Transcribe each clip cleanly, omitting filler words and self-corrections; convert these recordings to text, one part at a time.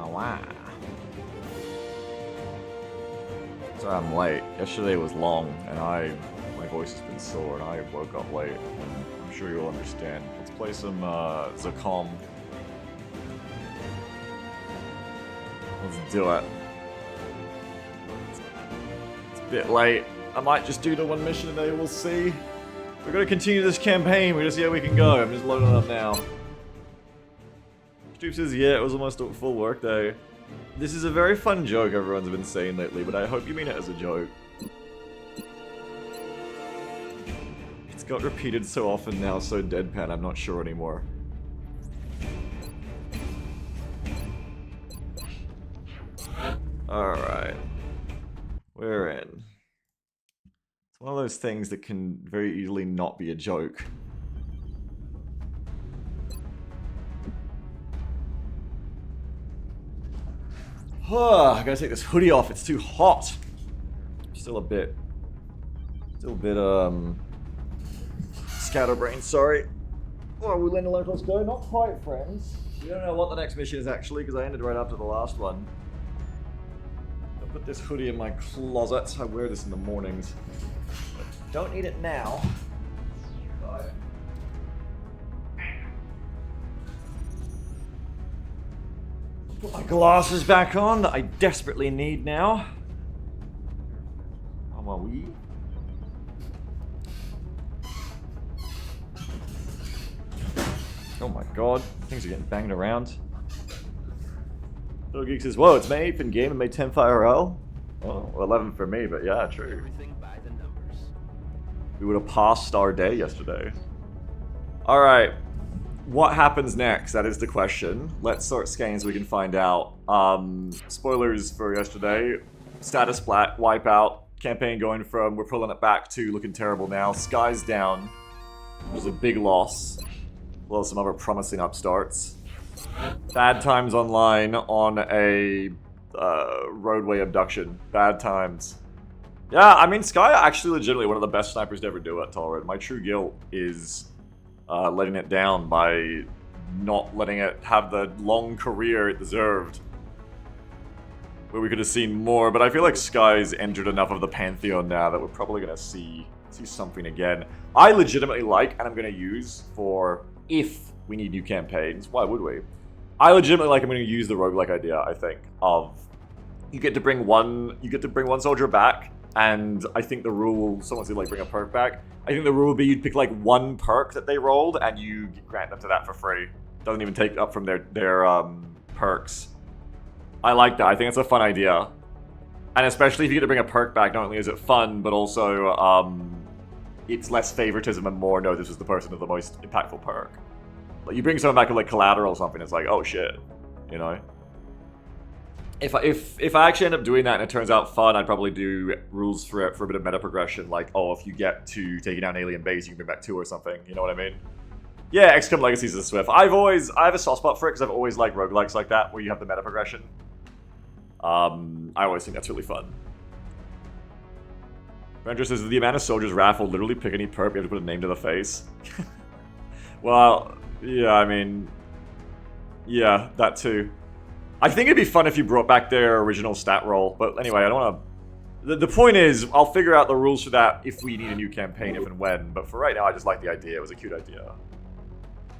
Oh, wow. Sorry I'm late. Yesterday was long, and my voice has been sore, and I woke up late. I'm sure you'll understand. Let's play some XCOM. Let's do it. It's a bit late. I might just do the one mission today, we'll see. We're gonna continue this campaign, we're gonna see how we can go. I'm just loading it up now. Stoop says, yeah, it was almost a full work day. This is a very fun joke everyone's been saying lately, but I hope you mean it as a joke. It's got repeated so often now, so deadpan, I'm not sure anymore. Alright. We're in. It's one of those things that can very easily not be a joke. I gotta take this hoodie off, it's too hot. Still a bit scatterbrained, sorry. Oh, we learned to let us go. Not quite, friends. We don't know what the next mission is actually, because I ended right after the last one. I'll put this hoodie in my closet. I wear this in the mornings. But don't need it now. Put my glasses back on that I desperately need now. On my Wii. Oh my god, things are getting banged around. Little Geek says, whoa, it's May 8th in game and May 10th IRL? Oh, well, 11 for me, but yeah, true. Everything by the numbers. We would have passed our day yesterday. Alright. What happens next? That is the question. Let's start scanning so we can find out. Spoilers for yesterday. Status flat, wipeout. Campaign going from we're pulling it back to looking terrible now. Sky's down. Which was a big loss. Well, some other promising upstarts. Bad times online on a roadway abduction. Bad times. Yeah, I mean, Sky actually legitimately one of the best snipers to ever do it, Tolerant. My true guilt is letting it down by not letting it have the long career it deserved. Where we could have seen more, but I feel like Sky's entered enough of the pantheon now that we're probably going to see something again. I legitimately like, and I'm going to use for if we need new campaigns. Why would we? I legitimately like, I'm going to use the roguelike idea, I think, of you get to bring one soldier back, and I think the rule, someone's going to like bring a perk back. I think the rule would be you'd pick like one perk that they rolled, and you grant them to that for free. Doesn't even take up from their perks. I like that. I think it's a fun idea. And especially if you get to bring a perk back, not only is it fun, but also it's less favoritism and more, no, this was the person with the most impactful perk. Like, you bring someone back with like collateral or something, it's like, oh shit, you know? If I actually end up doing that and it turns out fun, I'd probably do rules for it for a bit of meta progression, like, oh, if you get to taking down alien base, you can bring back 2 or something, you know what I mean? Yeah, XCOM Legacies is Swift. I have a soft spot for it because I've always liked roguelikes like that, where you have the meta progression. I always think that's really fun. Ranger says, the amount of soldiers raffle literally pick any perk, you have to put a name to the face. Well, yeah, I mean, yeah, that too. I think it'd be fun if you brought back their original stat roll, but anyway, I don't want to... The point is, I'll figure out the rules for that if we need a new campaign, if and when, but for right now, I just like the idea. It was a cute idea.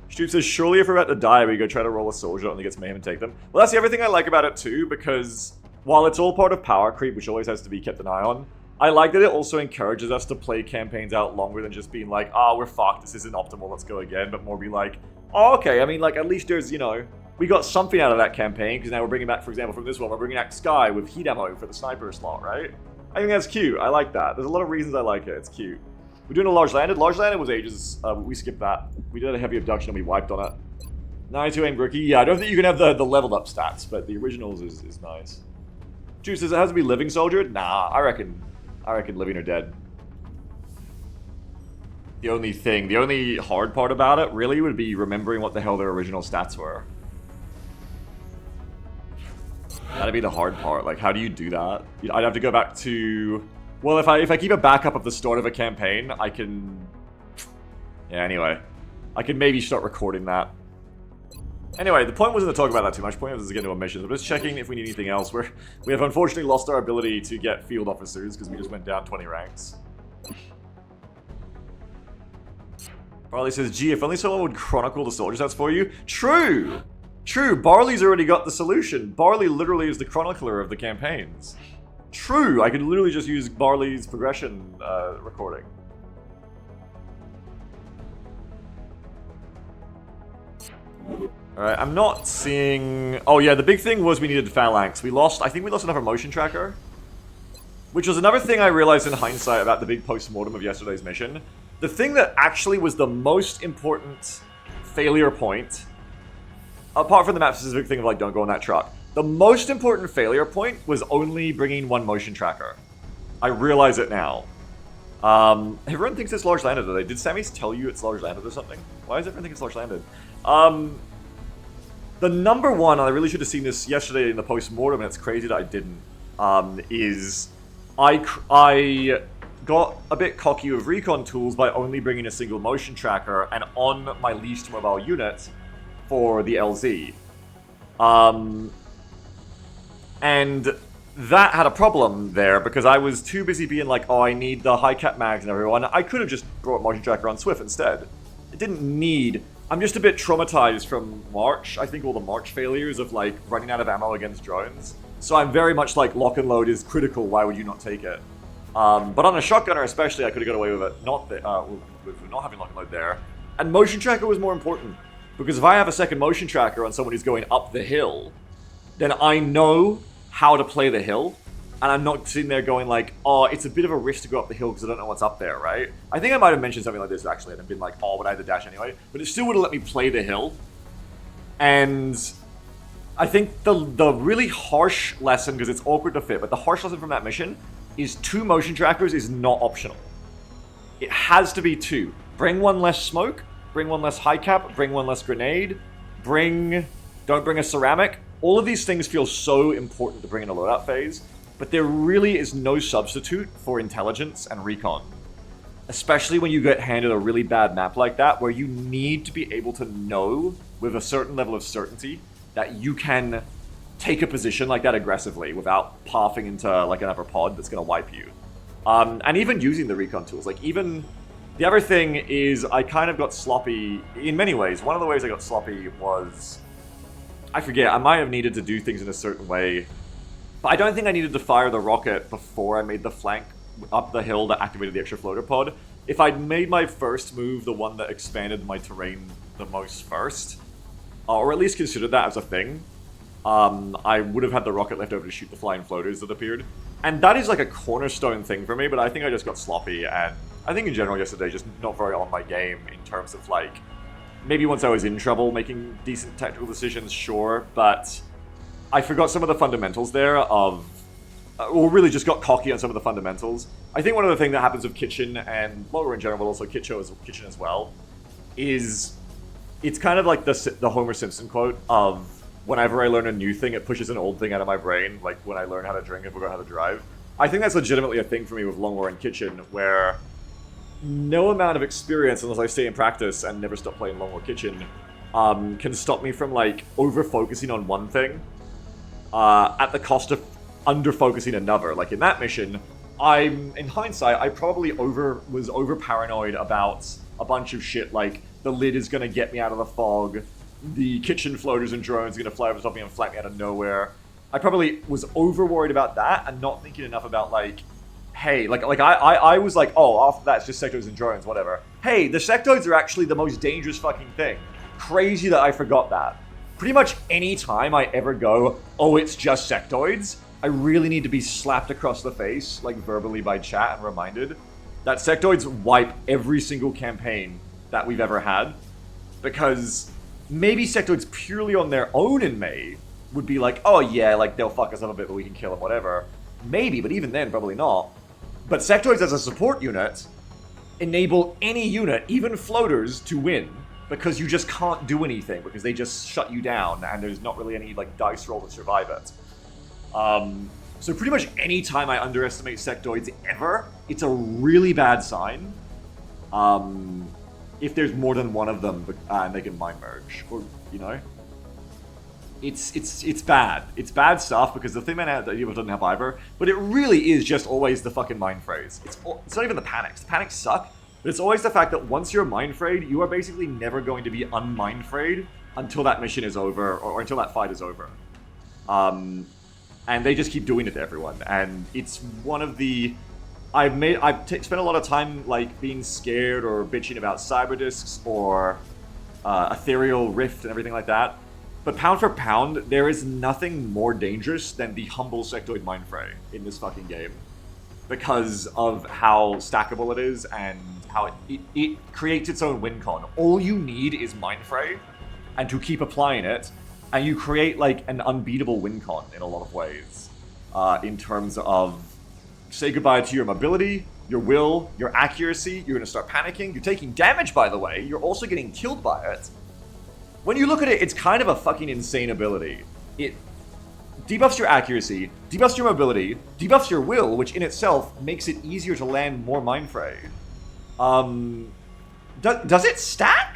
Stoop says, surely if we're about to die, we go try to roll a soldier and gets mayhem and take them. Well, that's the other thing I like about it too, because while it's all part of power creep, which always has to be kept an eye on, I like that it also encourages us to play campaigns out longer than just being like, oh, we're fucked, this isn't optimal, let's go again, but more be like, oh, okay, I mean, like, at least there's, you know, we got something out of that campaign, because now we're bringing back, for example, from this one, we're bringing back Sky with heat ammo for the sniper slot, right? I think that's cute, I like that. There's a lot of reasons I like it, it's cute. We're doing a large landed. Large landed was ages. We skipped that. We did a heavy abduction and we wiped on it. 92 aim rookie. Yeah, I don't think you can have the leveled up stats, but the originals is nice. Juice says it has to be living soldier. Nah, I reckon living or dead. The only hard part about it really would be remembering what the hell their original stats were. That'd be the hard part. Like, how do you do that? I'd have to go back to... Well, if I keep a backup of the start of a campaign, I can... Yeah, anyway. I can maybe start recording that. Anyway, the point wasn't to talk about that too much. The point was to get into our missions. I'm just checking if we need anything else. We have unfortunately lost our ability to get field officers because we just went down 20 ranks. Barley says, gee, if only someone would chronicle the soldier stats for you. True! True, Barley's already got the solution. Barley literally is the chronicler of the campaigns. True, I could literally just use Barley's progression recording. Alright, I'm not seeing... Oh yeah, the big thing was we needed phalanx. I think we lost another motion tracker. Which was another thing I realized in hindsight about the big post-mortem of yesterday's mission. The thing that actually was the most important failure point, apart from the map-specific thing of like, don't go on that truck, the most important failure point was only bringing one motion tracker. I realize it now. Everyone thinks it's large landed today. Did Sammy tell you it's large landed or something? Why does everyone think it's large landed? The number one, and I really should have seen this yesterday in the post-mortem, and it's crazy that I didn't, is I got a bit cocky with recon tools by only bringing a single motion tracker and on my least mobile unit for the LZ. And that had a problem there because I was too busy being like, oh, I need the high cap mags and everyone. I could have just brought motion tracker on Swift instead. It didn't need... I'm just a bit traumatized from March. I think all the March failures of like running out of ammo against drones. So I'm very much like lock and load is critical. Why would you not take it? But on a shotgunner especially, I could have got away with it with not having lock and load there. And motion tracker was more important. Because if I have a second motion tracker on someone who's going up the hill, then I know how to play the hill. And I'm not sitting there going like, oh, it's a bit of a risk to go up the hill because I don't know what's up there, right? I think I might have mentioned something like this actually and been like, oh, but I had the dash anyway. But it still would have let me play the hill. And I think the really harsh lesson, because it's awkward to fit, but the harsh lesson from that mission is 2 motion trackers is not optional. It has to be 2. Bring one less smoke, bring one less high cap, bring one less grenade, don't bring a ceramic. All of these things feel so important to bring in a loadout phase, but there really is no substitute for intelligence and recon. Especially when you get handed a really bad map like that, where you need to be able to know with a certain level of certainty that you can take a position like that aggressively without pathing into like another pod that's going to wipe you. And even using the recon tools, like even... The other thing is I kind of got sloppy in many ways. One of the ways I got sloppy was... I forget, I might have needed to do things in a certain way. But I don't think I needed to fire the rocket before I made the flank up the hill that activated the extra floater pod. If I'd made my first move the one that expanded my terrain the most first, or at least considered that as a thing, I would have had the rocket left over to shoot the flying floaters that appeared. And that is like a cornerstone thing for me, but I think I just got sloppy, and I think in general yesterday just not very on my game in terms of like, maybe once I was in trouble making decent tactical decisions, sure, but I forgot some of the fundamentals there of, or really just got cocky on some of the fundamentals. I think one of the things that happens with Kitchen and Lower in general, but also Kitchen as well, is it's kind of like the Homer Simpson quote of, whenever I learn a new thing, it pushes an old thing out of my brain, like when I learn how to drink, I forgot how to drive. I think that's legitimately a thing for me with Long War and Kitchen, where no amount of experience, unless I stay in practice and never stop playing Long War Kitchen, can stop me from like over-focusing on one thing at the cost of under-focusing another. Like in that mission, in hindsight, I probably was over-paranoid about a bunch of shit, like the lid is gonna get me out of the fog, the kitchen floaters and drones are gonna fly over top of me and flank me out of nowhere. I probably was over-worried about that and not thinking enough about like, hey, I was like, oh, after that it's just sectoids and drones, whatever. Hey, the sectoids are actually the most dangerous fucking thing. Crazy that I forgot that. Pretty much any time I ever go, oh, it's just sectoids, I really need to be slapped across the face, like verbally by chat and reminded that sectoids wipe every single campaign that we've ever had. Because maybe sectoids purely on their own in May would be like, oh yeah, like they'll fuck us up a bit but we can kill them, whatever. Maybe, but even then, probably not. But sectoids as a support unit enable any unit, even floaters, to win. Because you just can't do anything, because they just shut you down, and there's not really any like dice roll to survive it. So pretty much any time I underestimate sectoids ever, it's a really bad sign. If there's more than one of them and they can mind merge, or, you know? it's bad. It's bad stuff because the thing that doesn't have either, but it really is just always the fucking mind phrase. It's not even the panics. The panics suck, but it's always the fact that once you're mind frayed, you are basically never going to be unmind frayed until that mission is over or until that fight is over. And they just keep doing it to everyone, and it's one of the I've spent a lot of time like being scared or bitching about cyber discs or ethereal rift and everything like that. But pound for pound, there is nothing more dangerous than the humble sectoid mind fray in this fucking game, because of how stackable it is and how it creates its own win con. All you need is mind fray, and to keep applying it, and you create like an unbeatable win con in a lot of ways. In terms of say goodbye to your mobility, your will, your accuracy. You're going to start panicking. You're taking damage, by the way. You're also getting killed by it. When you look at it, it's kind of a fucking insane ability. It debuffs your accuracy, debuffs your mobility, debuffs your will, which in itself makes it easier to land more mind fray. Does it stack?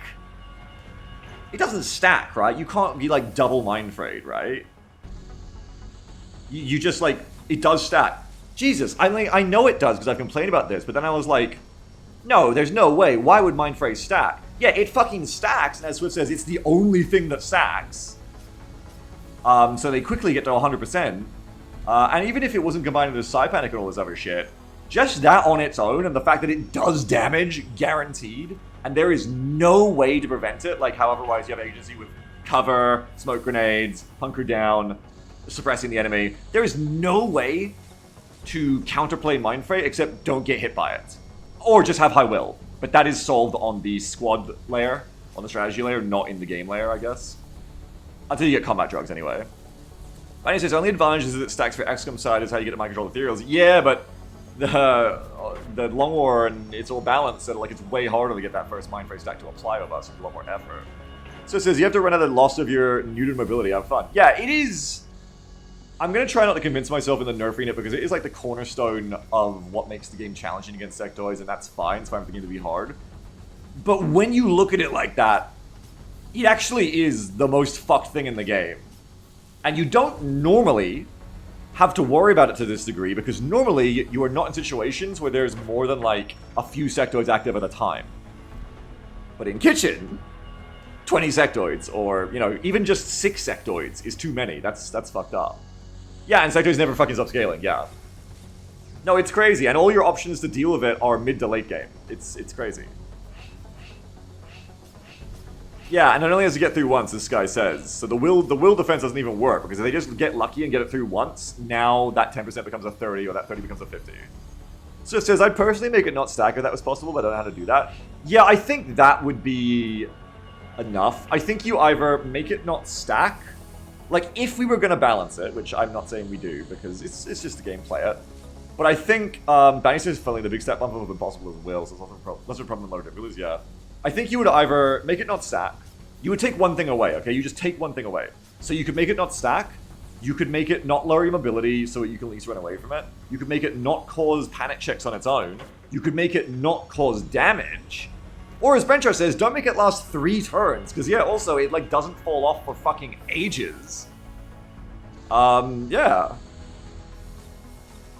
It doesn't stack, right? You can't be like double mind frayed, right? You just like, it does stack. Jesus, I know it does because I've complained about this, but then I was like, no, there's no way. Why would mind fray stack? Yeah, it fucking stacks, and as Swift says, it's the only thing that stacks. So they quickly get to 100%. And even if it wasn't combined with Psy Panic and all this other shit, just that on its own, and the fact that it does damage, guaranteed, and there is no way to prevent it, like how otherwise you have agency with cover, smoke grenades, hunker down, suppressing the enemy. There is no way to counterplay Mind Fray except don't get hit by it. Or just have high will. But that is solved on the squad layer, on the strategy layer, not in the game layer, I guess. Until you get combat drugs, anyway. Manny says, only advantage is that it stacks for XCOM side is how you get to mind control ethereals. Yeah, but the Long War, and it's all balanced, so like it's way harder to get that first Mind Fray stack to apply with us, with a lot more effort. So it says, you have to run out of the loss of your neutered mobility, have fun. Yeah, it is... I'm going to try not to convince myself into nerfing it because it is like the cornerstone of what makes the game challenging against sectoids, and that's fine. It's fine for the game to be hard. But when you look at it like that, it actually is the most fucked thing in the game. And you don't normally have to worry about it to this degree because normally you are not in situations where there's more than like a few sectoids active at a time. But in Kitchen, 20 sectoids or, you know, even just 6 sectoids is too many. That's fucked up. Yeah, and sectoids never fucking stop scaling, yeah. No, it's crazy, and all your options to deal with it are mid to late game. It's crazy. Yeah, and it only has to get through once, this guy says. So the will defense doesn't even work, because if they just get lucky and get it through once, now that 10% becomes a 30, or that 30 becomes a 50. So it says, I'd personally make it not stack if that was possible, but I don't know how to do that. Yeah, I think that would be enough. I think you either make it not stack. Like, if we were going to balance it, which I'm not saying we do, because it's just a game player. But I think, Bannister is finally the big step bump of impossible as well, so it's less of a problem than lower difficulties, yeah. I think you would either make it not stack, you would take one thing away, okay? You just take one thing away. So you could make it not stack, you could make it not lower your mobility so you can at least run away from it, you could make it not cause panic checks on its own, you could make it not cause damage, or as Benchar says, don't make it last 3 turns, because yeah, also, it like doesn't fall off for fucking ages. Yeah.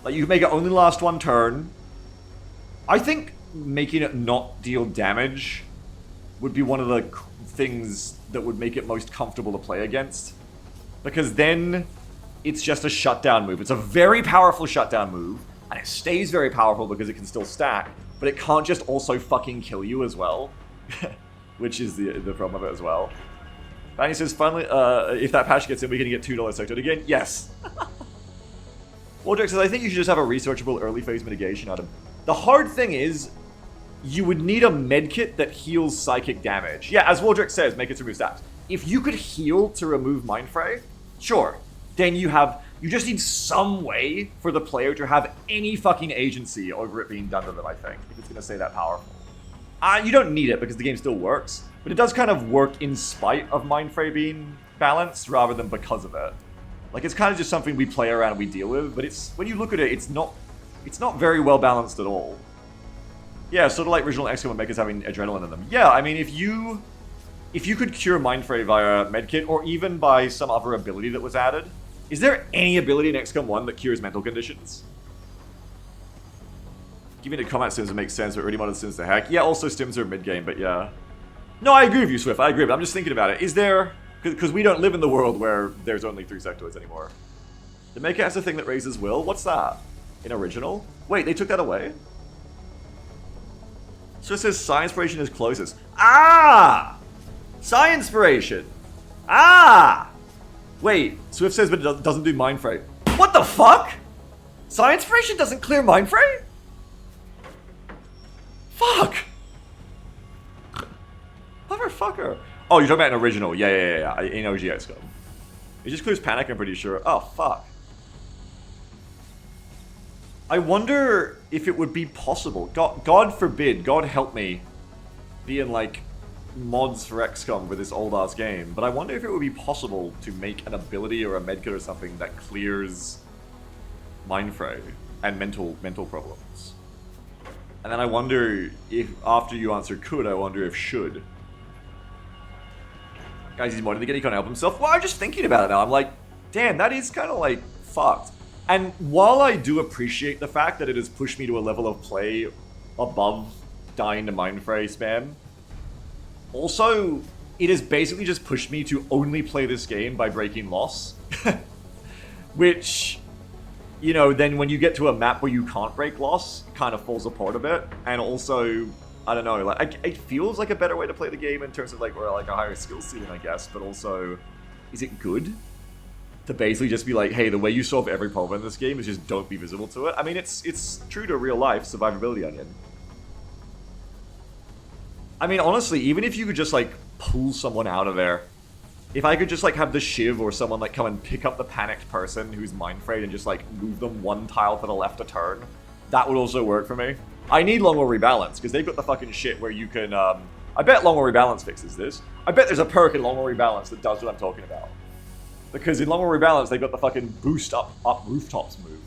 Like, you can make it only last 1 turn. I think making it not deal damage would be one of the things that would make it most comfortable to play against. Because then, it's just a shutdown move. It's a very powerful shutdown move, and it stays very powerful because it can still stack, but it can't just also fucking kill you as well. Which is the problem of it as well. Fanny says, finally, if that patch gets in, we can get $2 sectoid again. Yes. Waldrick says, I think you should just have a researchable early phase mitigation item. The hard thing is, you would need a medkit that heals psychic damage. Yeah, as Waldrick says, make it to remove stats. If you could heal to remove Mind Fray, sure. Then you just need some way for the player to have any fucking agency over it being done to them, I think, if it's going to stay that powerful. You don't need it because the game still works, but it does kind of work in spite of Mind Fray being balanced rather than because of it. Like, it's kind of just something we play around and we deal with, but it's, when you look at it, it's not very well balanced at all. Yeah, sort of like original XCOM makers having adrenaline in them. Yeah, I mean, if you if you could cure Mindfray via medkit, or even by some other ability that was added, is there any ability in XCOM 1 that cures mental conditions? Giving it combat stims would make sense, but already modded stims to heck. Yeah, also stims are mid-game, but yeah. No, I agree with you, Swift. I agree, but I'm just thinking about it. Is there... Because we don't live in the world where there's only 3 sectoids anymore. The Maker has a thing that raises will? What's that? In original? Wait, they took that away? So it says Science-Spiration is closest. Ah! Science-Spiration! Ah! Wait, Swift says but it doesn't do Mindfray. What the fuck? Science-Spiration doesn't clear Mindfray? Fuck! Motherfucker. Oh, you're talking about an original. Yeah. In OG XCOM. It just clears panic, I'm pretty sure. Oh, fuck. I wonder if it would be possible. God forbid, God help me, be in, like, mods for XCOM with this old-ass game. But I wonder if it would be possible to make an ability or a medkit or something that clears Mindfray and mental problems. And then I wonder if, after you answer could, I wonder if should. Guys, he's modding the game, he can't help himself. Well, I'm just thinking about it now. I'm like, damn, that is kind of like fucked. And while I do appreciate the fact that it has pushed me to a level of play above dying to Mindfray spam, also, it has basically just pushed me to only play this game by breaking loss. Which, you know, then when you get to a map where you can't break loss, it kind of falls apart a bit. And also, I don't know, like, it feels like a better way to play the game in terms of, like, or like a higher skill ceiling, I guess. But also, is it good to basically just be like, hey, the way you solve every problem in this game is just don't be visible to it? I mean, it's true to real life survivability onion. I mean, honestly, even if you could just, like, pull someone out of there, if I could just, like, have the Shiv or someone, like, come and pick up the panicked person who's Mindfrayed and just, like, move them one tile to the left a turn, that would also work for me. I need Longwall Rebalance, because they've got the fucking shit where you can, I bet Longwall Rebalance fixes this. I bet there's a perk in Longwall Rebalance that does what I'm talking about. Because in Longwall Rebalance, they've got the fucking boost up rooftops move.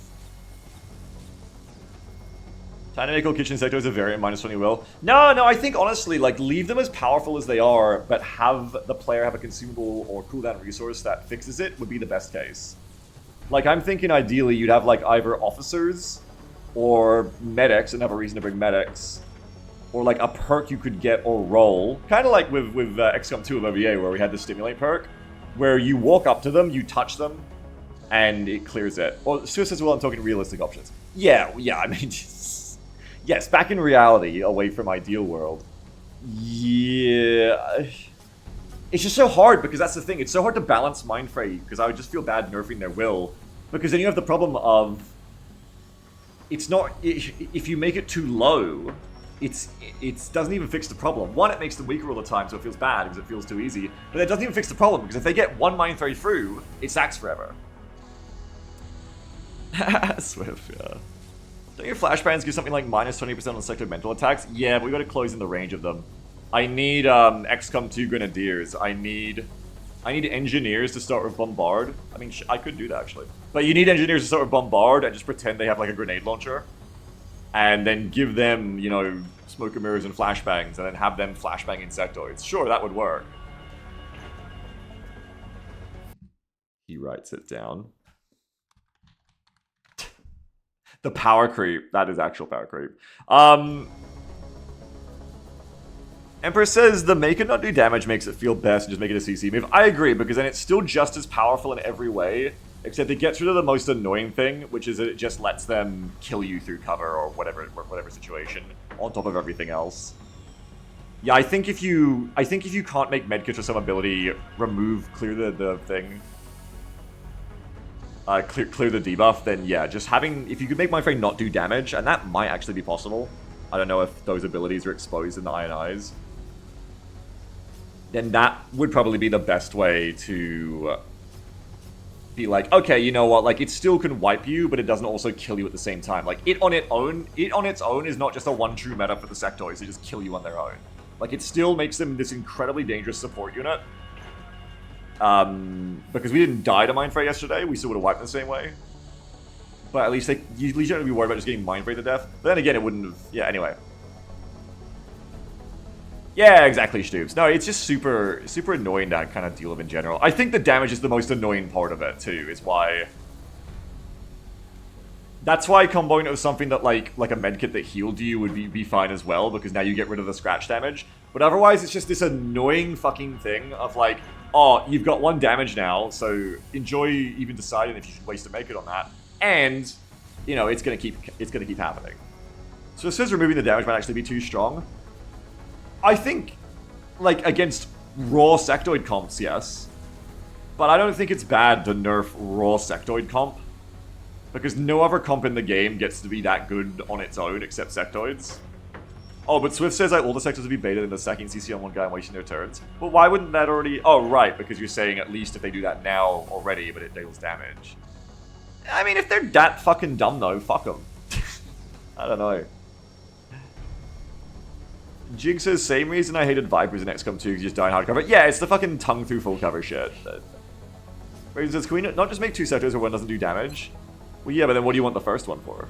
Trying to make all kitchen sectors a variant -20 will. No, I think honestly, like, leave them as powerful as they are, but have the player have a consumable or cooldown resource that fixes it would be the best case. Like, I'm thinking ideally you'd have, like, either officers or medics, and have a reason to bring medics, or, like, a perk you could get or roll. Kind of like with XCOM 2 of OVA, where we had the Stimulate perk, where you walk up to them, you touch them, and it clears it. Or, Swiss says, well, I'm talking realistic options. Yeah, I mean... Yes, back in reality, away from ideal world. Yeah... It's just so hard, because that's the thing. It's so hard to balance Mindfray, because I would just feel bad nerfing their will. Because then you have the problem of... It's not... If you make it too low, it doesn't even fix the problem. One, it makes them weaker all the time, so it feels bad, because it feels too easy. But it doesn't even fix the problem, because if they get one Mindfray through, it sacks forever. Swift, yeah. Don't your flashbangs give something like -20% on selected mental attacks? Yeah, but we gotta close in the range of them. I need XCOM 2 Grenadiers. I need engineers to start with Bombard. I mean, I could do that actually. But you need engineers to start with Bombard and just pretend they have like a grenade launcher. And then give them, you know, smoke and mirrors and flashbangs, and then have them flashbang insectoids. Sure, that would work. He writes it down. The power creep. That is actual power creep. Emperor says the make it not do damage makes it feel best and just make it a CC move. I agree, because then it's still just as powerful in every way, except it gets rid of the most annoying thing, which is that it just lets them kill you through cover or whatever situation, on top of everything else. Yeah, I think if you can't make medkits or some ability clear the thing, clear the debuff, then yeah, just having... If you could make Mindfray not do damage, and that might actually be possible. I don't know if those abilities are exposed in the Iron Eyes. Then that would probably be the best way to be like, okay, you know what, like, it still can wipe you, but it doesn't also kill you at the same time. Like, it on its own is not just a one true meta for the sectoids, they just kill you on their own. Like, it still makes them this incredibly dangerous support unit. Because we didn't die to Mindfray yesterday, we still would have wiped the same way. But at least you don't have to be worried about just getting Mindfray to death. But then again, it wouldn't have... Yeah, anyway. Yeah, exactly, Stoops. No, it's just super annoying to kind of deal with in general. I think the damage is the most annoying part of it too. Is why. That's why comboing it with something that like a medkit that healed you would be fine as well, because now you get rid of the scratch damage. But otherwise, it's just this annoying fucking thing of like, oh, you've got 1 damage now, so enjoy even deciding if you should waste a make it on that. And, you know, it's gonna keep happening. So it says removing the damage might actually be too strong. I think, like, against raw sectoid comps, yes. But I don't think it's bad to nerf raw sectoid comp. Because no other comp in the game gets to be that good on its own except sectoids. Oh, but Swift says all the sectors would be baited into stacking CC on one guy and wasting their turns. But why wouldn't that already... Oh, right, because you're saying at least if they do that now already, but it deals damage. I mean, if they're that fucking dumb, though, fuck them. I don't know. Jig says, same reason I hated Vipers in XCOM 2, because you just die in hardcover. Yeah, it's the fucking tongue through full cover shit. Raven says, can we not just make 2 sectors where one doesn't do damage? Well, yeah, but then what do you want the first one for?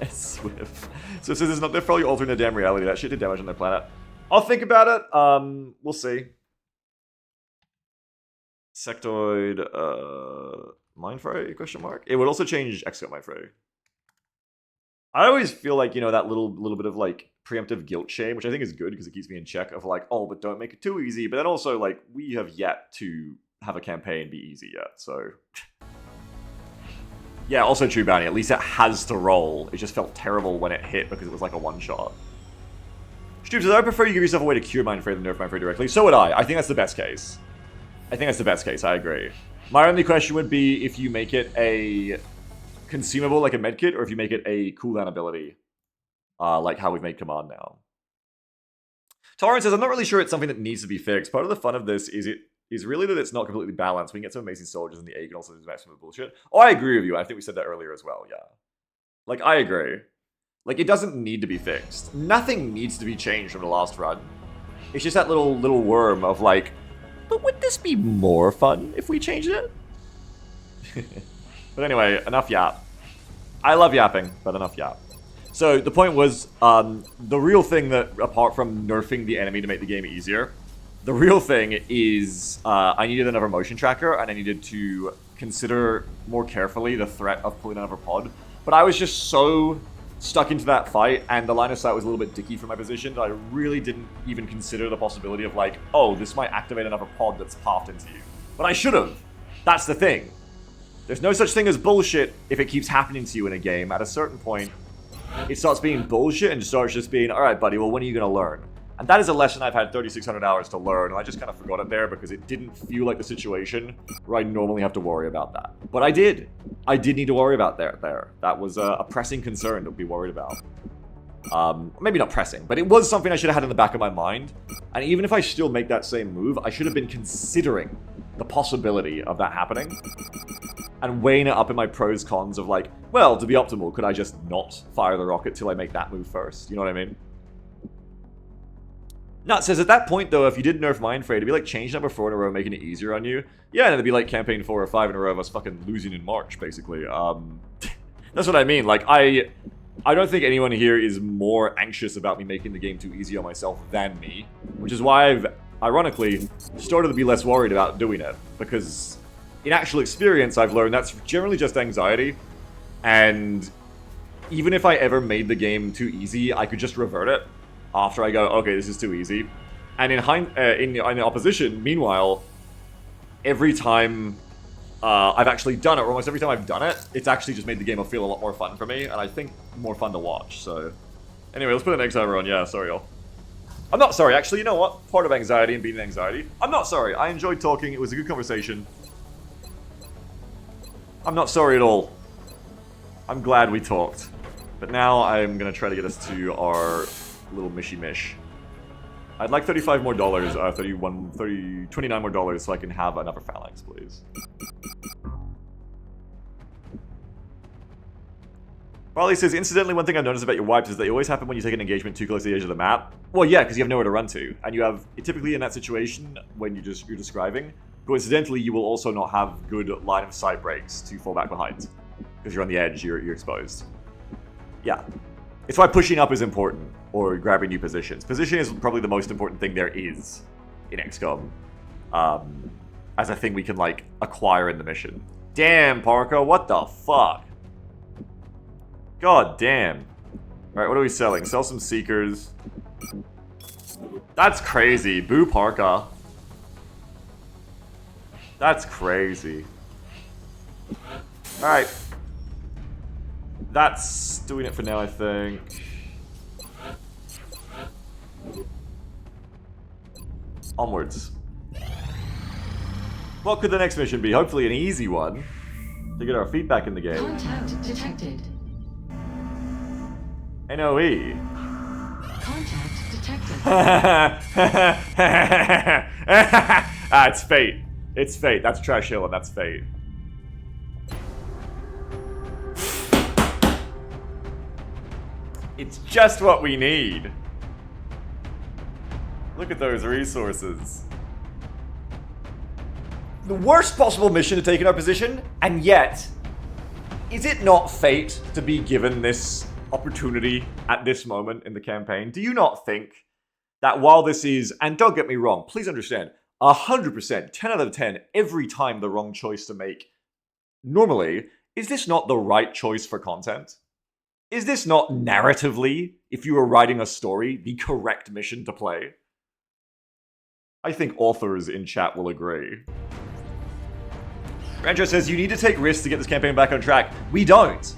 Swift. So it says it's not their fault you're altering the damn reality. That shit did damage on their planet. I'll think about it. We'll see. Sectoid, Mindfray, question mark? It would also change XCOM Mindfray. I always feel like, you know, that little bit of, like, preemptive guilt shame, which I think is good because it keeps me in check of, like, oh, but don't make it too easy. But then also, like, we have yet to have a campaign be easy yet, so... Yeah, also true, Bounty. At least it has to roll. It just felt terrible when it hit because it was like a one-shot. Stoops says, I would prefer you give yourself a way to cure Mindfray than nerf Mindfray directly. So would I. I think that's the best case. I agree. My only question would be if you make it a consumable like a medkit, or if you make it a cooldown ability, like how we've made Command now. Torrent says, I'm not really sure it's something that needs to be fixed. Part of the fun of this is really that it's not completely balanced. We can get some amazing soldiers in the A can also do maximum bullshit. Oh, I agree with you. I think we said that earlier as well, yeah. Like, I agree. Like, it doesn't need to be fixed. Nothing needs to be changed from the last run. It's just that little worm of like, but would this be more fun if we changed it? But anyway, enough yap. I love yapping, but enough yap. So the point was, the real thing that, apart from nerfing the enemy to make the game easier, the real thing is I needed another motion tracker, and I needed to consider more carefully the threat of pulling another pod. But I was just so stuck into that fight, and the line of sight was a little bit dicky from my position, that I really didn't even consider the possibility of like, oh, this might activate another pod that's pathed into you. But I should have. That's the thing. There's no such thing as bullshit if it keeps happening to you in a game. At a certain point, it starts being bullshit and starts just being, alright buddy, well when are you going to learn? And that is a lesson I've had 3,600 hours to learn, and I just kind of forgot it there because it didn't feel like the situation where I normally have to worry about that. But I did. I did need to worry about there. That was a pressing concern to be worried about. Maybe not pressing, but it was something I should have had in the back of my mind. And even if I still make that same move, I should have been considering the possibility of that happening. And weighing it up in my pros cons of like, well, to be optimal, could I just not fire the rocket till I make that move first? You know what I mean? Nut says, at that point, though, if you did nerf Mindfray, it'd be like change number 4 in a row, making it easier on you. Yeah, and it'd be like campaign 4 or 5 in a row of us fucking losing in March, basically. That's what I mean. Like, I don't think anyone here is more anxious about me making the game too easy on myself than me. Which is why I've, ironically, started to be less worried about doing it. Because in actual experience, I've learned that's generally just anxiety. And even if I ever made the game too easy, I could just revert it. After I go, okay, this is too easy. And in opposition, meanwhile, every time I've actually done it, or almost every time I've done it, it's actually just made the game feel a lot more fun for me, and I think more fun to watch, so... Anyway, let's put an X over on, yeah, sorry y'all. I'm not sorry, actually, you know what? Part of anxiety and beating anxiety. I'm not sorry, I enjoyed talking, it was a good conversation. I'm not sorry at all. I'm glad we talked. But now I'm gonna try to get us to our little mishy-mish. I'd like $35 more, 29 more dollars so I can have another phalanx, please. Barley says, incidentally, one thing I've noticed about your wipes is that they always happen when you take an engagement too close to the edge of the map. Well, yeah, because you have nowhere to run to. And you have, typically in that situation, when you're describing, coincidentally, you will also not have good line of sight breaks to fall back behind. Because you're on the edge, you're exposed. Yeah. It's why pushing up is important, or grabbing new positions. Position is probably the most important thing there is in XCOM. As a thing we can, like, acquire in the mission. Damn, Parker, what the fuck? God damn. Alright, what are we selling? Sell some Seekers. That's crazy. Boo Parker. That's crazy. Alright. That's doing it for now, I think. Onwards. What could the next mission be? Hopefully an easy one. To get our feet back in the game. Contact detected. NOE. Contact detected. Ah, it's fate. It's fate. That's Trash Hill and that's fate. It's just what we need. Look at those resources. The worst possible mission to take in our position, and yet, is it not fate to be given this opportunity at this moment in the campaign? Do you not think that while this is, and don't get me wrong, please understand, 100%, 10 out of 10, every time the wrong choice to make, normally, is this not the right choice for content? Is this not narratively, if you were writing a story, the correct mission to play? I think authors in chat will agree. Rancho says, you need to take risks to get this campaign back on track. We don't.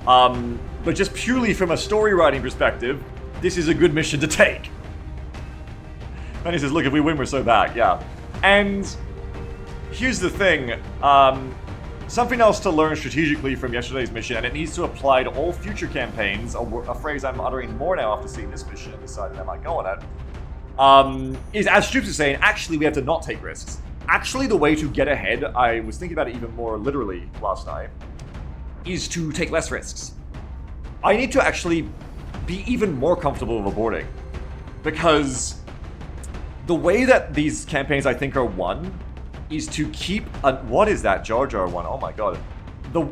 But just purely from a story writing perspective, this is a good mission to take. And he says, look, if we win, we're so back. Yeah. And here's the thing. Something else to learn strategically from yesterday's mission, and it needs to apply to all future campaigns, a phrase I'm uttering more now after seeing this mission and deciding I might go on it, is, as Stoops is saying, actually we have to not take risks. Actually, the way to get ahead, I was thinking about it even more literally last night, is to take less risks. I need to actually be even more comfortable with aborting. Because the way that these campaigns, I think, are won is to keep what is that Jar Jar one? Oh my god.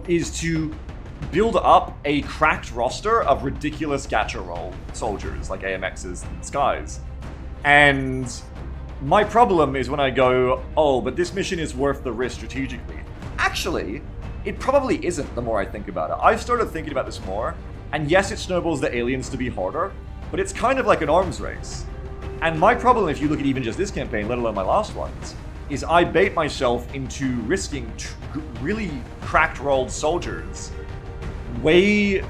Is to build up a cracked roster of ridiculous gacha roll soldiers, like AMXs and Skies. And my problem is when I go, oh, but this mission is worth the risk strategically. Actually, it probably isn't the more I think about it. I've started thinking about this more, and yes, it snowballs the aliens to be harder, but it's kind of like an arms race. And my problem, if you look at even just this campaign, let alone my last ones, is I bait myself into risking really cracked rolled soldiers way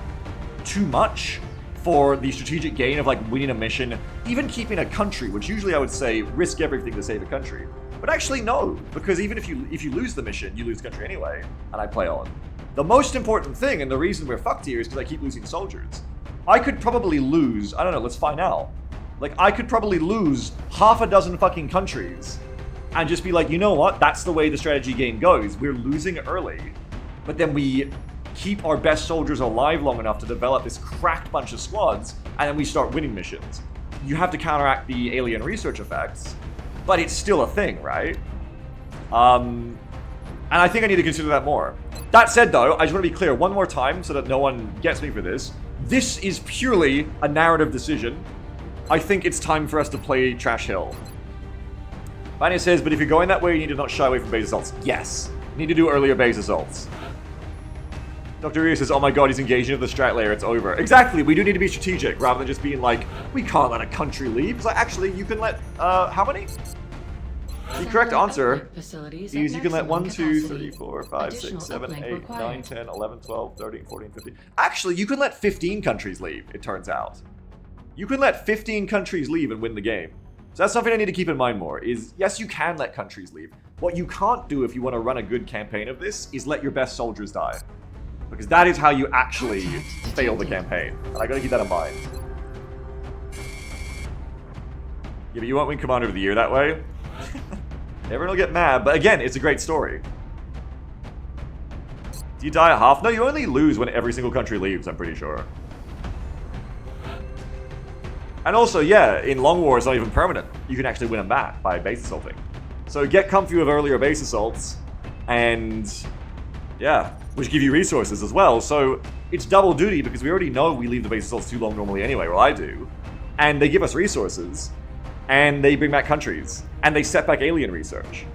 too much for the strategic gain of like winning a mission, even keeping a country, which usually I would say risk everything to save a country. But actually no, because even if you lose the mission, you lose the country anyway, and I play on. The most important thing, and the reason we're fucked here, is because I keep losing soldiers. I could probably lose, I don't know, let's find out. Like, I could probably lose half a dozen fucking countries and just be like, you know what, that's the way the strategy game goes. We're losing early, but then we keep our best soldiers alive long enough to develop this cracked bunch of squads, and then we start winning missions. You have to counteract the alien research effects, but it's still a thing, right? And I think I need to consider that more. That said, though, I just want to be clear one more time so that no one gets me for this. This is purely a narrative decision. I think it's time for us to play Trash Hill. Vanya says, but if you're going that way, you need to not shy away from base assaults. Yes. You need to do earlier base assaults. Dr. Ria says, oh my god, he's engaging with the strat layer, it's over. Exactly, we do need to be strategic, rather than just being like, we can't let a country leave. It's like, actually, you can let, how many? The correct answer is you can let 1, 2, 3, 4, 5, 6, 7, 8, 9, 10, 11, 12, 13, 14, 15. Actually, you can let 15 countries leave, it turns out. You can let 15 countries leave and win the game. So that's something I need to keep in mind more, is yes, you can let countries leave. What you can't do if you want to run a good campaign of this is let your best soldiers die. Because that is how you actually fail the campaign. And I gotta keep that in mind. Yeah, but you won't win Commander of the Year that way. Everyone will get mad, but again, it's a great story. Do you die at half? No, you only lose when every single country leaves, I'm pretty sure. And also, yeah, in Long War, it's not even permanent. You can actually win them back by base assaulting. So get comfy with earlier base assaults, and Yeah, which give you resources as well. So it's double duty because we already know we leave the base assaults too long normally anyway, well I do. And they give us resources, and they bring back countries, and they set back alien research.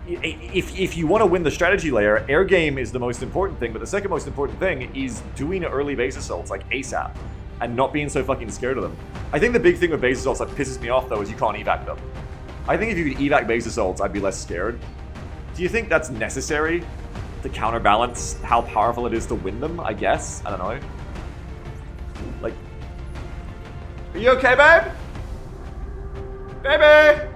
If you want to win the strategy layer, air game is the most important thing, but the second most important thing is doing early base assaults, like ASAP, and not being so fucking scared of them. I think the big thing with base assaults that pisses me off, though, is you can't evac them. I think if you could evac base assaults, I'd be less scared. Do you think that's necessary to counterbalance how powerful it is to win them, I guess? I don't know. Like... Are you okay, babe? Baby!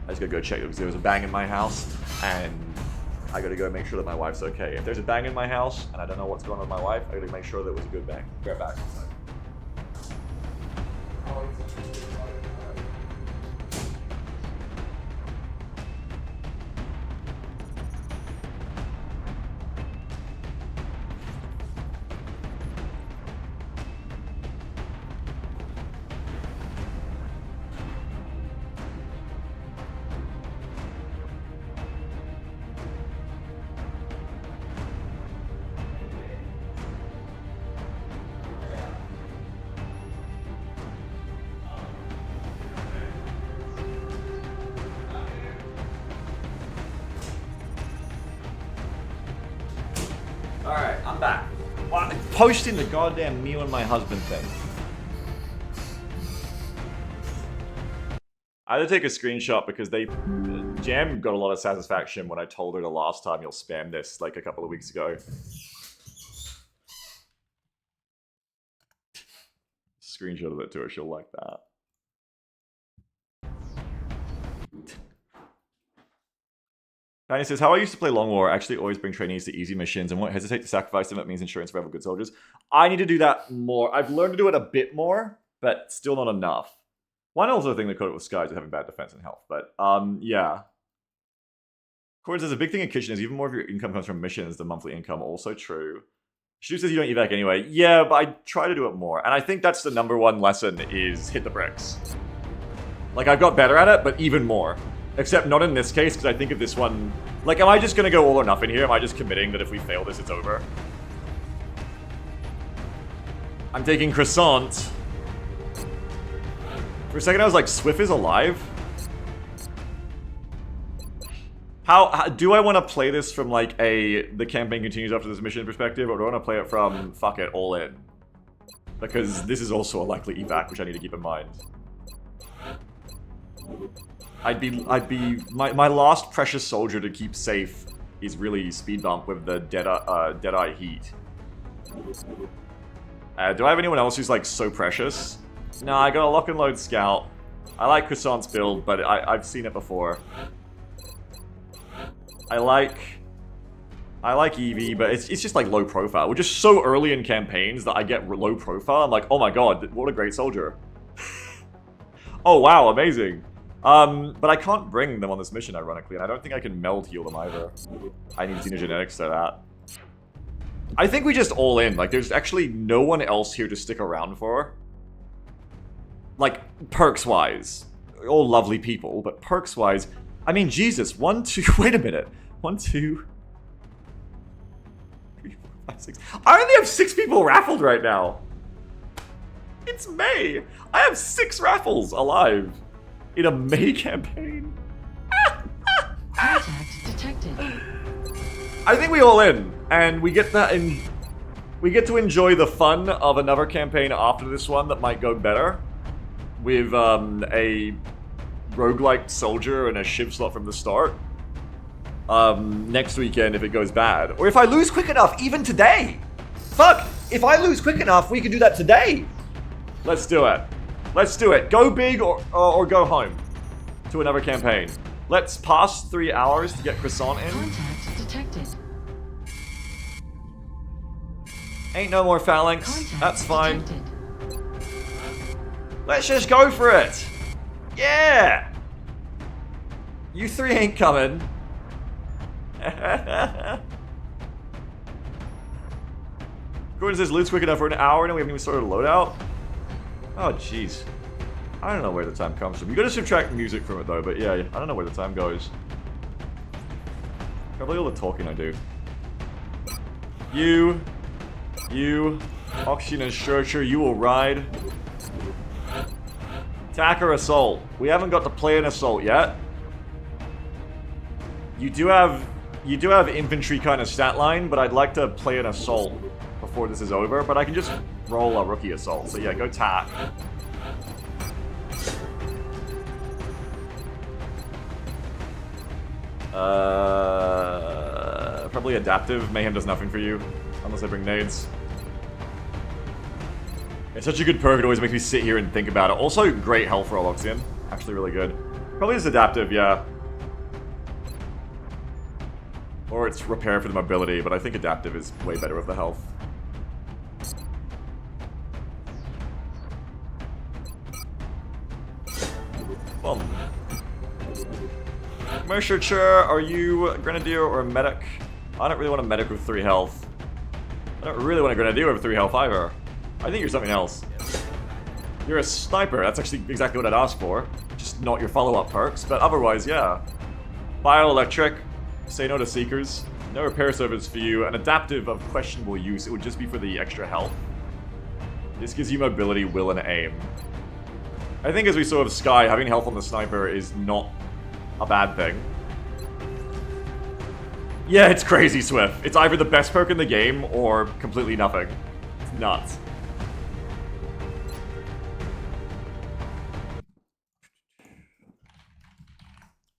I just gotta go check because there was a bang in my house, and I gotta go make sure that my wife's okay. If there's a bang in my house, and I don't know what's going on with my wife, I gotta make sure that it was a good bang. Be right back. Alright, I'm back. Wow, posting the goddamn me and my husband thing. I had to take a screenshot because Jam got a lot of satisfaction when I told her the last time you'll spam this, like a couple of weeks ago. Screenshot of it to her, she'll like that. Danny says, how I used to play Long War, actually always bring trainees to easy missions and won't hesitate to sacrifice them. That means insurance for good soldiers. I need to do that more. I've learned to do it a bit more, but still not enough. One also thing that caught it with Skies is having bad defense and health, but yeah. Cord says, a big thing in Kitchen is even more of your income comes from missions than monthly income. Also true. Shu says you don't evac anyway. Yeah, but I try to do it more. And I think that's the #1 lesson is hit the bricks. Like, I've got better at it, but even more. Except not in this case, because I think of this one... Like, am I just going to go all or nothing here? Am I just committing that if we fail this, it's over? I'm taking Croissant. For a second, I was like, Swift is alive? How do I want to play this from, like, the campaign continues after this mission perspective, or do I want to play it from, fuck it, all in? Because this is also a likely evac, which I need to keep in mind. My last precious soldier to keep safe is really speed bump with the Deadeye Heat. Do I have anyone else who's like so precious? No, I got a lock and load scout. I like Croissant's build, but I've seen it before. I like Eevee, but it's just like low profile. We're just so early in campaigns that I get low profile. I'm like, oh my god, what a great soldier. Oh wow, amazing. But I can't bring them on this mission, ironically, and I don't think I can meld heal them either. I need xenogenetics for that. I think we just all in. Like, there's actually no one else here to stick around for. Like, perks-wise. All lovely people, but perks-wise... I mean, Jesus, 1, 2... Wait a minute. 1, 2... 3, 4, 5, 6... I only have 6 people raffled right now! It's May! I have 6 raffles alive! In a May campaign. Contact detected. I think we all in, and we get that in. We get to enjoy the fun of another campaign after this one that might go better, with a roguelike soldier and a shiv slot from the start. Next weekend if it goes bad, or if I lose quick enough, even today. Fuck! If I lose quick enough, we can do that today. Let's do it. Let's do it. Go big or go home to another campaign. Let's pass 3 hours to get Croissant in. Contact detected. Ain't no more phalanx. Contact That's fine. detected. Let's just go for it. Yeah. You 3 ain't coming. Gordon says loot's quick enough for an hour and we haven't even started a loadout. Oh, jeez. I don't know where the time comes from. You gotta subtract music from it, though, but yeah, I don't know where the time goes. Probably all the talking I do. You, Oxygen and Searcher, you will ride. Attack or Assault. We haven't got to play an Assault yet. You do have infantry kind of stat line, but I'd like to play an Assault before this is over, but I can just roll a rookie Assault. So yeah, go tack. Probably Adaptive. Mayhem does nothing for you, unless I bring nades. It's such a good perk, it always makes me sit here and think about it. Also, great health roll, Oxygen. Actually really good. Probably just Adaptive, yeah. Or it's Repair for the mobility, but I think Adaptive is way better with the health. Boom. Mercercher, are you a Grenadier or a Medic? I don't really want a Medic with 3 health. I don't really want a Grenadier with 3 health either. I think you're something else. You're a Sniper, that's actually exactly what I'd ask for. Just not your follow-up perks, but otherwise, yeah. Bioelectric, say no to Seekers. No repair service for you. An Adaptive of questionable use, it would just be for the extra health. This gives you mobility, will, and aim. I think as we saw with Sky, having health on the Sniper is not a bad thing. Yeah, it's crazy, Swift. It's either the best perk in the game or completely nothing. It's nuts.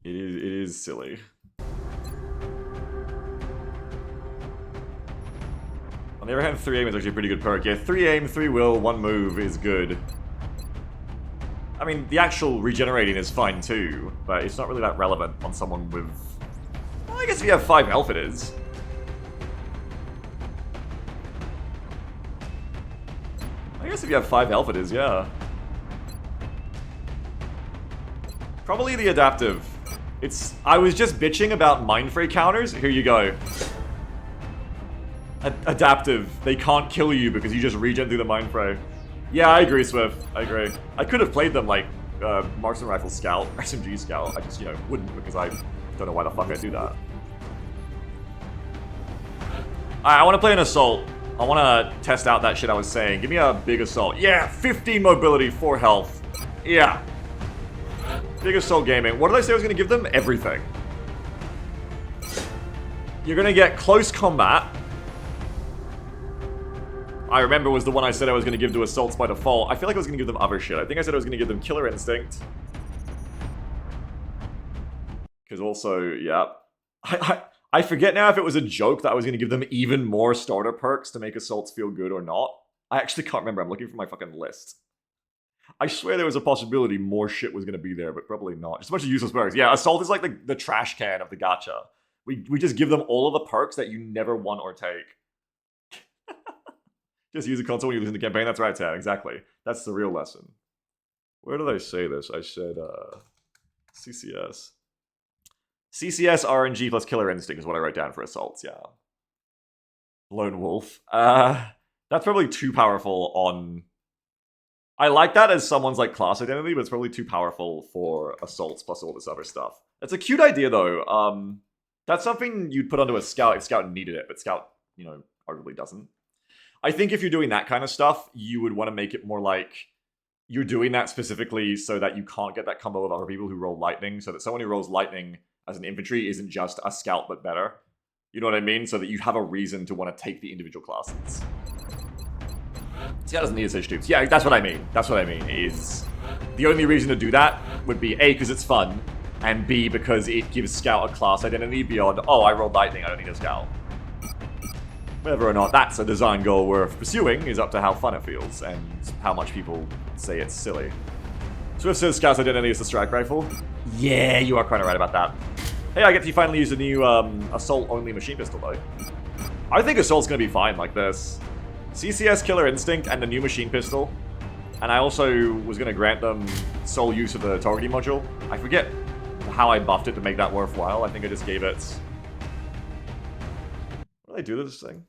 It is silly. On the other hand, 3 aim is actually a pretty good perk. Yeah, 3 aim, 3 will, 1 move is good. I mean, the actual regenerating is fine too, but it's not really that relevant on someone with... Well, I guess if you have 5 health it is. I guess if you have 5 health it is, yeah. Probably the Adaptive. I was just bitching about Mindfray counters. Here you go. Adaptive. They can't kill you because you just regen through the Mindfray. Yeah, I agree, Swift. I agree. I could have played them like Marksman Rifle Scout, SMG Scout. I just, wouldn't because I don't know why the fuck I do that. Alright, I want to play an Assault. I want to test out that shit I was saying. Give me a big Assault. Yeah, 15 mobility, 4 health. Yeah. Big Assault Gaming. What did I say I was going to give them? Everything. You're going to get Close Combat. I remember was the one I said I was going to give to Assaults by default. I feel like I was going to give them other shit. I think I said I was going to give them Killer Instinct. Because also, yeah. I forget now if it was a joke that I was going to give them even more starter perks to make Assaults feel good or not. I actually can't remember. I'm looking for my fucking list. I swear there was a possibility more shit was going to be there, but probably not. Just a bunch of useless perks. Yeah, Assault is like the trash can of the gacha. We just give them all of the perks that you never want or take. Just use a console when you lose in the campaign. That's right, Tad. Exactly. That's the real lesson. Where did I say this? I said, CCS. CCS, RNG plus Killer Instinct is what I write down for Assaults, yeah. Lone Wolf. That's probably too powerful on... I like that as someone's, like, class identity, but it's probably too powerful for Assaults plus all this other stuff. It's a cute idea, though. That's something you'd put onto a Scout if Scout needed it, but Scout, arguably doesn't. I think if you're doing that kind of stuff, you would want to make it more like you're doing that specifically so that you can't get that combo of other people who roll Lightning, so that someone who rolls Lightning as an infantry isn't just a Scout but better. You know what I mean? So that you have a reason to want to take the individual classes. Scout doesn't need a Sage Tubes. Yeah, that's what I mean. That's what I mean, is the only reason to do that would be A, because it's fun, and B, because it gives Scout a class identity beyond, oh, I rolled Lightning, I don't need a Scout. Whether or not that's a design goal worth pursuing is up to how fun it feels, and how much people say it's silly. Swift says Scout's identity is the strike rifle. Yeah, you are kind of right about that. Hey, I get to finally use a new Assault-only machine pistol, though. I think Assault's gonna be fine like this. CCS Killer Instinct and the new machine pistol. And I also was gonna grant them sole use of the targeting module. I forget how I buffed it to make that worthwhile. I think I just gave it... What did I do to this thing?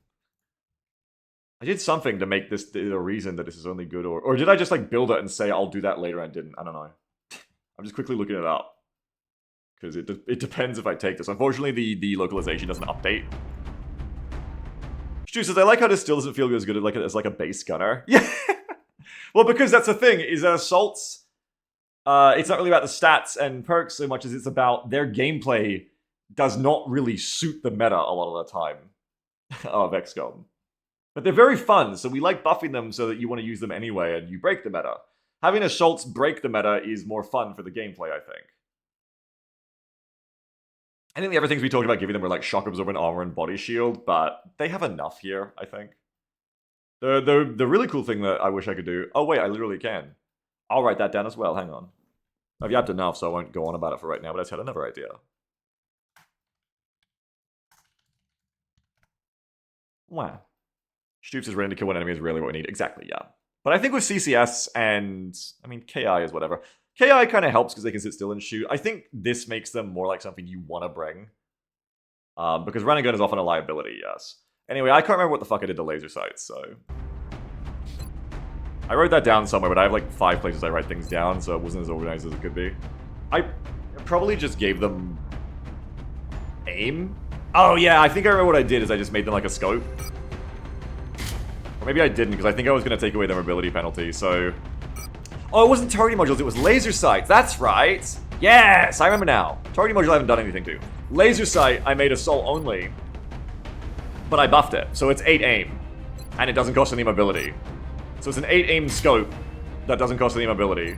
I did something to make this a reason that this is only good, or did I just like build it and say I'll do that later and didn't? I don't know. I'm just quickly looking it up. because it depends if I take this. Unfortunately, the localization doesn't update. Stu says, I like how this still doesn't feel as good as like a base gunner. Yeah. Well, because that's the thing, is that assaults, it's not really about the stats and perks so much as it's about their gameplay does not really suit the meta a lot of the time of XCOM. But they're very fun, so we like buffing them so that you want to use them anyway and you break the meta. Having assaults break the meta is more fun for the gameplay, I think. I think the other things we talked about giving them were like shock absorbent armor and body shield, but they have enough here, I think. The really cool thing that I wish I could do... Oh wait, I literally can. I'll write that down as well, hang on. I've yapped enough, so I won't go on about it for right now, but I just had another idea. Wow. Stoops is ready to kill one enemy is really what we need. Exactly, yeah. But I think with CCS and... I mean, KI is whatever. KI kind of helps because they can sit still and shoot. I think this makes them more like something you want to bring. Because running gun is often a liability, yes. Anyway, I can't remember what the fuck I did to laser sights, so... I wrote that down somewhere, but I have like 5 places I write things down, so it wasn't as organized as it could be. I probably just gave them... aim? Oh yeah, I think I remember what I did is I just made them like a scope. Or maybe I didn't, because I think I was going to take away their mobility penalty, so... Oh, it wasn't targeting modules, it was laser sights, that's right! Yes, I remember now. Targeting module I haven't done anything to. Laser sight, I made assault only. But I buffed it, so it's 8 aim. And it doesn't cost any mobility. So it's an 8 aim scope that doesn't cost any mobility.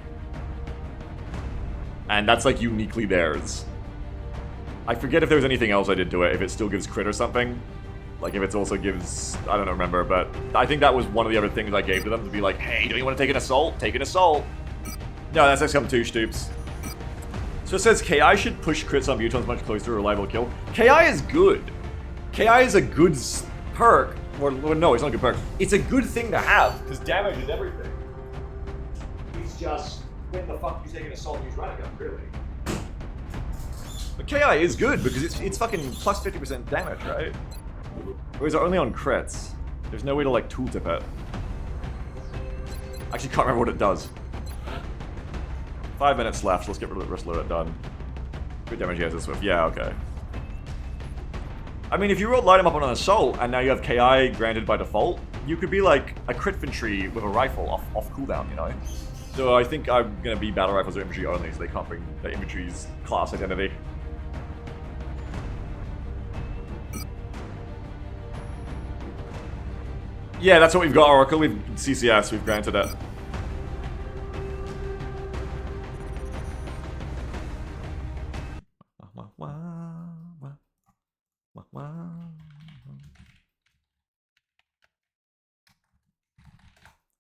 And that's like uniquely theirs. I forget if there was anything else I did to it, if it still gives crit or something. Like if it also gives, I don't remember, but I think that was one of the other things I gave to them to be like, hey, don't you want to take an assault? Take an assault. No, that's XCOM 2, Stoops. So it says KI should push crits on mutons much closer to a reliable kill. KI is good. KI is a good perk. Or no, it's not a good perk. It's a good thing to have, because damage is everything. It's just, when the fuck you take an assault and use running gun, really? But KI is good, because it's fucking plus 50% damage, right? Or is it only on crits? There's no way to like tooltip it. Actually can't remember what it does. 5 minutes left, let's get rid of it done. Good damage he has this with. Yeah, okay. I mean, if you light him up on an assault, and now you have KI granted by default, you could be like a crit infantry with a rifle off cooldown, you know? So I think I'm gonna be battle rifles or infantry only, so they can't bring the infantry's class identity. Yeah, that's what we've got, Oracle. We've CCS, we've granted it.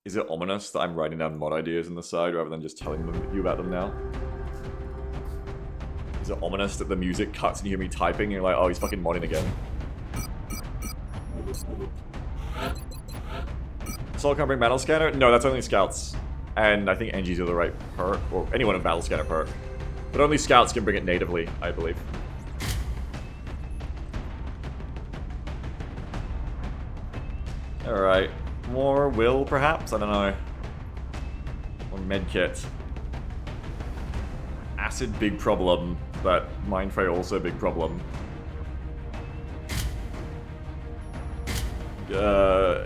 Is it ominous that I'm writing down mod ideas on the side rather than just telling you about them now? Is it ominous that the music cuts and you hear me typing and you're like, oh, he's fucking modding again? Assault can't bring battle scanner? No, that's only scouts. And I think NGs are the right perk, or anyone in battle scanner perk. But only scouts can bring it natively, I believe. Alright. More will, perhaps? I don't know. Or medkit. Acid, big problem. But Mind Fray also big problem.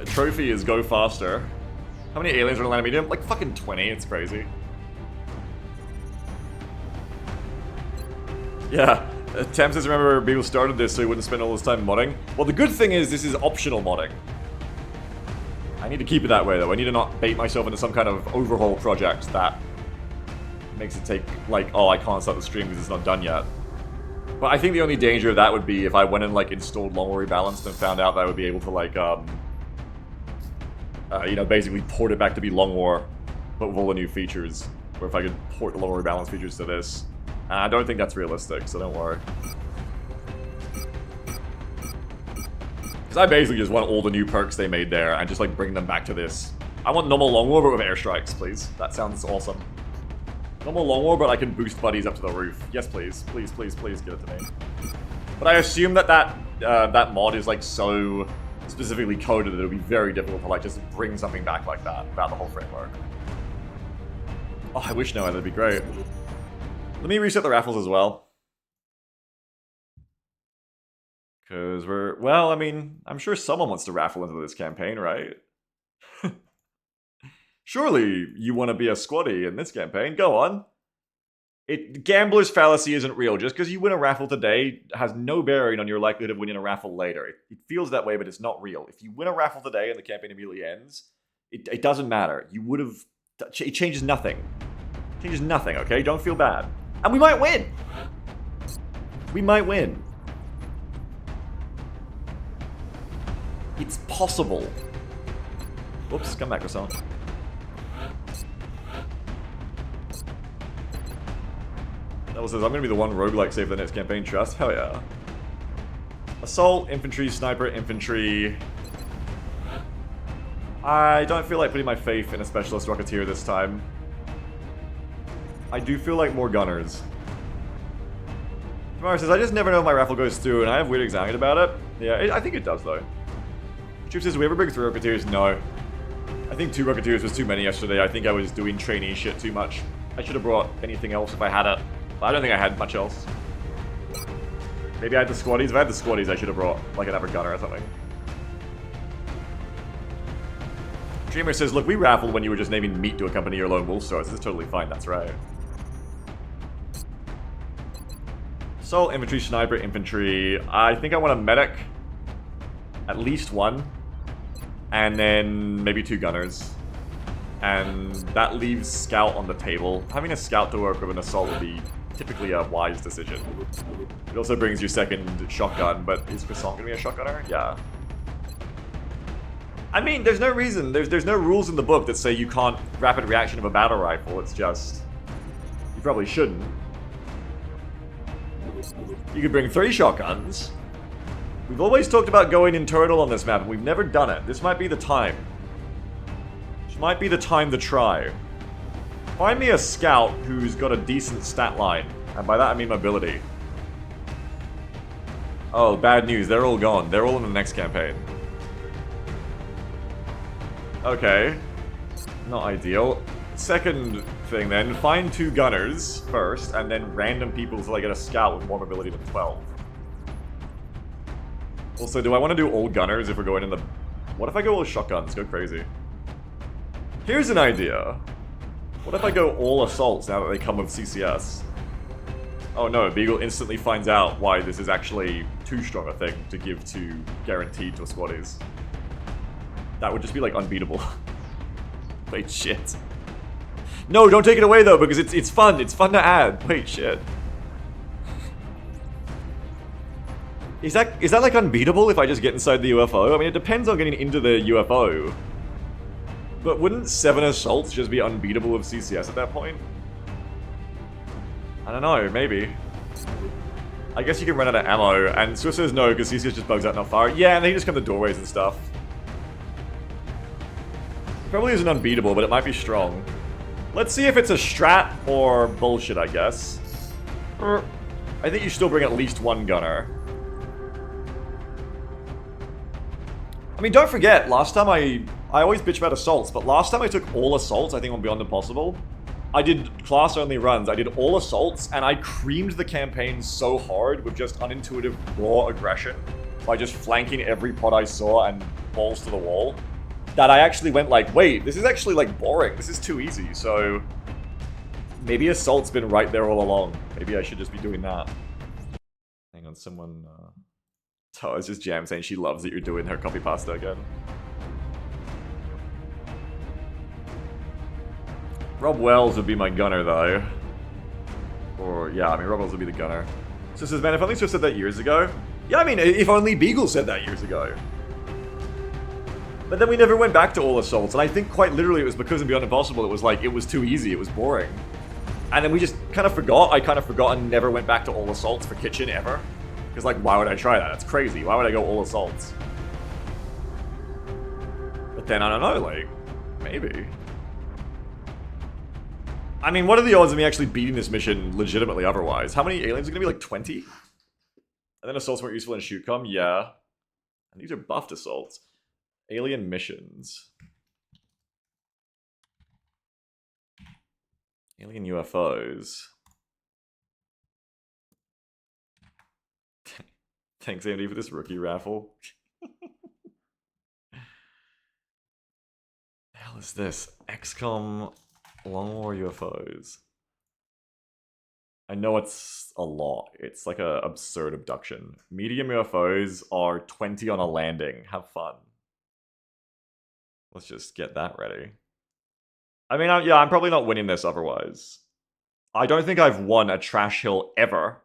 Trophy is go faster. How many aliens are in line of medium? Like fucking 20, it's crazy. Yeah, Tam says remember people started this so he wouldn't spend all his time modding. Well, the good thing is this is optional modding. I need to keep it that way though. I need to not bait myself into some kind of overhaul project that makes it take, like, oh, I can't start the stream because it's not done yet. But I think the only danger of that would be if I went and, like, installed Long War Rebalanced and found out that I would be able to, like, you know, basically port it back to be Long War, but with all the new features. Or if I could port the Long War Rebalanced features to this. I don't think that's realistic, so don't worry. Because I basically just want all the new perks they made there and just, like, bring them back to this. I want normal Long War, but with airstrikes, please. That sounds awesome. Normal Long War, but I can boost buddies up to the roof. Yes, please. Please, please, please give it to me. But I assume that that mod is, like, so specifically coded that it would be very difficult to, like, just bring something back like that without the whole framework. Oh, I wish no, that'd be great. Let me reset the raffles as well. Because we're... Well, I mean, I'm sure someone wants to raffle into this campaign, right? Surely you want to be a squatty in this campaign. Go on. Gambler's fallacy isn't real. Just because you win a raffle today has no bearing on your likelihood of winning a raffle later. It feels that way, but it's not real. If you win a raffle today and the campaign immediately ends, it doesn't matter. You would have... It changes nothing. It changes nothing, okay? Don't feel bad. And we might win! We might win. It's possible. Whoops, come back, Croissant. That says, I'm gonna be the one roguelike save the next campaign, trust. Hell yeah. Assault, infantry, sniper, infantry. I don't feel like putting my faith in a specialist rocketeer this time. I do feel like more gunners. Tomorrow says, I just never know if my raffle goes through, and I have weird anxiety about it. Yeah, I think it does, though. Troop says, do we ever bring 3 rocketeers? No. I think 2 rocketeers was too many yesterday. I think I was doing trainee shit too much. I should have brought anything else if I had it. But I don't think I had much else. Maybe I had the squaddies. If I had the squaddies, I should have brought, like, another gunner or something. Dreamer says, look, we raffled when you were just naming meat to accompany your lone wolf stars. This is totally fine. That's right. Assault, infantry, sniper, infantry. I think I want a medic. At least 1. And then maybe 2 gunners. And that leaves scout on the table. Having a scout to work with an assault would be typically a wise decision. It also brings you second shotgun, but is Croissant gonna be a shotgunner? Yeah. I mean, there's no reason. There's no rules in the book that say you can't rapid reaction of a battle rifle. It's just... You probably shouldn't. You could bring 3 shotguns. We've always talked about going internal on this map, and we've never done it. This might be the time. This might be the time to try. Find me a scout who's got a decent stat line. And by that I mean mobility. Oh, bad news. They're all gone. They're all in the next campaign. Okay. Not ideal. Second thing then, find 2 gunners first, and then random people till I get a scout with more mobility than 12. Also, do I want to do all gunners if we're going in the... What if I go all shotguns? Go crazy. Here's an idea. What if I go all assaults now that they come with CCS? Oh no, Beagle instantly finds out why this is actually too strong a thing to give to guaranteed to squaddies. That would just be like unbeatable. Wait, shit. No, don't take it away though, because it's fun. It's fun to add. Wait, shit. Is that like unbeatable if I just get inside the UFO? I mean, it depends on getting into the UFO. But wouldn't 7 assaults just be unbeatable with CCS at that point? I don't know, maybe. I guess you can run out of ammo, and Swift says no, because CCS just bugs out not far. Yeah, and they just come to doorways and stuff. It probably isn't unbeatable, but it might be strong. Let's see if it's a strat or bullshit, I guess. I think you still bring at least 1 gunner. I mean, don't forget, last time I always bitch about assaults, but last time I took all assaults, I think on Beyond Impossible, I did class-only runs. I did all assaults, and I creamed the campaign so hard with just unintuitive raw aggression by just flanking every pod I saw and balls to the wall, that I actually went like, wait, this is actually like boring. This is too easy, so maybe assault's been right there all along. Maybe I should just be doing that. Hang on, someone... Oh, it's just Jam saying she loves that you're doing her copy pasta again. Rob Wells would be my gunner, though. Or, yeah, I mean, Rob Wells would be the gunner. So says, man, if only Swift said that years ago. Yeah, I mean, if only Beagle said that years ago. But then we never went back to all assaults, and I think quite literally it was because in Beyond Impossible it was like, it was too easy, it was boring. And then we just kind of forgot, I kind of forgot and never went back to all assaults for Kitchen ever. Because, like, why would I try that? That's crazy. Why would I go all assaults? But then, I don't know, like, maybe. I mean, what are the odds of me actually beating this mission legitimately otherwise? How many aliens are going to be, like, 20? And then assaults weren't useful in ShootCom? Yeah. And these are buffed assaults. Alien missions. Alien UFOs. Thanks, Andy, for this rookie raffle. The hell is this? XCOM Long War UFOs. I know it's a lot. It's like a absurd abduction. Medium UFOs are 20 on a landing. Have fun. Let's just get that ready. I mean, yeah, I'm probably not winning this otherwise. I don't think I've won a trash hill ever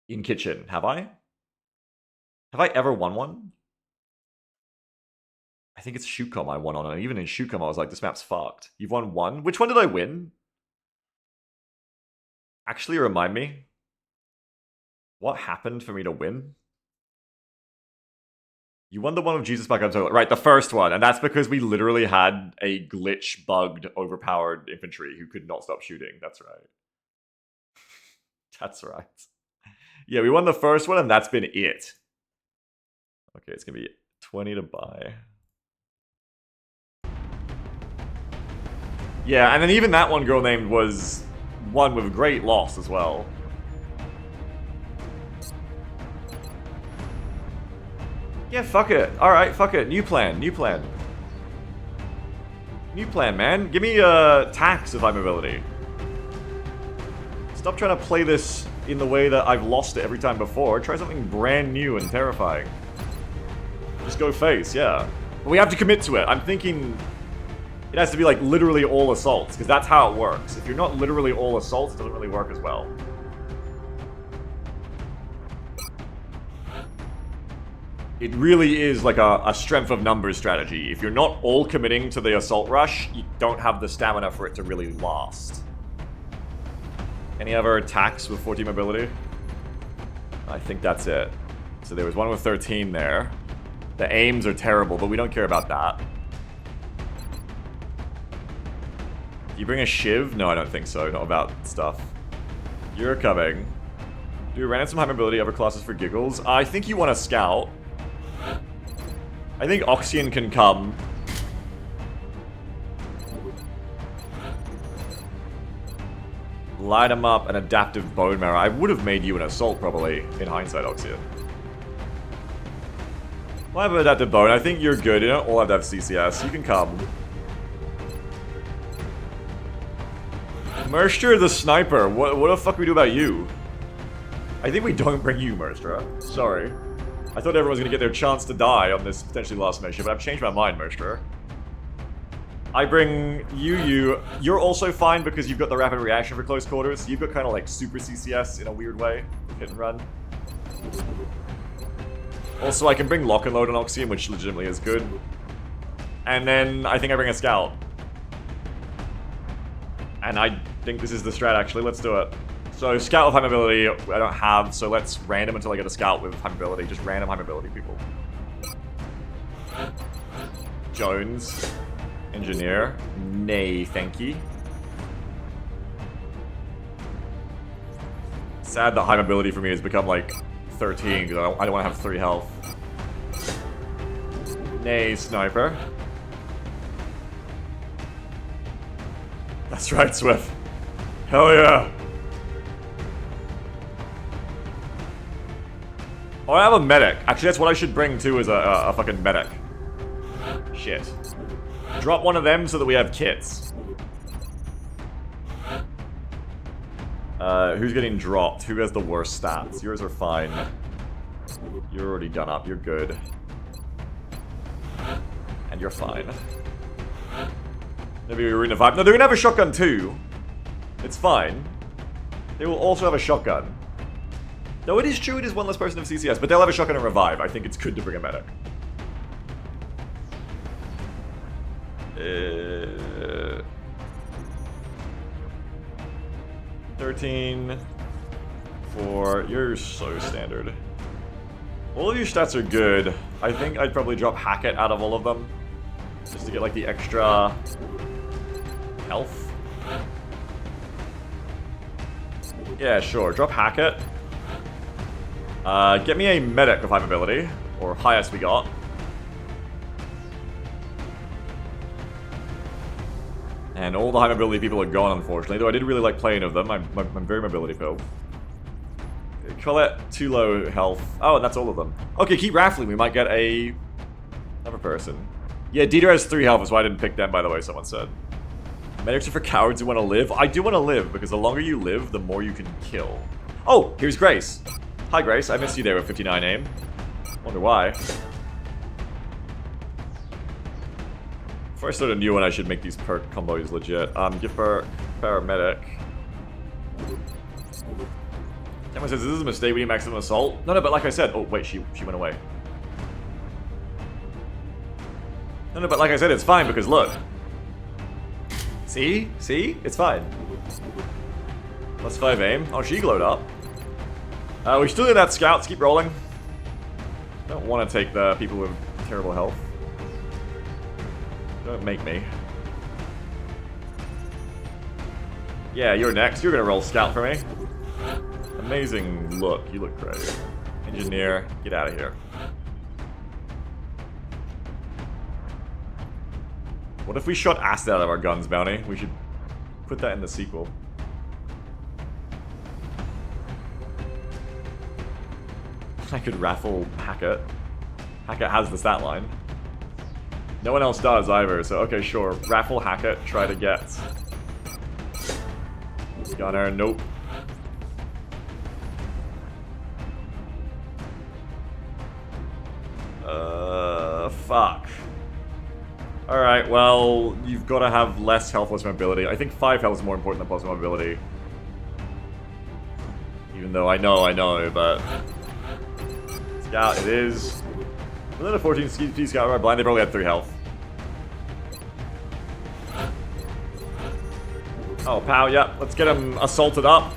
in kitchen, have I? Have I ever won one? I think it's XCOM I won on, and even in XCOM I was like, this map's fucked. You've won one? Which one did I win? Actually, remind me. What happened for me to win? You won the one with Jesus back up to right, the first one, and that's because we literally had a glitch-bugged, overpowered infantry who could not stop shooting. That's right. That's right. Yeah, we won the first one, and that's been it. Okay, it's gonna be 20 to buy. Yeah, and then even that one girl named was one with great loss as well. Yeah, fuck it. Alright, fuck it. New plan, new plan. New plan, man. Give me tax if I'm ability. Stop trying to play this in the way that I've lost it every time before. Try something brand new and terrifying. Just go face, yeah. But we have to commit to it. I'm thinking it has to be like literally all assaults, because that's how it works. If you're not literally all assaults, it doesn't really work as well. It really is like a strength of numbers strategy. If you're not all committing to the assault rush, you don't have the stamina for it to really last. Any other attacks with 14 mobility? I think that's it. So there was one with 13 there. The aims are terrible, but we don't care about that. Do you bring a shiv? No, I don't think so. Not about stuff. You're coming. Do you ran some high mobility other classes for giggles? I think you want a scout. I think Oxyan can come. Light him up, an adaptive bone marrow. I would have made you an assault, probably, in hindsight, Oxyan. Well, I have an adaptive bone. I think you're good. You don't all have to have CCS. You can come. Merster the sniper. What the fuck do we do about you? I think we don't bring you, Merster. Sorry. I thought everyone was going to get their chance to die on this potentially last mission, but I've changed my mind, Merster. I bring you. You're also fine because you've got the rapid reaction for close quarters. You've got kind of like super CCS in a weird way. Hit and run. Also, I can bring lock and load on Oxyan, which legitimately is good. And then I think I bring a scout. And I think this is the strat, actually. Let's do it. So, scout with high mobility, I don't have, so let's random until I get a scout with high mobility. Just random high mobility people. Jones. Engineer. Nay, thank you. Sad that high mobility for me has become like 13, because I don't want to have 3 health. Nay, sniper. That's right, Swift. Hell yeah. Oh, I have a medic. Actually, that's what I should bring too, is a fucking medic. Shit. Drop one of them so that we have kits. Who's getting dropped? Who has the worst stats? Yours are fine. You're already done up. You're good. And you're fine. Maybe we're in a vibe. No, they're gonna have a shotgun too. It's fine. They will also have a shotgun. Though it is true, it is one less person of CCS, but they'll have a shotgun and revive. I think it's good to bring a medic. 13. 4. You're so standard. All of your stats are good. I think I'd probably drop Hackett out of all of them. Just to get like the extra health. Yeah, sure. Drop Hackett. Get me a medic of high mobility, or highest we got. And all the high mobility people are gone, unfortunately, though I did really like playing of them. I'm very mobility pill. Colette, too low health. Oh, and that's all of them. Okay, keep raffling. We might get another person. Yeah, Dieter has 3 health, that's why I didn't pick them, by the way, someone said. Medics are for cowards who want to live. I do want to live, because the longer you live, the more you can kill. Oh, here's Grace. Hi, Grace. I missed you there with 59 aim. Wonder why. Before I start a new one, I should make these perk combos legit. Gift perk, paramedic. Someone says, this is a mistake, we need maximum assault. No, but like I said, oh wait, she went away. No, but like I said, it's fine because look. See? It's fine. +5 aim. Oh, she glowed up. We still do that scouts, keep rolling. Don't want to take the people with terrible health. Don't make me. Yeah, you're next. You're gonna roll scout for me. Amazing look. You look great. Engineer, get out of here. What if we shot acid out of our guns, Bounty? We should put that in the sequel. I could raffle Hackett. Hackett has the stat line. No one else does either, so okay, sure. Raffle Hackett, try to get... Gunner, nope. Fuck. Alright, well, you've got to have less health plus mobility. I think 5 health is more important than plus mobility. Even though I know, but... Scout, it is. Within a 14 speed scout are blind, they probably had 3 health. Oh, pow, yeah. Let's get them assaulted up.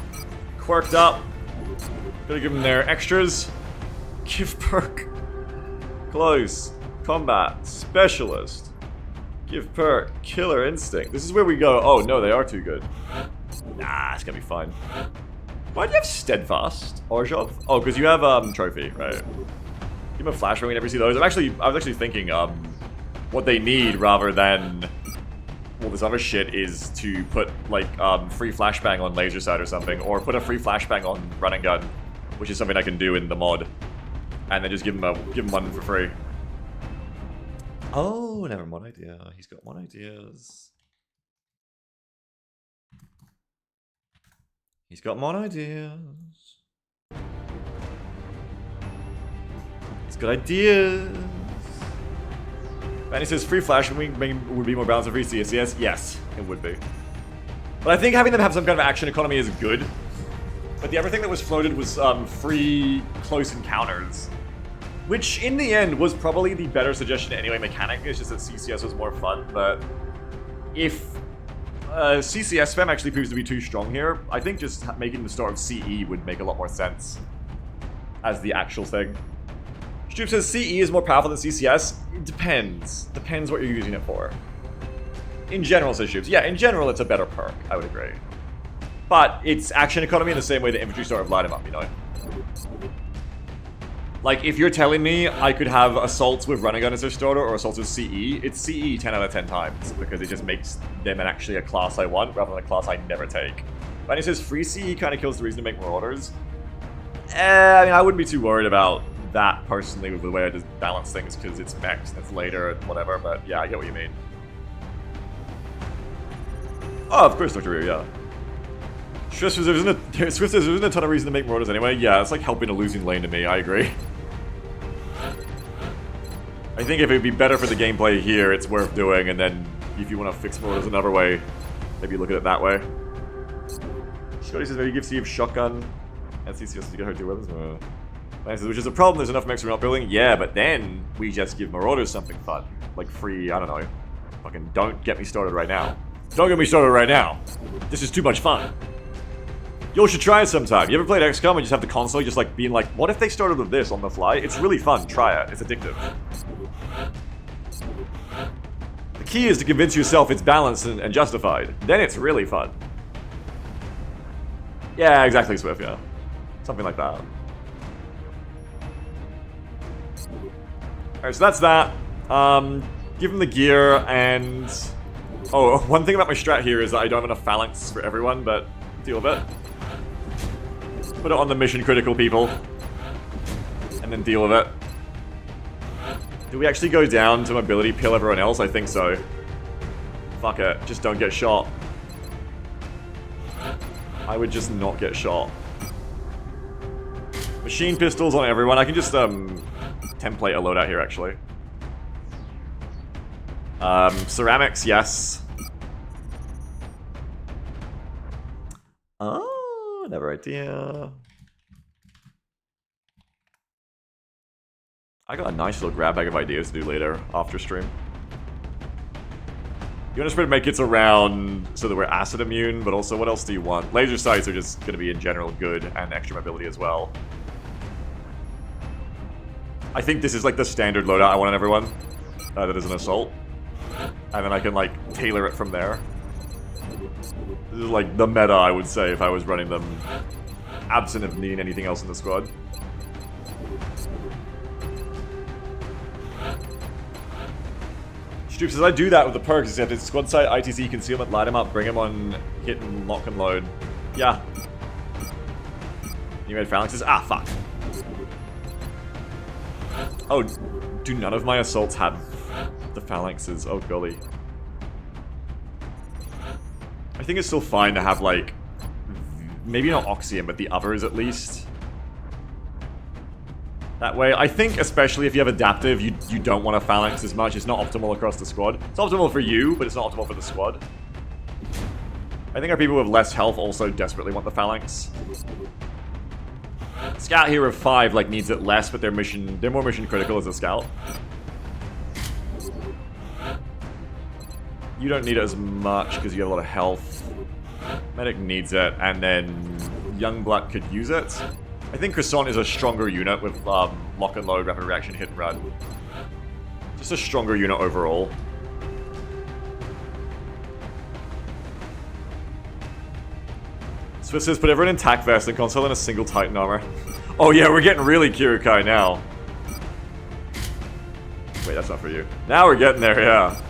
Quirked up. Gotta give them their extras. Give perk. Close. Combat. Specialist. Give perk. Killer instinct. This is where we go. Oh, no, they are too good. Nah, it's gonna be fine. Why do you have steadfast? Orzhov? Oh, because you have, trophy, right. Give them a flash ring, we never see those. I was actually thinking, what they need rather than... Well, this other shit is to put, like, free flashbang on laser sight or something, or put a free flashbang on run and gun, which is something I can do in the mod, and then just give him one for free. Oh, never mod idea. He's got mod ideas. He's got mod ideas. He's got ideas. And he says free flash would be more balanced than free CSCS. Yes, it would be. But I think having them have some kind of action economy is good. But the other thing that was floated was free close encounters. Which, in the end, was probably the better suggestion anyway mechanically. It's just that CCS was more fun. But if CCS spam actually proves to be too strong here, I think just making the start of CE would make a lot more sense as the actual thing. Stroop says CE is more powerful than CCS. It depends. Depends what you're using it for. In general, says Stroop. Yeah, in general, it's a better perk. I would agree. But it's action economy in the same way the infantry sort of light him up, you know? Like, if you're telling me I could have assaults with running gun as their starter or assaults with CE, it's CE 10 out of 10 times because it just makes them actually a class I want rather than a class I never take. But he says free CE kind of kills the reason to make more orders. I mean, I wouldn't be too worried about that personally with the way I just balance things because it's mechs and it's later and whatever, but yeah, I get what you mean. Oh, of course, Dr. Rio, yeah. Swift says there isn't a ton of reason to make more orders anyway. Yeah, it's like helping a losing lane to me, I agree. I think if it would be better for the gameplay here, it's worth doing, and then if you want to fix more orders another way, maybe look at it that way. Scotty says maybe give Steve shotgun and CCS to get her 2 weapons. Says, which is a problem, there's enough mechs we're not building. Yeah, but then we just give Marauders something fun. Like free, I don't know. Fucking don't get me started right now. Don't get me started right now. This is too much fun. You should try it sometime. You ever played XCOM and just have the console just like being like, what if they started with this on the fly? It's really fun. Try it. It's addictive. The key is to convince yourself it's balanced and justified. Then it's really fun. Yeah, exactly, Swift, yeah. Something like that. Alright, so that's that. Give him the gear and... Oh, one thing about my strat here is that I don't have enough phalanx for everyone, but deal with it. Put it on the mission critical people. And then deal with it. Do we actually go down to mobility pill everyone else? I think so. Fuck it. Just don't get shot. I would just not get shot. Machine pistols on everyone. I can just, template a loadout here, actually. Ceramics, yes. Oh, never idea. I got a nice little grab bag of ideas to do later, after stream. You want to spread medkits around so that we're acid immune, but also what else do you want? Laser sights are just going to be in general good, and extra mobility as well. I think this is like the standard loadout I want on everyone. That is an assault. And then I can like tailor it from there. This is like the meta, I would say, if I was running them absent of needing anything else in the squad. Stroop says, I do that with the perks, except it's squad side ITC concealment, light him up, bring him on, hit and lock and load. Yeah. You made phalanxes? Ah, fuck. Oh, do none of my assaults have the phalanxes? Oh, golly. I think it's still fine to have, like, maybe not Oxygen, but the others at least. That way, I think especially if you have adaptive, you don't want a phalanx as much. It's not optimal across the squad. It's optimal for you, but it's not optimal for the squad. I think our people with less health also desperately want the phalanx. Scout here of 5 like needs it less, but they're more mission critical as a scout. You don't need it as much because you have a lot of health. Medic needs it, and then Youngblood could use it. I think Croissant is a stronger unit with lock and load, rapid reaction, hit and run. Just a stronger unit overall. Swiss says, put everyone in tac vest and console in a single Titan armor. Oh yeah, we're getting really Kirukai now. Wait, that's not for you. Now we're getting there, yeah.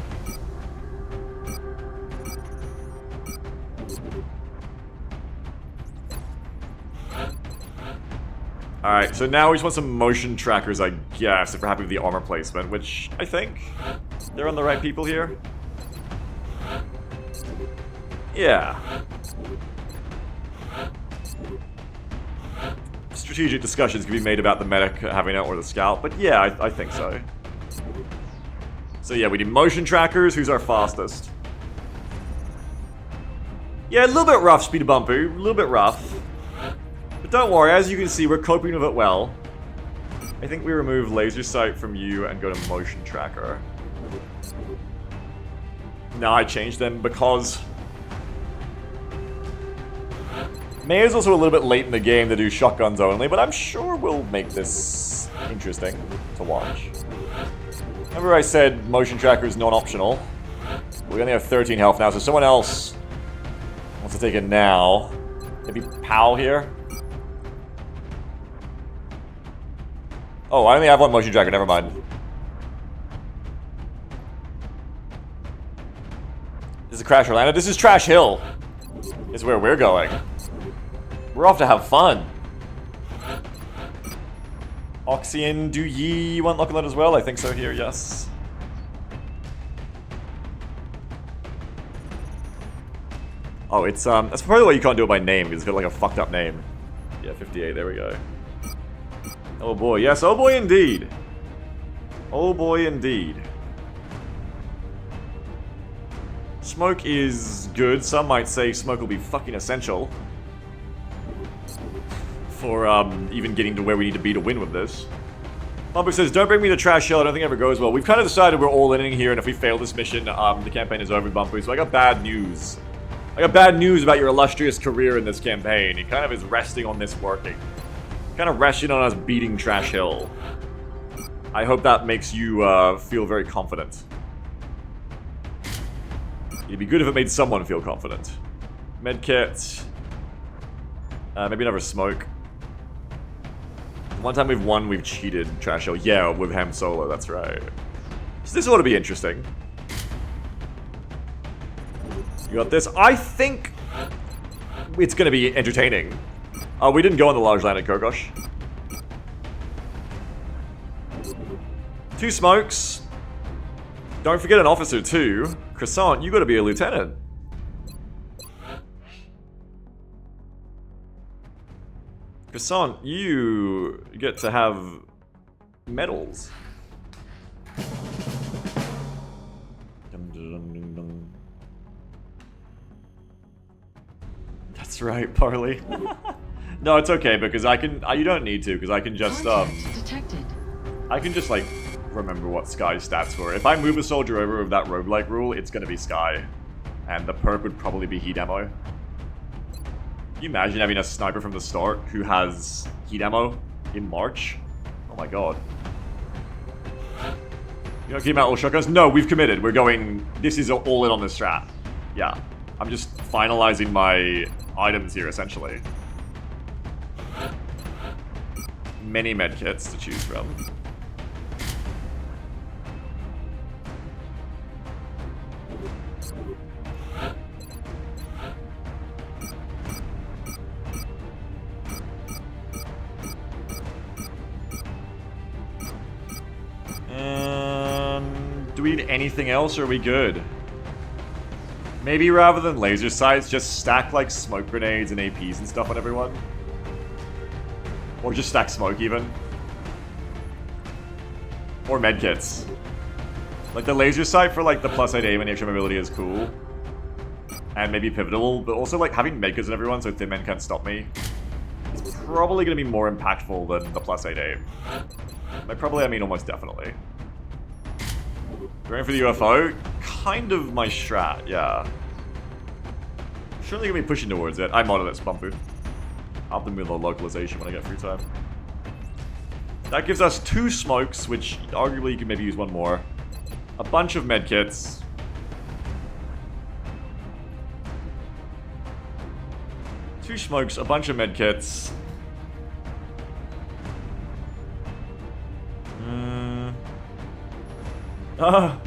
Alright, so now we just want some motion trackers, I guess, if we're happy with the armor placement, which I think they're on the right people here. Yeah. Strategic discussions can be made about the medic having it or the scout, but yeah, I think so. So yeah, we need motion trackers. Who's our fastest? Yeah, a little bit rough, Speedy Bumpy. A little bit rough. But don't worry, as you can see, we're coping with it well. I think we remove laser sight from you and go to motion tracker. No, I changed them because May is also a little bit late in the game to do shotguns only, but I'm sure we'll make this interesting to watch. Remember I said motion tracker is non-optional. We only have 13 health now, so someone else wants to take it now. Maybe Pow here? Oh, I only have one motion tracker, never mind. This is Crash Orlando. This is Trash Hill. Is where we're going. We're off to have fun. Oxyan, do ye want Lock and Load as well? I think so here, yes. Oh, it's, that's probably why you can't do it by name, because it's got like a fucked up name. Yeah, 58, there we go. Oh boy, yes, oh boy indeed. Oh boy indeed. Smoke is good. Some might say smoke will be fucking essential for even getting to where we need to be to win with this. Bumper says, don't bring me to Trash Hill, I don't think it ever goes well. We've kind of decided we're all in here, and if we fail this mission, the campaign is over, Bumper. So I got bad news. I got bad news about your illustrious career in this campaign. He kind of is resting on this working. Kind of resting on us beating Trash Hill. I hope that makes you feel very confident. It'd be good if it made someone feel confident. Medkit. Maybe another smoke. One time we've won, we've cheated Trash Hill. Yeah, with Ham Solo, that's right. So this ought to be interesting. You got this. I think it's going to be entertaining. Oh, we didn't go on the large land at Kogosh. 2 smokes. Don't forget an officer too. Croissant, you gotta be a lieutenant. Croissant, you get to have medals. That's right, Parley. No, it's okay because I can. You don't need to because I can just Detected. I can just like remember what Sky's stats were. If I move a soldier over with that roguelike rule, it's gonna be Sky, and the perk would probably be heat ammo. Can you imagine having a sniper from the start who has heat ammo in March? Oh my god. You don't keep out all shotguns? No, we've committed. We're going. This is all in on this strat. Yeah. I'm just finalizing my items here, essentially. Many medkits to choose from. Do we need anything else, or are we good? Maybe rather than laser sights, just stack like smoke grenades and APs and stuff on everyone. Or just stack smoke even. Or medkits. Like the laser sight for like the plus 8 aim and extra mobility is cool. And maybe pivotal, but also like having medkits on everyone so thin men can't stop me. It's probably going to be more impactful than the plus 8 aim. By probably I mean almost definitely. Going for the UFO? Kind of my strat, yeah. Surely gonna be pushing towards it. I modded it, Spumpu. I'll have to move the localization when I get free time. That gives us 2 smokes, which arguably you can maybe use 1 more. A bunch of medkits. Two smokes, a bunch of medkits.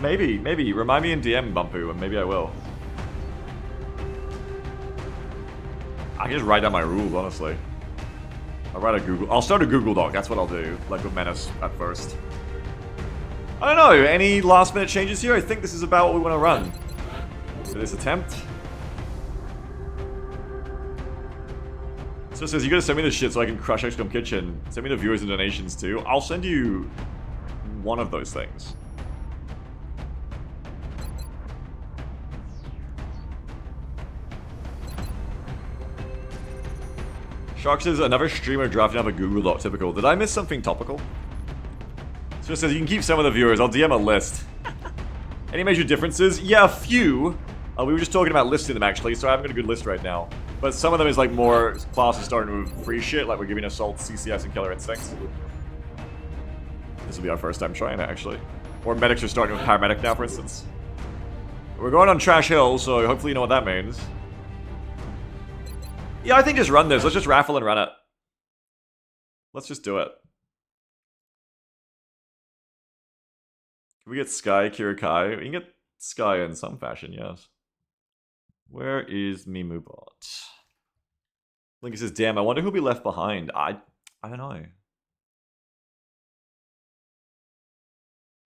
Maybe. Remind me in DM, Bumpu, and maybe I will. I can just write down my rules, honestly. I'll start a Google Doc, that's what I'll do. Like with Menace at first. I don't know, any last minute changes here? I think this is about what we want to run. For this attempt. So it says, you gotta send me this shit so I can crush XCOM Kitchen. Send me the viewers and donations too. I'll send you one of those things. Shark says, another streamer drafting up a Google Doc, typical. Did I miss something topical? So it says, you can keep some of the viewers. I'll DM a list. Any major differences? Yeah, a few. We were just talking about listing them, actually, so I haven't got a good list right now. But some of them is, like, more classes starting with free shit, like we're giving Assault, CCS, and Killer Instincts. This will be our first time trying it, actually. Or medics are starting with Paramedic now, for instance. We're going on Trash Hill, so hopefully you know what that means. Yeah, I think just run this. Let's just raffle and run it. Let's just do it. Can we get Sky Kirikai? We can get Sky in some fashion, yes. Where is Mimubot? Linky says, damn, I wonder who'll be left behind. I don't know.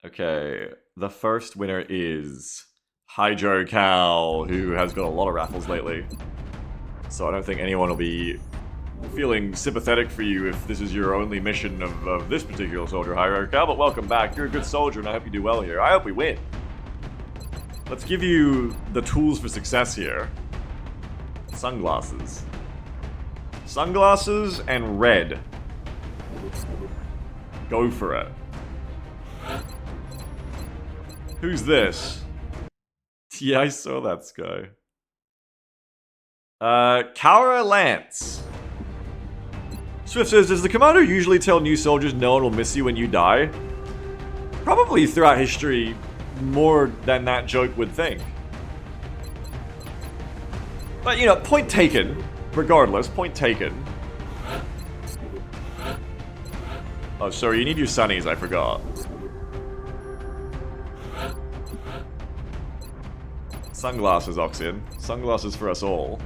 Okay, the first winner is Hydro Cal, who has got a lot of raffles lately. So I don't think anyone will be feeling sympathetic for you if this is your only mission of this particular soldier, Hydro Cal, but welcome back. You're a good soldier and I hope you do well here. I hope we win. Let's give you the tools for success here. Sunglasses. Sunglasses and red. Go for it. Who's this? Yeah, I saw that, Sky. Kara Lance. Swift says, does the commander usually tell new soldiers no one will miss you when you die? Probably throughout history, more than that joke would think. But, you know, point taken. Regardless, point taken. Oh, sorry, you need your sunnies, I forgot. Sunglasses, Oxin. Sunglasses for us all.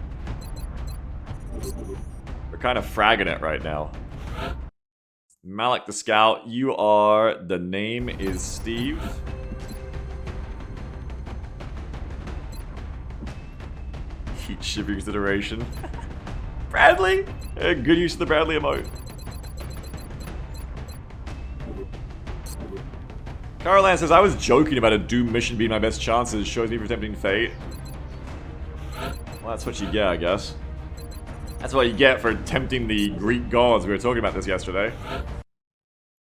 kind of fragging it right now. Malik the Scout, you are... The name is Steve. Heat shipping consideration. Bradley! Good use of the Bradley emote. Caroline says, I was joking about a Doom mission being my best chances. Shows me for tempting fate. Well, that's what you get, I guess. That's what you get for tempting the Greek gods. We were talking about this yesterday.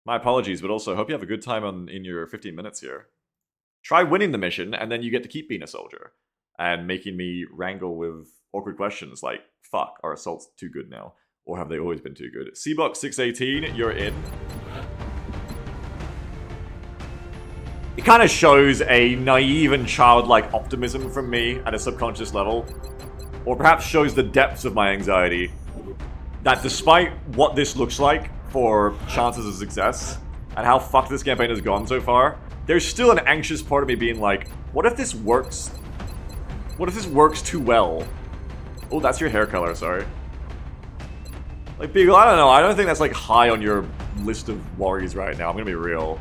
My apologies, but also hope you have a good time in your 15 minutes here. Try winning the mission, and then you get to keep being a soldier. And making me wrangle with awkward questions like, fuck, are assaults too good now? Or have they always been too good? Cbox618, you're in. It kind of shows a naive and childlike optimism from me at a subconscious level. Or perhaps shows the depths of my anxiety. That despite what this looks like for chances of success, and how fucked this campaign has gone so far, there's still an anxious part of me being like, what if this works? What if this works too well? Oh, that's your hair color, sorry. Like, Beagle, I don't know. I don't think that's, like, high on your list of worries right now. I'm gonna be real.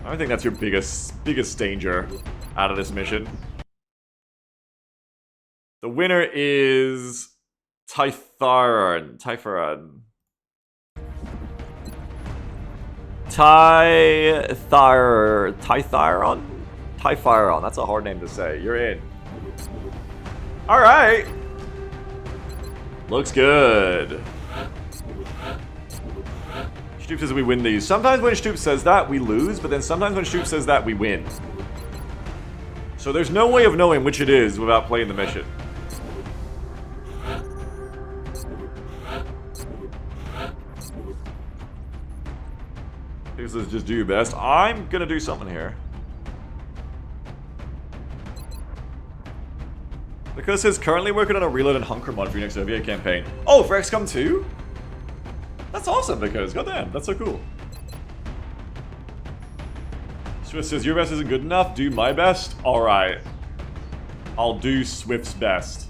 I don't think that's your biggest danger out of this mission. The winner is... Typharon. Typharon. Typharon. That's a hard name to say. You're in. Alright. Looks good. Stoop says we win these. Sometimes when Stoop says that, we lose, but then sometimes when Stoop says that, we win. So there's no way of knowing which it is without playing the mission. Stoop says just do your best. I'm gonna do something here. Because says currently working on a reload and hunker mod for your next OVA campaign. Oh, for XCOM 2? That's awesome, because goddamn, that's so cool. Swift says your best isn't good enough. Do my best. All right, I'll do Swift's best.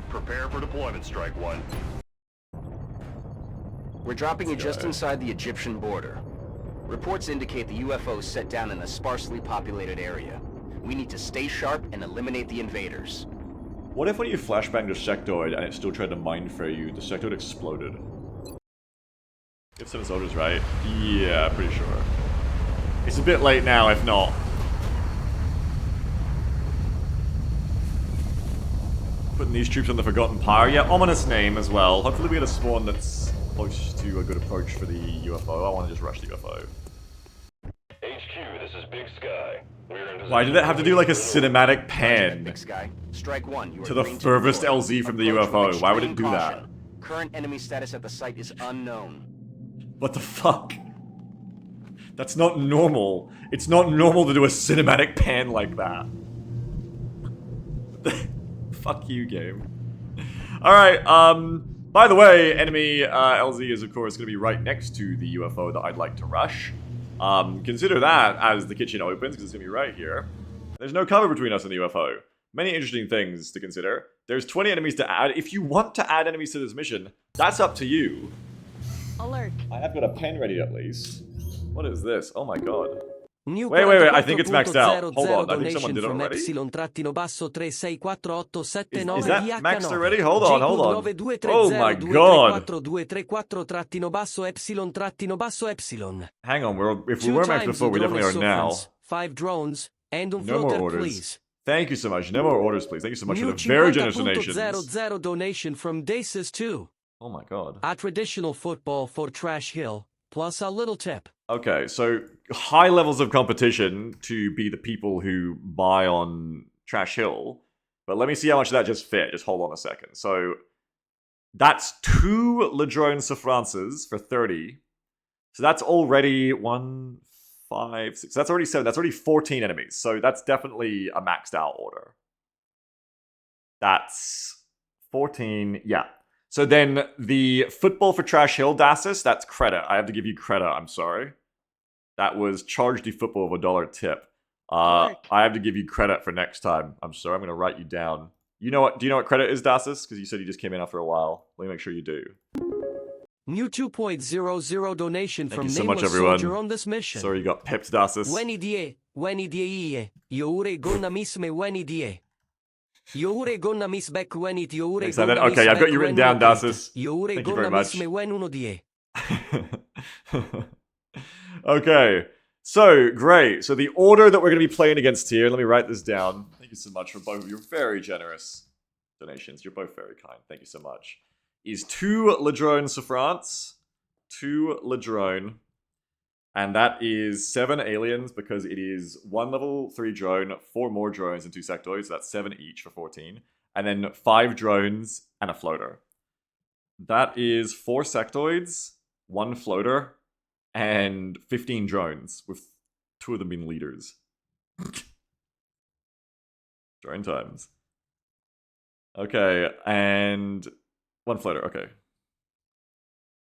Prepare for deployment, Strike One. We're dropping you just inside the Egyptian border. Reports indicate the UFO is set down in a sparsely populated area. We need to stay sharp and eliminate the invaders. What if when you flashbanged a sectoid and it still tried to mind for you, the sectoid exploded? If 7 soldiers, right? Yeah, pretty sure. It's a bit late now, if not. Putting these troops on the Forgotten Pyre. Yeah, ominous name as well. Hopefully we get a spawn that's close to a good approach for the UFO. I want to just rush the UFO. HQ, this is Big Sky. Why did it have to do like a cinematic pan Big Sky. Strike One, you are to the green furthest the border. LZ from the Approach with UFO? Why would it extreme do that? caution. Current enemy status at the site is unknown. What the fuck? That's not normal. It's not normal to do a cinematic pan like that. Fuck you, game. Alright, by the way, enemy LZ is of course going to be right next to the UFO that I'd like to rush. Consider that as the kitchen opens, because it's going to be right here. There's no cover between us and the UFO. Many interesting things to consider. There's 20 enemies to add. If you want to add enemies to this mission, that's up to you. Alert. I have got a pen ready at least. What is this? Oh my god. New Wait, I think it's maxed out. Hold on, I think someone did it already. Is that maxed already? Hold on. Oh my god. Hang on, if we were maxed before, we definitely are now. 5 drones and un No more floater, orders. please. Thank you so much. No more orders, please. Thank you so much for New the very generous 50.00 donations. donation from Daces 2. Oh my god. A traditional football for Trash Hill, plus a little tip. Okay, so high levels of competition to be the people who buy on Trash Hill. But let me see how much that just fit. Just hold on a second. So that's 2 Ladrone Safrances for 30. So that's already 1, 5, 6. That's already 7. That's already 14 enemies. So that's definitely a maxed out order. That's 14. Yeah. So then the football for Trash Hill Dasis, that's credit. I have to give you credit. I'm sorry. That was charge the football of $1 tip. I have to give you credit for next time. I'm sorry. I'm going to write you down. You know what? Do you know what credit is, Dasis? Because you said you just came in after a while. Let me make sure you do. New 2.00 donation Thank from you so much, Nameless everyone. Soldier on this mission. Sorry you got pipped, Dasis. Weni die, Youre gonna miss me weni die. Youre gonna miss back when it, Youre Thanks, Nathan. gonna miss Okay, I've got back you written when down, it. Dasis. Youre Thank you very gonna miss much. me when uno die. Okay, so great. So the order that we're going to be playing against here, let me write this down. Thank you so much for both of your very generous donations. You're both very kind. Thank you so much. Is 2 Ladrone Souffrance, 2 Ladrone, and that is 7 aliens because it is 1 level 3 drone, 4 more drones, and 2 sectoids. So that's 7 each for 14. And then 5 drones and a floater. That is 4 sectoids, 1 floater, and 15 drones, with 2 of them being leaders. Drone times. Okay, and 1 floater, okay.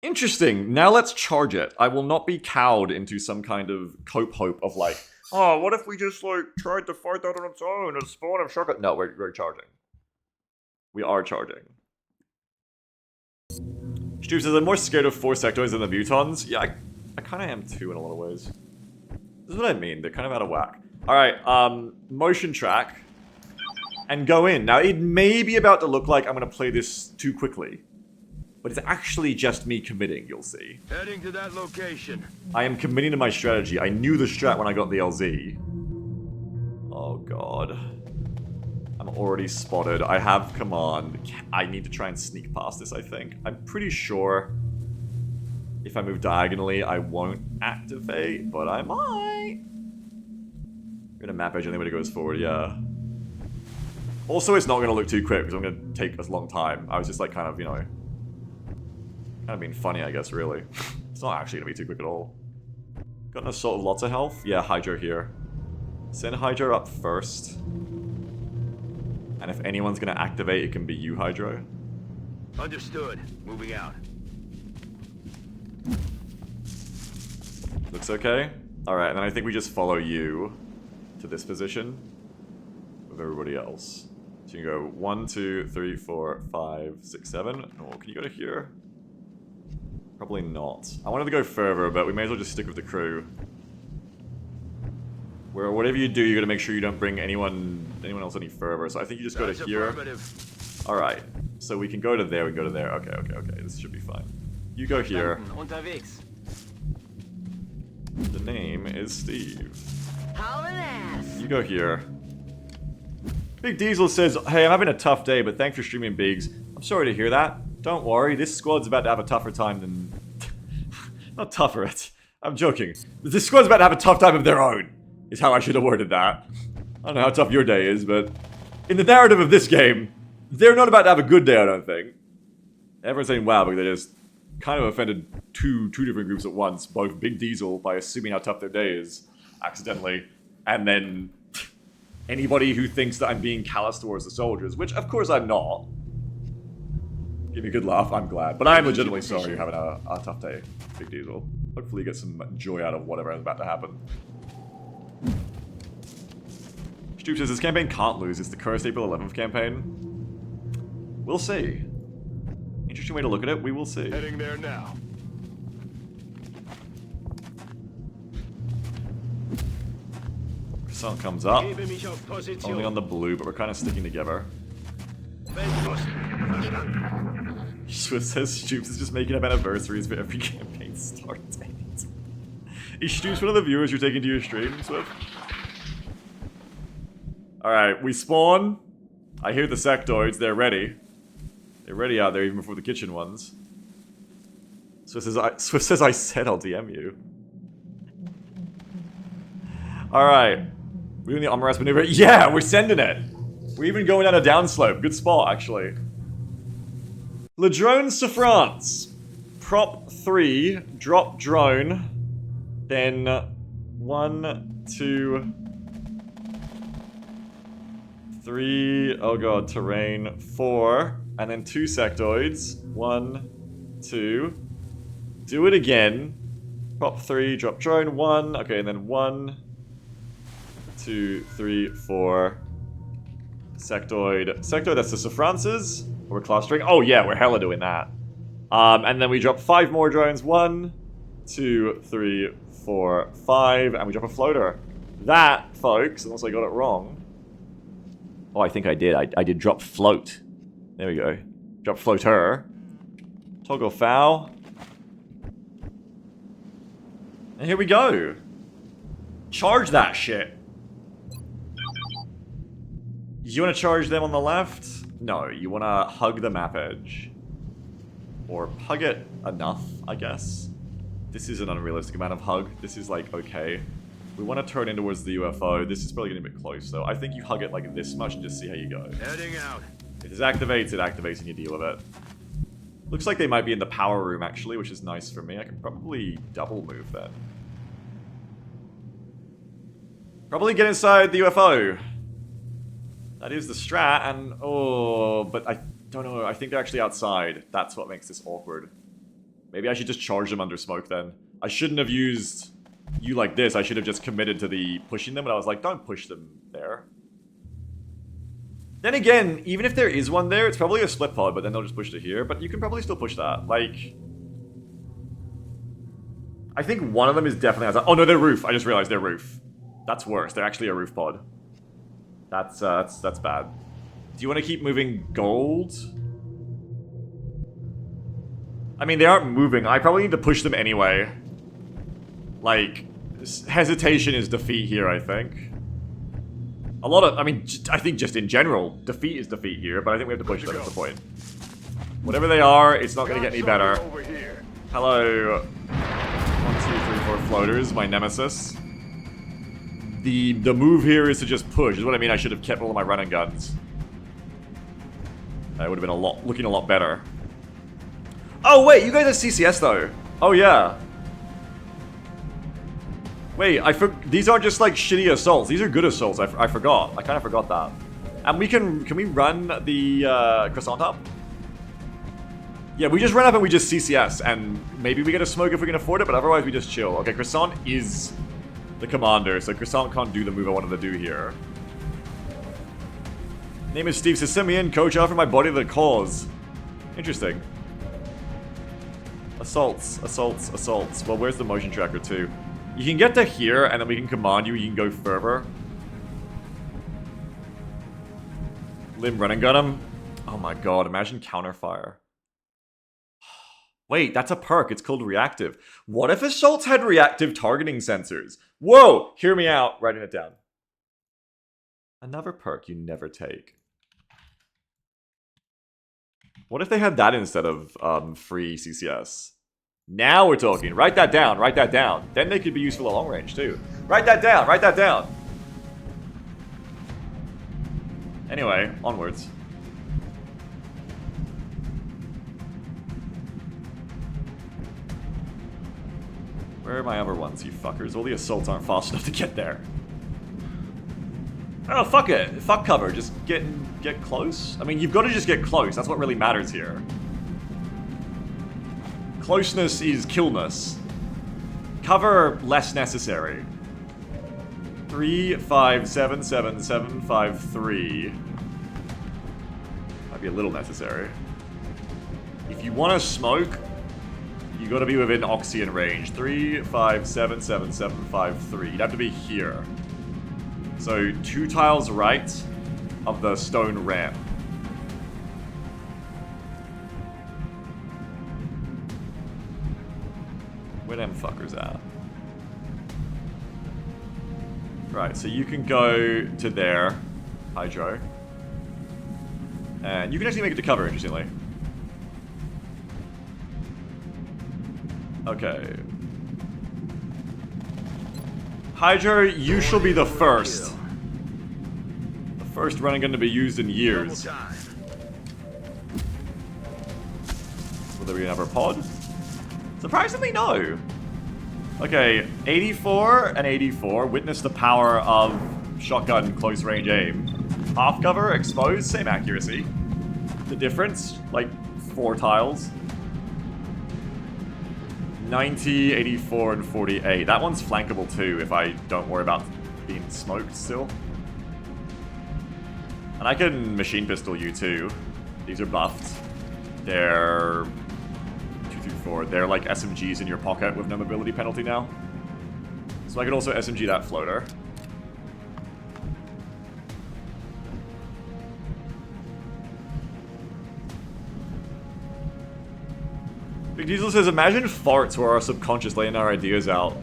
Interesting. Now let's charge it. I will not be cowed into some kind of cope hope of like, oh, what if we just like tried to fight that on its own and spawn of shotgun? No, we're charging. We are charging. Stu says, I'm more scared of 4 sectoids than the mutons. Yeah, I kind of am too in a lot of ways. This is what I mean. They're kind of out of whack. Alright, motion track. And go in. Now, it may be about to look like I'm going to play this too quickly. But it's actually just me committing, you'll see. Heading to that location. I am committing to my strategy. I knew the strat when I got the LZ. Oh god. I'm already spotted. I have command. I need to try and sneak past this, I think. I'm pretty sure if I move diagonally, I won't activate, but I might. We're gonna map edge anyway it goes forward, yeah. Also, it's not gonna look too quick because I'm gonna take a long time. I was just like kind of, you know, kind of being funny, I guess, really. It's not actually gonna be too quick at all. Got an assault with lots of health? Yeah, Hydro here. Send Hydro up first. And if anyone's gonna activate, it can be you, Hydro. Understood. Moving out. Looks okay? Alright, and then I think we just follow you to this position with everybody else. So you can go 1, 2, 3, 4, 5, 6, 7. Oh, can you go to here? Probably not. I wanted to go further, but we may as well just stick with the crew. Where whatever you do, you gotta make sure you don't bring anyone else any further. So I think you just go to here. Alright. So we can go to there, we can go to there. Okay. This should be fine. You go here. The name is Steve. You go here. Big Diesel says, hey, I'm having a tough day, but thanks for streaming, Biggs. I'm sorry to hear that. Don't worry, this squad's about to have a tougher time than... Not tougher, I'm joking. This squad's about to have a tough time of their own, is how I should have worded that. I don't know how tough your day is, but... In the narrative of this game, they're not about to have a good day, I don't think. Everyone's saying wow, because they just kind of offended two different groups at once. Both Big Diesel, by assuming how tough their day is, accidentally, and then... anybody who thinks that I'm being callous towards the soldiers, which of course I'm not. Give me a good laugh, I'm glad. But I'm legitimately sorry you're having a tough day, Big Diesel. Hopefully you get some joy out of whatever is about to happen. Stoop says, this campaign can't lose, it's the cursed April 11th campaign. We'll see. Interesting way to look at it, we will see. Heading there now. Sun comes up. Only on the blue, but we're kind of sticking together. Swift says Stoops is just making up anniversaries for every campaign start date. Is Stoops one of the viewers you're taking to your stream, Swift? Alright, we spawn. I hear the sectoids, they're ready. They're ready out there even before the kitchen ones. Swift says I said I'll DM you. Alright. We're doing the armor maneuver. Yeah, we're sending it. We're even going down a downslope. Good spot, actually. Ladrone Souffrance. Prop 3. Drop drone. Then 1, 2, 3. Oh god, terrain. 4. And then 2 sectoids. 1, 2. Do it again. Prop 3. Drop drone. 1. Okay, and then 1, 2, 3, 4, Sectoid. Sectoid, that's the Safrances. We're clustering. Oh yeah, we're hella doing that. And then we drop 5 more drones. 1, 2, 3, 4, 5. And we drop a floater. That, folks, unless I got it wrong. Oh, I think I did. I did drop float. There we go. Drop floater. Toggle foul. And here we go. Charge that shit. You want to charge them on the left? No, you want to hug the map edge. Or hug it enough, I guess. This is an unrealistic amount of hug. This is like, okay. We want to turn in towards the UFO. This is probably getting a bit close, though. I think you hug it like this much and just see how you go. Heading out. If it activates, it activates and you deal with it. Looks like they might be in the power room, actually, which is nice for me. I can probably double move then. Probably get inside the UFO. That is the strat, and oh, but I don't know. I think they're actually outside. That's what makes this awkward. Maybe I should just charge them under smoke then. I shouldn't have used you like this. I should have just committed to the pushing them, but I was like, don't push them there. Then again, even if there is one there, it's probably a split pod, but then they'll just push to here. But you can probably still push that. Like, I think one of them is definitely outside. Oh no, they're roof. I just realized they're roof. That's worse. They're actually a roof pod. That's bad. Do you want to keep moving gold? I mean, they aren't moving. I probably need to push them anyway. Like, hesitation is defeat here, I think. A lot of, I mean, I think just in general, defeat is defeat here, but I think we have to push them, that's the point. Whatever they are, it's not going to get any better. Hello, 1, 2, 3, 4 floaters, my nemesis. The move here is to just push, is what I mean. I should have kept all of my running guns. That would have been looking a lot better. Oh wait, you guys have CCS though. Oh yeah. Wait, these aren't just like shitty assaults. These are good assaults. I forgot. I kind of forgot that. And we can we run the croissant up? Yeah, we just run up and we just CCS, and maybe we get a smoke if we can afford it, but otherwise we just chill. Okay, croissant is the commander, so croissant can't do the move I wanted to do here. Name is Steve Sisimian, coach offer my body the cause. Interesting. Assaults, assaults, assaults. Well, where's the motion tracker too? You can get to here, and then we can command you, you can go further. Limb running gun him. Oh my god, imagine counterfire. Wait, that's a perk, it's called reactive. What if assaults had reactive targeting sensors? Whoa, hear me out, writing it down. Another perk you never take. What if they had that instead of free CCS? Now we're talking. Write that down, write that down. Then they could be useful at long range too. Write that down, write that down. Anyway, onwards. Where are my other ones, you fuckers? All the assaults aren't fast enough to get there. Oh, fuck it. Fuck cover. Just get close. I mean, you've got to just get close. That's what really matters here. Closeness is killness. Cover less necessary. 3, 5, 7, 7, 7, 5, 3. Might be a little necessary. If you want to smoke, you got to be within Oxyan range. 3, 5, 7, 7, 7, 5, 3. You'd have to be here. So 2 tiles right of the stone ramp. Where them fuckers at? Right, so you can go to there, Hydro. And you can actually make it to cover, interestingly. Okay. Hydro, you shall be the first. The first running gun to be used in years. Will there be another pod? Surprisingly, no. Okay, 84 and 84. Witness the power of shotgun close range aim. Half cover, exposed, same accuracy. The difference, like 4 tiles. 90, 84, and 48. That one's flankable too if I don't worry about being smoked still. And I can machine pistol you too. These are buffed. They're 2 through 4. They're like SMGs in your pocket with no mobility penalty now. So I can also SMG that floater. Big Diesel says, imagine farts were our subconscious laying our ideas out.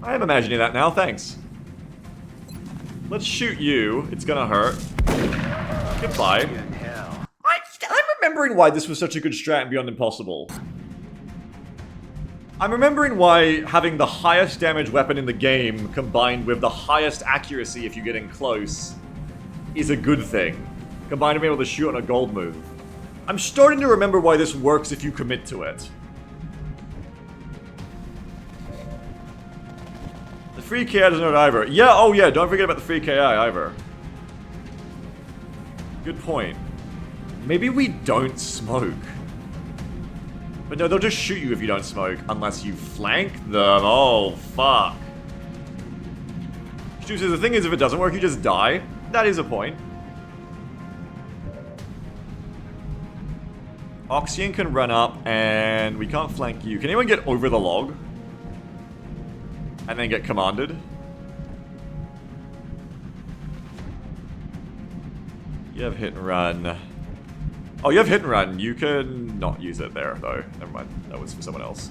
I am imagining that now, thanks. Let's shoot you. It's gonna hurt. Goodbye. I'm remembering why this was such a good strat in Beyond Impossible. I'm remembering why having the highest damage weapon in the game combined with the highest accuracy if you get in close is a good thing. Combined with being able to shoot on a gold move. I'm starting to remember why this works if you commit to it. The free KI doesn't know it either. Yeah, oh yeah, don't forget about the free KI either. Good point. Maybe we don't smoke. But no, they'll just shoot you if you don't smoke, unless you flank them. Oh, fuck. Stu says, the thing is, if it doesn't work, you just die. That is a point. Oxygen can run up, and we can't flank you. Can anyone get over the log? And then get commanded? You have hit and run. Oh, you have hit and run. You can not use it there, though. Never mind. That was for someone else.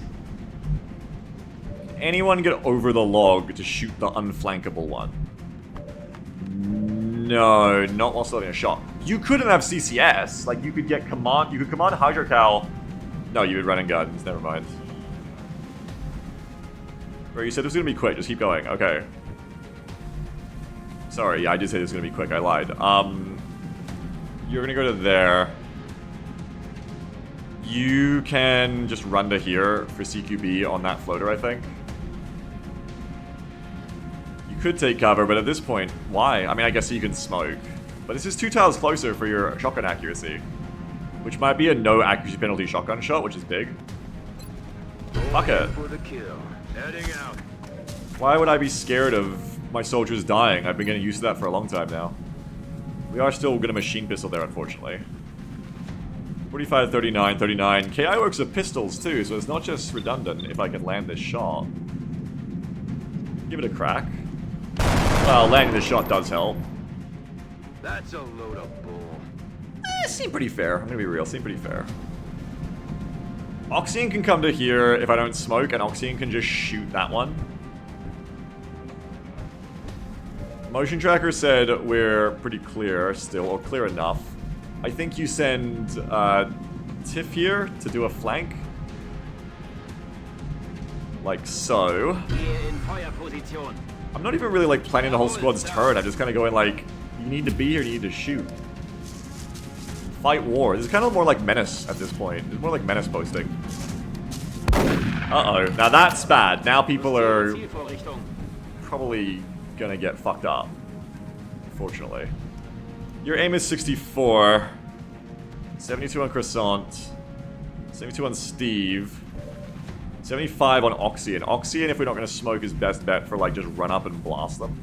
Can anyone get over the log to shoot the unflankable one? No, not while starting a shot. You couldn't have CCS. Like, you could get command. You could command Hydrocal. No, you would run and guns. Never mind. Bro, you said it was gonna be quick. Just keep going. Okay. Sorry, yeah, I did say it was gonna be quick. I lied. You're gonna go to there. You can just run to here for CQB on that floater, I think. You could take cover, but at this point, why? I mean, I guess you can smoke. But this is 2 tiles closer for your shotgun accuracy. Which might be a no accuracy penalty shotgun shot, which is big. Fuck it. For the kill. Heading out. Why would I be scared of my soldiers dying? I've been getting used to that for a long time now. We are still gonna machine pistol there, unfortunately. 45, 39, 39. KI works with pistols too, so it's not just redundant if I can land this shot. Give it a crack. Well, landing this shot does help. That's a load of bull. Seem pretty fair. I'm gonna be real, seem pretty fair. Oxygen can come to here if I don't smoke, and Oxygen can just shoot that one. Motion tracker said we're pretty clear still, or clear enough. I think you send Tiff here to do a flank. Like so. I'm not even really like planning the whole squad's turn. I'm just kind of going like, you need to be here, you need to shoot. Fight war. This is kind of more like Menace at this point. It's more like Menace posting. Uh-oh. Now that's bad. Now people are probably gonna get fucked up. Unfortunately. Your aim is 64. 72 on Croissant. 72 on Steve. 75 on Oxy. And Oxy, if we're not going to smoke, is best bet for, like, just run up and blast them.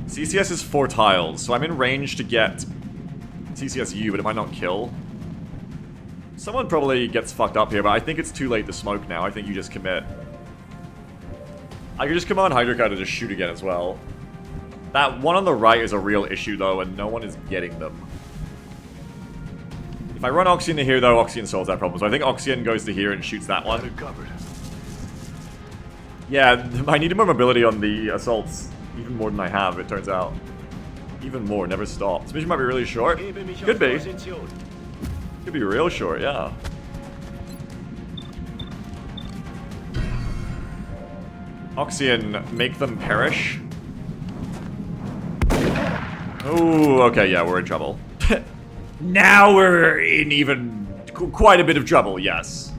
CCS is 4 tiles, so I'm in range to get CCSU, but it might not kill. Someone probably gets fucked up here, but I think it's too late to smoke now. I think you just commit. I could just command Hydrocat to just shoot again as well. That one on the right is a real issue, though, and no one is getting them. If I run Oxygen to here, though, Oxygen solves that problem. So I think Oxygen goes to here and shoots that one. Yeah, I need more mobility on the assaults. Even more than I have, it turns out. Even more, never stop. This mission might be really short. Could be. Could be real short, yeah. Oxygen, make them perish. Oh, okay, yeah, we're in trouble. Now we're in even quite a bit of trouble, yes.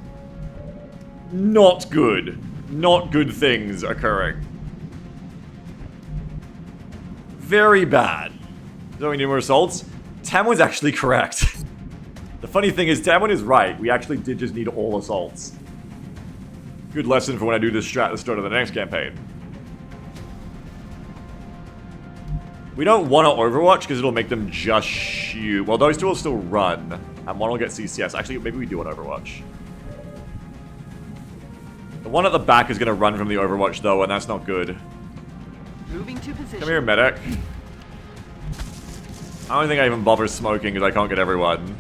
Not good. Not good things occurring. Very bad. So we need more assaults. Tamwin's actually correct. The funny thing is, Tamwin is right. We actually did just need all assaults. Good lesson for when I do this strat at the start of the next campaign. We don't want to Overwatch because it'll make them just shoot. Well, those two will still run, and one will get CCS. Actually, maybe we do want Overwatch. The one at the back is going to run from the Overwatch, though, and that's not good. Moving to position. Come here, medic. I don't think I even bother smoking because I can't get everyone.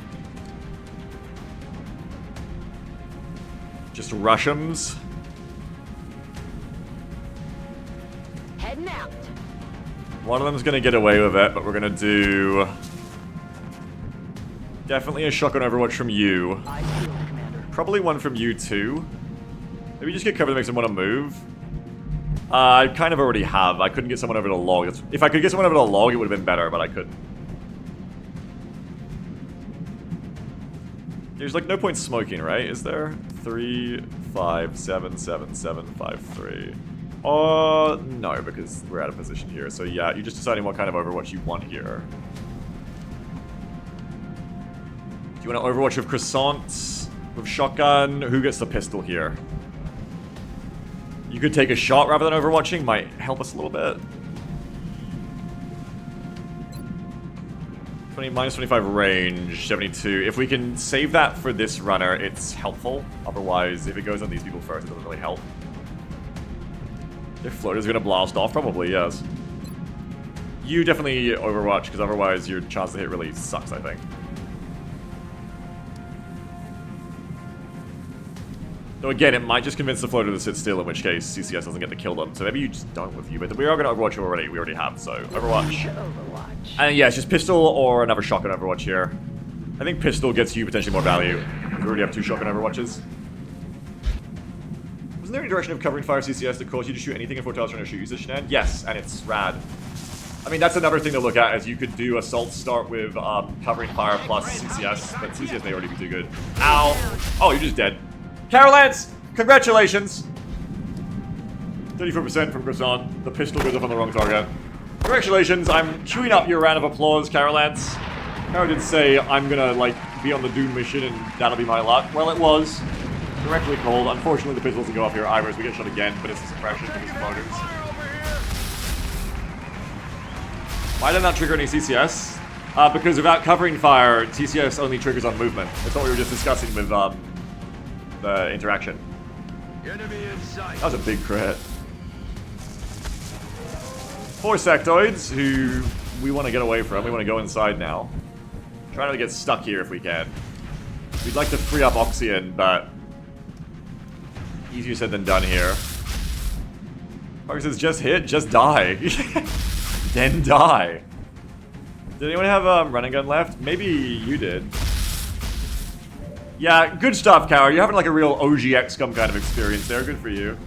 Just Russians. Heading out. One of them's gonna get away with it, but we're gonna do... Definitely a shotgun Overwatch from you. I feel it, Commander. Probably one from you too. Maybe just get cover that makes them want to move. I kind of already have. I couldn't get someone over to log. If I could get someone over to log, it would have been better, but I couldn't. There's like no point smoking, right? Is there? 3, 5, 7, 7, 7, 5, 3. No, because we're out of position here. So yeah, you're just deciding what kind of Overwatch you want here. Do you want an Overwatch with croissants? With shotgun? Who gets the pistol here? You could take a shot rather than overwatching. Might help us a little bit. 20, minus 25 range, 72. If we can save that for this runner, it's helpful. Otherwise, if it goes on these people first, it doesn't really help. Their floater's gonna blast off? Probably, yes. You definitely overwatch, because otherwise your chance to hit really sucks, I think. Though again, it might just convince the floater to sit still, in which case CCS doesn't get to kill them. So maybe you just don't with you, but we are going to Overwatch already. We already have, so Overwatch. Overwatch. And yeah, it's just pistol or another shotgun Overwatch here. I think pistol gets you potentially more value. We already have 2 shotgun Overwatches. Wasn't there any direction of covering fire CCS that calls you to shoot anything if Fortel's trying to shoot you, Shishinan? Yes, and it's rad. I mean, that's another thing to look at, is you could do assault start with covering fire plus CCS, but CCS may already be too good. Ow! Oh, you're just dead. Carol Lance, congratulations! 34% from Croissant. The pistol goes up on the wrong target. Congratulations, I'm queuing up your round of applause, Carol Lance. Carol did say, I'm gonna, like, be on the Dune mission and that'll be my luck. Well, it was. Correctly called. Unfortunately, the pistol doesn't go off here either, so we get shot again, but it's a suppression from his floaters. Why did that trigger any CCS? Because without covering fire, TCS only triggers on movement. That's what we were just discussing with, the interaction. Enemy in sight. That was a big crit. 4 sectoids who we want to get away from. We want to go inside now. Trying to get stuck here if we can. We'd like to free up Oxyan, but easier said than done here. Parker says, just hit, just die. Then die. Did anyone have a running gun left? Maybe you did. Yeah, good stuff, Cower. You're having like a real OG XCOM kind of experience there. Good for you.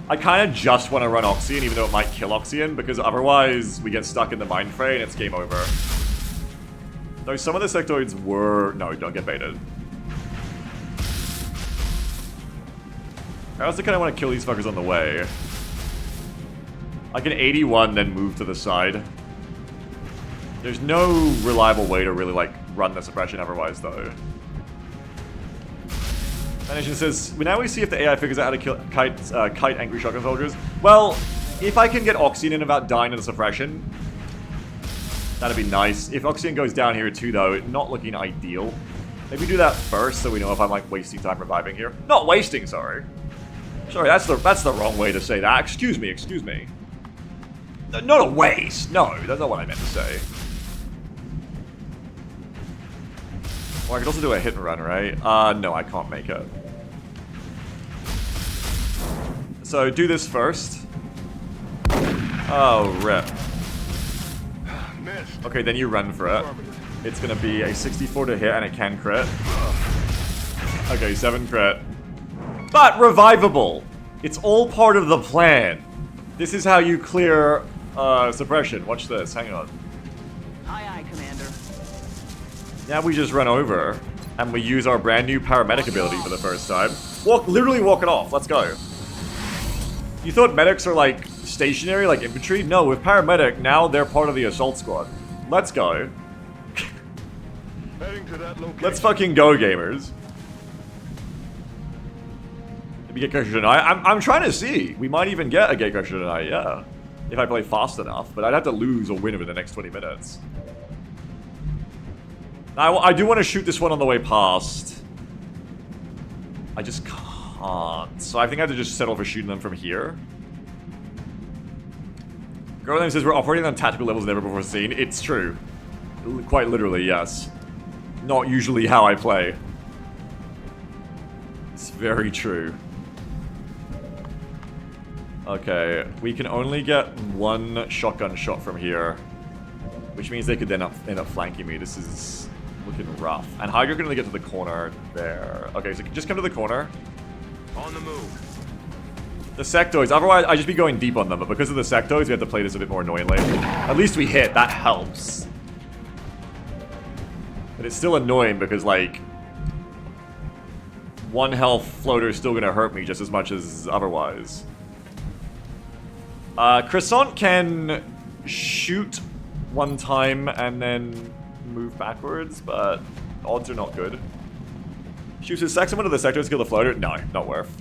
I kind of just want to run Oxyan, even though it might kill Oxyan, because otherwise we get stuck in the mind fray and it's game over. Though some of the sectoids were... No, don't get baited. I also kind of want to kill these fuckers on the way. I can 81, then move to the side. There's no reliable way to really, like, run the suppression otherwise, though. Management says, now we see if the AI figures out how to kill kite angry shotgun soldiers. Well, if I can get Oxyan in without dying to the suppression, that'd be nice. If Oxyan goes down here too, though, not looking ideal. Maybe do that first so we know if I'm, like, wasting time reviving here. Not wasting, sorry. Sorry, that's the wrong way to say that. Excuse me, excuse me. Not a waste. No, that's not what I meant to say. Or I could also do a hit and run, right? No, I can't make it. So do this first. Oh, rip. Missed. Okay, then you run for it. It's gonna be a 64 to hit and it can crit. Okay, 7 crit. But revivable! It's all part of the plan. This is how you clear suppression. Watch this, hang on. Aye, aye, Commander. Now we just run over, and we use our brand new paramedic ability for the first time. Literally walk it off, let's go. You thought medics are like stationary, like infantry? No, with paramedic, now they're part of the assault squad. Let's go. Heading to that location. Let's fucking go, gamers. Did we get Crusher tonight? I'm trying to see. We might even get a Gate Crusher tonight, yeah. if I play fast enough, but I'd have to lose or win over the next 20 minutes. I do want to shoot this one on the way past. I just can't. So I think I have to just settle for shooting them from here. Girl name says we're operating on tactical levels never before seen. It's true. Quite literally, yes. Not usually how I play. It's very true. Okay, we can only get one shotgun shot from here, which means they could then end up flanking me. This is looking rough. And Hydra can only get to the corner there. Okay, so just come to the corner. On the move. The sectoids, otherwise I'd just be going deep on them, but because of the sectoids, we have to play this a bit more annoyingly. At least we hit, that helps. But it's still annoying because, like, one health floater is still gonna hurt me just as much as otherwise. Croissant can shoot one time and then move backwards, but odds are not good. Shoots his second one to the sector to kill the floater? No, not worth.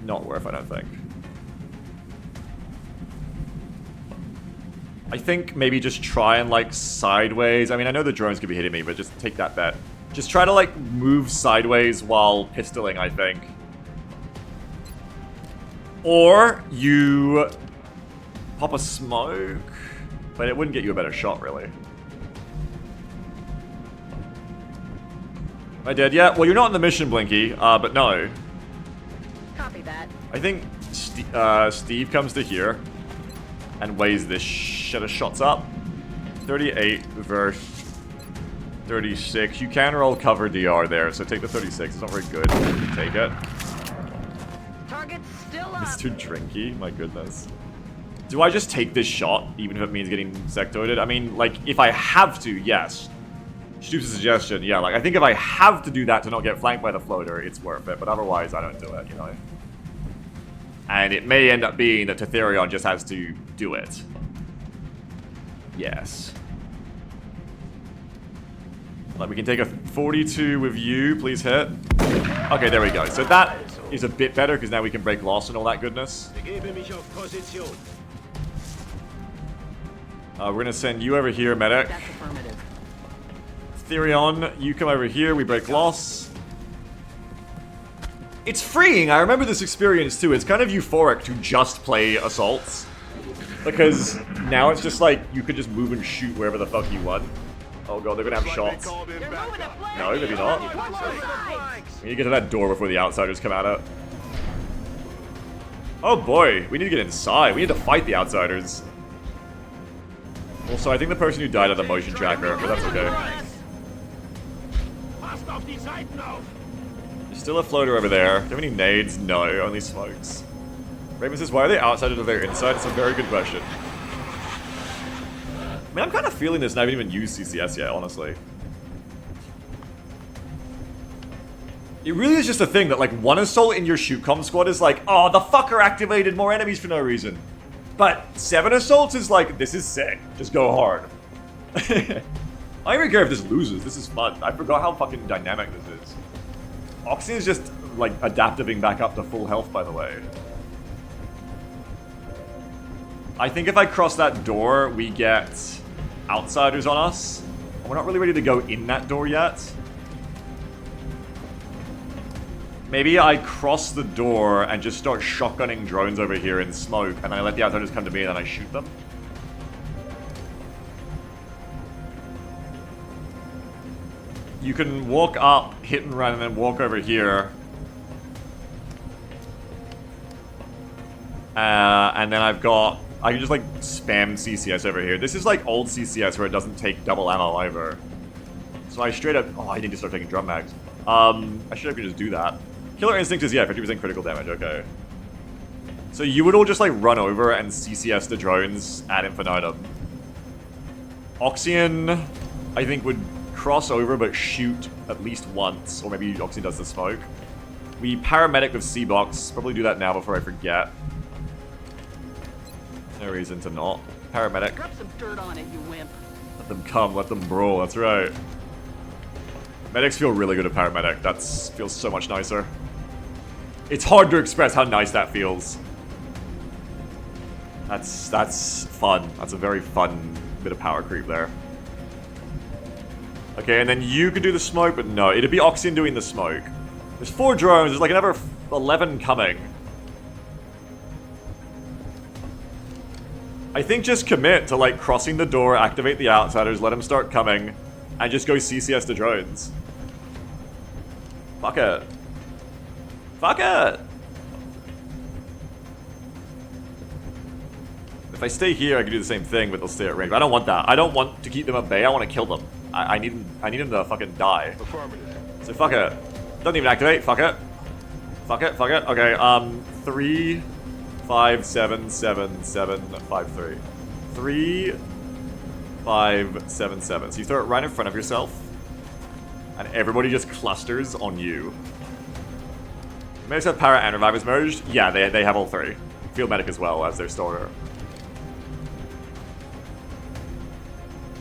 Not worth, I don't think. I think maybe just try and, like, sideways. I mean, I know the drones could be hitting me, but just take that bet. Just try to, like, move sideways while pistoling, I think. Or you pop a smoke, but it wouldn't get you a better shot, really. Am I dead yet? Well, you're not in the mission, Blinky, but no. Copy that. I think Steve comes to here and weighs this shit of shots up. 38 versus 36. You can roll cover DR there, so take the 36. It's not very good. Take it. Target's still up. Mr. Drinky, my goodness. Do I just take this shot, even if it means getting sectoided? I mean, like, if I have to, yes. Stoops' suggestion, yeah, like, I think if I have to do that to not get flanked by the floater, it's worth it, but otherwise, I don't do it, you know? And it may end up being that Tetherion just has to do it. Yes. Like, we can take a 42 with you, please hit. Okay, there we go. So that is a bit better, because now we can break loss and all that goodness. We're gonna send you over here, medic. That's affirmative. Therion, you come over here, we break loss. It's freeing, I remember this experience too. It's kind of euphoric to just play assaults. Because now it's just like, you could just move and shoot wherever the fuck you want. Oh god, they're gonna have shots. No, maybe not. We need to get to that door before the outsiders come at it. Oh boy, we need to get inside. We need to fight the outsiders. Also, I think the person who died had the motion tracker, but that's okay. There's still a floater over there. Do you have any nades? No, only smokes. Raven says, why are they outside or they're inside? It's a very good question. I mean, I'm kind of feeling this and I haven't even used CCS yet, honestly. It really is just a thing that, like, one assault in your shoot-com squad is like, oh, the fucker activated more enemies for no reason. But 7 assaults is like, this is sick. Just go hard. I don't even care if this loses. This is fun. I forgot how fucking dynamic this is. Oxy is just, like, adapting back up to full health, by the way. I think if I cross that door, we get outsiders on us. We're not really ready to go in that door yet. Maybe I cross the door and just start shotgunning drones over here in smoke, and I let the outsiders come to me and then I shoot them. You can walk up, hit and run, and then walk over here. And then I've got... I can just, like, spam CCS over here. This is, like, old CCS where it doesn't take double ammo either. So I straight up... Oh, I need to start taking drum mags. I should have could just do that. Killer Instinct is, yeah, 50% critical damage, okay. So you would all just, like, run over and CCS the drones ad infinitum. Oxyan, I think, would cross over but shoot at least once. Or maybe Oxyan does the smoke. We paramedic with C-Box. Probably do that now before I forget. No reason to not. Paramedic. Drop some dirt on it, you wimp. Let them come, let them brawl, that's right. Medics feel really good at paramedic. That feels so much nicer. It's hard to express how nice that feels. That's fun. That's a very fun bit of power creep there. Okay, and then you could do the smoke, but no, it'd be Oxygen doing the smoke. There's 4 drones, there's like another 11 coming. I think just commit to like crossing the door, activate the outsiders, let them start coming, and just go CCS the drones. Fuck it. Fuck it! If I stay here, I can do the same thing, but they'll stay at range. I don't want that. I don't want to keep them at bay, I want to kill them. I need them to fucking die. So fuck it. Doesn't even activate, fuck it. Fuck it, fuck it. Okay, 3, 5, 7, 7, 7, 5, 3. 3, 5, 7, 7. So you throw it right in front of yourself, and everybody just clusters on you. Medics have Pyre and Revivers merged? Yeah, they have all 3. Field Medic as well as their starter.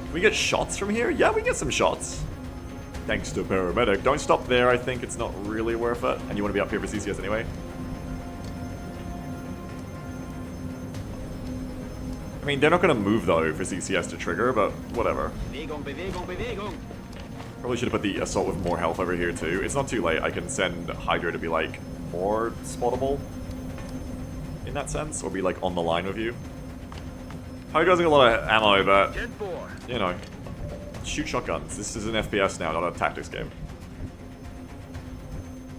Can we get shots from here? Yeah, we get some shots. Thanks to Paramedic. Don't stop there, I think it's not really worth it. And you want to be up here for CCS anyway. I mean, they're not going to move though for CCS to trigger, but whatever. Probably should have put the Assault with more health over here too. It's not too late. I can send Hydra to be like more spottable in that sense, or be like on the line with you. Hydra doesn't get a lot of ammo, but you know, shoot shotguns. This is an FPS now, not a tactics game.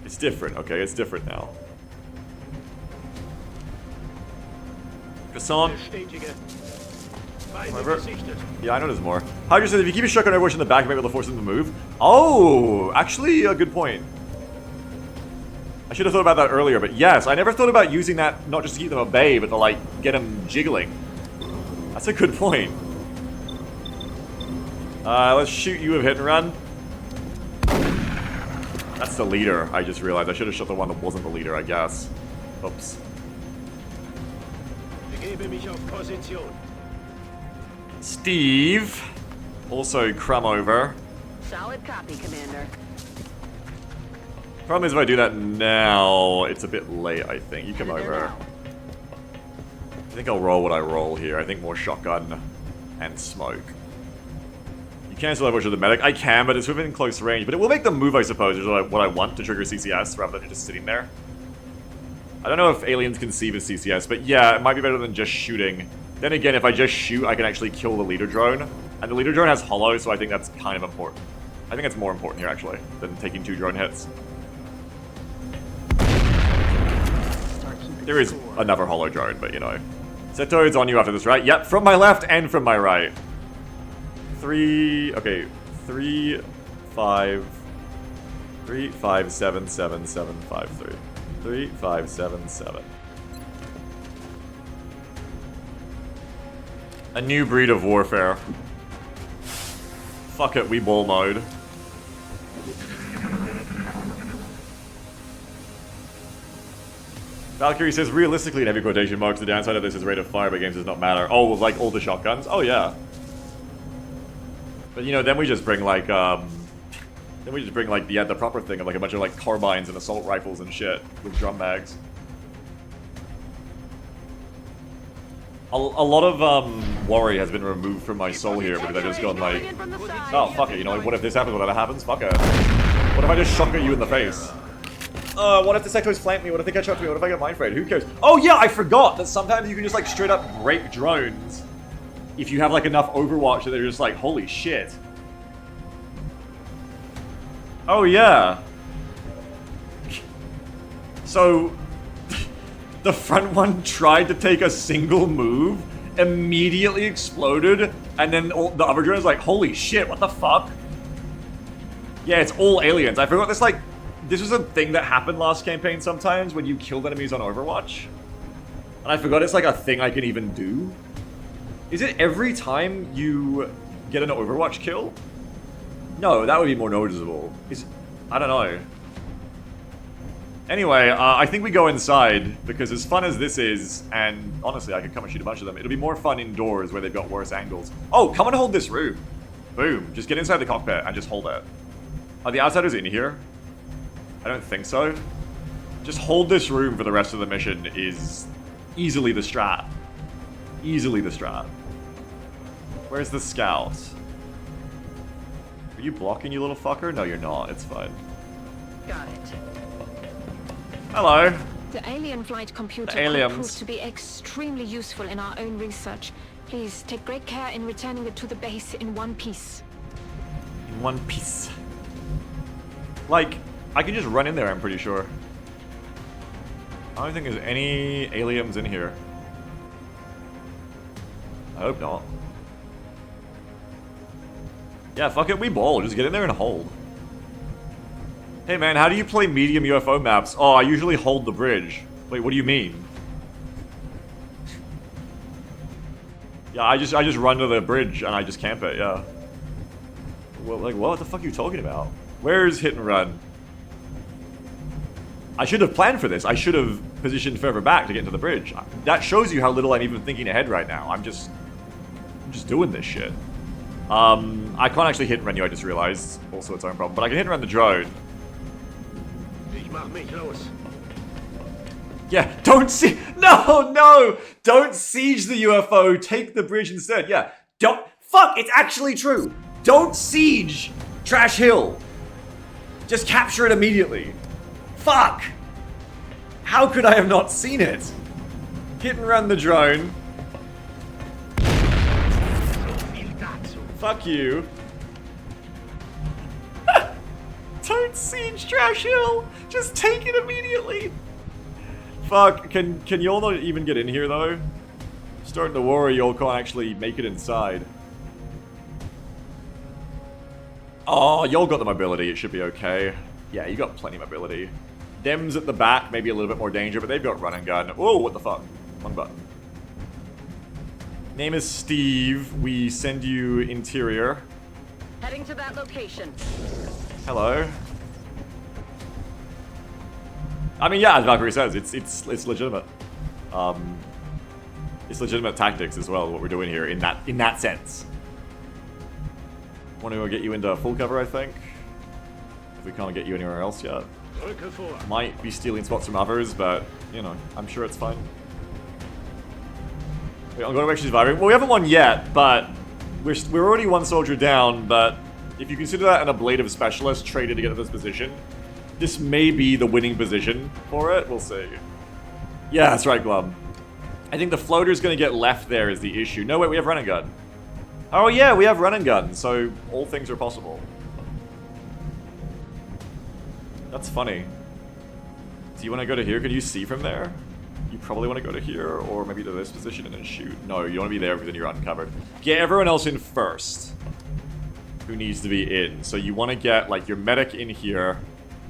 It's different, okay? It's different now. Croissant. Whatever. Yeah, I know there's more. Hydra says if you keep a shotgun overwatch in the back, you might be able to force them to move. Oh, actually a good point. I should have thought about that earlier, but yes, I never thought about using that not just to keep them at bay, but to like get them jiggling. That's a good point. Let's shoot you with hit and run. That's the leader, I just realized. I should have shot the one that wasn't the leader, I guess. Oops. Steve. Also crumb over. Solid copy, Commander. Problem is if I do that now, it's a bit late, I think. You come over. I think I'll roll what I roll here. I think more shotgun and smoke. You cancel overwatch with the medic. I can, but it's within close range. But it will make them move, I suppose, is what I want to trigger CCS rather than just sitting there. I don't know if aliens can see with CCS, but yeah, it might be better than just shooting. Then again, if I just shoot, I can actually kill the leader drone. And the leader drone has hollow, so I think that's kind of important. I think it's more important here, actually, than taking 2 drone hits. There is another hollow drone, but you know. Seto's on you after this, right? Yep, from my left and from my right. 3, okay, 3, 5, 3, 5, 7, 7, 7, 5, 3. 3, 5, 7, 7. A new breed of warfare. Fuck it, we ball mode. Valkyrie says, realistically, in heavy quotation marks, the downside of this is rate of fire, but games does not matter. Oh, like all the shotguns? Oh, yeah. But, you know, then we just bring, like, the proper thing of, like, a bunch of, like, carbines and assault rifles and shit with drum bags. A lot of, worry has been removed from my soul here because I just gone, like, oh, fuck it, you know, what if this happens, whatever happens? Fuck it. What if I just shotgun you in the face? What if the sectors flank me? What if they catch up to me? What if I get mind frayed? Who cares? Oh yeah, I forgot that sometimes you can just like straight up break drones if you have like enough Overwatch that they're just like, holy shit. Oh yeah. So the front one tried to take a single move, immediately exploded, and then the other drone is like, holy shit, what the fuck? Yeah, it's all aliens. I forgot this, like, this was a thing that happened last campaign sometimes when you killed enemies on Overwatch. And I forgot it's like a thing I can even do. Is it every time you get an Overwatch kill? No, that would be more noticeable. I don't know. Anyway, I think we go inside, because as fun as this is, and honestly, I could come and shoot a bunch of them, it'll be more fun indoors where they've got worse angles. Oh, come and hold this room. Boom. Just get inside the cockpit and just hold it. Are the outsiders in here? I don't think so. Just hold this room for the rest of the mission is easily the strat. Easily the strat. Where's the scout? Are you blocking, you little fucker? No, you're not. It's fine. Got it. Hello. The alien flight computer The could aliens. prove to be extremely useful in our own research. Please take great care in returning it to the base in one piece. In one piece. Like, I can just run in there, I'm pretty sure. I don't think there's any aliens in here. I hope not. Yeah, fuck it, we ball. Just get in there and hold. Hey man, how do you play medium UFO maps? Oh, I usually hold the bridge. Wait, what do you mean? Yeah, I just run to the bridge and I just camp it, yeah. Well, like, what the fuck are you talking about? Where's hit and run? I should have planned for this. I should have positioned further back to get into the bridge. That shows you how little I'm even thinking ahead right now. I'm just doing this shit. I can't actually hit and run you, I just realized. Also its own problem. But I can hit and run the drone. Yeah, don't see. No! Don't siege the UFO. Take the bridge instead. Yeah, don't. Fuck, it's actually true. Don't siege Trash Hill. Just capture it immediately. Fuck. How could I have not seen it? Hit and run the drone. Fuck you. Don't siege Trash Hill. Just take it immediately. Fuck, can y'all not even get in here though? Starting to worry y'all can't actually make it inside. Oh, y'all got the mobility, it should be okay. Yeah, you got plenty of mobility. Them's at the back, maybe a little bit more danger, but they've got run and gun. Whoa, what the fuck? Wrong button. Name is Steve. We send you interior. Heading to that location. Hello. I mean, yeah, as Valkyrie says, it's legitimate. It's legitimate tactics as well. What we're doing here in that sense. Want to get you into full cover, I think. If we can't get you anywhere else yet. Might be stealing spots from others, but you know, I'm sure it's fine. Wait, I'm going to actually surviving. Well, we haven't won yet, but we're already one soldier down. But if you consider that an ablative specialist traded to get to this position, this may be the winning position for it. We'll see. Yeah, that's right, Glum. I think the floater's going to get left there is the issue. No, wait, we have run and gun. Oh yeah, we have run and gun, so all things are possible. That's funny. Do you want to go to here? Can you see from there? You probably want to go to here, or maybe to this position and then shoot. No, you want to be there because then you're uncovered. Get everyone else in first. Who needs to be in. So you want to get, like, your medic in here,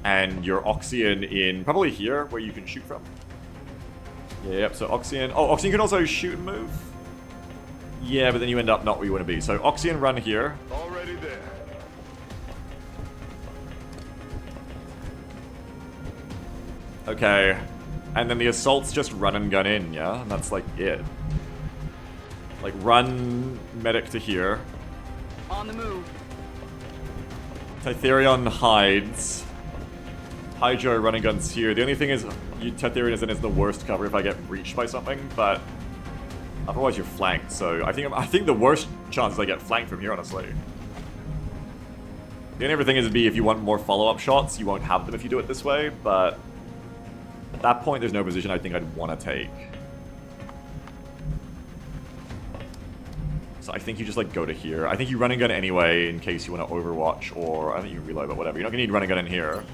and your Oxyan in probably here, where you can shoot from. Yep, so Oxyan... Oh, Oxyan can also shoot and move. Yeah, but then you end up not where you want to be. So Oxyan run here. Already there. Okay. And then the assault's just run and gun in, yeah? And that's like it. Like run medic to here. On the move. Titherion hides. Hydro running guns here. The only thing is, Titherion is in the worst cover if I get breached by something, but otherwise you're flanked. So I think the worst chance is I get flanked from here, honestly. The only other thing is if you want more follow-up shots, you won't have them if you do it this way, but at that point there's no position I think I'd want to take. So I think you just like go to here. I think you run and gun anyway in case you want to overwatch, or I think you can reload, but whatever. You're not gonna need run and gun in here.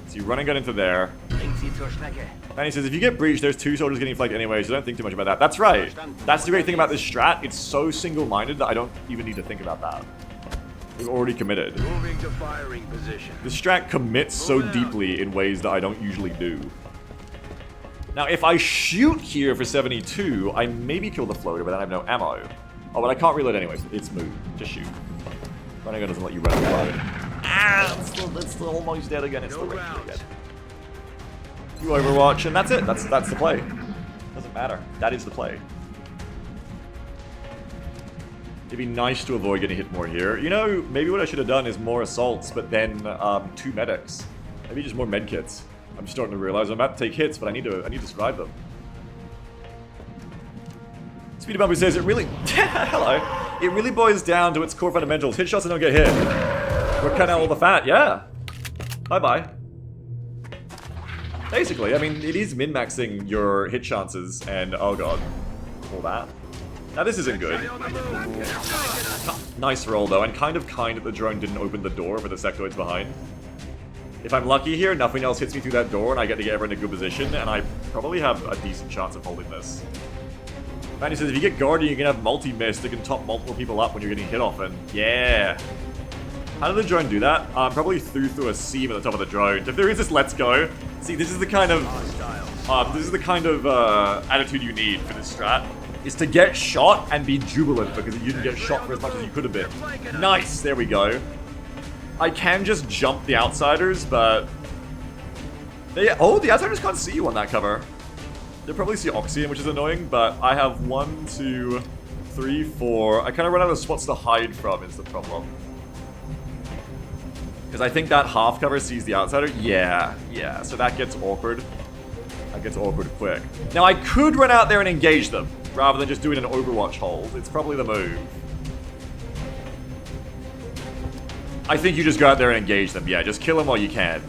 So you run and gun into there. And he says, if you get breached, there's two soldiers getting flanked anyway, so don't think too much about that. That's right. That's the great thing about this strat. It's so single-minded that I don't even need to think about that. We've already committed. Moving to firing position. The strat commits so deeply in ways that I don't usually do. Now, if I shoot here for 72, I maybe kill the floater, but then I have no ammo. Oh, but I can't reload anyway, so it's moved. Just shoot. Running gun doesn't let you run and reload. Ah, it's still almost dead again. It's still right again. You overwatch, and that's it. That's the play. Doesn't matter. That is the play. It'd be nice to avoid getting hit more here. You know, maybe what I should have done is more assaults, but then 2 medics. Maybe just more medkits. I'm starting to realize I'm about to take hits, but I need to survive them. Speedy Bumpy says it really... Hello. It really boils down to its core fundamentals. Hit shots and don't get hit. We're cutting out all the fat, yeah. Bye-bye. Basically, I mean, it is min-maxing your hit chances and, oh god, all that. Now this isn't good. Nice roll though, and kind that the drone didn't open the door with the sectoids behind. If I'm lucky here, nothing else hits me through that door and I get to get everyone in a good position, and I probably have a decent chance of holding this. Manny says, if you get Guardian, you can have multi-miss that can top multiple people up when you're getting hit often. Yeah. How did the drone do that? Probably through a seam at the top of the drone. If there is this let's go, see, this is the kind of attitude you need for this strat. Is to get shot and be jubilant because you didn't get shot for as much as you could have been. Nice, there we go. I can just jump the outsiders, but... the outsiders can't see you on that cover. They'll probably see Oxygen, which is annoying, but I have 1, 2, 3, 4. I kind of run out of spots to hide from is the problem. Because I think that half cover sees the outsider. Yeah, so that gets awkward. That gets awkward quick. Now I could run out there and engage them, rather than just doing an Overwatch hold. It's probably the move. I think you just go out there and engage them. Yeah, just kill them while you can.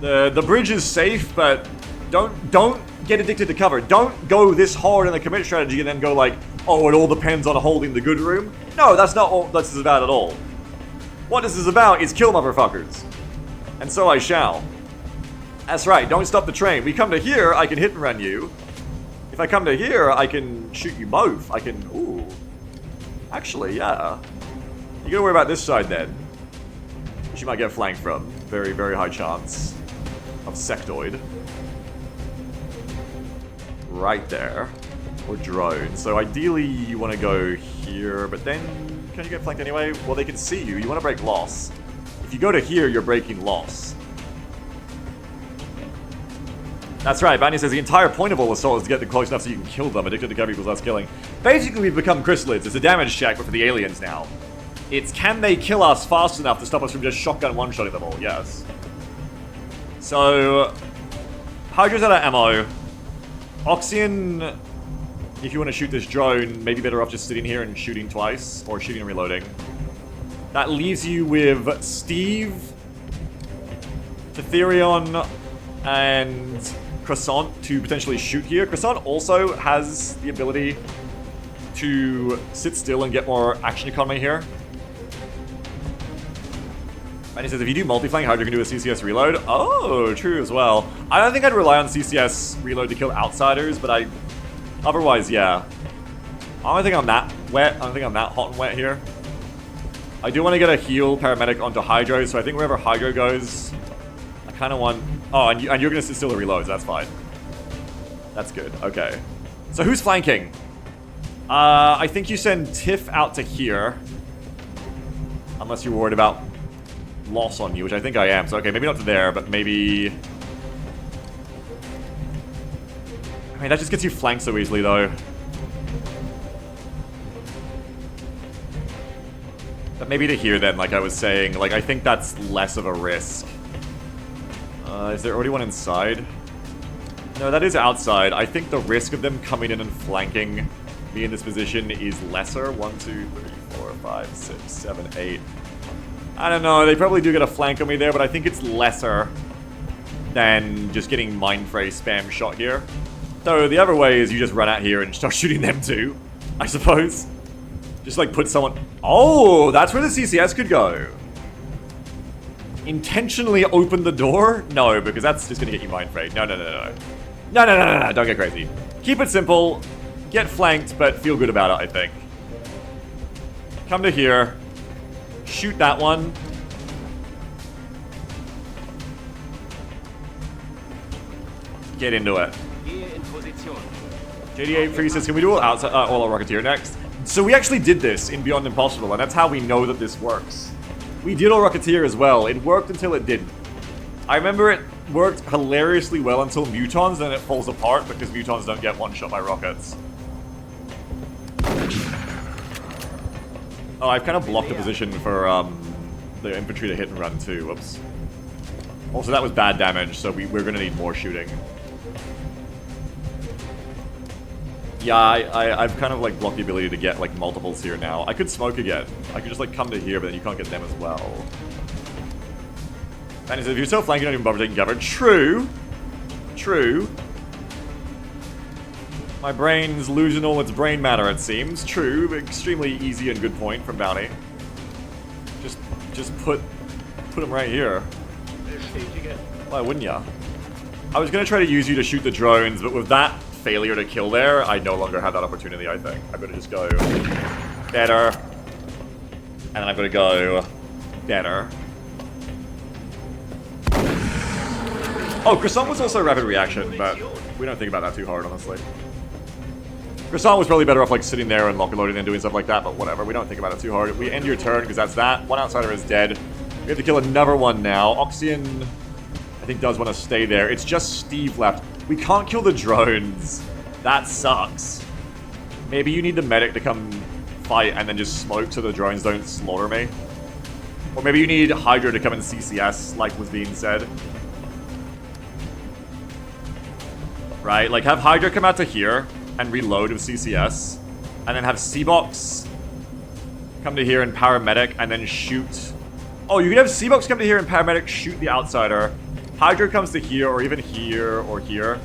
The bridge is safe, but don't get addicted to cover. Don't go this hard in the commit strategy and then go like, oh, it all depends on holding the good room. No, that's not what this is about at all. What this is about is kill motherfuckers. And so I shall. That's right, don't stop the train. We come to here, I can hit and run you. If I come to here, I can shoot you both. I can... ooh. Actually, yeah. You gotta worry about this side then. Which you might get flanked from. Very, very high chance of sectoid. Right there. Or drone. So ideally you want to go here, but then... can you get flanked anyway? Well, they can see you. You want to break loss. If you go to here, you're breaking loss. That's right, Banny says the entire point of all assault is to get them close enough so you can kill them. Addicted to cover equals less killing. Basically, we've become chrysalids. It's a damage check, but for the aliens now. It's can they kill us fast enough to stop us from just shotgun one-shotting them all? Yes. So, Hydra's out of ammo. Oxygen, if you want to shoot this drone, maybe better off just sitting here and shooting twice, or shooting and reloading. That leaves you with Steve, Tetherion, and Croissant to potentially shoot here. Croissant also has the ability to sit still and get more action economy here. And he says, if you do multi-flank, Hydra can do a CCS reload. Oh, true as well. I don't think I'd rely on CCS reload to kill outsiders, but otherwise, yeah. I don't think I'm that wet. I don't think I'm that hot and wet here. I do want to get a heal paramedic onto Hydro, so I think wherever Hydro goes, I kind of want... oh, and you're going to sit still to reload, so that's fine. That's good. Okay. So who's flanking? I think you send Tiff out to here. Unless you're worried about loss on you, which I think I am. So, okay, maybe not to there, but maybe... I mean, that just gets you flanked so easily, though. But maybe to here, then, like I was saying. Like, I think that's less of a risk. Is there already one inside? No, that is outside. I think the risk of them coming in and flanking me in this position is lesser. 1, 2, 3, 4, 5, 6, 7, 8. I don't know, they probably do get a flank on me there, but I think it's lesser than just getting Mindfray spam shot here. So the other way is you just run out here and start shooting them too, I suppose. Just like put someone... oh, that's where the CCS could go. Intentionally open the door? No, because that's just gonna get you Mindfrayed. No. No, don't get crazy. Keep it simple, get flanked, but feel good about it, I think. Come to here. Shoot that one. Get into it. JD8 Free says, can we do all outside, all our Rocketeer next? So we actually did this in Beyond Impossible, and that's how we know that this works. We did all Rocketeer as well. It worked until it didn't. I remember it worked hilariously well until Mutons, then it falls apart because Mutons don't get one-shot by rockets. Oh, I've kind of blocked the position for the infantry to hit and run too. Whoops. Also, that was bad damage, so we're going to need more shooting. Yeah, I've kind of like blocked the ability to get like multiples here now. I could smoke again. I could just like come to here, but then you can't get them as well. And if you're still flanking, you don't even bother taking cover. True. True. My brain's losing all its brain matter, it seems. True, but extremely easy and good point from Bounty. Just put him right here. Why wouldn't ya? I was gonna try to use you to shoot the drones, but with that failure to kill there, I no longer have that opportunity, I think. I'm gonna just go better. And then I'm gonna go better. Oh, Croissant was also rapid reaction, but we don't think about that too hard, honestly. Croissant was probably better off like sitting there and lock loading and doing stuff like that, but whatever, we don't think about it too hard. We end your turn because that's that. One outsider is dead. We have to kill another one now. Oxyan, I think, does want to stay there. It's just Steve left. We can't kill the drones. That sucks. Maybe you need the medic to come fight and then just smoke so the drones don't slaughter me. Or maybe you need Hydra to come and CCS, like was being said. Right? Like, have Hydra come out to here and reload with CCS. And then have C-Box come to here and paramedic and then shoot. Oh, you could have C-Box come to here and paramedic shoot the outsider. Hydra comes to here or even here or here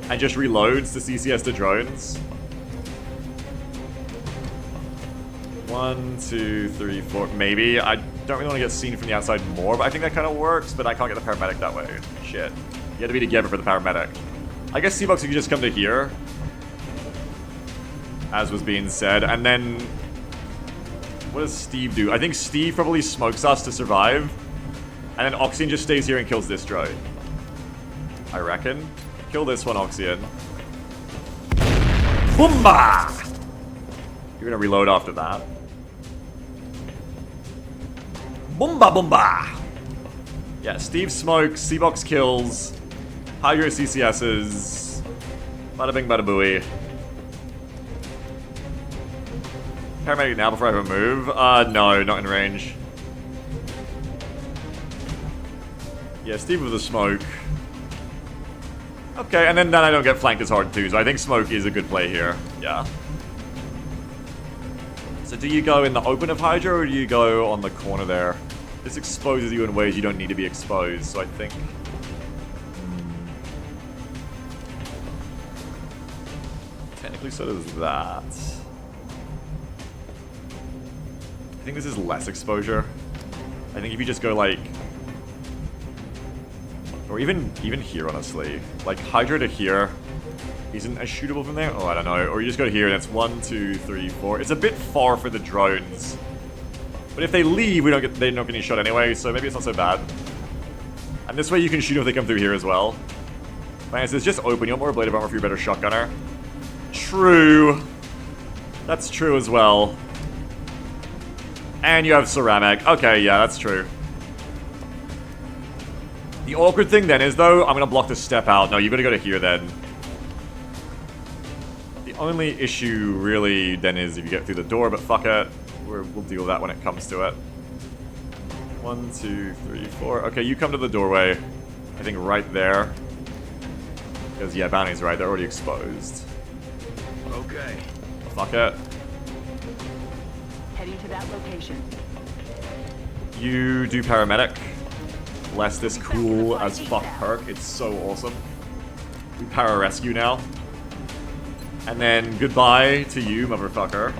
and just reloads to CCS the drones. 1, 2, 3, 4. Maybe. I don't really want to get seen from the outside more, but I think that kind of works, but I can't get the paramedic that way. Shit. You have to be together for the paramedic. I guess C-Box, you could just come to here, as was being said, and then what does Steve do? I think Steve probably smokes us to survive, and then Oxyan just stays here and kills this drone. I reckon. Kill this one, Oxyan. Boomba! You're gonna reload after that. Boomba boomba! Yeah, Steve smokes, C-Box kills, Hydra CCS's, bada bing bada booey. Paramedic now before I have a move? No, not in range. Yeah, Steve with the smoke. Okay, and then I don't get flanked as hard too, so I think smoke is a good play here. Yeah. So do you go in the open of Hydra, or do you go on the corner there? This exposes you in ways you don't need to be exposed, so I think... Technically so does that. I think this is less exposure. I think if you just go like... Or even here, honestly. Like, Hydra to here isn't as shootable from there? Oh, I don't know. Or you just go here and it's 1, 2, 3, 4. It's a bit far for the drones. But if they leave, they're not getting any shot anyway, so maybe it's not so bad. And this way you can shoot if they come through here as well. Man, it's just open. You want more blade of armor for your better shotgunner. True. That's true as well. And you have ceramic. Okay, yeah, that's true. The awkward thing then is, though, I'm going to block the step out. No, you're going to go to here then. The only issue, really, then is if you get through the door, but fuck it. We'll deal with that when it comes to it. 1, 2, 3, 4. Okay, you come to the doorway. I think right there. Because, yeah, Bounty's right. They're already exposed. Okay. Fuck it. Heading to that location. You do paramedic. Bless this cool as fuck perk. It's so awesome. We para-rescue now. And then goodbye to you, motherfucker.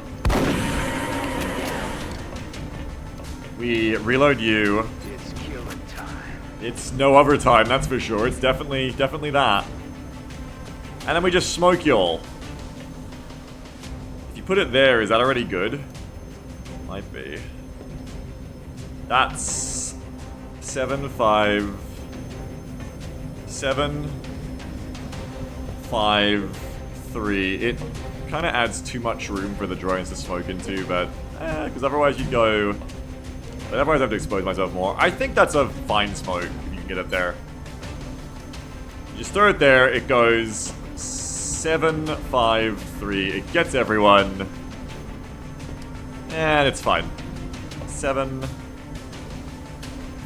We reload you. It's killing time. It's no overtime, that's for sure. It's definitely that. And then we just smoke y'all. If you put it there, is that already good? Might be. That's 7, 5, 7, 5, 3. It kind of adds too much room for the drones to smoke into, but because otherwise you'd go. But otherwise I have to expose myself more. I think that's a fine smoke if you can get it there. You just throw it there. It goes 7, 5, 3. It gets everyone. And it's fine. 7,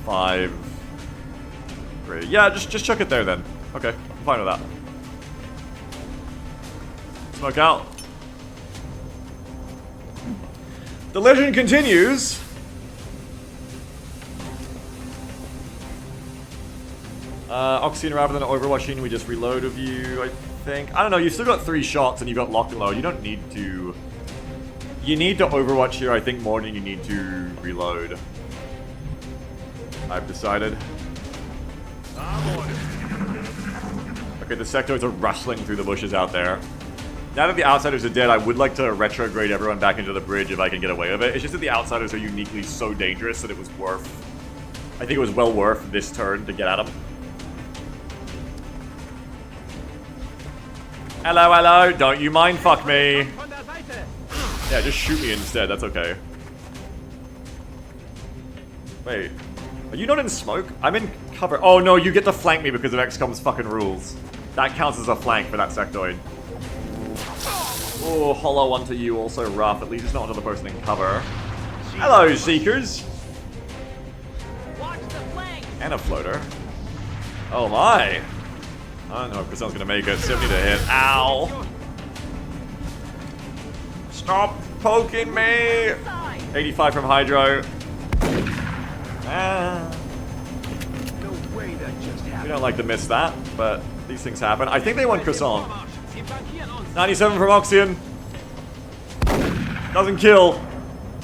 5, 3. Yeah, just chuck it there then. Okay, I'm fine with that. Smoke out. The legend continues. Oxygen rather than overwatching, we just reload of you, I think. I don't know, you've still got 3 shots and you've got lock and load. You don't need to... You need to overwatch here, I think, more than you need to reload. I've decided. Okay, the sectors are rustling through the bushes out there. Now that the outsiders are dead, I would like to retrograde everyone back into the bridge if I can get away with it. It's just that the outsiders are uniquely so dangerous that it was worth... I think it was well worth this turn to get at them. Hello, hello, don't you mind fuck me. Yeah, just shoot me instead, that's okay. Wait, are you not in smoke? I'm in cover. Oh no, you get to flank me because of XCOM's fucking rules. That counts as a flank for that sectoid. Oh, hollow onto you, also rough. At least it's not another person in cover. Hello, Seekers! And a floater. Oh my! I don't know if this one's gonna make it. 70 to hit. Ow! Stop poking me! 85 from Hydro. Ah. No way that just We happened. don't like to miss that, but these things happen. I think they want Croissant. 97 from Oxygen. Doesn't kill.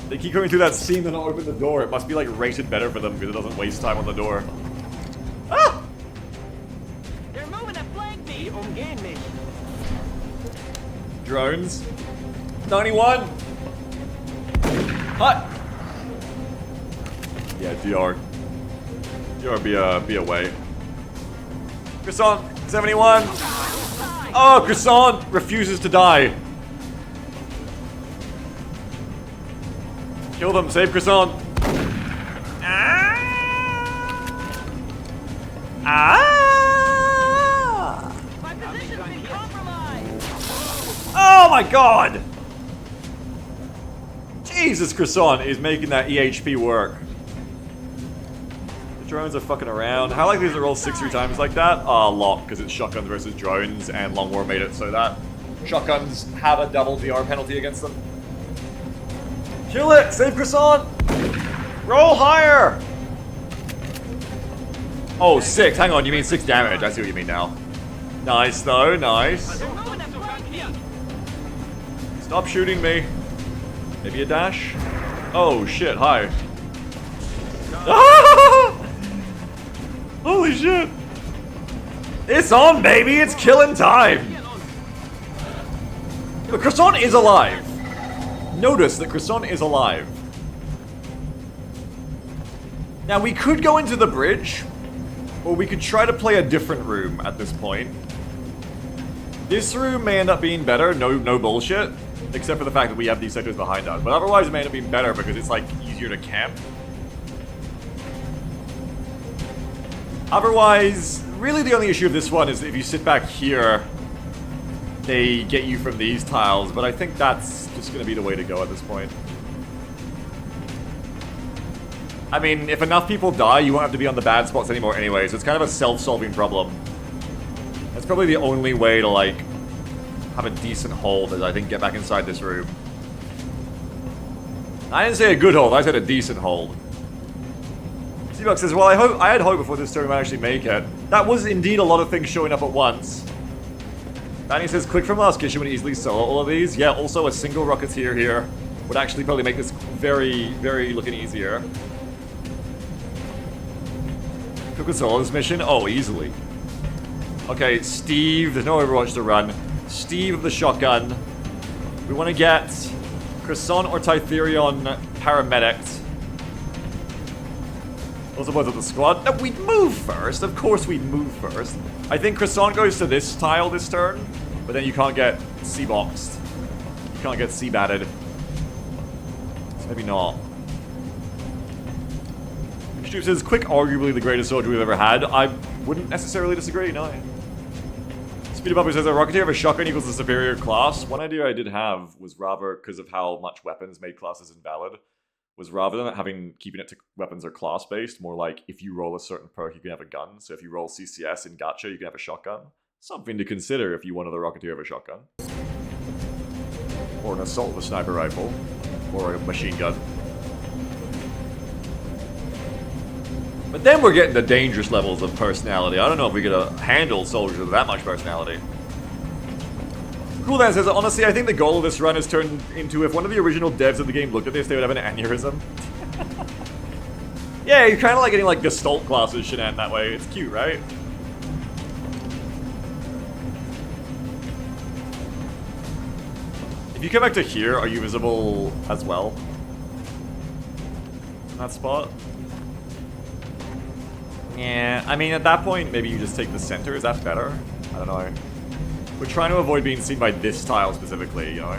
They keep coming through that seam and not open the door. It must be like rated better for them because it doesn't waste time on the door. Ah! They're moving to flank me. Drones. 91. Hut. Yeah, DR. DR be away. Croissant, 71. Oh, Croissant refuses to die. Kill them, save Croissant. My position's been compromised. Oh my god! Jesus, Croissant is making that EHP work. The drones are fucking around. How likely is it to roll 6 times like that? A lot, because it's shotguns versus drones, and Long War made it so that shotguns have a double DR penalty against them. Kill it! Save Croissant! Roll higher! Oh, 6. Hang on, you mean 6 damage. I see what you mean now. Nice, though. Nice. They're moving to flank me. Stop shooting me. Maybe a dash? Oh, shit. Hi. Ah! Holy shit. It's on, baby. It's killing time. But Croissant is alive. Notice that Croissant is alive. Now, we could go into the bridge, or we could try to play a different room at this point. This room may end up being better, no bullshit, except for the fact that we have these sectors behind us. But otherwise, it may end up being better because it's, like, easier to camp. Otherwise, really the only issue of this one is that if you sit back here, they get you from these tiles, but I think that's just going to be the way to go at this point. I mean, if enough people die, you won't have to be on the bad spots anymore anyway, so it's kind of a self-solving problem. That's probably the only way to, like, have a decent hold, is I think get back inside this room. I didn't say a good hold, I said a decent hold. C-Buck says, well, I had hope before this turn we might actually make it. That was indeed a lot of things showing up at once. Danny says, click from last kitchen would easily solo all of these. Yeah, also a single Rocketeer here would actually probably make this very, very looking easier. Cook a solo this mission? Oh, easily. Okay, Steve, there's no Overwatch to run. Steve of the shotgun. We want to get Croissant or Tytherion paramedic. Also both of the squad. No, we'd move first. Of course we'd move first. I think Croissant goes to this tile this turn, but then you can't get C-boxed. You can't get C-batted. So maybe not. Stoop says, Quick arguably the greatest soldier we've ever had. I wouldn't necessarily disagree, no. Speedy Bumper says, a Rocketeer of a shotgun equals a superior class. One idea I did have was rather, because of how much weapons made classes invalid, was rather than keeping it to weapons or class based, more like if you roll a certain perk, you can have a gun. So if you roll CCS in Gacha, you can have a shotgun. Something to consider if you wanted a Rocketeer of a shotgun. Or an assault with a sniper rifle. Or a machine gun. But then we're getting to dangerous levels of personality. I don't know if we could handle soldiers with that much personality. Cool Dan says, honestly, I think the goal of this run is turned into if one of the original devs of the game looked at this, they would have an aneurysm. Yeah, you're kind of like getting like Gestalt classes shenan that way. It's cute, right? If you come back to here, are you visible as well? In that spot? Yeah, I mean, at that point, maybe you just take the center. Is that better? I don't know. We're trying to avoid being seen by this tile specifically, you know?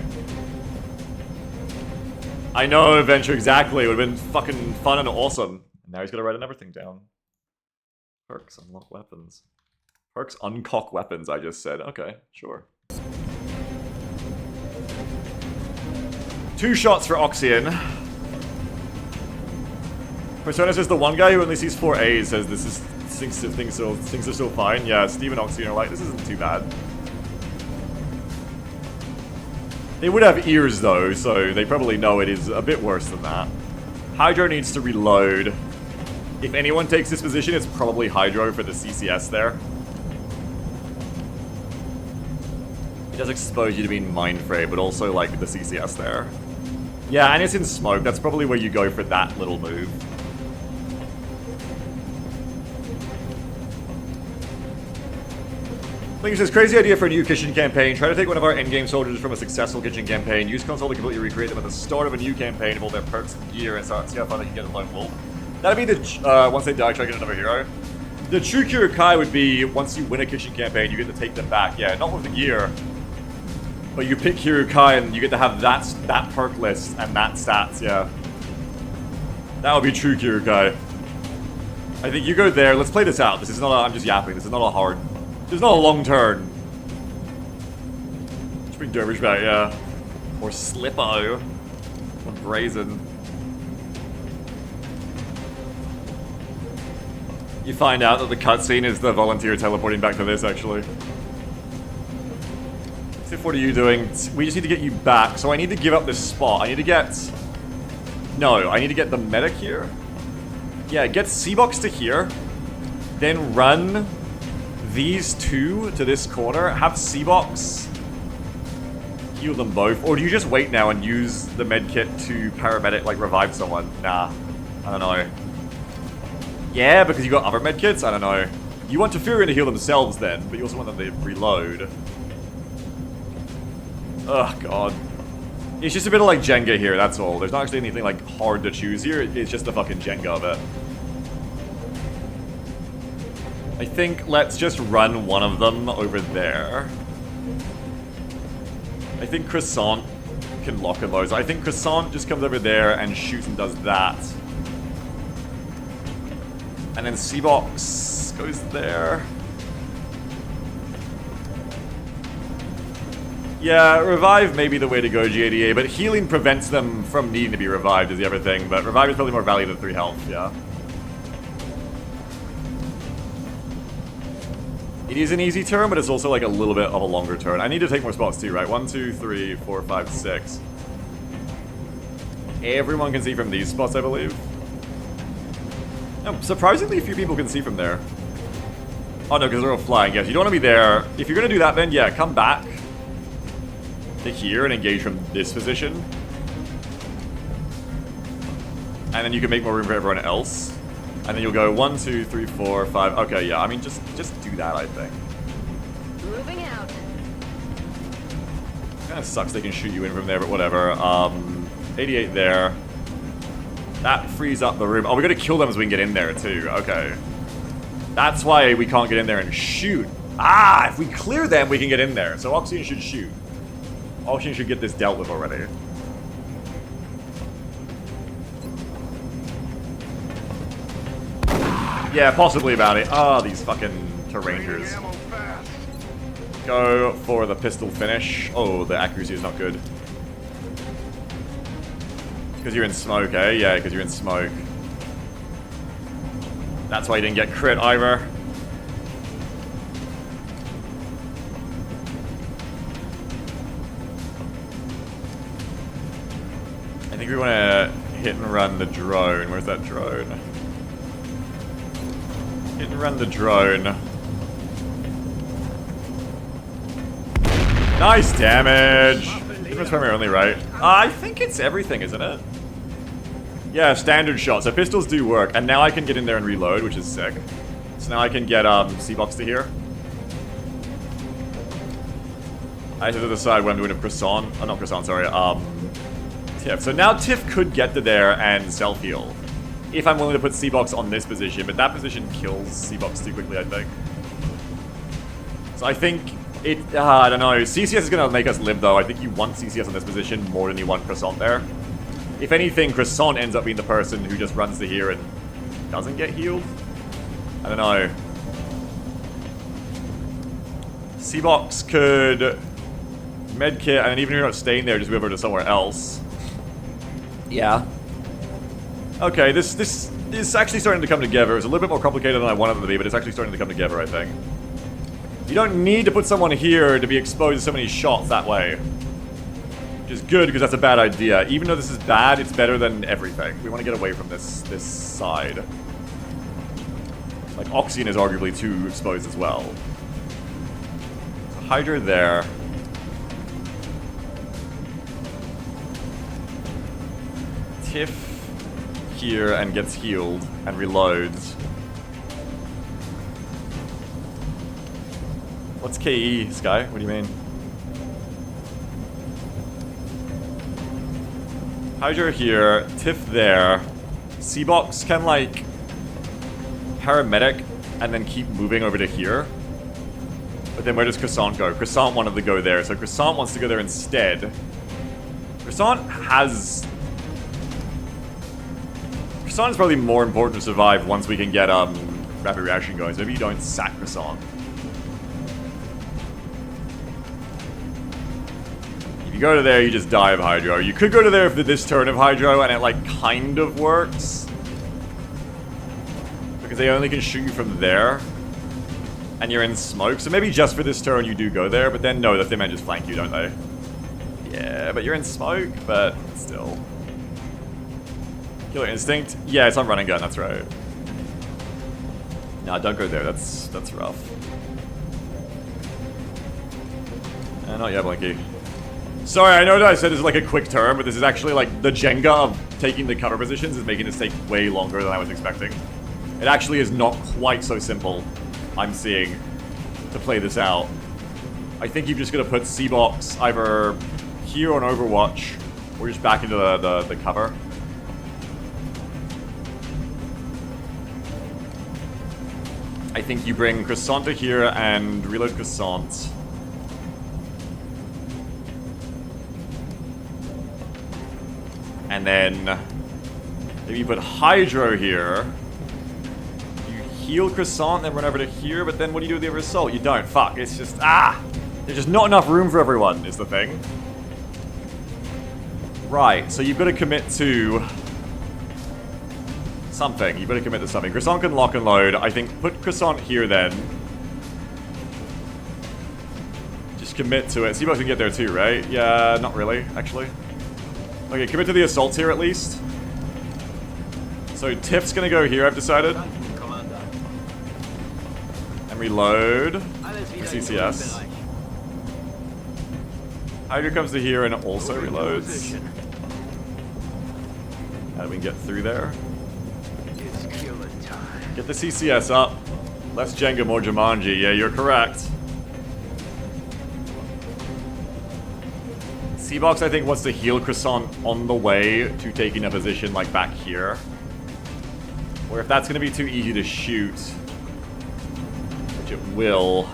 I know, Adventure, exactly. It would have been fucking fun and awesome. Now he's gonna write another thing down. Perks unlock weapons. Perks uncock weapons, I just said. Okay, sure. 2 shots for Oxyan. Persona says the one guy who only sees 4 A's says this is things are still fine. Yeah, Steve and Oxyan are like, this isn't too bad. They would have ears though, so they probably know it is a bit worse than that. Hydro needs to reload. If anyone takes this position, it's probably Hydro for the CCS there. It does expose you to being Mind Fray, but also like the CCS there. Yeah, and it's in smoke. That's probably where you go for that little move. Link says, crazy idea for a new kitchen campaign. Try to take one of our endgame soldiers from a successful kitchen campaign. Use console to completely recreate them at the start of a new campaign of all their perks and gear and see how far they can get a lone wolf. That'd be the, once they die, try to get another hero. The true Kurokai would be, once you win a kitchen campaign, you get to take them back. Yeah, not with the gear. But you pick Kurokai and you get to have that perk list and that stats, yeah. That would be true Kurokai. I think you go there. Let's play this out. This is not a, I'm just yapping. This is not a hard... This is not a long turn. Let's bring Dervish back, yeah. Or Slippo. Or Brazen. You find out that the cutscene is the volunteer teleporting back to this, actually. Sif, what are you doing? We just need to get you back. So I need to give up this spot. I need to get... No, I need to get the medic here. Yeah, get C-Box to here. Then run these 2 to this corner. Have C-Box heal them both. Or do you just wait now and use the medkit to paramedic, like, revive someone? Nah. I don't know. Yeah, because you got other medkits? I don't know. You want Tefurian to heal themselves then, but you also want them to reload. Ugh, God. It's just a bit of like Jenga here, that's all. There's not actually anything like hard to choose here. It's just the fucking Jenga of it. I think let's just run one of them over there. I think Croissant can lock in those. I think Croissant just comes over there and shoots and does that. And then C-Box goes there. Yeah, revive may be the way to go, GADA, but healing prevents them from needing to be revived is the other thing, but revive is probably more value than 3 health, yeah. It is an easy turn, but it's also like a little bit of a longer turn. I need to take more spots too, right? 1, 2, 3, 4, 5, 6. Everyone can see from these spots, I believe. No, surprisingly few people can see from there. Oh no, because they're all flying. Yes, you don't want to be there. If you're going to do that, then yeah, come back to here and engage from this position. And then you can make more room for everyone else. And then you'll go 1, 2, 3, 4, 5. Okay, yeah, I mean, just do that, I think. Moving out. Kind of sucks they can shoot you in from there, but whatever. 88 there. That frees up the room. Oh, we gotta kill them as we can get in there, too. Okay. That's why we can't get in there and shoot. Ah, if we clear them, we can get in there. So Oxyan should shoot. Oxyan should get this dealt with already. Yeah, possibly about it. Ah, these fucking Terrangers. Go for the pistol finish. Oh, the accuracy is not good. Because you're in smoke, eh? Yeah, because you're in smoke. That's why you didn't get crit either. I think we want to hit and run the drone. Where's that drone? Hit and run the drone. Nice damage! That's primary only, right? I think it's everything, isn't it? Yeah, standard shot. So pistols do work. And now I can get in there and reload, which is sick. So now I can get C-Box to here. I have to decide when I'm doing a croissant. Oh, not croissant, sorry. Tiff. So now Tiff could get to there and self-heal. If I'm willing to put C-Box on this position, but that position kills C-Box too quickly, I think. So I think it, I don't know. CCS is going to make us live, though. I think you want CCS on this position more than you want Croissant there. If anything, Croissant ends up being the person who just runs to here and doesn't get healed. I don't know. C-Box could medkit, and even if you're not staying there, just move over to somewhere else. Yeah. Okay, this is actually starting to come together. It's a little bit more complicated than I wanted it to be, but it's actually starting to come together, I think. You don't need to put someone here to be exposed to so many shots that way. Which is good, because that's a bad idea. Even though this is bad, it's better than everything. We want to get away from this side. Like, Oxygen is arguably too exposed as well. So Hydra there. Tiff here and gets healed and reloads. What's KE, Sky? What do you mean? Hydra here, Tiff there. C-Box can, like, paramedic and then keep moving over to here. But then where does Croissant go? Croissant wanted to go there, so Croissant wants to go there instead. Croissant is probably more important to survive once we can get rapid reaction going. So maybe you don't sack Croissant. If you go to there, you just die of Hydro. You could go to there for this turn of Hydro, and it like kind of works. Because they only can shoot you from there. And you're in smoke. So maybe just for this turn you do go there, but then no, that they might just flank you, don't they? Yeah, but you're in smoke, but still. Killer Instinct? Yeah, it's on run and gun, that's right. Nah, don't go there, that's rough. Not yet, Blinky. Sorry, I know that I said this is like a quick turn, but this is actually like the Jenga of taking the cover positions is making this take way longer than I was expecting. It actually is not quite so simple, I'm seeing, to play this out. I think you've just got to put C-Box either here on Overwatch, or just back into the cover. I think you bring Croissant to here and reload Croissant. And then maybe you put Hydro here. You heal Croissant, then run over to here, but then what do you do with the other assault? You don't. Fuck. It's just, there's just not enough room for everyone, is the thing. Right, so you've got to commit to something. You've got to commit to something. Croissant can lock and load. I think put Croissant here then. Just commit to it. C-Box can get there too, right? Yeah, not really, actually. Okay, commit to the assaults here at least. So Tiff's gonna go here, I've decided. And reload for CCS. Hydra comes to here and also reloads. And we can get through there. Get the CCS up. Less Jenga, more Jumanji. Yeah, you're correct. C-Box, I think, wants to heal Croissant on the way to taking a position like back here. Or if that's going to be too easy to shoot, which it will,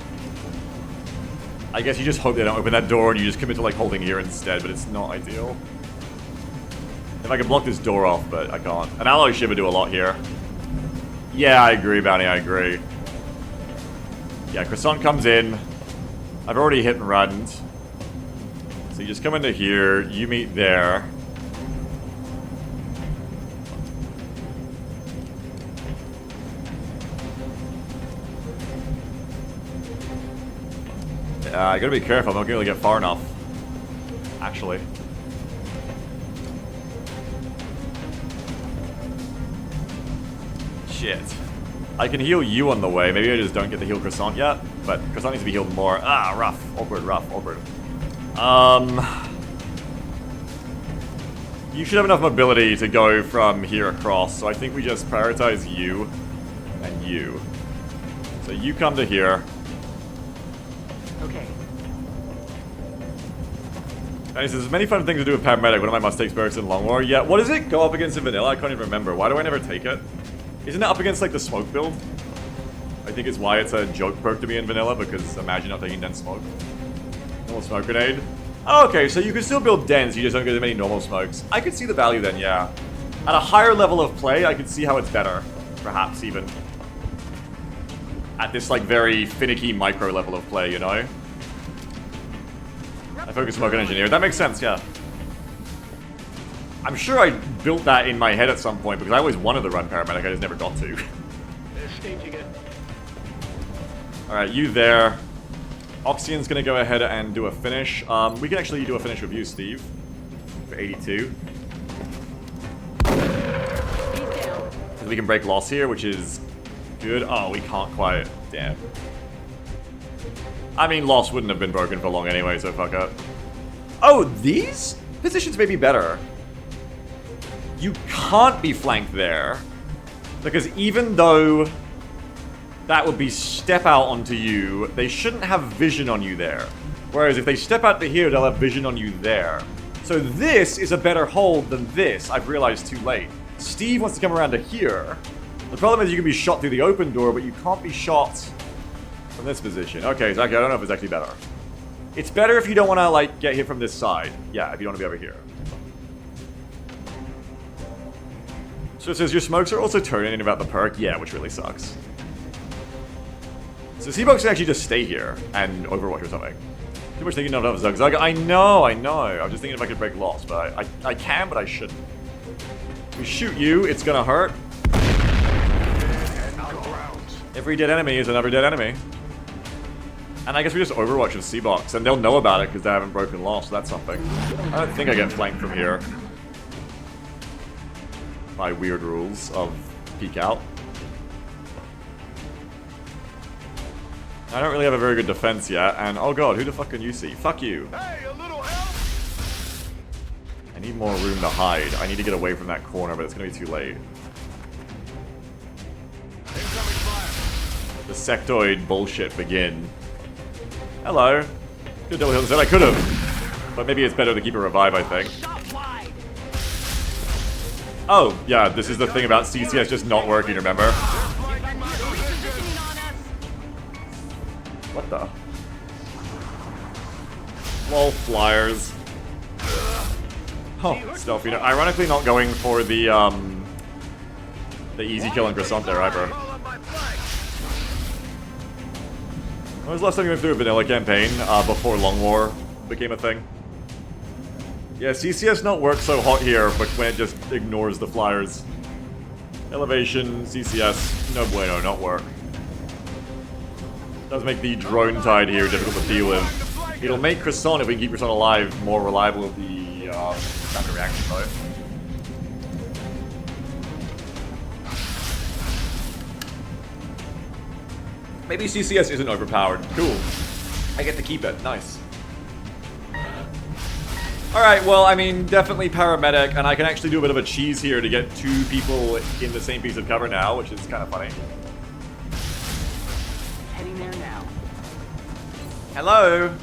I guess you just hope they don't open that door and you just commit to like holding here instead, but it's not ideal. If I can block this door off, but I can't. An Alloy Shiver do a lot here. Yeah, I agree, Bounty, I agree. Yeah, Croissant comes in. I've already hit and run. So you just come into here, you meet there. I gotta be careful, I'm not gonna get far enough. Actually. Shit. I can heal you on the way. Maybe I just don't get to heal Croissant yet. But Croissant needs to be healed more. Ah, rough. Awkward, rough, awkward. You should have enough mobility to go from here across. So I think we just prioritize you and you. So you come to here. Okay. Nice, there's many fun things to do with Paramedic. One of my must take perks in Long War. Yeah, what does it go up against in Vanilla? I can't even remember. Why do I never take it? Isn't it up against like the smoke build? I think it's why it's a joke perk to be in Vanilla, because imagine not taking dense smoke. Normal smoke grenade. Oh, okay, so you can still build dense, you just don't get as many normal smokes. I could see the value then, yeah. At a higher level of play, I could see how it's better. Perhaps even. At this like very finicky micro level of play, you know? I focus smoke on engineer. That makes sense, yeah. I'm sure I built that in my head at some point because I always wanted to run Paramedic, I just never got to. Alright, you there. Oxion's gonna go ahead and do a finish. We can actually do a finish with you, Steve. For 82. So we can break loss here, which is good. Oh, we can't quite. Damn. I mean, loss wouldn't have been broken for long anyway, so fuck it. Oh, these positions may be better. You can't be flanked there. Because even though that would be step out onto you, they shouldn't have vision on you there. Whereas if they step out to here, they'll have vision on you there. So this is a better hold than this, I've realized too late. Steve wants to come around to here. The problem is you can be shot through the open door, but you can't be shot from this position. Okay, so actually, I don't know if it's actually better. It's better if you don't want to, like, get hit from this side. Yeah, if you don't want to be over here. So it says your smokes are also turning about the perk. Yeah, which really sucks. So Seabox can actually just stay here and Overwatch or something. Too much thinking of Zug Zug. I know. I was just thinking if I could break loss, but I can, but I shouldn't. We shoot you, it's gonna hurt. Every dead enemy is another dead enemy. And I guess we just Overwatch with Seabox, and they'll know about it because they haven't broken loss, so that's something. I don't think I get flanked from here. By weird rules of peek out. I don't really have a very good defense yet, and oh god, who the fuck can you see? Fuck you. Hey, a little help! I need more room to hide. I need to get away from that corner, but it's gonna be too late. Incoming fire! The sectoid bullshit begin. Hello. Good double hill said I could have. But maybe it's better to keep a revive, I think. Shot wide. Oh, yeah, this is the thing about CCS just not working, remember? Positioning on us. What the? Lol, flyers. Oh, stealthy. Ironically not going for the easy kill on Croissant there either. All on my flank! When was the last time you went through a vanilla campaign before Long War became a thing? Yeah, CCS not work so hot here, but when it just ignores the flyers. Elevation, CCS, no bueno, not work. Does make the drone tide here difficult to deal with. It'll make Croissant, if we can keep Croissant alive, more reliable with the rapid reaction though. Maybe CCS isn't overpowered. Cool. I get to keep it. Nice. Alright, well, I mean, definitely Paramedic, and I can actually do a bit of a cheese here to get two people in the same piece of cover now, which is kind of funny. Heading there now. Hello!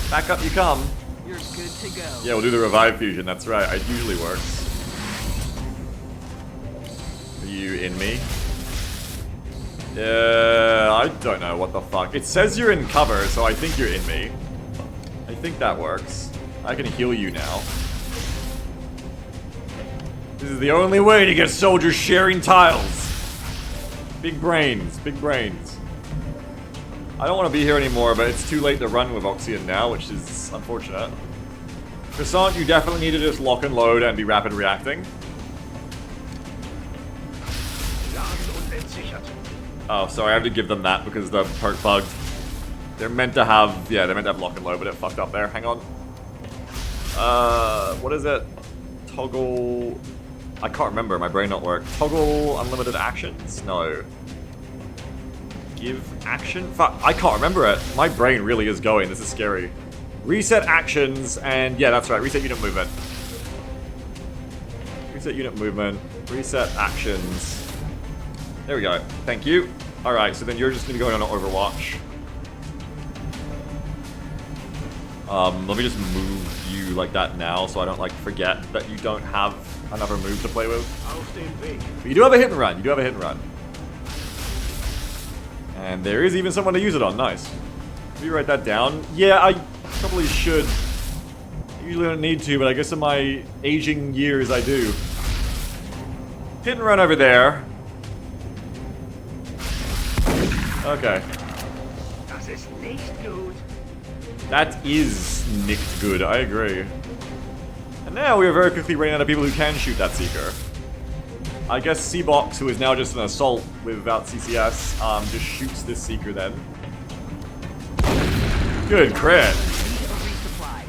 Back up you come. You're good to go. Yeah, we'll do the revive fusion, that's right. It usually works. Are you in me? I don't know what the fuck. It says you're in cover, so I think you're in me. I think that works. I can heal you now. This is the only way to get soldiers sharing tiles. Big brains, big brains. I don't want to be here anymore, but it's too late to run with Oxyon now, which is unfortunate. Croissant, you definitely need to just lock and load and be rapid reacting. Oh, sorry, I have to give them that because the perk bugged. They're meant to have, yeah, they're meant to have lock and load, but it fucked up there. Hang on. What is it? Toggle I can't remember, my brain don't work. Toggle unlimited actions? No. Give action? Fuck, I can't remember it. My brain really is going, this is scary. Reset actions, and yeah, that's right, reset unit movement. Reset unit movement, reset actions. There we go, thank you. Alright, so then you're just gonna go in on Overwatch. Let me just move you like that now so I don't like forget that you don't have another move to play with. I'll stay big. But you do have a hit and run, you do have a hit and run. And there is even someone to use it on, nice. Let me write that down. Yeah, I probably should. I usually don't need to, but I guess in my aging years I do. Hit and run over there. Okay. Das ist nicht gut. That is nicked good, I agree. And now we are very quickly running out of people who can shoot that Seeker. I guess C-Box, who is now just an assault without CCS, just shoots this Seeker then. Good crit. Resupply.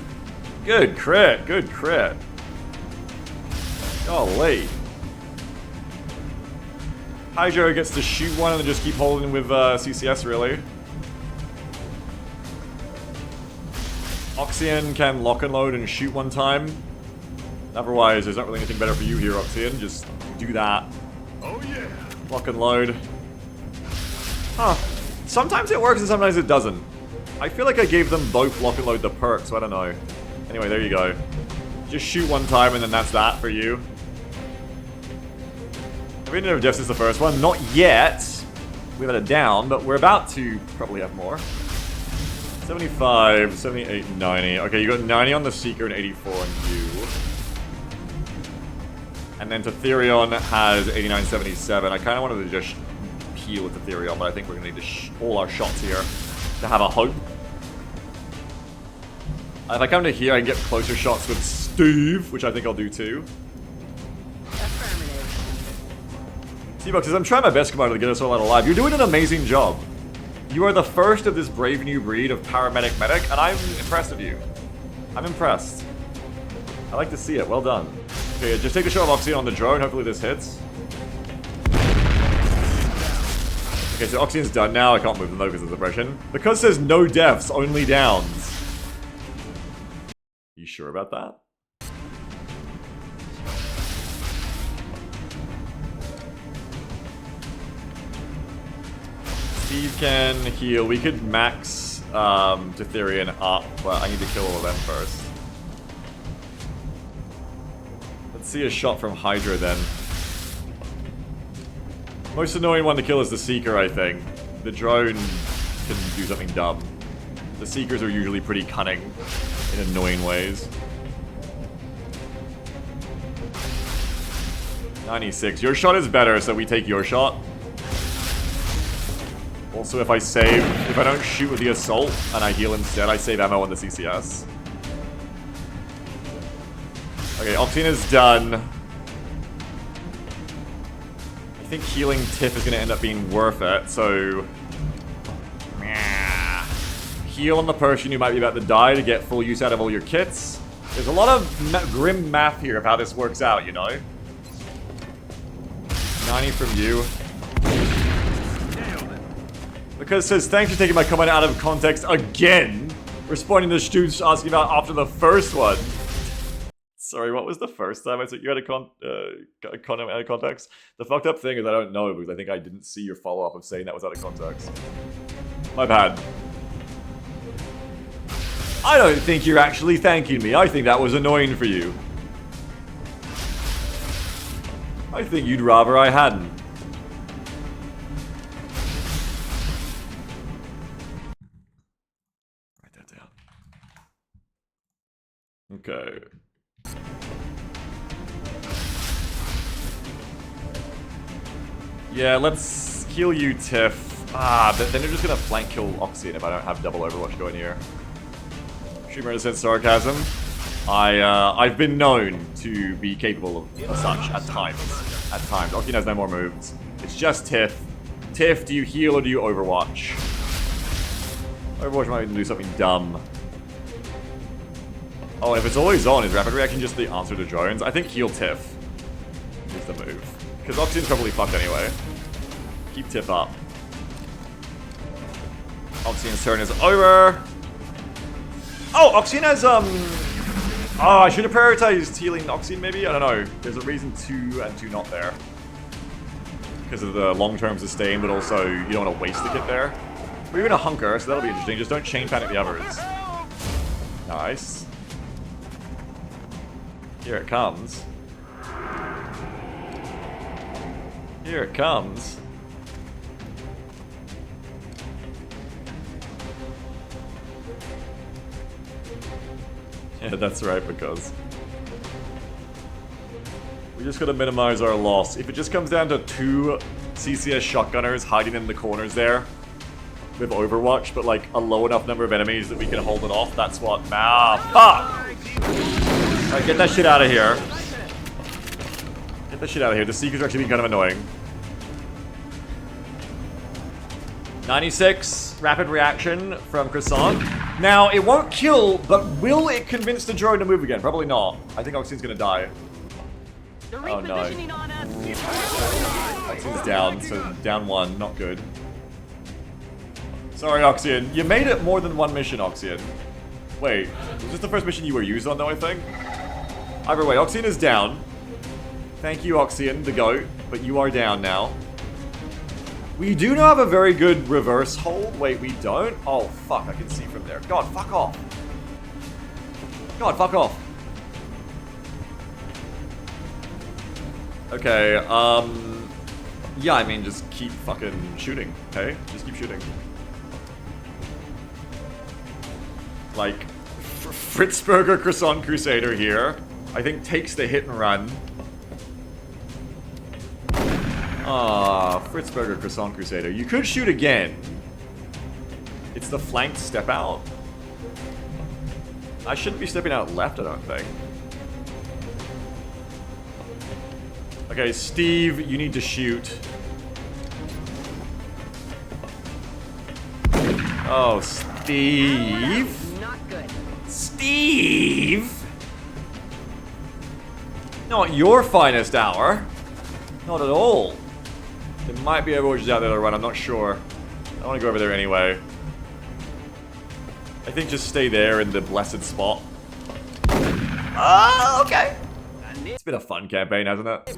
Good crit, good crit. Golly. Hydro gets to shoot one and then just keep holding with CCS, really. Oxyan can lock and load and shoot one time. Otherwise, there's not really anything better for you here, Oxyan. Just do that. Oh yeah. Lock and load. Huh. Sometimes it works and sometimes it doesn't. I feel like I gave them both lock and load the perk, so I don't know. Anyway, there you go. Just shoot one time and then that's that for you. We didn't have deaths since the first one. Not yet. We've had it down, but we're about to probably have more. 75, 78, 90. Okay, you got 90 on the Seeker and 84 on you. And then Tetherion has 89, 77. I kind of wanted to just heal with Tetherion, but I think we're going to need all our shots here to have a hope. If I come to here, I can get closer shots with Steve, which I think I'll do too. T-Box says, I'm trying my best, Commander, to get us all out alive. You're doing an amazing job. You are the first of this brave new breed of paramedic medic, and I'm impressed with you. I'm impressed. I like to see it. Well done. Okay, just take a shot of Oxyan on the drone. Hopefully this hits. Okay, so Oxyan's done now. I can't move them though because of suppression. Because there's no deaths, only downs. You sure about that? Steve can heal. We could max Tetherion up, but I need to kill all of them first. Let's see a shot from Hydra then. Most annoying one to kill is the Seeker, I think. The drone can do something dumb. The Seekers are usually pretty cunning in annoying ways. 96. Your shot is better, so we take your shot. Also, if I don't shoot with the assault and I heal instead, I save ammo on the CCS. Okay, Oxyan is done. I think healing Tiff is going to end up being worth it, so... Heal on the person who might be about to die to get full use out of all your kits. There's a lot of grim math here of how this works out, you know? 90 from you. Because it says, thanks for taking my comment out of context again. Responding to students asking about after the first one. Sorry, what was the first time I took you out of comment out of context? The fucked up thing is I don't know because I think I didn't see your follow-up of saying that was out of context. My bad. I don't think you're actually thanking me. I think that was annoying for you. I think you'd rather I hadn't. Write that down. Okay. Yeah, let's kill you, Tiff. But then you're just gonna flank kill Oxyan if I don't have double Overwatch going here. Streamer said sarcasm. I've been known to be capable of such at times. At times. Oxyan has no more moves. It's just Tiff. Tiff, do you heal or do you Overwatch? Overwatch might even do something dumb. Oh, if it's always on, is rapid reaction just the answer to drones? I think heal Tiff. is the move. Because Oxygen's probably fucked anyway. Keep tip up. Oxygen's turn is over. Oh, Oxygen has, Oh, I should have prioritized healing Oxygen, maybe? I don't know. There's a reason 2 and 2 not there. Because of the long-term sustain, but also you don't want to waste the kit there. We're even a hunker, so that'll be interesting. Just don't chain panic the others. Nice. Here it comes. Here it comes. Yeah, that's right, because we just gotta minimize our loss. If it just comes down to 2 CCS shotgunners hiding in the corners there with Overwatch, but like a low enough number of enemies that we can hold it off, that's what. Ah, fuck! Alright, get that shit out of here. Get that shit out of here. The Seekers are actually being kind of annoying. 96, rapid reaction from Croissant. Now, it won't kill, but will it convince the drone to move again? Probably not. I think Oxygen's gonna die. Oh no. Oxygen's down, so down 1, not good. Sorry, Oxygen. You made it more than 1 mission, Oxygen. Wait, was this the first mission you were used on though, I think? Either way, Oxygen is down. Thank you, Oxygen, the goat, but you are down now. We do now have a very good reverse hold. Wait, we don't? Oh, fuck, I can see from there. God, fuck off. God, fuck off. Okay, yeah, I mean, just keep fucking shooting, okay? Just keep shooting. Like, Fritzberger Croissant Crusader here, I think takes the hit and run. Ah, Fritzberger Croissant Crusader. You could shoot again. It's the flanked step out. I shouldn't be stepping out left, I don't think. Okay, Steve, you need to shoot. Oh, Steve. Not good. Steve! Not your finest hour. Not at all. There might be Overwatches out there to run, I'm not sure. I want to go over there anyway. I think just stay there in the blessed spot. Oh, okay. It's been a fun campaign, hasn't it?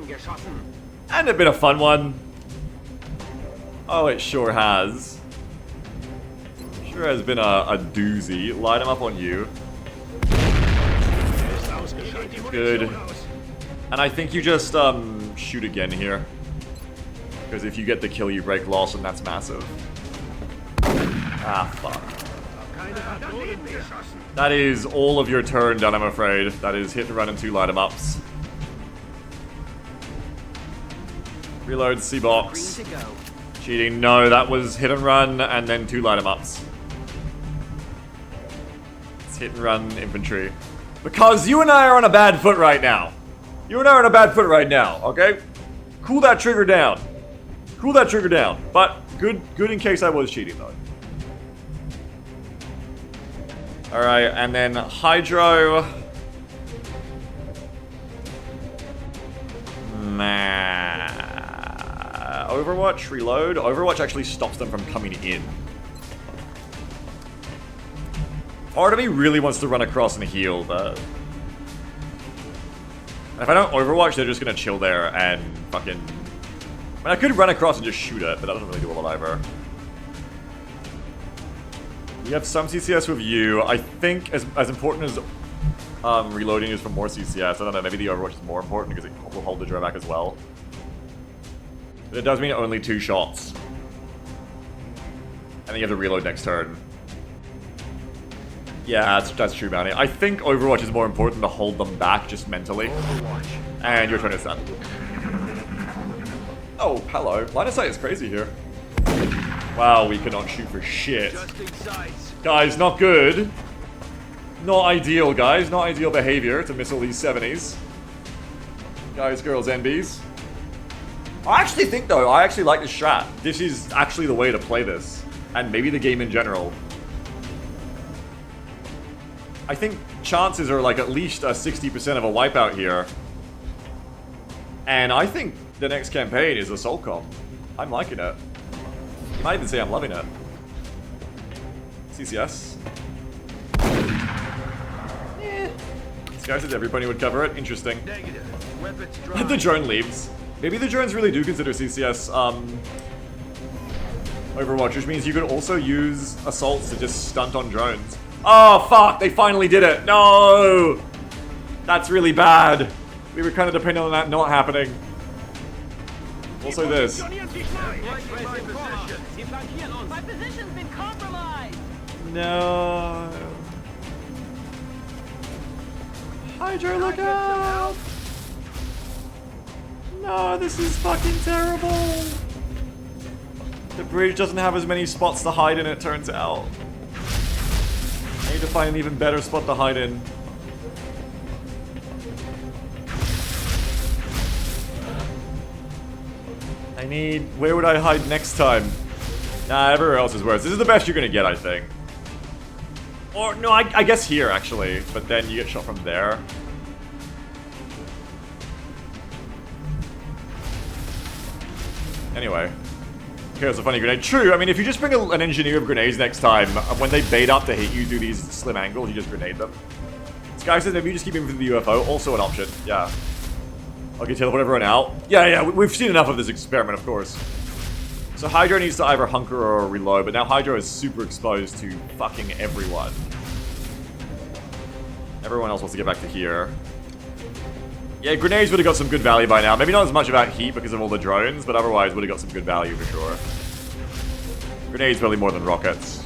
And a bit of fun one. Oh, it sure has. Sure has been a doozy. Light him up on you. Good. And I think you just shoot again here. Because if you get the kill, you break loss, and that's massive. Ah, fuck. That is all of your turn done, I'm afraid. That is hit and run and 2 light 'em ups. Reload C-box. Cheating. No, that was hit and run and then 2 light 'em ups. It's hit and run infantry. Because you and I are on a bad foot right now. You and I are on a bad foot right now, okay? Cool that trigger down. Cool that trigger down. But good in case I was cheating, though. Alright, and then Hydro. Nah. Overwatch, reload. Overwatch actually stops them from coming in. Part of me really wants to run across and heal, but... if I don't Overwatch, they're just gonna chill there and fucking... I mean, I could run across and just shoot it, but that doesn't really do a lot either. We have some CCS with you. I think as important as reloading is for more CCS, I don't know, maybe the Overwatch is more important because it will hold the drone back as well. But it does mean only 2 shots. And then you have to reload next turn. Yeah, that's true, Bounty. I think Overwatch is more important to hold them back just mentally. And your turn is done. Oh, hello. Line of sight is crazy here. Wow, we cannot shoot for shit. Guys, not good. Not ideal, guys. Not ideal behavior to missile these 70s. Guys, girls, NBs. I actually think, though, I actually like this strat. This is actually the way to play this. And maybe the game in general. I think chances are like at least a 60% of a wipeout here. And I think the next campaign is Assaultcom. I'm liking it. You might even say I'm loving it. CCS. This guy said everybody would cover it. Interesting. Negative. Weapons dry. The drone leaves. Maybe the drones really do consider CCS Overwatch, which means you could also use assaults to just stunt on drones. Oh fuck, they finally did it. No! That's really bad. We were kind of depending on that not happening. Also this. My position. My position's been compromised. No. Hydra, look out! No, this is fucking terrible. The bridge doesn't have as many spots to hide in, it turns out. I need to find an even better spot to hide in. Where would I hide next time? Nah, everywhere else is worse. This is the best you're gonna get, I think. Or, no, I guess here, actually. But then you get shot from there. Anyway. Here's a funny grenade. True, I mean, if you just bring an engineer of grenades next time, when they bait up to hit you through these slim angles, you just grenade them. This guy says maybe you just keep aiming for the UFO. Also an option, yeah. Okay, teleport everyone out. Yeah, we've seen enough of this experiment, of course. So Hydra needs to either hunker or reload, but now Hydra is super exposed to fucking everyone. Everyone else wants to get back to here. Yeah, grenades would have got some good value by now. Maybe not as much about heat because of all the drones, but otherwise would have got some good value for sure. Grenades probably more than rockets.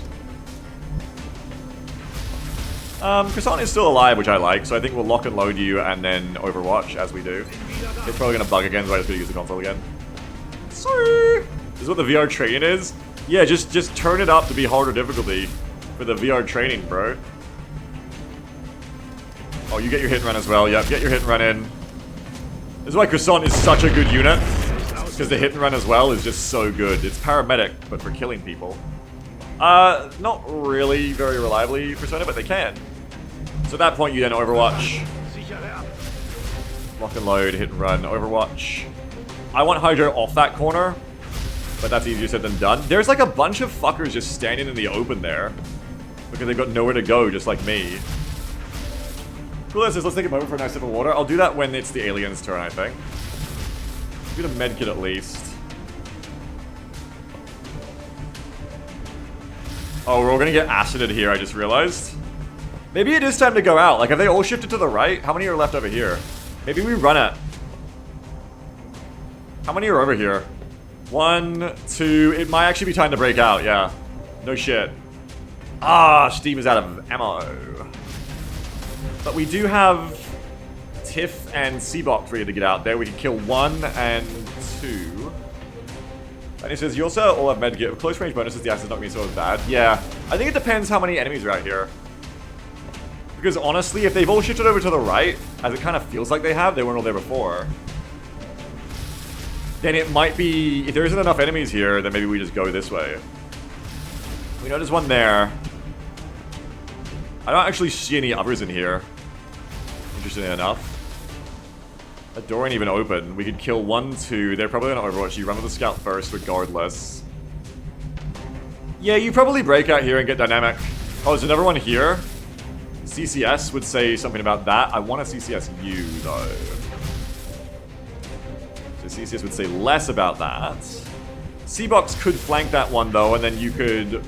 Croissant is still alive, which I like, so I think we'll lock and load you and then Overwatch as we do. It's probably gonna bug again, so I just gotta use the console again. Sorry! This is what the VR training is? Yeah, just turn it up to be harder difficulty for the VR training, bro. Oh, you get your hit and run as well. Yep, get your hit and run in. This is why Croissant is such a good unit. Because the hit and run as well is just so good. It's paramedic, but for killing people. Not really very reliably Persona, but they can. So at that point, you then Overwatch. Lock and load, hit and run, Overwatch. I want Hydra off that corner, but that's easier said than done. There's like a bunch of fuckers just standing in the open there. Because they've got nowhere to go, just like me. Cool, this is, let's take a moment for a nice sip of water. I'll do that when it's the alien's turn, I think. Get a medkit at least. Oh, we're all gonna get acided here, I just realized. Maybe it is time to go out. Like, have they all shifted to the right? How many are left over here? Maybe we run it. How many are over here? 1, 2... It might actually be time to break out, yeah. No shit. Ah, Steve is out of ammo. But we do have Tiff and Seabok ready to get out there. We can kill 1 and 2. And he says, you also all have medkit. Close range bonuses, the acid's not going to be so bad. Yeah, I think it depends how many enemies are out here. Because honestly, if they've all shifted over to the right, as it kind of feels like they have, they weren't all there before. Then it might be, if there isn't enough enemies here, then maybe we just go this way. We know there's one there. I don't actually see any others in here. Interestingly enough. A door ain't even open. We could kill 1, 2. They're probably gonna Overwatch. You run with the scout first, regardless. Yeah, you probably break out here and get dynamic. Oh, there's another one here. CCS would say something about that. I want to CCS you, though. So CCS would say less about that. C-Box could flank that one, though, and then you could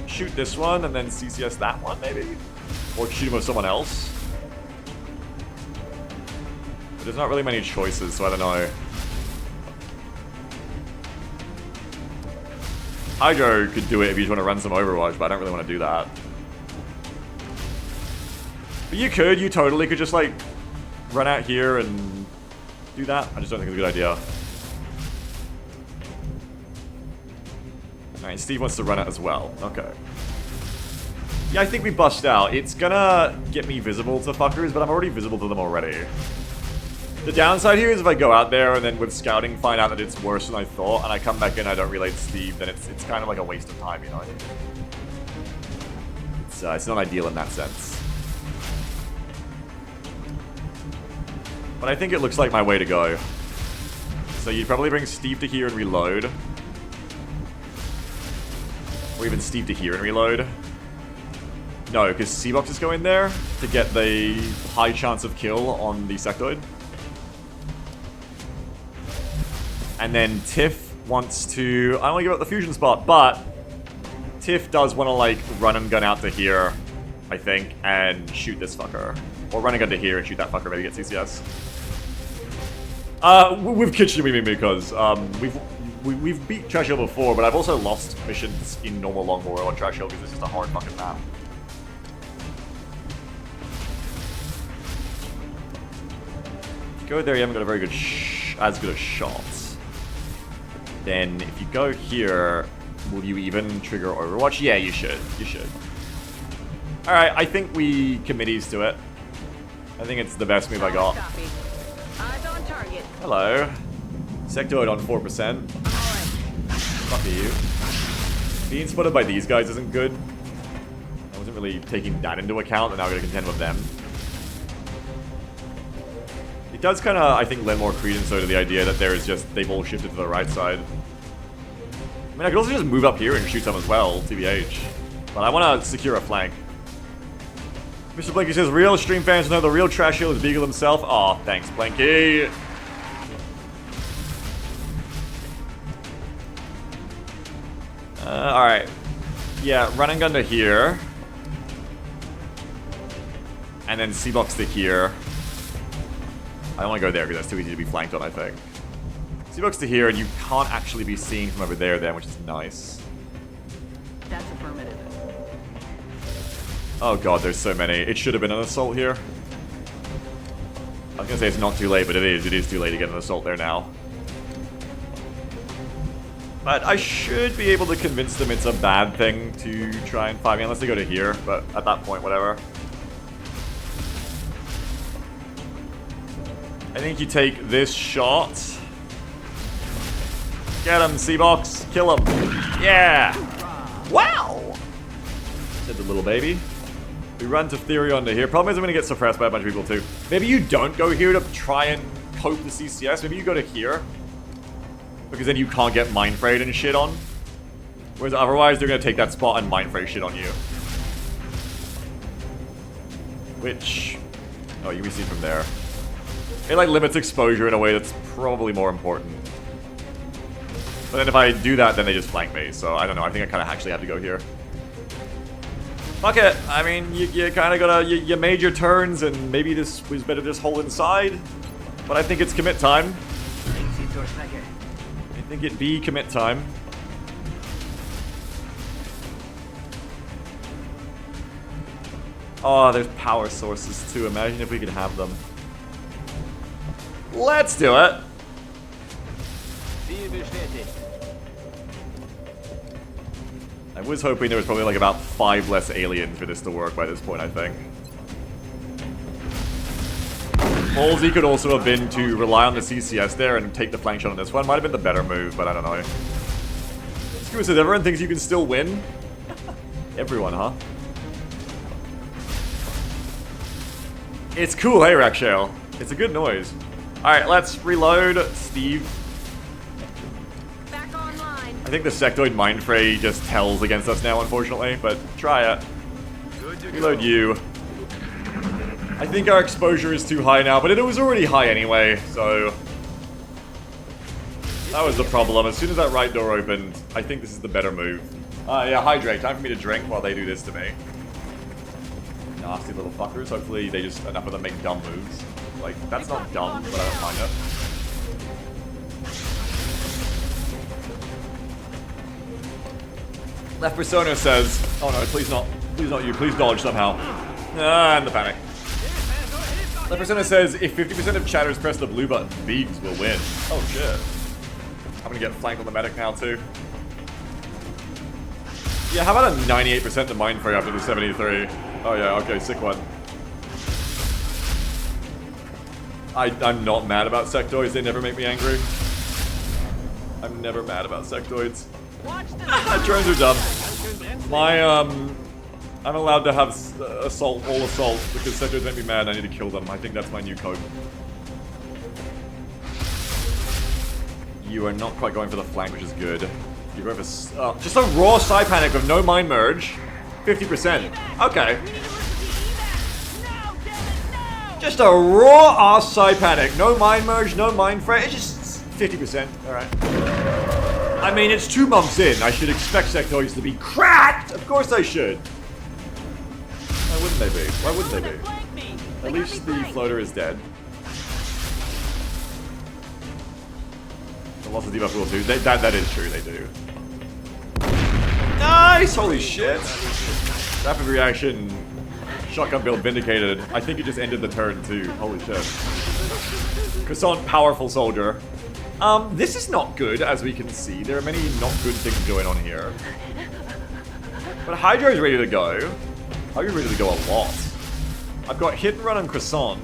shoot this one and then CCS that one, maybe? Or shoot him with someone else. But there's not really many choices, so I don't know. Hydro could do it if you just want to run some Overwatch, but I don't really want to do that. But you totally could just like run out here and do that. I just don't think it's a good idea. Alright, Steve wants to run it as well. Okay. Yeah, I think we bust out. It's gonna get me visible to fuckers, but I'm already visible to them already. The downside here is if I go out there and then with scouting find out that it's worse than I thought, and I come back in and I don't relate to Steve, then it's kind of like a waste of time, you know? It's not ideal in that sense. But I think it looks like my way to go. So you'd probably bring Steve to here and reload. Or even Steve to here and reload. No, because Seabox is going there to get the high chance of kill on the sectoid. And then Tiff wants to... I don't want to give up the fusion spot, but Tiff does want to, like, run and gun out to here, I think, and shoot this fucker. Or run and gun to here and shoot that fucker, maybe get CCS. With Kitchen, we mean because we've beat Trash Hill before, but I've also lost missions in normal Long War on Trash Hill because it's just a hard fucking map. If you go there, you haven't got a very good as good a shot. Then if you go here, will you even trigger Overwatch? Yeah, you should. You should. Alright, I think we committees to it. I think it's the best move I got. Copy. Eyes on target. Hello. Sectoid on 4%. Fuck you. Being spotted by these guys isn't good. I wasn't really taking that into account, and now we're going to contend with them. It does kind of, I think, lend more credence though to the idea that there is just, they've all shifted to the right side. I mean, I could also just move up here and shoot some as well, TBH. But I want to secure a flank. Mr. Blanky says, real stream fans know the real Trash Hill is Beagle himself. Aw, thanks, Blanky. Alright. Yeah, run and gun to here. And then C-box to here. I don't want to go there because that's too easy to be flanked on, I think. C-box to here, and you can't actually be seen from over there then, which is nice. That's affirmative. Oh god, there's so many. It should have been an assault here. I was gonna say it's not too late, but it is. It is too late to get an assault there now. But I should be able to convince them it's a bad thing to try and fight me, unless they go to here, but at that point, whatever. I think you take this shot. Get him, C-Box. Kill him. Yeah! Wow! Said the little baby. We run to Therion to here. Problem is I'm going to get suppressed by a bunch of people too. Maybe you don't go here to try and cope the CCS. Maybe you go to here. Because then you can't get Mind Frayed and shit on. Whereas otherwise they're going to take that spot and Mind Fray shit on you. Which... oh, you can see from there. It like limits exposure in a way that's probably more important. But then if I do that, then they just flank me. So I don't know. I think I kind of actually have to go here. Fuck it. I mean, you kind of gotta... You made your turns, and maybe this was better just hold inside. But I think it's commit time. I think it be commit time. Oh, there's power sources too. Imagine if we could have them. Let's do it. I was hoping there was probably like about 5 less aliens for this to work by this point, I think. Ballsy could also have been to rely on the CCS there and take the flank shot on this one. Might have been the better move, but I don't know. Screw says, everyone thinks you can still win? Everyone, huh? It's cool, hey, Rakshale. It's a good noise. Alright, let's reload. Steve. Back online. I think the sectoid Mind Fray just tells against us now, unfortunately, but try it. Reload you. I think our exposure is too high now, but it was already high anyway, so... that was the problem. As soon as that right door opened, I think this is the better move. Yeah, hydrate. Time for me to drink while they do this to me. Nasty little fuckers. Hopefully they just, enough of them make dumb moves. Like, that's not dumb, but I don't mind it. Left Persona says, oh no, please not you, please dodge somehow. Ah, and the panic. Left Persona says, if 50% of chatters press the blue button, Beegs will win. Oh shit. I'm gonna get flanked on the medic now too. Yeah, how about a 98% to Mind Fray after the 73? Oh yeah, okay, sick one. I'm not mad about sectoids, they never make me angry. I'm never mad about sectoids. Drones are dumb. My, I'm allowed to have assault, all assault, because sectoids make me mad and I need to kill them. I think that's my new code. You are not quite going for the flank, which is good. You're going for just a raw side panic with no mind merge. 50%. Okay. Just a raw ass side panic. No mind merge, no mind fray. It's just 50%. Alright. I mean, it's 2 months in. I should expect sectoids to be cracked! Of course I should. Why wouldn't they be? Why wouldn't they be? At least the floater is dead. The loss of debuff will do. That is true, they do. Nice! Holy shit! Rapid reaction. Shotgun build vindicated. I think it just ended the turn too. Holy shit. Croissant, powerful soldier. This is not good, as we can see. There are many not good things going on here. But Hydra is ready to go. Hydra's ready to go a lot. I've got hit and run on Croissant.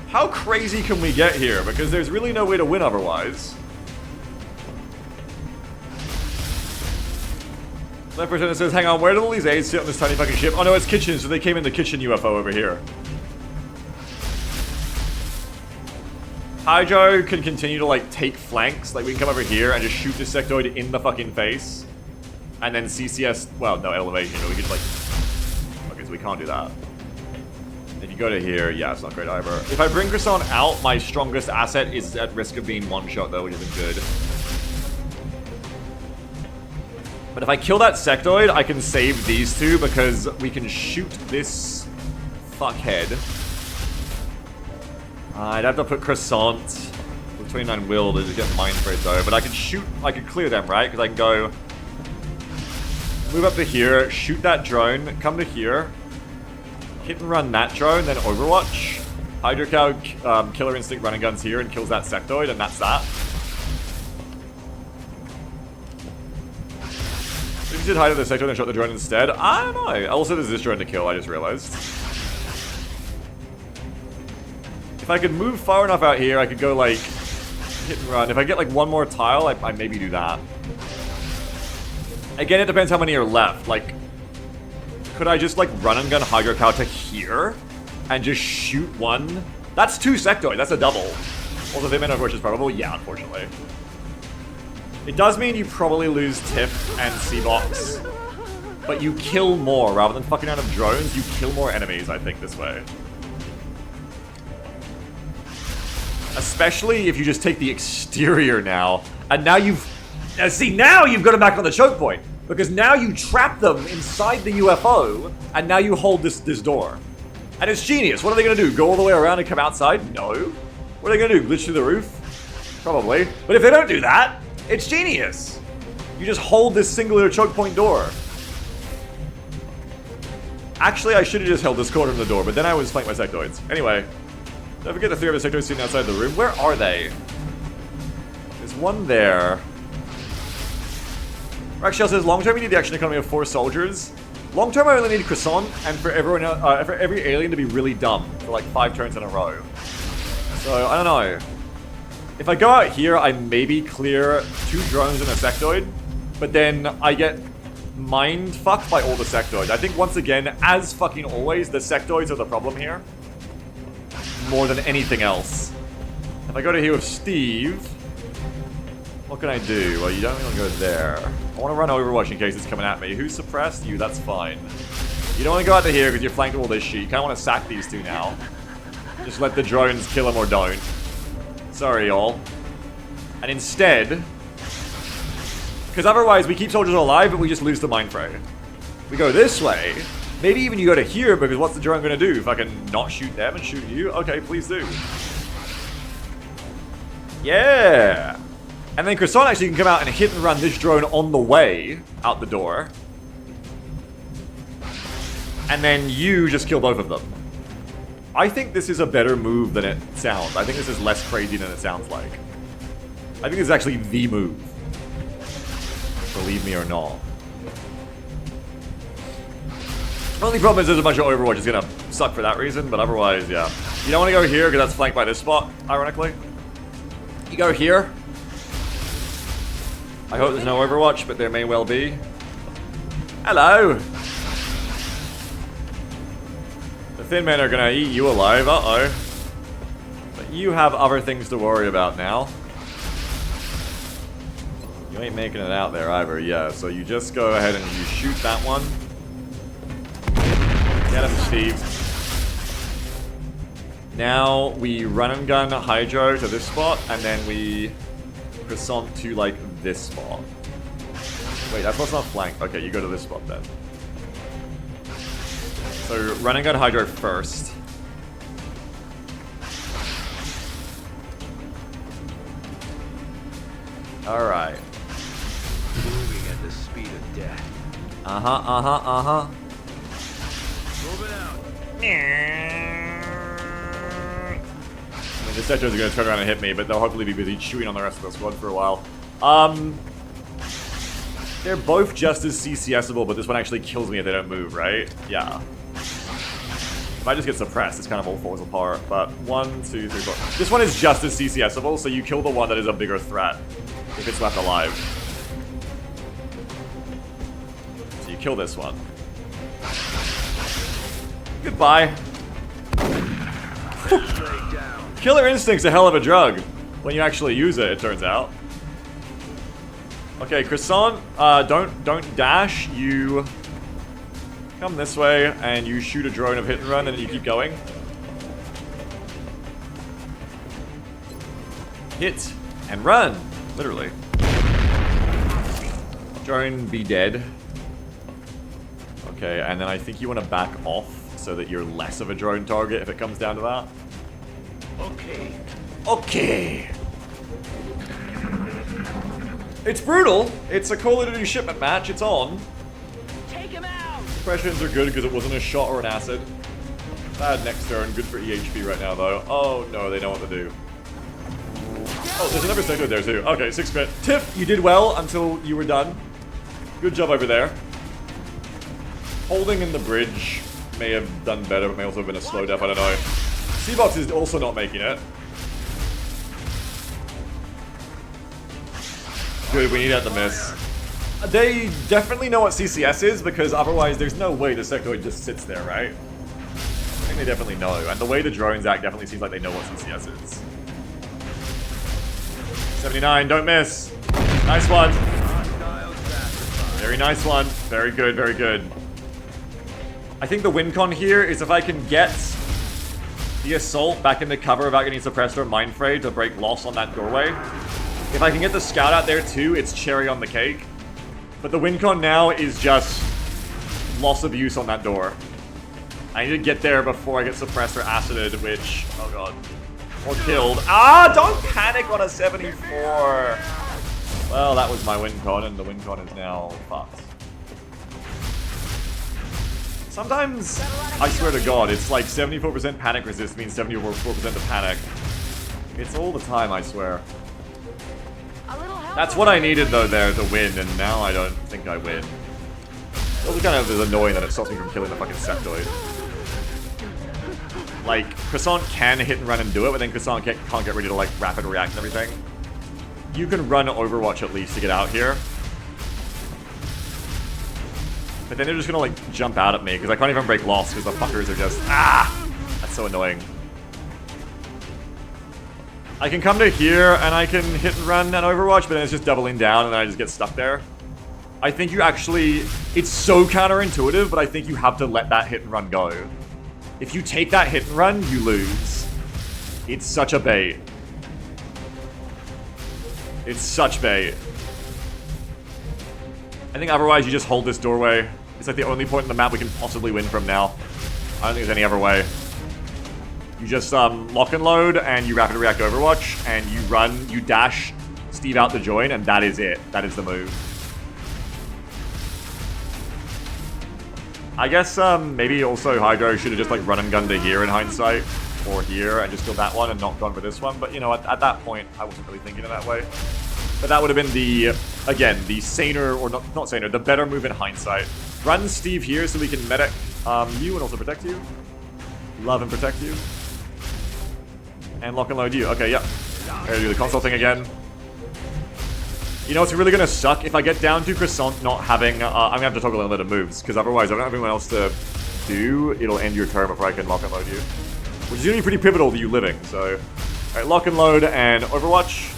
How crazy can we get here? Because there's really no way to win otherwise. Left person says, hang on, where did all these aides sit on this tiny fucking ship? Oh no, it's kitchen, so they came in the kitchen UFO over here. Hydro can continue to, like, take flanks. Like, we can come over here and just shoot this sectoid in the fucking face. And then CCS, well, no, elevation, but we could, like... Okay, so we can't do that. If you go to here, yeah, it's not great either. If I bring Croissant out, my strongest asset is at risk of being one-shot, though, which isn't good. But if I kill that sectoid, I can save these two because we can shoot this fuckhead. I'd have to put Croissant with 29 will to just get mind sprayed though. But I can shoot, I can clear them, right? Because I can go move up to here, shoot that drone, come to here, hit and run that drone, then Overwatch. Hydro Cow, Killer Instinct running guns here and kills that sectoid, and that's that. If you did hide at the sector and shot the drone instead, I don't know. Also, there's this drone to kill, I just realized. If I could move far enough out here, I could go, like, hit and run. If I get, like, one more tile, I maybe do that. Again, it depends how many are left. Like, could I just, like, run and gun Hydro Cow to here and just shoot one? That's 2 sectoids. That's a double. Also, they may not Overwatch is probable. Yeah, unfortunately. It does mean you probably lose Tiff and C-Box, but you kill more. Rather than fucking out of drones, you kill more enemies, I think, this way. Especially if you just take the exterior now, and now you've... see, now you've got them back on the choke point, because now you trap them inside the UFO, and now you hold this door. And it's genius. What are they going to do? Go all the way around and come outside? No. What are they going to do? Glitch through the roof? Probably. But if they don't do that, it's genius! You just hold this singular choke point door. Actually, I should have just held this corner of the door, but then I was flanked by sectoids. Anyway, don't forget the 3 other sectoids sitting outside the room. Where are they? There's one there. Raxshell says, long term you need the action economy of 4 soldiers. Long term I only need Croissant, and for everyone else, for every alien to be really dumb for like 5 turns in a row. So, I don't know. If I go out here, I maybe clear 2 drones and a sectoid, but then I get mind fucked by all the sectoids. I think once again, as fucking always, the sectoids are the problem here. More than anything else. If I go to here with Steve, what can I do? Well, you don't want to go there. I want to run Overwatch in case it's coming at me. Who's suppressed? You, that's fine. You don't want to go out to here because you're flanked with all this shit. You kind of want to sack these 2 now. Just let the drones kill them or don't. Sorry, y'all. And instead, because otherwise we keep soldiers alive, but we just lose the mind fray. We go this way. Maybe even you go to here, because what's the drone going to do? If I can not shoot them and shoot you? Okay, please do. Yeah! And then Croissant actually can come out and hit and run this drone on the way out the door. And then you just kill both of them. I think this is a better move than it sounds. I think this is less crazy than it sounds like. I think this is actually the move. Believe me or not. The only problem is there's a bunch of Overwatch is gonna suck for that reason, but otherwise, yeah. You don't want to go here because that's flanked by this spot, ironically. You go here. I hope there's no Overwatch, but there may well be. Hello! The Thin Men are gonna eat you alive, uh-oh. But you have other things to worry about now. You ain't making it out there either, yeah. So you just go ahead and you shoot that one. Get him, Steve. Now we run and gun Hydro to this spot, and then we croissant to like this spot. Wait, that spot's not flanked. Okay, you go to this spot then. So run and gun Hydro first. Alright. Moving at the speed of death. Moving out. I mean, the Setros are going to turn around and hit me, but they'll hopefully be busy chewing on the rest of the squad for a while. They're both just as CCSable, but this one actually kills me if they don't move, right? Yeah. If I just get suppressed, it's kind of all falls apart. But 1, 2, 3, 4. This one is just as CCSable, so you kill the one that is a bigger threat if it's left alive. So you kill this one. Goodbye. Killer Instinct's a hell of a drug when you actually use it, it turns out. Okay, Croissant, don't dash. You come this way and you shoot a drone of hit and run and you keep going. Hit and run, literally. Drone be dead. Okay, and then I think you want to back off so that you're less of a drone target if it comes down to that. Okay. Okay. It's brutal. It's a Call of Duty shipment match. It's on. Take him out! Suppressions are good because it wasn't a shot or an acid. Bad next turn. Good for EHP right now, though. Oh, no. They know what to do. Oh, there's another sector there, too. Okay, 6 crit. Tiff, you did well until you were done. Good job over there. Holding in the bridge may have done better, but may also have been a slow death. I don't know. C-Box is also not making it. Good, we need that to miss. They definitely know what CCS is, because otherwise there's no way the sectoid just sits there, right? I think they definitely know, and the way the drones act definitely seems like they know what CCS is. 79, don't miss. Nice one. Very nice one. Very good, very good. I think the win con here is if I can get the assault back into cover without getting suppressed or mind frayed to break loss on that doorway. If I can get the scout out there too, it's cherry on the cake. But the win con now is just loss of use on that door. I need to get there before I get suppressed or acided, which, oh god. Or killed. Ah, don't panic on a 74. Well, that was my win con, and the win con is now fucked. Sometimes, I swear to god, it's like 74% panic resist means 74% to panic. It's all the time, I swear. That's what I needed, though, there to win, and now I don't think I win. It also kind of is annoying that it stops me from killing the fucking sectoid. Like, Croissant can hit and run and do it, but then Croissant can't get ready to, like, rapid react and everything. You can run Overwatch at least to get out here. But then they're just gonna, like, jump out at me, because I can't even break loss, because the fuckers are just... Ah! That's so annoying. I can come to here, and I can hit and run and Overwatch, but then it's just doubling down, and then I just get stuck there. I think you actually... It's so counterintuitive, but I think you have to let that hit and run go. If you take that hit and run, you lose. It's such a bait. It's such bait. I think otherwise you just hold this doorway. It's like the only point in the map we can possibly win from now. I don't think there's any other way. You just lock and load, and you rapid react Overwatch, and you run, you dash Steve out to join, and that is it. That is the move. I guess maybe also Hydro should have just like run and gunned to here in hindsight, or here, and just killed that one and not gone for this one. But you know, at that point, I wasn't really thinking in that way. But that would have been the, again, the saner, or not saner, the better move in hindsight. Run Steve here so we can medic you and also protect you. Love and protect you. And lock and load you. Okay, yep. I'm gonna do the console thing again. You know, it's really gonna suck if I get down to Croissant not having, I'm gonna have to toggle unlimited moves, because otherwise I don't have anyone else to do. It'll end your turn before I can lock and load you. Which is gonna be pretty pivotal to you living, so. Alright, lock and load and Overwatch.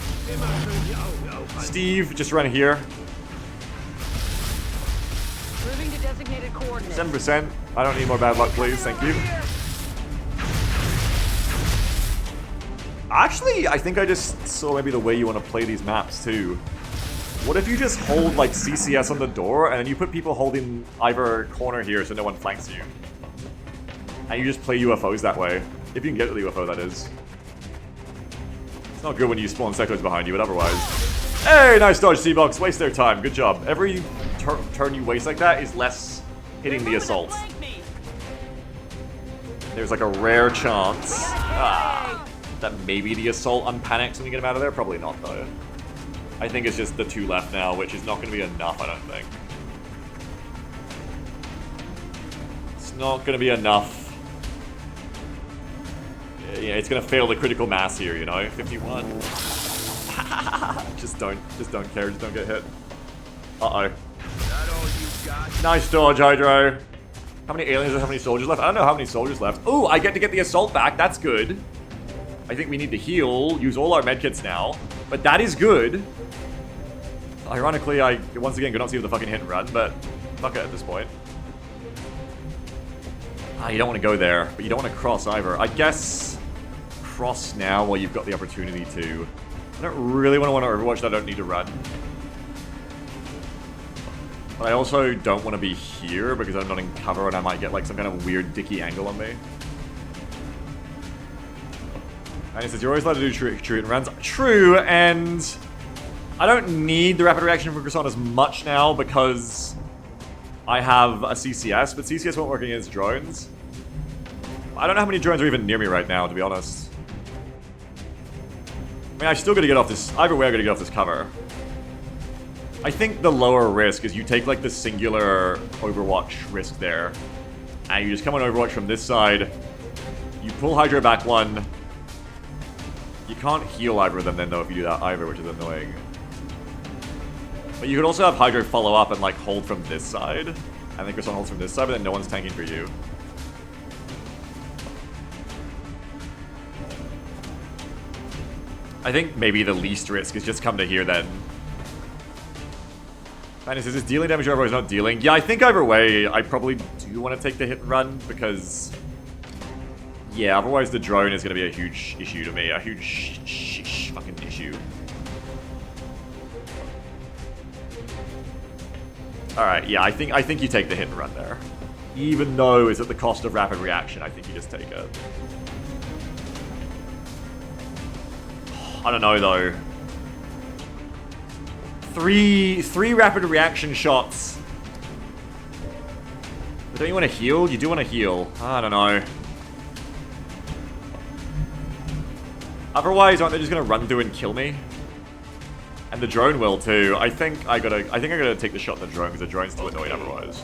Steve, just run here. Moving to designated coordinates. 7%. I don't need more bad luck, please. Thank you. Actually, I think I just saw maybe the way you want to play these maps, too. What if you just hold, like, CCS on the door, and then you put people holding either corner here so no one flanks you? And you just play UFOs that way. If you can get to the UFO, that is. It's not good when you spawn sectors behind you, but otherwise. Hey, nice dodge, C-Box. Waste their time. Good job. Every turn you waste like that is less hitting the assault. There's like a rare chance that maybe the assault unpanics when you get him out of there. Probably not, though. I think it's just the 2 left now, which is not going to be enough, I don't think. It's not going to be enough. Yeah, it's going to fail the critical mass here, you know? 51. just don't care, just don't get hit. Uh-oh. Nice dodge, Hydro. How many aliens and how many soldiers left? I don't know how many soldiers left. Oh, I get to get the assault back. That's good. I think we need to heal, use all our medkits now. But that is good. Ironically, I once again could not see the fucking hit and run, but fuck it at this point. You don't want to go there, but you don't want to cross either. I guess cross now while you've got the opportunity to. I don't really want to Overwatch that I don't need to run. But I also don't want to be here because I'm not in cover and I might get like some kind of weird dicky angle on me. And it says you're always allowed to do true hit and runs. True, and I don't need the rapid reaction from Croissant as much now because I have a CCS, but CCS won't work against drones. I don't know how many drones are even near me right now, to be honest. I mean, I still gotta get off this. Either way, I gotta get off this cover. I think the lower risk is you take like the singular Overwatch risk there, and you just come on Overwatch from this side. You pull Hydro back 1. You can't heal either of them then though if you do that either, which is annoying. But you could also have Hydro follow up and like hold from this side, and then Croissant holds from this side, but then no one's tanking for you. I think maybe the least risk is just come to here then. And it says, is dealing damage or is not dealing? Yeah, I think either way, I probably do want to take the hit and run because... yeah, otherwise the drone is going to be a huge issue to me. A huge fucking issue. Alright, yeah, I think you take the hit and run there. Even though it's at the cost of rapid reaction, I think you just take it. I don't know though. Three rapid reaction shots. But don't you want to heal? You do want to heal. I don't know. Otherwise, aren't they just gonna run through and kill me? And the drone will too. I think I gotta take the shot at the drone because the drone's too annoyed otherwise.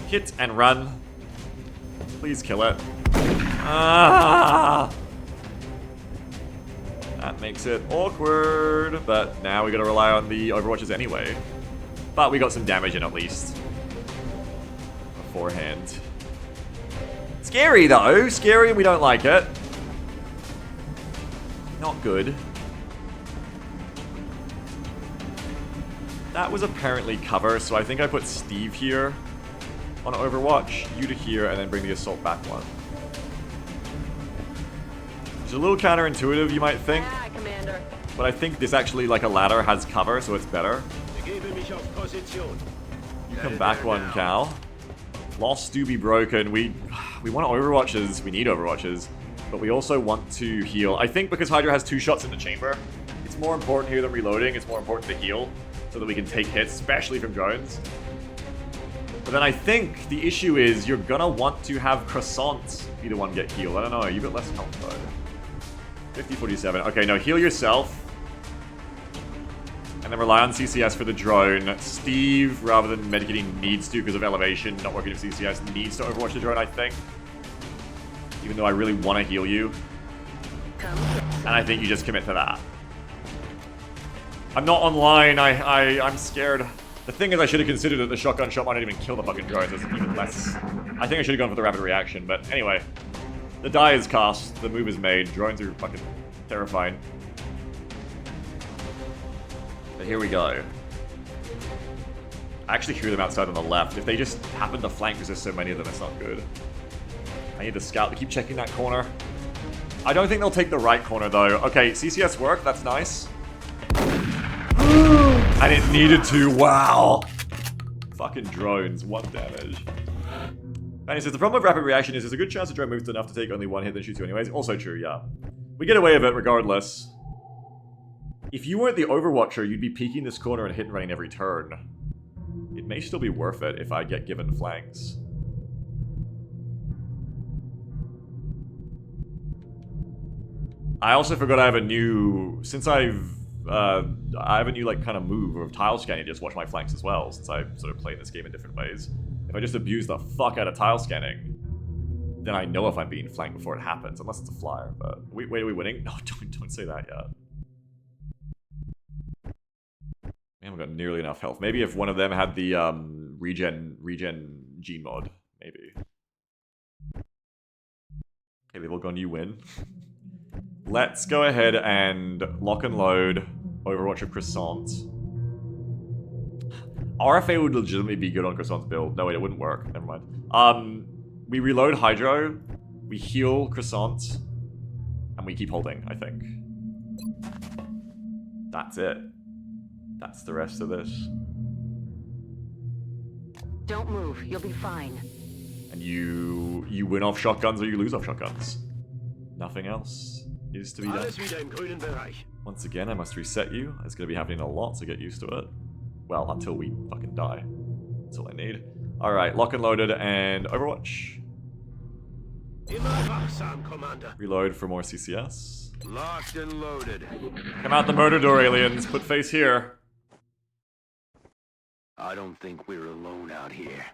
Hit and run. Please kill it. Ah! That makes it awkward, but now we gotta rely on the Overwatches anyway. But we got some damage in at least. Beforehand. Scary though. Scary and we don't like it. Not good. That was apparently cover, so I think I put Steve here on Overwatch, you to here, and then bring the assault back 1. It's a little counterintuitive, you might think, but I think this actually, like a ladder, has cover, so it's better. You come back 1, Cal. Lost do be broken. We want Overwatches, we need Overwatches, but we also want to heal. I think because Hydra has 2 shots in the chamber, it's more important here than reloading, it's more important to heal, so that we can take hits, especially from drones. But then I think the issue is you're gonna want to have Croissant be the one get healed. I don't know, you got less health though. 50-47. Okay, no, heal yourself. And then rely on CCS for the drone. Steve, rather than medicating, needs to because of elevation. Not working with CCS, needs to Overwatch the drone, I think. Even though I really want to heal you. And I think you just commit to that. I'm not online, I'm scared. The thing is I should have considered that the shotgun shot might not even kill the fucking drones. It's even less. I think I should have gone for the rapid reaction, but anyway. The die is cast, the move is made, drones are fucking terrifying. But here we go. I actually hear them outside on the left. If they just happen to flank because there's so many of them, it's not good. I need the scout to keep checking that corner. I don't think they'll take the right corner, though. Okay, CCS work. That's nice. And it needed to. Wow. Fucking drones. 1 damage. And he says, the problem with rapid reaction is there's a good chance the drone moves enough to take only 1 hit, then shoots you anyways. Also true, yeah. We get away with it regardless. If you weren't the Overwatcher, you'd be peeking this corner and hit and running every turn. It may still be worth it if I get given flanks. I also forgot I have a new... Since I have a new, like, kind of move of tile scanning to just watch my flanks as well, since I sort of play this game in different ways. If I just abuse the fuck out of tile scanning, then I know if I'm being flanked before it happens, unless it's a flyer, but... Wait, are we winning? No, don't say that yet. We haven't got nearly enough health. Maybe if one of them had the regen G mod, maybe. Okay, they've all gone, you win. Let's go ahead and lock and load Overwatch of Croissant. RFA would legitimately be good on Croissant's build. No, wait, it wouldn't work. Never mind. We reload Hydro, we heal Croissant, and we keep holding, I think. That's it. That's the rest of this. Don't move. You'll be fine. And you win off shotguns or you lose off shotguns. Nothing else is to be done. Alles wieder im grünen Bereich. Once again, I must reset you. It's going to be happening a lot, so get used to it. Well, until we fucking die. That's all I need. Alright, lock and loaded and Overwatch. Immer wachsam, Commander. Reload for more CCS. Locked and loaded. Come out the murder door, aliens. Put face here. I don't think we're alone out here.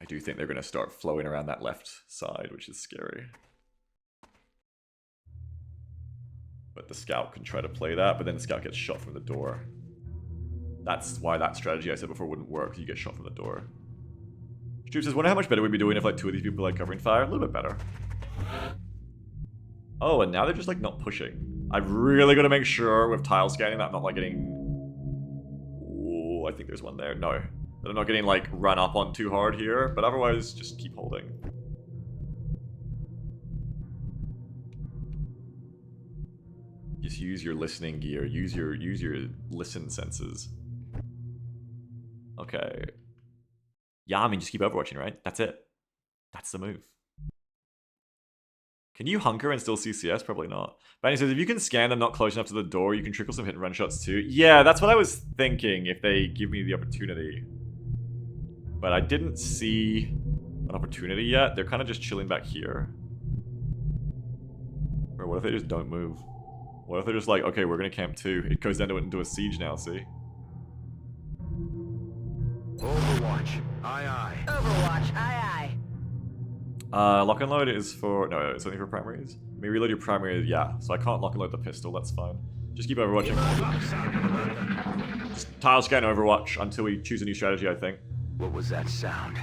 I do think they're going to start flowing around that left side, which is scary. But the scout can try to play that, but then the scout gets shot from the door. That's why that strategy I said before wouldn't work. You get shot from the door. Stroop says, wonder how much better we'd be doing if like 2 of these people like covering fire. A little bit better. Oh, and now they're just like not pushing. I've really got to make sure with tile scanning that I'm not like getting... Ooh, I think there's one there. No. That I'm not getting like run up on too hard here, but otherwise just keep holding. Just use your listening gear. Use your listen senses. Okay. Yeah, I mean, just keep overwatching, right? That's it. That's the move. Can you hunker and still CCS? Probably not. Benny says, if you can scan them not close enough to the door, you can trickle some hit and run shots too. Yeah, that's what I was thinking if they give me the opportunity. But I didn't see an opportunity yet. They're kind of just chilling back here. Or what if they just don't move? What if they're just like, okay, we're going to camp 2. It goes down to into a siege now, see? Overwatch. Aye, aye. Overwatch. Aye, Lock and load is for... No, it's only for primaries. I mean, reload your primary, yeah. So I can't lock and load the pistol, that's fine. Just keep overwatching. Just tile scan Overwatch until we choose a new strategy, I think. What was that sound?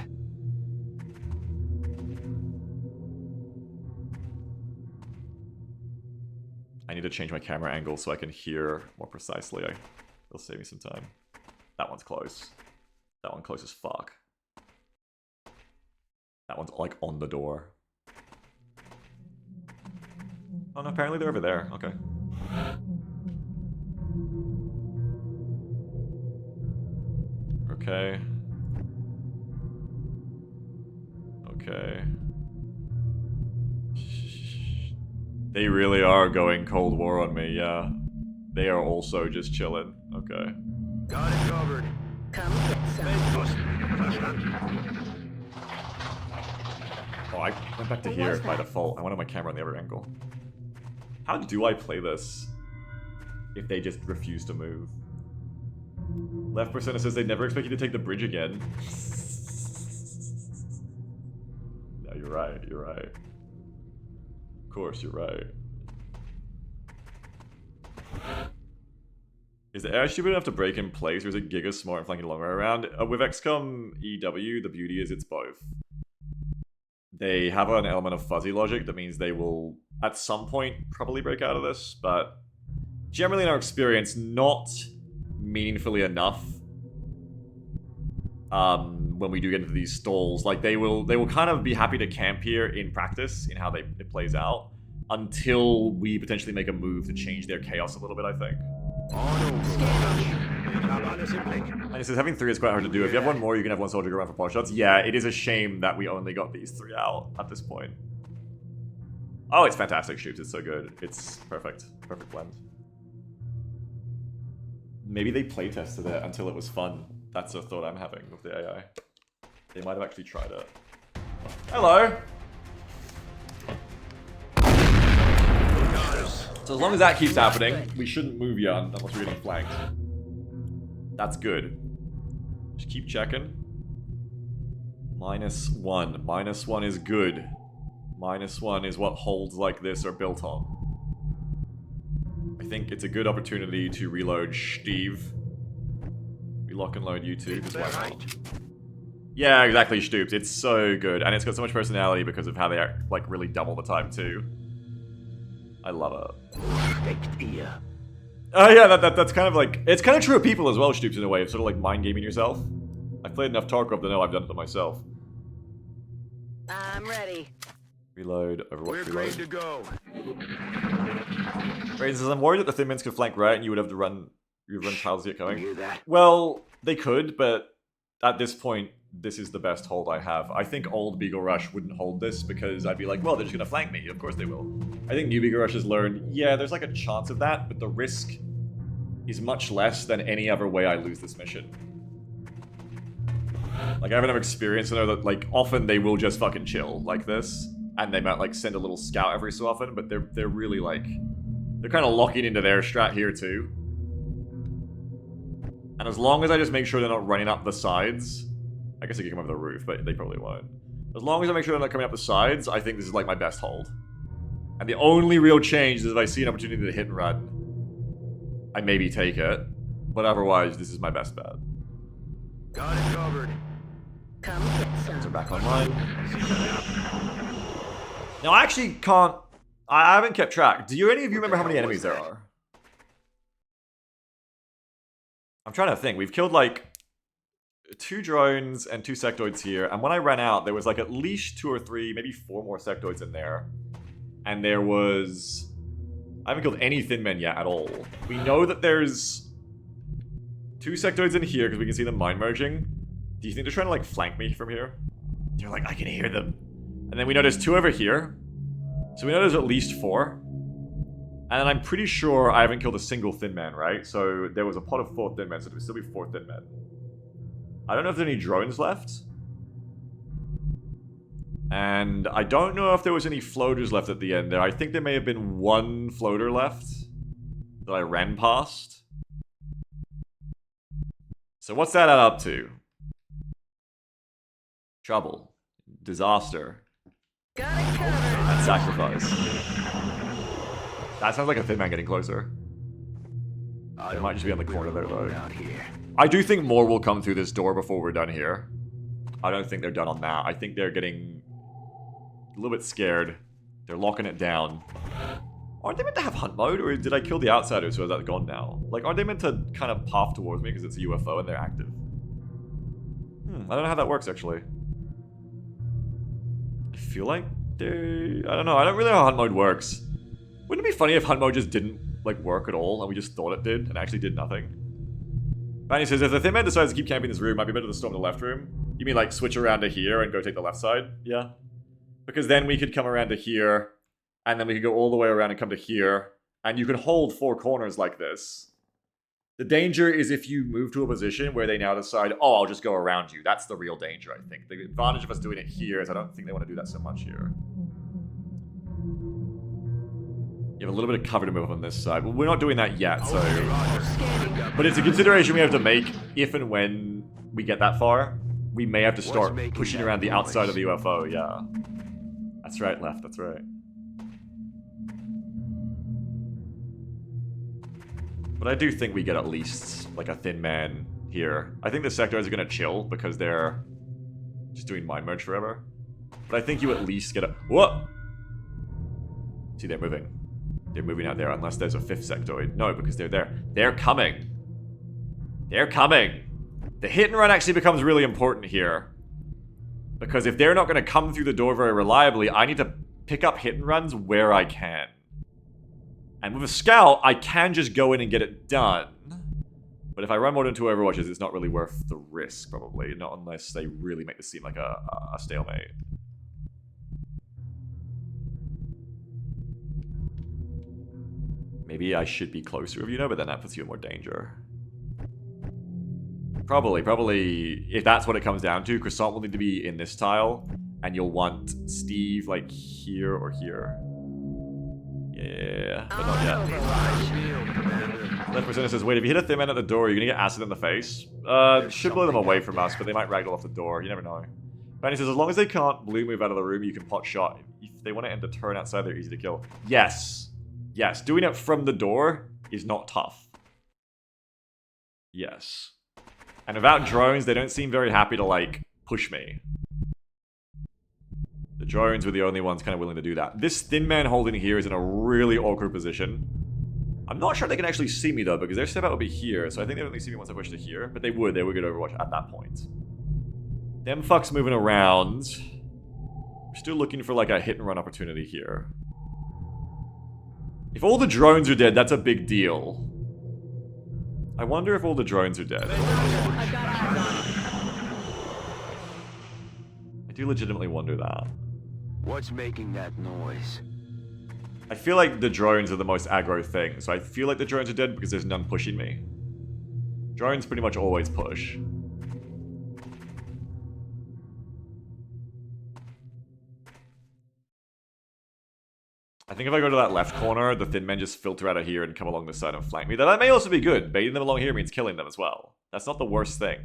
I need to change my camera angle so I can hear more precisely. It'll save me some time. That one's close. That one close as fuck. That one's like on the door. Oh no, apparently they're over there. Okay. Okay. Okay. They really are going Cold War on me, yeah. They are also just chilling. Okay. Got it covered. Come get some. Oh, I went back to here by default. I wanted my camera on the other angle. How do I play this if they just refuse to move? Left Persona says they never expect you to take the bridge again. No, you're right, you're right. Of course, you're right. Is the AI stupid enough to break in place, or is it Giga smart and flanking a long way around? With XCOM EW, the beauty is it's both. They have an element of fuzzy logic that means they will, at some point, probably break out of this, but generally in our experience, not meaningfully enough. When we do get into these stalls, like they will kind of be happy to camp here in practice in how it plays out until we potentially make a move to change their chaos a little bit, I think. And it says having 3 is quite hard to do. If you have 1 more, you can have 1 soldier go around for pot shots. Yeah, it is a shame that we only got these 3 out at this point. Oh, it's fantastic, Shoops. It's so good. It's perfect. Perfect blend. Maybe they playtested it until it was fun. That's a thought I'm having with the AI. They might have actually tried it. Hello! So as long as that keeps happening, we shouldn't move yet unless we're getting flanked. That's good. Just keep checking. -1. -1 is good. -1 is what holds like this are built on. I think it's a good opportunity to reload Steve. We lock and load you too, because why not? Yeah, exactly, Stoops. It's so good. And it's got so much personality because of how they are, like, really double the time too. I love it. Oh yeah, that's kind of like... It's kind of true of people as well, Stoops, in a way. It's sort of like mind-gaming yourself. I've played enough Tarkov to know I've done it to myself. I'm ready. Reload, Overwatch, We're reload. ready to go. Raiden says, I'm worried that the Thin Mints could flank right and you would have to run... You'd run tiles to get going. Hear that? Well, they could, but at this point, this is the best hold I have. I think old Beagle Rush wouldn't hold this because I'd be like, well, they're just going to flank me. Of course they will. I think new Beagle Rush has learned, yeah, there's like a chance of that, but the risk is much less than any other way I lose this mission. Like, I have enough experience to know that, like, often they will just fucking chill like this, and they might, like, send a little scout every so often, but they're really, like, they're kind of locking into their strat here, too. And as long as I just make sure they're not running up the sides, I guess they can come over the roof, but they probably won't. As long as I make sure they're not coming up the sides, I think this is, like, my best hold. And the only real change is if I see an opportunity to hit and run, I maybe take it, but otherwise, this is my best bet. Got it covered. Come get some. So back online. Now, I actually can't... I haven't kept track. Do any of you remember how many enemies there are? I'm trying to think. We've killed, like, 2 drones and 2 sectoids here, and when I ran out, there was, like, at least 2 or 3, maybe 4 more sectoids in there. And there was... I haven't killed any Thin Men yet at all. We know that there's 2 sectoids in here, because we can see them mind merging. Do you think they're trying to, like, flank me from here? They're like, I can hear them. And then we know there's 2 over here. So we know there's at least 4. And I'm pretty sure I haven't killed a single Thin Man, right? So there was a pot of 4 Thin Men, so there would still be 4 Thin Men. I don't know if there are any drones left. And I don't know if there was any floaters left at the end there. I think there may have been 1 floater left that I ran past. So what's that add up to? Trouble. Disaster. Got it covered. And sacrifice. That sounds like a Thin Man getting closer. They might just be on the corner there, though. Out here. I do think more will come through this door before we're done here. I don't think they're done on that. I think they're getting a little bit scared. They're locking it down. Aren't they meant to have hunt mode, or did I kill the outsiders, or is that gone now? Like, aren't they meant to kind of path towards me because it's a UFO and they're active? I don't know how that works, actually. I feel like they... I don't know. I don't really know how hunt mode works. Wouldn't it be funny if hunt mode just didn't, like, work at all, and we just thought it did, and actually did nothing? Manny says, if the Thin Man decides to keep camping this room, it might be better to storm the left room. You mean, like, switch around to here and go take the left side? Yeah. Because then we could come around to here, and then we could go all the way around and come to here, and you can hold 4 corners like this. The danger is if you move to a position where they now decide, oh, I'll just go around you. That's the real danger, I think. The advantage of us doing it here is I don't think they want to do that so much here. You have a little bit of cover to move on this side. Well, we're not doing that yet, so... But it's a consideration we have to make if and when we get that far. We may have to start pushing around the outside of the UFO, yeah. That's right, left, that's right. But I do think we get at least, like, a Thin Man here. I think the sectors are going to chill because they're just doing mind merge forever. But I think you at least get a... Whoa! See, they're moving. They're moving out there unless there's a 5th sectoid. No, because they're there. They're coming. They're coming. The hit and run actually becomes really important here. Because if they're not going to come through the door very reliably, I need to pick up hit and runs where I can. And with a scout, I can just go in and get it done. But if I run more than 2 Overwatches, it's not really worth the risk, probably. Not unless they really make this seem like a stalemate. Maybe I should be closer if you know, but then that puts you in more danger. Probably, if that's what it comes down to, Croissant will need to be in this tile, and you'll want Steve, like, here or here. Yeah, but not yet. Left Persona says, wait, if you hit a thin man at the door, you're gonna get acid in the face. Should blow them away from us, but they might ragdoll off the door. You never know. Fanny says, as long as they can't blue move out of the room, you can pot shot. If they want to end the turn outside, they're easy to kill. Yes. Yes, doing it from the door is not tough. Yes. And without drones, they don't seem very happy to, like, push me. The drones were the only ones kind of willing to do that. This thin man holding here is in a really awkward position. I'm not sure they can actually see me, though, because their step out will be here, so I think they would only see me once I push to here. But they would get Overwatch at that point. Them fucks moving around. We're still looking for, like, a hit-and-run opportunity here. If all the drones are dead, that's a big deal. I wonder if all the drones are dead. I do legitimately wonder that. What's making that noise? I feel like the drones are the most aggro thing, so I feel like the drones are dead because there's none pushing me. Drones pretty much always push. I think if I go to that left corner, the thin men just filter out of here and come along this side and flank me. That may also be good. Baiting them along here means killing them as well. That's not the worst thing.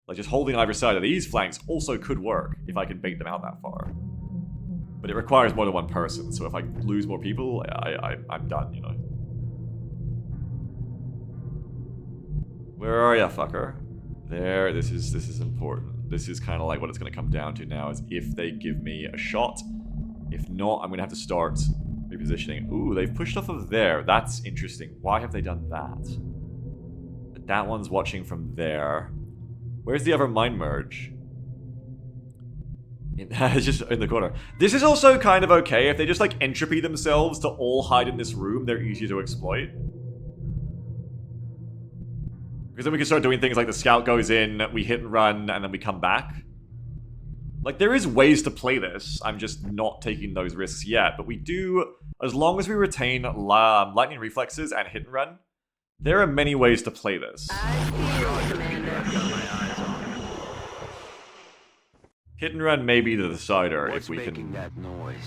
Like, just holding either side of these flanks also could work if I can bait them out that far. But it requires more than one person, so if I lose more people, I'm done, you know. Where are ya, fucker? There, this is important. This is kind of like what it's going to come down to now, is if they give me a shot. If not, I'm going to have to start repositioning. Ooh, they've pushed off of there. That's interesting. Why have they done that? But that one's watching from there. Where's the other mind merge? It's just in the corner. This is also kind of okay. If they just, like, entropy themselves to all hide in this room, they're easy to exploit. Because then we can start doing things like the scout goes in, we hit and run, and then we come back. Like, there is ways to play this. I'm just not taking those risks yet. But we do, as long as we retain lightning reflexes and hit and run, there are many ways to play this. Hit and run may be the decider if we can,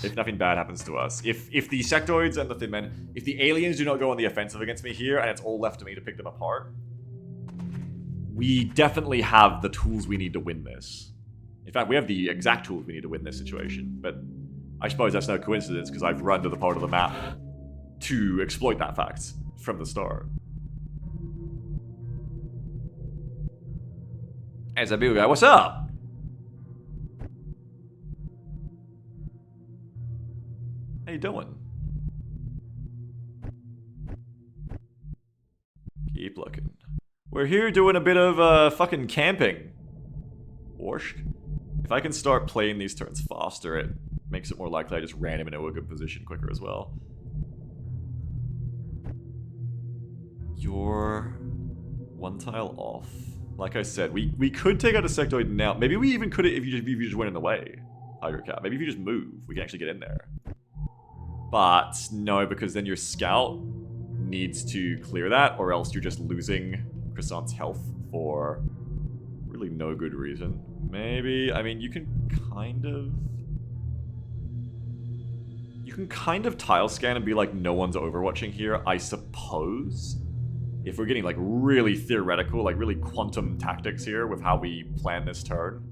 if nothing bad happens to us. If the sectoids and the thin men, if the aliens do not go on the offensive against me here and it's all left to me to pick them apart, we definitely have the tools we need to win this. In fact, we have the exact tools we need to win this situation, but I suppose that's no coincidence because I've run to the part of the map to exploit that fact from the start. Hey, it's a big guy. What's up? How you doing? Keep looking. We're here doing a bit of fucking camping. Borscht. If I can start playing these turns faster, it makes it more likely I just ran him into a good position quicker as well. You're one tile off. Like I said, we could take out a sectoid now. Maybe we even could if you just went in the way. Hydrocat. Maybe if you just move, we can actually get in there. But no, because then your scout needs to clear that, or else you're just losing Croissant's health for really no good reason. Maybe, I mean, you can kind of tile scan and be like, no one's overwatching here, I suppose. If we're getting like really theoretical, like really quantum tactics here with how we plan this turn.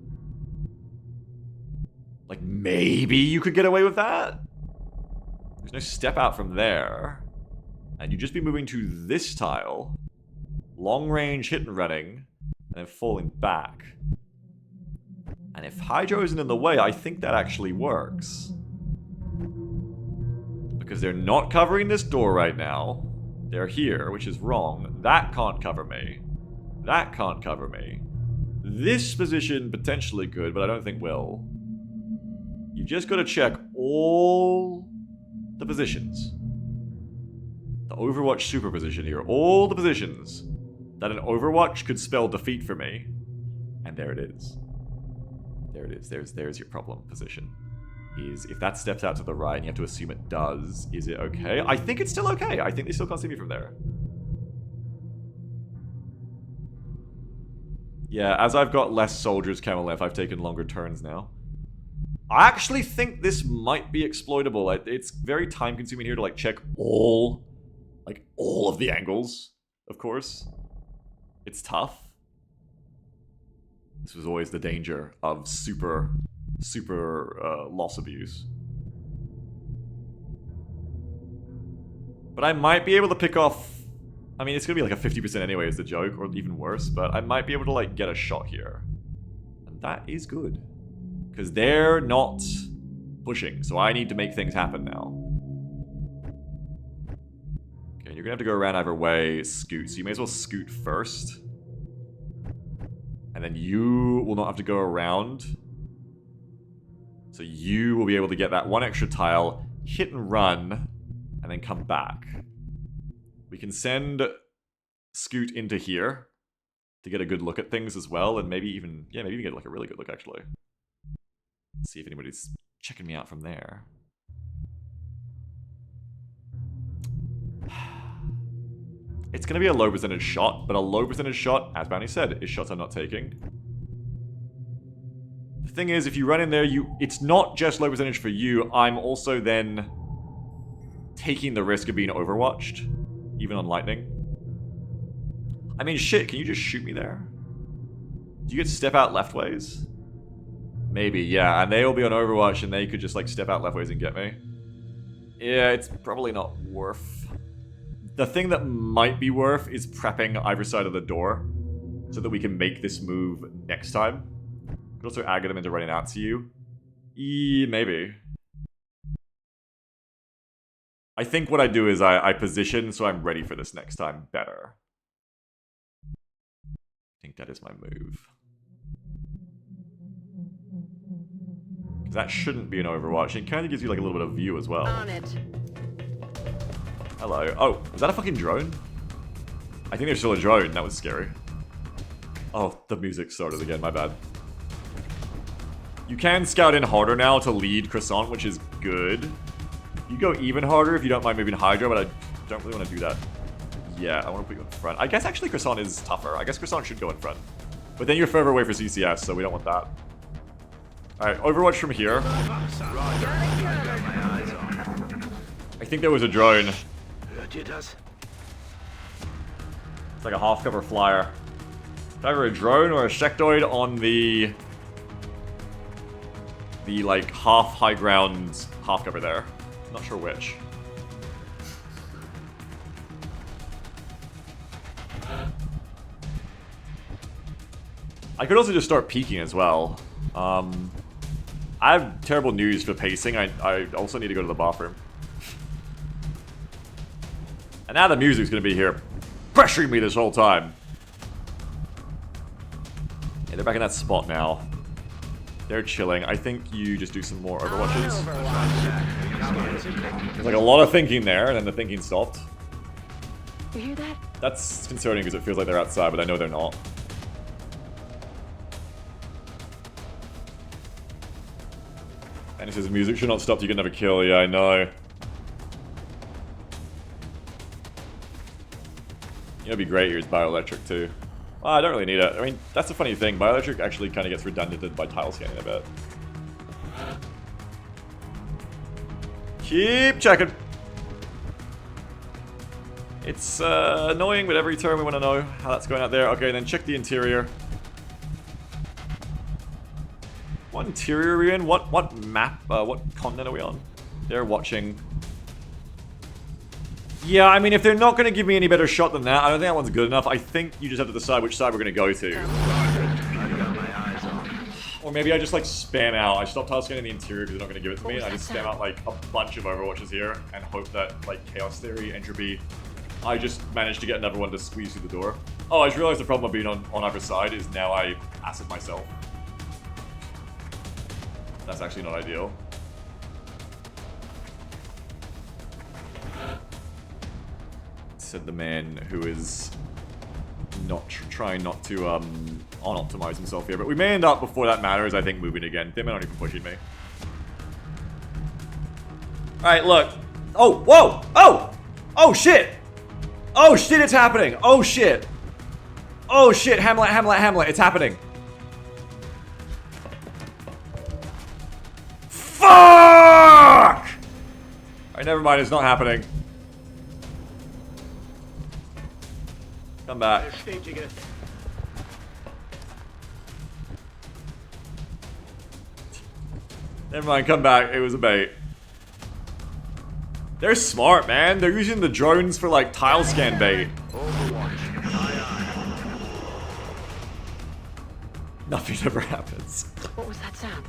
Like maybe you could get away with that? There's no step out from there. And you'd just be moving to this tile. Long range hit and running. And then falling back. And if Hydro isn't in the way, I think that actually works. Because they're not covering this door right now. They're here, which is wrong. That can't cover me. That can't cover me. This position potentially could, but I don't think will. You just gotta check all the positions. The Overwatch super position here. All the positions that an Overwatch could spell defeat for me. And there it is. There it is. There's your problem position. Is if that steps out to the right and you have to assume it does, is it okay? I think it's still okay. I think they still can't see me from there. Yeah, as I've got less soldiers camel left, I've taken longer turns now. I actually think this might be exploitable. It's very time consuming here to like check all of the angles, of course. It's tough. This was always the danger of super loss abuse. But I might be able to pick off... I mean, it's gonna be like a 50% anyway is the joke, or even worse, but I might be able to like get a shot here. And that is good. Because they're not pushing, so I need to make things happen now. Okay, you're gonna have to go around either way, scoot, so you may as well scoot first. And then you will not have to go around. So you will be able to get that one extra tile, hit and run, and then come back. We can send Scoot into here to get a good look at things as well, and maybe even, yeah, maybe even get like a really good look actually. See if anybody's checking me out from there. It's going to be a low percentage shot, but a low percentage shot, as Bounty said, is shots I'm not taking. The thing is, if you run in there, it's not just low percentage for you, I'm also then taking the risk of being overwatched, even on lightning. I mean, shit, can you just shoot me there? Do you get step out left ways? Maybe, yeah, and they will be on Overwatch and they could just like step out left ways and get me. Yeah, it's probably not worth. The thing that might be worth is prepping either side of the door so that we can make this move next time. Could also aggro them into running out to you. Maybe. I think what I do is I position so I'm ready for this next time better. I think that is my move. Because that shouldn't be an Overwatch. It kind of gives you like a little bit of view as well. On it. Hello. Oh, is that a fucking drone? I think there's still a drone. That was scary. Oh, the music started again. My bad. You can scout in harder now to lead Croissant, which is good. You go even harder if you don't mind moving Hydra, but I don't really want to do that. Yeah, I want to put you in front. I guess actually Croissant is tougher. I guess Croissant should go in front. But then you're further away for CCS, so we don't want that. Alright, Overwatch from here. I think there was a drone. It's like a half-cover flyer. It's either a drone or a sectoid on the like half-high ground half-cover there. Not sure which. I could also just start peeking as well. I have terrible news for pacing. I also need to go to the bathroom. And now the music's gonna be here, pressuring me this whole time. Yeah, they're back in that spot now. They're chilling. I think you just do some more Overwatches. There's like a lot of thinking there, and then the thinking stopped. You hear that? That's concerning because it feels like they're outside, but I know they're not. And it says music should not stop, you can never kill. Yeah, I know. You know, it'd be great here is Bioelectric too. Well, I don't really need it. I mean, that's the funny thing. Bioelectric actually kind of gets redundanted by tile scanning a bit. Keep checking. It's annoying, but every turn we want to know how that's going out there. Okay, then check the interior. What interior are we in? What map? What continent are we on? They're watching. Yeah, I mean, if they're not going to give me any better shot than that, I don't think that one's good enough. I think you just have to decide which side we're going to go to. Or maybe I just like spam out. I stop tile scanning the interior because they're not going to give it to me. What And I was just that spam out like a bunch of Overwatches here and hope that like Chaos Theory, Entropy, I just managed to get another one to squeeze through the door. Oh, I just realized the problem of being on either side is now I acid myself. That's actually not ideal. Said the man who is not trying not to on-optimize himself here, but we may end up, before that matters, I think, moving again. They may not even pushing me. Alright, look. Oh, whoa! Oh! Oh, shit! Oh, shit, it's happening! Oh, shit! Oh, shit, Hamlet, Hamlet, Hamlet, it's happening! Fuck! Alright, never mind, it's not happening. Come back. Never mind, come back. It was a bait. They're smart, man. They're using the drones for, like, tile scan bait. Nothing ever happens. What was that sound?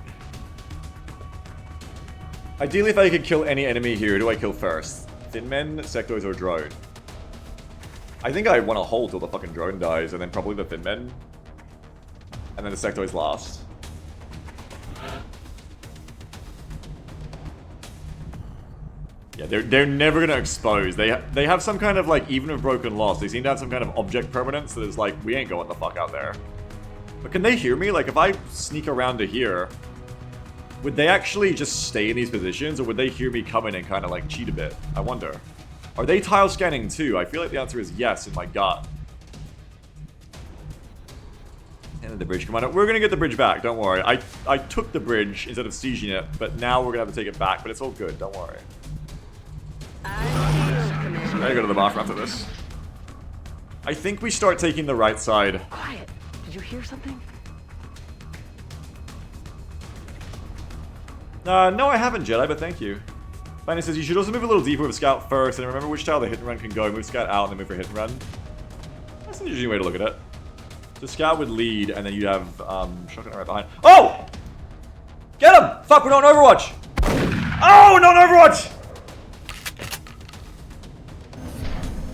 Ideally, if I could kill any enemy here, who do I kill first? Thin men, sectoids, or drone? I think I want to hold till the fucking drone dies, and then probably the thin men. And then the sectoids last. Yeah, they're never gonna expose. They have some kind of, like, even with broken loss, they seem to have some kind of object permanence that is like, we ain't going the fuck out there. But can they hear me? Like, if I sneak around to here, would they actually just stay in these positions, or would they hear me coming and kind of, like, cheat a bit? I wonder. Are they tile scanning too? I feel like the answer is yes in my gut. And then the bridge commander. We're gonna get the bridge back, don't worry. I took the bridge instead of sieging it, but now we're gonna have to take it back, but it's all good, don't worry. I gotta go to the bathroom after this. I think we start taking the right side. Quiet. Did you hear something? No, I haven't, Jedi, but thank you. Fanny says you should also move a little deeper with a scout first, and remember which style the hit and run can go. Move scout out and then move for hit and run. That's an interesting way to look at it. So scout would lead, and then you'd have shotgun right behind. Oh! Get him! Fuck, we're not on Overwatch! Oh, not on Overwatch!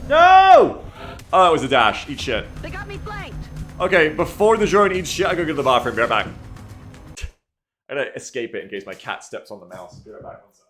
No! Oh, it was a dash. Eat shit. They got me flanked. Okay, before the drone eats shit, I go get to the bathroom. Be right back. I gotta escape it in case my cat steps on the mouse. Be right back. One sec.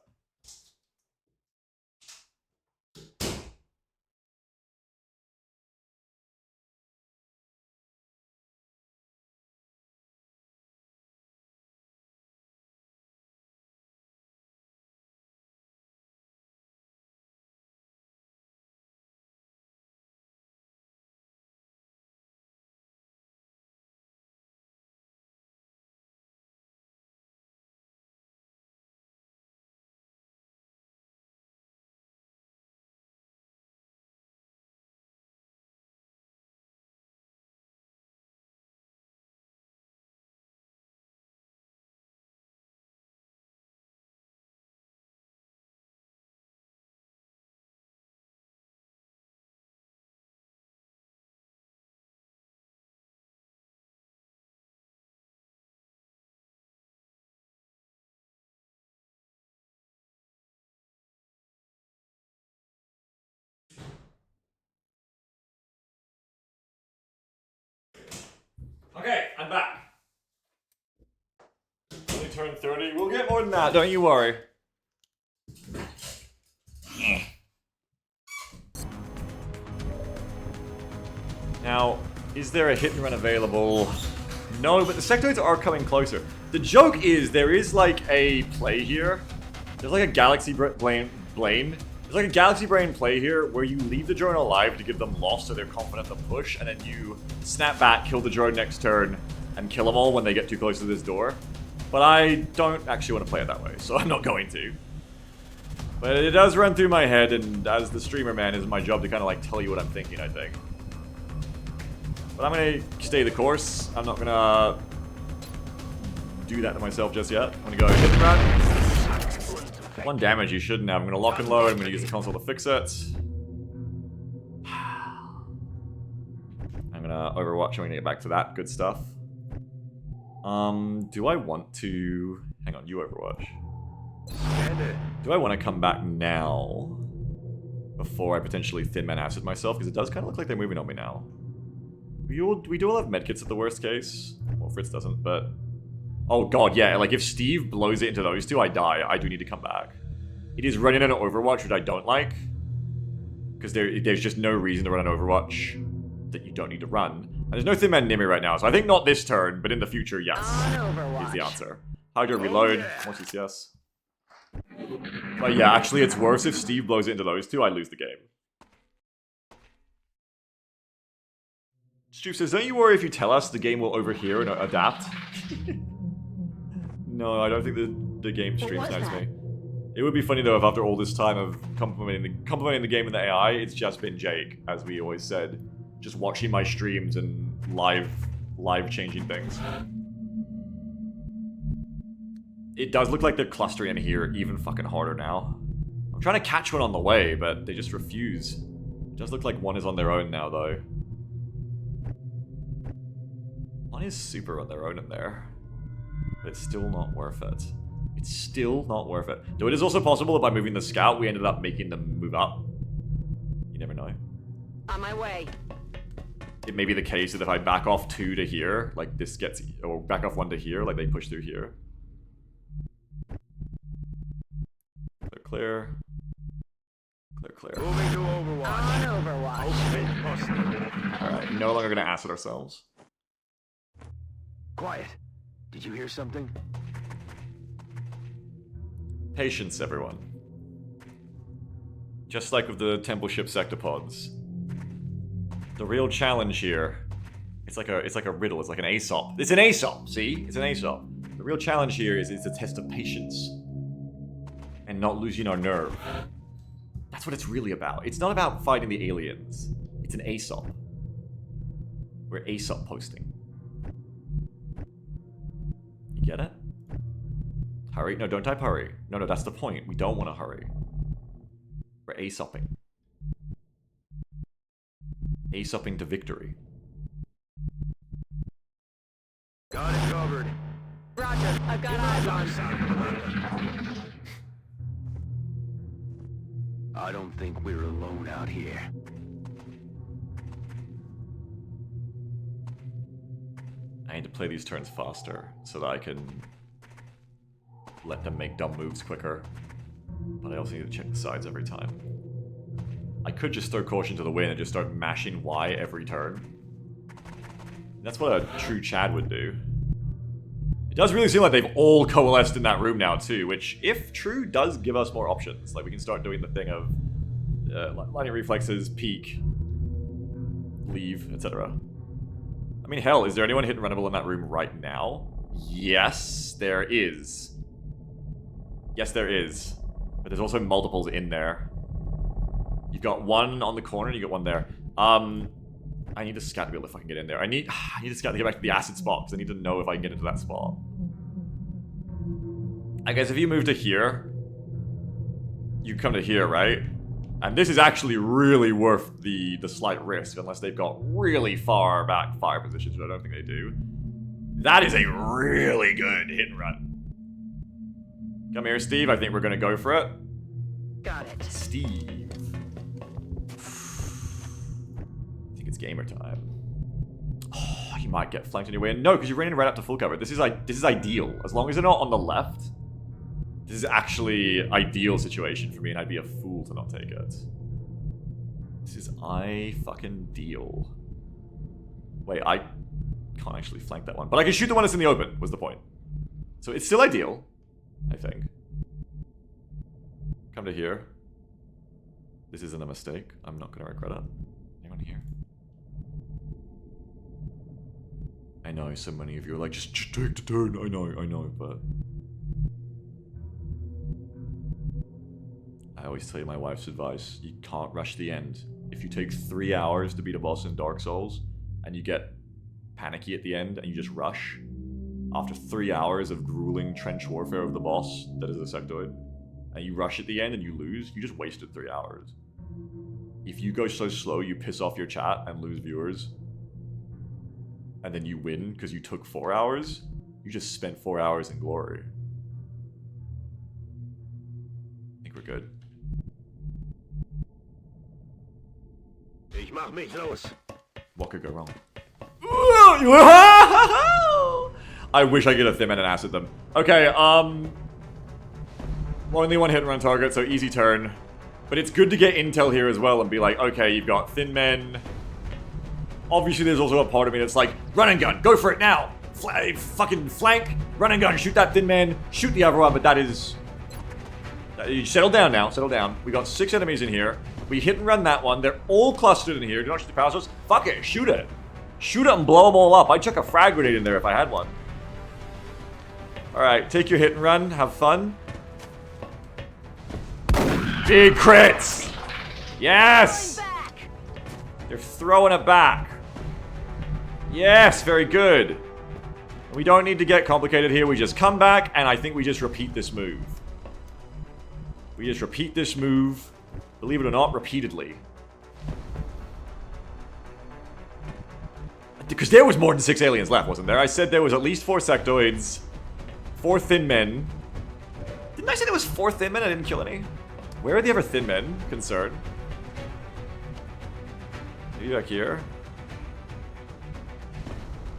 Okay, I'm back. Only turned 30. We'll get more than that, don't you worry. Now, is there a hit and run available? No, but the sectoids are coming closer. The joke is there is like a play here. There's like a galaxy brain. There's like a galaxy brain play here where you leave the drone alive to give them loss so they're confident to push, and then you snap back, kill the drone next turn, and kill them all when they get too close to this door. But I don't actually want to play it that way, so I'm not going to. But it does run through my head, and as the streamer man, it's my job to kind of like tell you what I'm thinking, I think. But I'm going to stay the course. I'm not going to do that to myself just yet. I'm going to go hit the run. 1 damage you shouldn't have. I'm going to lock and load. I'm going to use the console to fix it. I'm going to Overwatch. I'm going to get back to that. Good stuff. Do I want to... Hang on, you Overwatch. Commander. Do I want to come back now? Before I potentially Thin Man Acid myself? Because it does kind of look like they're moving on me now. We do all have medkits at the worst case. Well, Fritz doesn't, but... Oh god, yeah, like if Steve blows it into those two, I die. I do need to come back. It is running an Overwatch, which I don't like. Because there's just no reason to run an Overwatch that you don't need to run. And there's no Thin Man near me right now, so I think not this turn, but in the future, yes. Is the answer. Hydro reload, more CCS. But yeah, actually it's worse if Steve blows it into those two, I lose the game. Stu says, don't you worry if you tell us the game will overhear and adapt. No, I don't think the game stream snipes me. It would be funny though if after all this time of complimenting the game and the AI, it's just been Jake, as we always said, just watching my streams and live changing things. It does look like they're clustering in here even fucking harder now. I'm trying to catch one on the way, but they just refuse. It does look like one is on their own now though. One is super on their own in there. But it's still not worth it. It's still not worth it. Though it is also possible that by moving the scout, we ended up making them move up. You never know. On my way. It may be the case that if I back off 2 to here, like this gets... Or back off 1 to here, like they push through here. Clear. Clear. Moving to Overwatch. On Overwatch. Alright, no longer gonna acid ourselves. Quiet. Did you hear something? Patience, everyone. Just like with the temple ship sectopods. The real challenge here, it's like a riddle, it's like an Aesop. It's an Aesop, see? It's an Aesop. The real challenge here is it's a test of patience. And not losing our nerve. That's what it's really about. It's not about fighting the aliens. It's an Aesop. We're Aesop posting. You get it? Hurry? No, don't type hurry. No, that's the point. We don't want to hurry. We're Aesopping. Aesopping to victory. Got it covered. Roger, I've got eyes on. I don't think we're alone out here. I need to play these turns faster so that I can let them make dumb moves quicker. But I also need to check the sides every time. I could just throw caution to the wind and just start mashing Y every turn. That's what a true Chad would do. It does really seem like they've all coalesced in that room now too, which, if true, does give us more options. Like, we can start doing the thing of lightning reflexes, peek, leave, etc. I mean, hell, is there anyone hit and runnable in that room right now? Yes, there is. Yes, there is. But there's also multiples in there. You've got one on the corner, and you got one there. I need a scout to be able to fucking get in there. I need a scout to get back to the acid spot, because I need to know if I can get into that spot. I guess if you move to here, you come to here, right? And this is actually really worth the slight risk, unless they've got really far back fire positions, but I don't think they do. That is a really good hit and run. Come here, Steve. I think we're going to go for it. Got it. Steve. I think it's gamer time. Oh, you might get flanked on your way in. No, because you're running right up to full cover. This is ideal. As long as they're not on the left, this is actually ideal situation for me, and I'd be a fool to not take it. This is fucking deal. Wait, I can't actually flank that one. But I can shoot the one that's in the open, was the point. So it's still ideal, I think. Come to here. This isn't a mistake. I'm not going to regret it. Anyone here? I know so many of you are like, just take the turn. I know, but... I always tell you my wife's advice. You can't rush the end. If you take 3 hours to beat a boss in Dark Souls, and you get panicky at the end, and you just rush, after 3 hours of grueling trench warfare of the boss, that is a sectoid, and you rush at the end and you lose, you just wasted 3 hours. If you go so slow, you piss off your chat and lose viewers, and then you win because you took 4 hours, You just spent 4 hours in glory. I think we're good. Ich mach mich los. What could go wrong? I wish I could have Thin Man and acid them. Okay, only one hit and run target, so easy turn. But it's good to get intel here as well and be like, okay, you've got Thin Men. Obviously, there's also a part of me that's like, run and gun, go for it now. Fucking flank, run and gun, shoot that Thin Man, shoot the other one, but that is... You settle down now, settle down. We got 6 enemies in here. We hit and run that one. They're all clustered in here. Do not shoot the power source. Fuck it, shoot it. Shoot it and blow them all up. I'd chuck a frag grenade in there if I had one. Alright, take your hit and run. Have fun. Big crits! Yes! They're throwing it back. Yes, very good. We don't need to get complicated here. We just come back, and I think we just repeat this move. We just repeat this move, believe it or not, repeatedly. Because there was more than 6 aliens left, wasn't there? I said there was at least 4 sectoids, 4 Thin Men. Didn't I say there was 4 Thin Men? I didn't kill any. Where are the other Thin Men concerned? Maybe back here.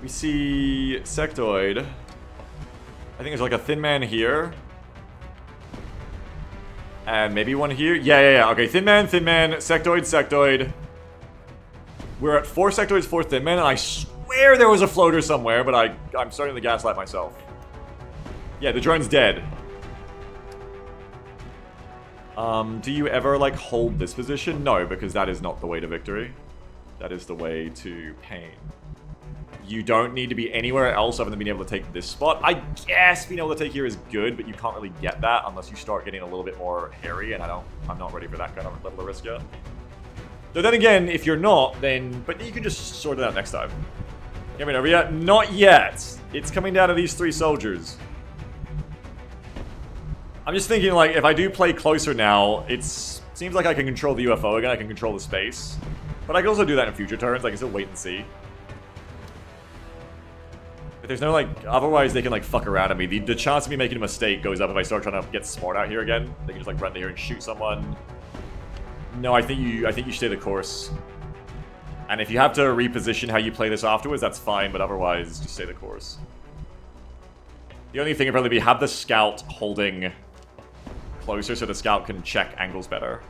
We see sectoid. I think there's like a Thin Man here. And maybe one here. Yeah. Okay, Thin Man, sectoid, sectoid. We're at 4 sectoids, 4 Thin Men, and I swear there was a floater somewhere, but I'm starting to gaslight myself. Yeah, the drone's dead. Do you ever, like, hold this position? No, because that is not the way to victory. That is the way to pain. You don't need to be anywhere else other than being able to take this spot. I guess being able to take here is good, but you can't really get that unless you start getting a little bit more hairy, and I'm not ready for that kind of level of risk yet. So then again, if you're not, then... But you can just sort it out next time. Coming over yet? Not yet. It's coming down to these 3 soldiers. I'm just thinking, like, if I do play closer now, seems like I can control the UFO again, I can control the space. But I can also do that in future turns, I can still wait and see. But there's no, like, otherwise they can, like, fuck around at me. The chance of me making a mistake goes up if I start trying to get smart out here again. They can just, like, run to here and shoot someone. No, I think you stay the course. And if you have to reposition how you play this afterwards, that's fine, but otherwise, just stay the course. The only thing would probably be have the scout holding closer so the scout can check angles better.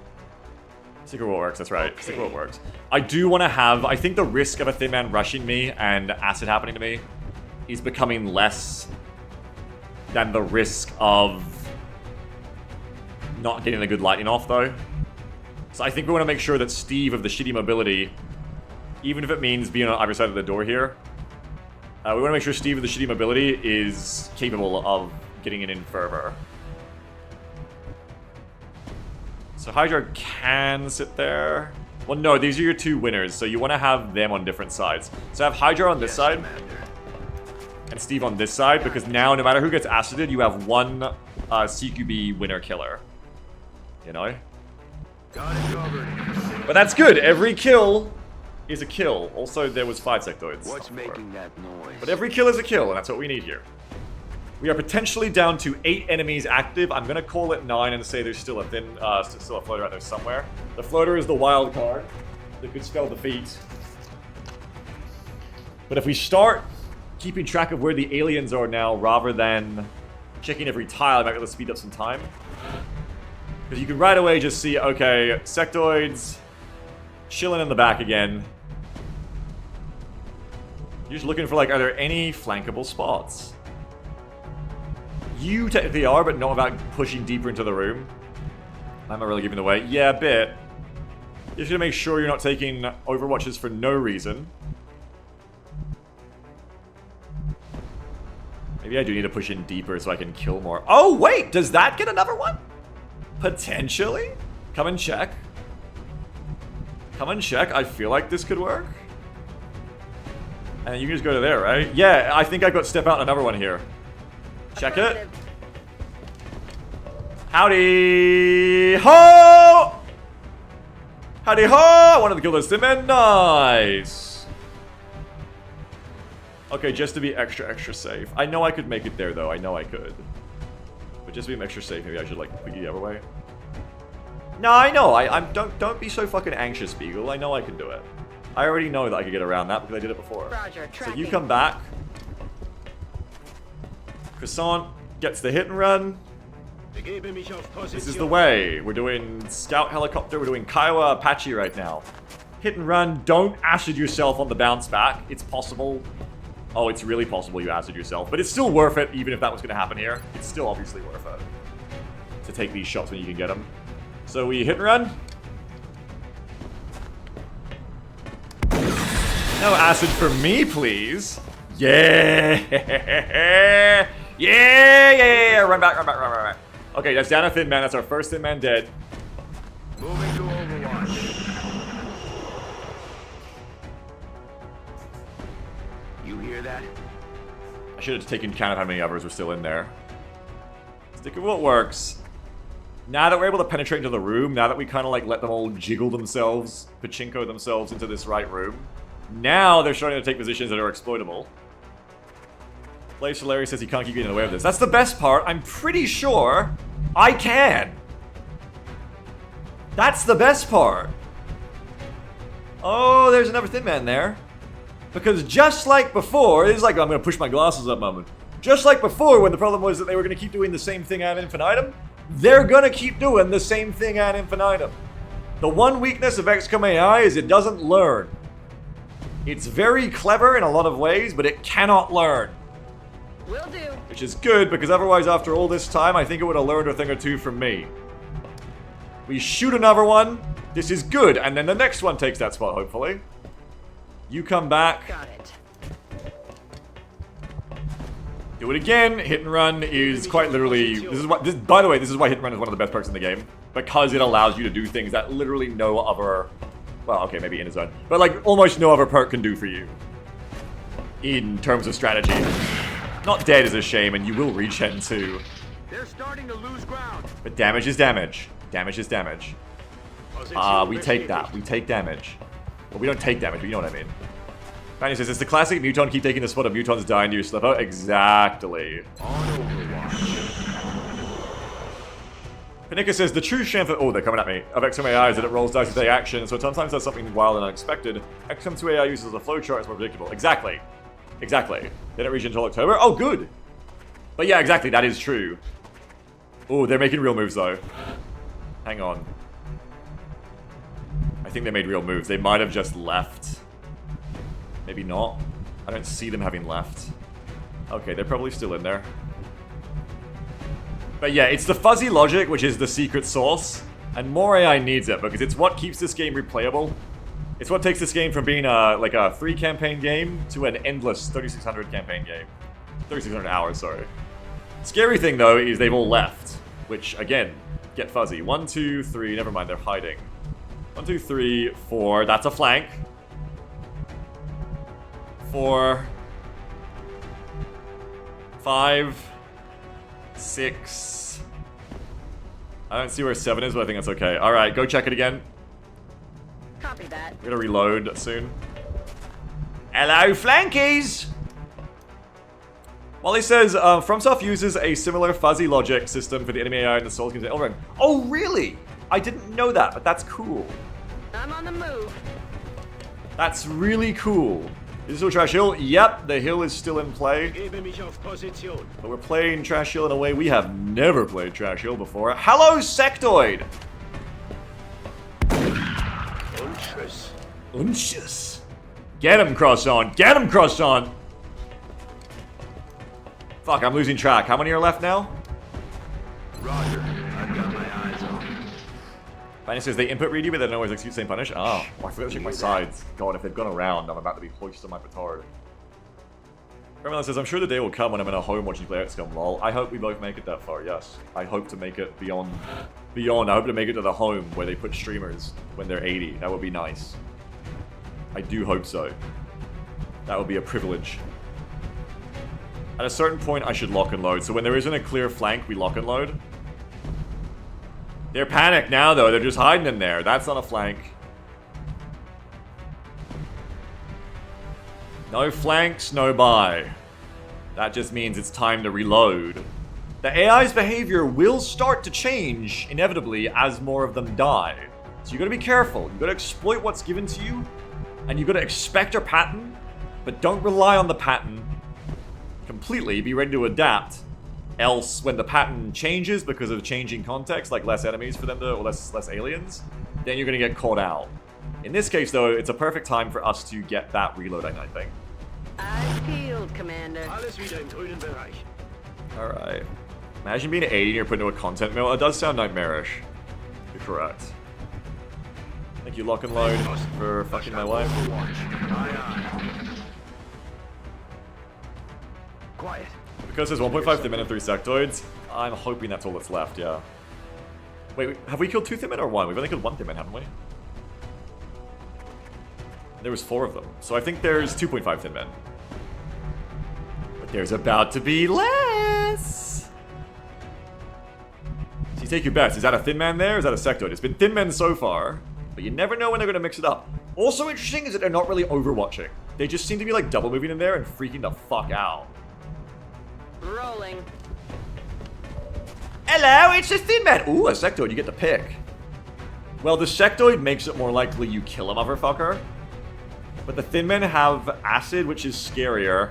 Secret World works, that's right. Okay. Secret World works. I do want to have... I think the risk of a Thin Man rushing me and acid happening to me is becoming less than the risk of not getting a good lightning off, though. So I think we want to make sure that Steve of the shitty mobility, even if it means being on either side of the door here, we want to make sure Steve of the shitty mobility is capable of getting it in further. So Hydra can sit there. Well, no, these are your 2 winners, so you want to have them on different sides. So have Hydra on this side, and Steve on this side, because now, no matter who gets acided, you have 1 CQB winner-killer. You know? Got it covered. But that's good. Every kill is a kill. Also, there was 5 sectoids. What's making that noise? But every kill is a kill, and that's what we need here. We are potentially down to 8 enemies active. I'm gonna call it 9 and say there's still a floater out there somewhere. The floater is the wild card that could spell defeat. But if we start keeping track of where the aliens are now, rather than checking every tile, I might be able to speed up some time. Because you can right away just see, okay, sectoids chilling in the back again. You're just looking for, like, are there any flankable spots? You technically are, but not about pushing deeper into the room. I'm not really giving away. Yeah, a bit. You're just gonna make sure you're not taking overwatches for no reason. Maybe I do need to push in deeper so I can kill more. Oh, wait! Does that get another one? Potentially? Come and check. Come and check. I feel like this could work. And you can just go to there, right? Yeah, I think I got step out another one here. Check it. Howdy ho! Howdy ho! I wanted to kill those Thin Men. Nice. Okay, just to be extra safe. I know I could make it there, though. I know I could. But just to be extra safe, maybe I should, like, completely the other way. No, I know. I'm don't be so fucking anxious, Beagle. I know I can do it. I already know that I could get around that because I did it before. Roger, So tracking. you come back. Croissant gets the hit and run. Begebe mich auf Position. This is the way. We're doing Scout Helicopter. We're doing Kiowa Apache right now. Hit and run. Don't acid yourself on the bounce back. It's possible. Oh, it's really possible you acid yourself. But it's still worth it, even if that was going to happen here. It's still obviously worth it to take these shots when you can get them. So we hit and run. No acid for me, please. Yeah. Yeah. Run back. Okay, that's down a thin man. That's our first thin man dead. Moving to Overwatch. You hear that? I should have taken count of how many others were still in there. Stick of what works. Now that we're able to penetrate into the room, now that we kind of like let them all jiggle themselves, pachinko themselves into this right room, now they're starting to take positions that are exploitable. Blaze Solari says he can't keep getting in the way of this. That's the best part. I'm pretty sure I can. That's the best part. Oh, there's another thin man there. Because just like before, it's like I'm going to push my glasses up moment. Just like before when the problem was that they were going to keep doing the same thing ad infinitum, they're going to keep doing the same thing ad infinitum. The one weakness of XCOM AI is it doesn't learn. It's very clever in a lot of ways, but it cannot learn. Will do. Which is good, because otherwise after all this time, I think it would have learned a thing or two from me. We shoot another one. This is good, and then the next one takes that spot, hopefully. You come back. Got it. Do it again. Hit and run is quite literally... by the way, this is why hit and run is one of the best perks in the game. Because it allows you to do things that literally no other... Well, okay, maybe in a zone. But like, almost no other perk can do for you. In terms of strategy. Not dead is a shame, and you will regen too. They're starting to lose ground. But damage is damage. Damage is damage. We take that. We take damage. Well, we don't take damage, but you know what I mean. Fanny says, it's the classic Muton keep taking the spot of Mutons dying to your slip out. Exactly. On Overwatch. Panika says, the true strength of... Oh, they're coming at me. Of XCOM AI is that it rolls dice to take action, so it sometimes does something wild and unexpected. XCOM 2 AI uses a flowchart, it's more predictable. Exactly. Exactly. They don't reach until October. Oh, good. But yeah, exactly. That is true. Oh, they're making real moves, though. Hang on. I think they made real moves. They might have just left. Maybe not. I don't see them having left. Okay, they're probably still in there. But yeah, it's the fuzzy logic, which is the secret sauce. And more AI needs it, because it's what keeps this game replayable. It's what takes this game from being like a 3-campaign game to an endless 3600 campaign game. 3600 hours, sorry. Scary thing, though, is they've all left. Which, again, get fuzzy. 1, 2, 3, never mind, they're hiding. 1, 2, 3, 4, that's a flank. 4, 5, 6. I don't see where 7 is, but I think that's okay. Alright, go check it again. Copy that. We're gonna reload soon. Hello, flankies! Wally says, FromSoft uses a similar fuzzy logic system for the enemy AI in the Souls games. Oh, really? I didn't know that, but that's cool. I'm on the move. That's really cool. Is this still Trash Hill? Yep, the hill is still in play. Begebe mich auf Position. But we're playing Trash Hill in a way we have never played Trash Hill before. Hello, Sectoid! Und tschüss. Unches. Get him, Croissant! Get him, Croissant! Fuck, I'm losing track. How many are left now? Roger. I've got my eyes on. Fanny says they input read you, but they don't always execute same punish. Oh, I forgot to check my sides. God, if they've gone around, I'm about to be hoisted on my petard. Gremlin says, I'm sure the day will come when I'm in a home watching you play XCOM, lol. I hope we both make it that far, yes. I hope to make it beyond. I hope to make it to the home where they put streamers when they're 80. That would be nice. I do hope so. That would be a privilege. At a certain point, I should lock and load. So when there isn't a clear flank, we lock and load. They're panicked now, though. They're just hiding in there. That's not a flank. No flanks, no buy. That just means it's time to reload. The AI's behavior will start to change, inevitably, as more of them die. So you gotta be careful. You gotta exploit what's given to you, and you gotta expect a pattern, but don't rely on the pattern completely. Be ready to adapt. Else, when the pattern changes because of changing context, like less enemies for them to, or less aliens, then you're gonna get caught out. In this case, though, it's a perfect time for us to get that reloading, I think. Eyes peeled, Commander. Alles wieder im grünen Bereich. Alright. Imagine being 80 and you're put into a content mill. It does sound nightmarish. You're correct. Thank you, Lock and Load, for fucking my wife. Quiet. Because there's 1.5 Thin Men and 3 sectoids, I'm hoping that's all that's left, yeah. Wait, have we killed 2 Thin Men or 1? We've only killed 1 Thin Man, haven't we? There was 4 of them, so I think there's 2.5 Thin Men. But there's about to be less! So you take your bets. Is that a Thin Man there, or is that a sectoid? It's been Thin Men so far, but you never know when they're going to mix it up. Also interesting is that they're not really overwatching. They just seem to be like double moving in there and freaking the fuck out. Rolling. Hello, it's a Thin Man! Ooh, a sectoid, you get to pick. Well, the sectoid makes it more likely you kill a motherfucker. But the Thin Men have acid, which is scarier.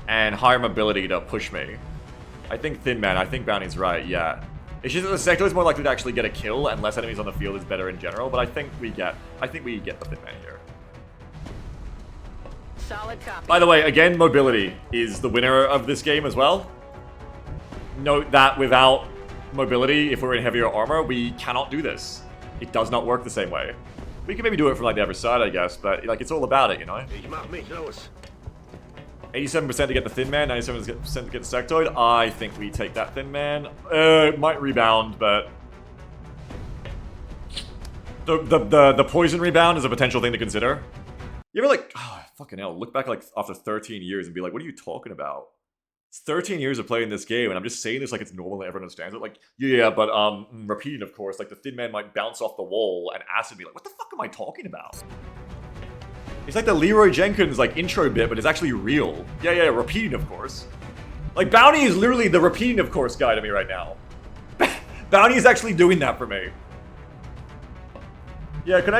And higher mobility to push me. I think Thin Man, I think Bounty's right, yeah. It's just that the sectoid is more likely to actually get a kill, and less enemies on the field is better in general, but I think we get the Thin Man here. Solid copy. By the way, again, mobility is the winner of this game as well. Note that without mobility, if we're in heavier armor, we cannot do this. It does not work the same way. We can maybe do it from like the other side, I guess, but like it's all about it, you know? Ich mach mich los. 87% to get the Thin Man, 97% to get the sectoid. I think we take that Thin Man. It might rebound, but the poison rebound is a potential thing to consider. You ever like, oh, fucking hell, look back like after 13 years and be like, what are you talking about? It's 13 years of playing this game, and I'm just saying this like it's normal and everyone understands it. Like, yeah, but repeating, of course, like the Thin Man might bounce off the wall and acid be like, what the fuck am I talking about? It's like the Leroy Jenkins like intro bit, but it's actually real. Yeah, repeating, of course. Like Bounty is literally the repeating, of course, guy to me right now. Bounty is actually doing that for me. Yeah, can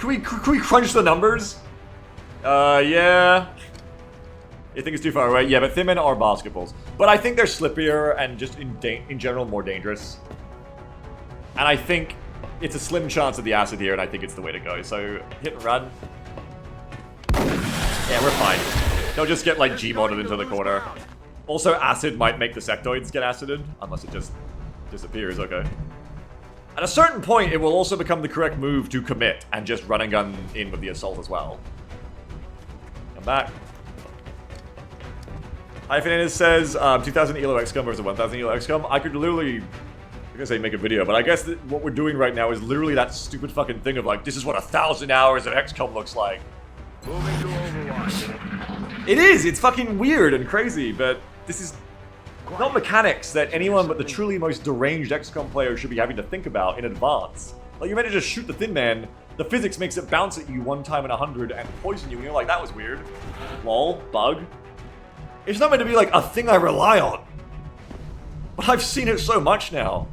we crunch the numbers? Yeah. You think it's too far away? Yeah, but Thin Men are basketballs. But I think they're slippier and just in general more dangerous. And I think it's a slim chance of the acid here, and I think it's the way to go. So, hit and run. Yeah, we're fine. They'll just get, like, G-modded into the corner. Also, acid might make the sectoids get acided, unless it just disappears, okay. At a certain point, it will also become the correct move to commit, and just run and gun in with the assault as well. Come back. Hyphenated says, 2000 ELO XCOM versus 1000 ELO XCOM. I could literally, I'm gonna say make a video, but I guess that what we're doing right now is literally that stupid fucking thing of like, this is what 1,000 hours of XCOM looks like. Moving to Overwatch. It is, it's fucking weird and crazy, but this is not mechanics that anyone but the truly most deranged XCOM player should be having to think about in advance. Like, you're meant to just shoot the Thin Man, the physics makes it bounce at you 1 time in 100 and poison you, and you're like, that was weird. Lol, bug. It's not meant to be like a thing I rely on. But I've seen it so much now.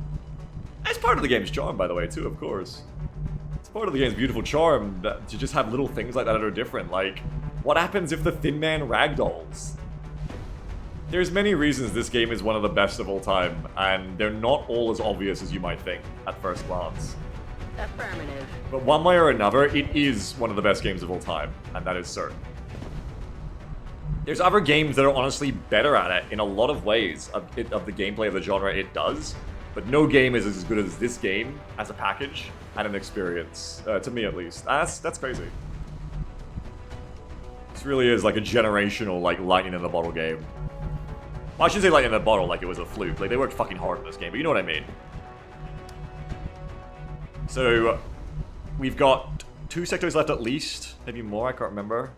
That's part of the game's charm, by the way, too, of course. It's part of the game's beautiful charm to just have little things like that are different. Like, what happens if the Thin Man ragdolls? There's many reasons this game is one of the best of all time, and they're not all as obvious as you might think at first glance. Affirmative. But one way or another, it is one of the best games of all time, and that is certain. There's other games that are honestly better at it in a lot of ways of the gameplay of the genre it does, but no game is as good as this game as a package and an experience, to me at least. That's crazy. This really is like a generational, like, lightning in the bottle game. Well, I shouldn't say lightning in the bottle like it was a fluke. Like, they worked fucking hard in this game, but you know what I mean. So, we've got 2 sectors left at least, maybe more, I can't remember.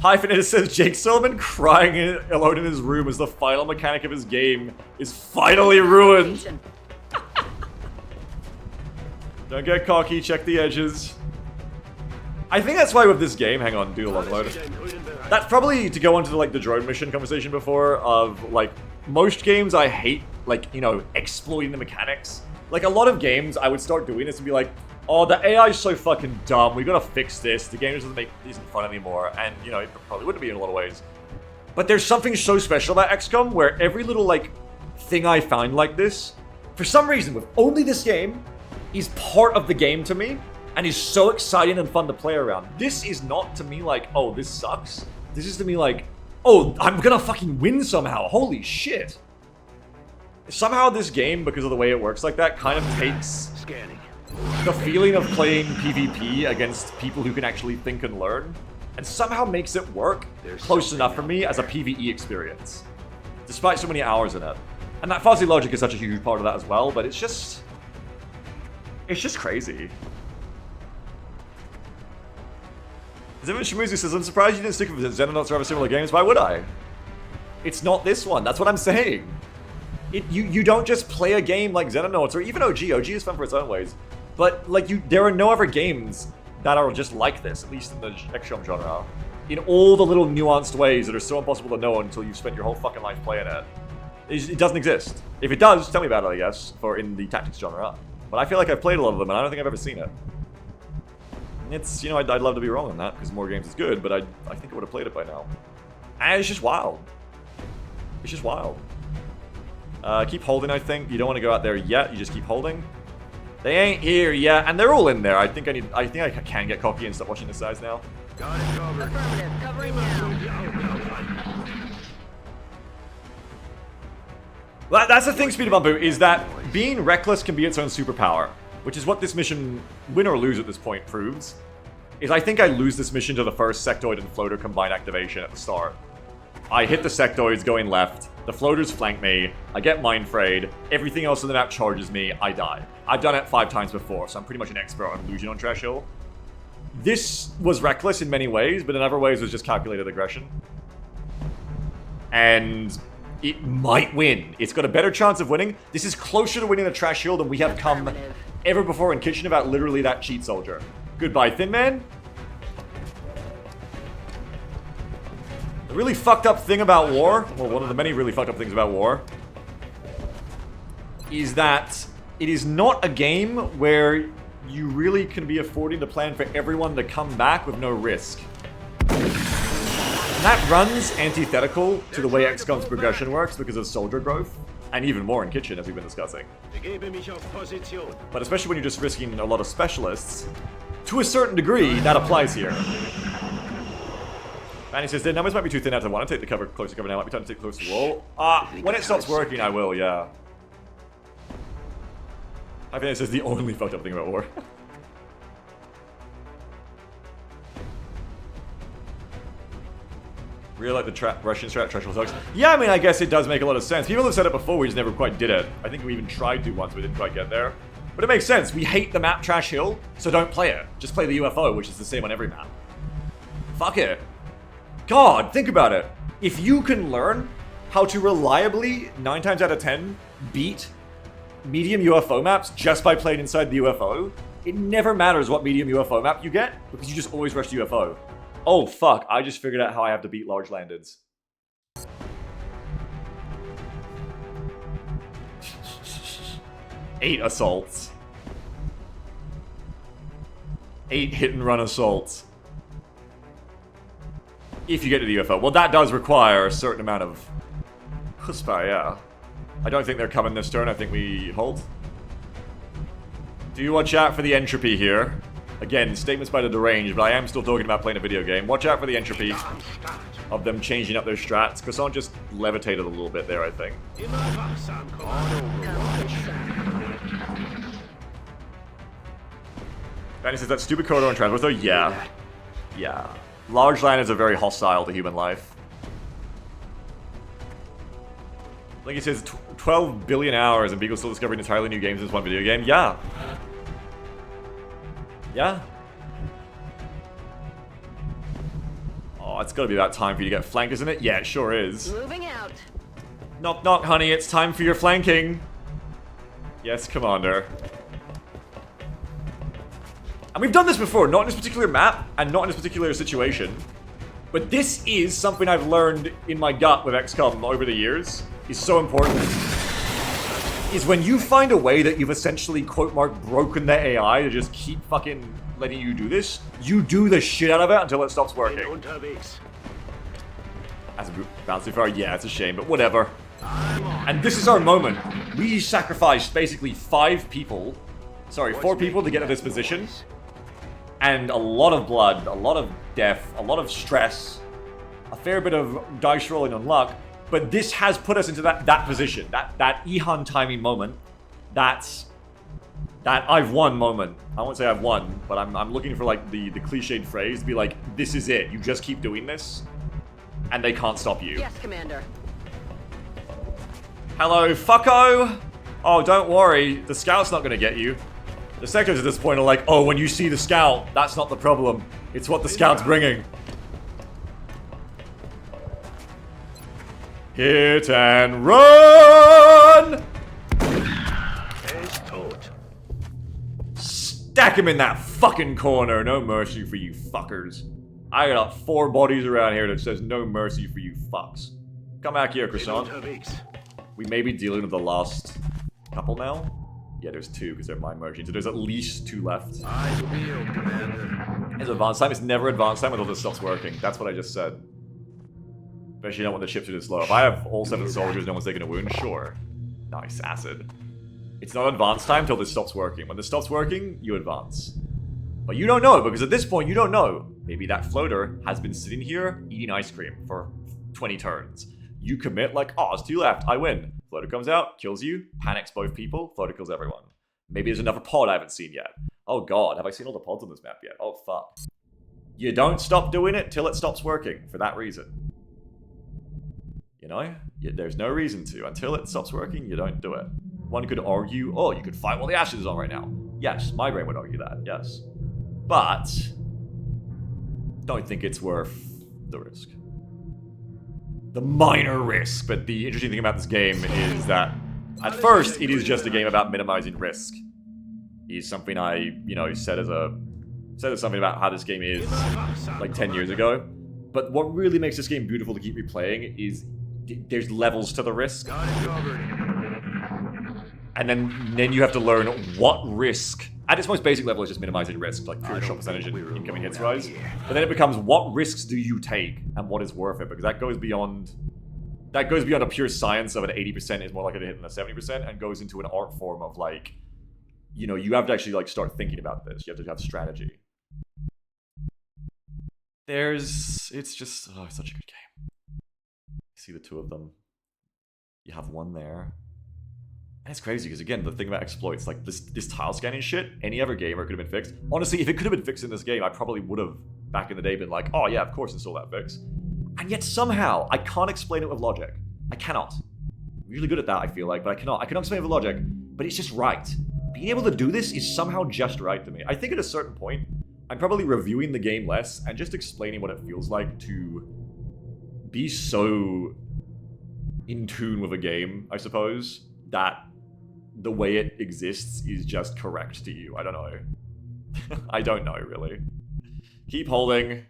Hyphenated says Jake Sullivan crying alone in his room as the final mechanic of his game is finally ruined. Don't get cocky, check the edges. I think that's why with this game, hang on, do a log load. That's probably to go on to the drone mission conversation before of, like, most games I hate, like, you know, exploiting the mechanics. Like, a lot of games, I would start doing this and be like, oh, the AI is so fucking dumb, we gotta fix this, the game isn't fun anymore, and, you know, it probably wouldn't be in a lot of ways. But there's something so special about XCOM where every little, like, thing I find like this, for some reason, with only this game, is part of the game to me, and is so exciting and fun to play around. This is not to me like, oh, this sucks. This is to me like, oh, I'm gonna fucking win somehow. Holy shit. Somehow this game, because of the way it works like that, kind of takes the feeling of playing PvP against people who can actually think and learn, and somehow makes it work close enough for me as a PvE experience, despite so many hours in it. And that fuzzy logic is such a huge part of that as well, but it's just crazy. Zivan Shmuzi says, I'm surprised you didn't stick with Xenonauts or other similar games. Why would I? It's not this one. That's what I'm saying. You don't just play a game like Xenonauts or even OG. OG is fun for its own ways. But, like, there are no other games that are just like this, at least in the XCOM genre. In all the little nuanced ways that are so impossible to know until you've spent your whole fucking life playing it. It doesn't exist. If it does, tell me about it, I guess, in the tactics genre. But I feel like I've played a lot of them, and I don't think I've ever seen it. It's, you know, I'd love to be wrong on that, because more games is good, but I think I would have played it by now. And it's just wild. It's just wild. Keep holding, I think. You don't want to go out there yet, you just keep holding. They ain't here yet, and they're all in there. I think I can get cocky and stop watching the size now. Got it covered. Affirmative. Covering now. Well, that's the thing, Speed Bumbo, is that being reckless can be its own superpower. Which is what this mission, win or lose at this point, proves. Is I think I lose this mission to the first sectoid and floater combined activation at the start. I hit the sectoids going left, the floaters flank me, I get mind frayed, everything else in the map charges me, I die. I've done it 5 times before, so I'm pretty much an expert on illusion on Trash Hill. This was reckless in many ways, but in other ways was just calculated aggression. And it might win. It's got a better chance of winning. This is closer to winning the Trash Hill than we have come ever before in Kitchen about literally that cheat soldier. Goodbye, Thin Man. The really fucked up thing about war, well, one of the many really fucked up things about war, is that it is not a game where you really can be affording to plan for everyone to come back with no risk. And that runs antithetical to the way XCOM's progression works because of soldier growth. And even more in Kitchen, as we've been discussing. But especially when you're just risking a lot of specialists, to a certain degree, that applies here. Manny says, the numbers might be too thin out to want to take the closer cover now. Might be time to take close to the wall. When it stops working, I will, yeah. I think this is the only fucked up thing about war. Really like the Russian strat threshold sucks. Yeah, I mean, I guess it does make a lot of sense. People have said it before, we just never quite did it. I think we even tried to once, but didn't quite get there. But it makes sense. We hate the map Trash Hill, so don't play it. Just play the UFO, which is the same on every map. Fuck it. God, think about it. If you can learn how to reliably, 9 times out of 10, beat medium UFO maps just by playing inside the UFO, it never matters what medium UFO map you get, because you just always rush the UFO. Oh fuck, I just figured out how I have to beat large landeds. Eight assaults. 8 hit and run assaults. If you get to the UFO. Well, that does require a certain amount of chutzpah, yeah. I don't think they're coming this turn, I think we hold. Do watch out for the entropy here. Again, statements by the deranged, but I am still talking about playing a video game. Watch out for the entropy of them changing up their strats. Croissant just levitated a little bit there, I think. Fanny says that stupid corridor on Transverse, though? Yeah. Yeah. Large landers are very hostile to human life. Like he says, 12 billion hours and Beagle's still discovering entirely new games in this one video game. Yeah. Yeah. Oh, it's gotta be about time for you to get flanked, isn't it? Yeah, it sure is. Moving out. Knock, knock, honey, it's time for your flanking. Yes, Commander. And we've done this before, not in this particular map, and not in this particular situation. But this is something I've learned in my gut with XCOM over the years, is so important. Is when you find a way that you've essentially, quote mark, broken the AI to just keep fucking letting you do this, you do the shit out of it until it stops working. As a bounce too far, yeah, it's a shame, but whatever. And this is our moment. We sacrificed basically 4 people to get to this position. And a lot of blood, a lot of death, a lot of stress, a fair bit of dice rolling on luck. But this has put us into that position, that Ihan timing moment, that I've won moment. I won't say I've won, but I'm looking for like the cliched phrase to be like, this is it. You just keep doing this, and they can't stop you. Yes, Commander. Hello, fucko! Oh, don't worry, the scout's not gonna get you. The sectors at this point are like, oh, when you see the scout, that's not the problem. It's what the scout's bringing. Hit and run! Stack him in that fucking corner. No mercy for you fuckers. I got 4 bodies around here that says no mercy for you fucks. Come back here, Croissant. We may be dealing with the last couple now. Yeah, there's 2 because they're mind merging, so there's at least 2 left. It's advanced time. It's never advanced time until this stops working. That's what I just said. Especially not when the ships are this low. If I have all 7 soldiers, no one's taking a wound, sure. Nice, acid. It's not advanced time until this stops working. When this stops working, you advance. But you don't know, because at this point, you don't know. Maybe that floater has been sitting here eating ice cream for 20 turns. You commit like, oh, it's 2 left, I win. Floater comes out, kills you, panics both people, floater kills everyone. Maybe there's another pod I haven't seen yet. Oh god, have I seen all the pods on this map yet? Oh fuck. You don't stop doing it till it stops working, for that reason. You know? There's no reason to. Until it stops working, you don't do it. One could argue, oh, you could fight while the Ashes is on right now. Yes, my brain would argue that, yes. But don't think it's worth the risk. The minor risk, but the interesting thing about this game is that at first it is just a game about minimizing risk. Is something I, said as something about how this game is like 10 years ago. But what really makes this game beautiful to keep replaying is there's levels to the risk. And then you have to learn what risk. At its most basic level, it's just minimizing risk, like pure shot percentage and incoming hits rise. But then it becomes what risks do you take and what is worth it, because that goes beyond a pure science of an 80% is more likely to hit than a 70%, and goes into an art form of like, you have to actually like start thinking about this. You have to have strategy. It's just such a good game. You see the 2 of them. You have one there. And it's crazy, because again, the thing about exploits, like this tile scanning shit, any other gamer could have been fixed. Honestly, if it could have been fixed in this game, I probably would have, back in the day, been like, oh yeah, of course install that fix. And yet somehow, I can't explain it with logic. I cannot. I'm usually good at that, I feel like, but I cannot. I cannot explain it with logic, but it's just right. Being able to do this is somehow just right to me. I think at a certain point, I'm probably reviewing the game less and just explaining what it feels like to be so in tune with a game, I suppose, that the way it exists is just correct to you. I don't know. I don't know, really. Keep holding.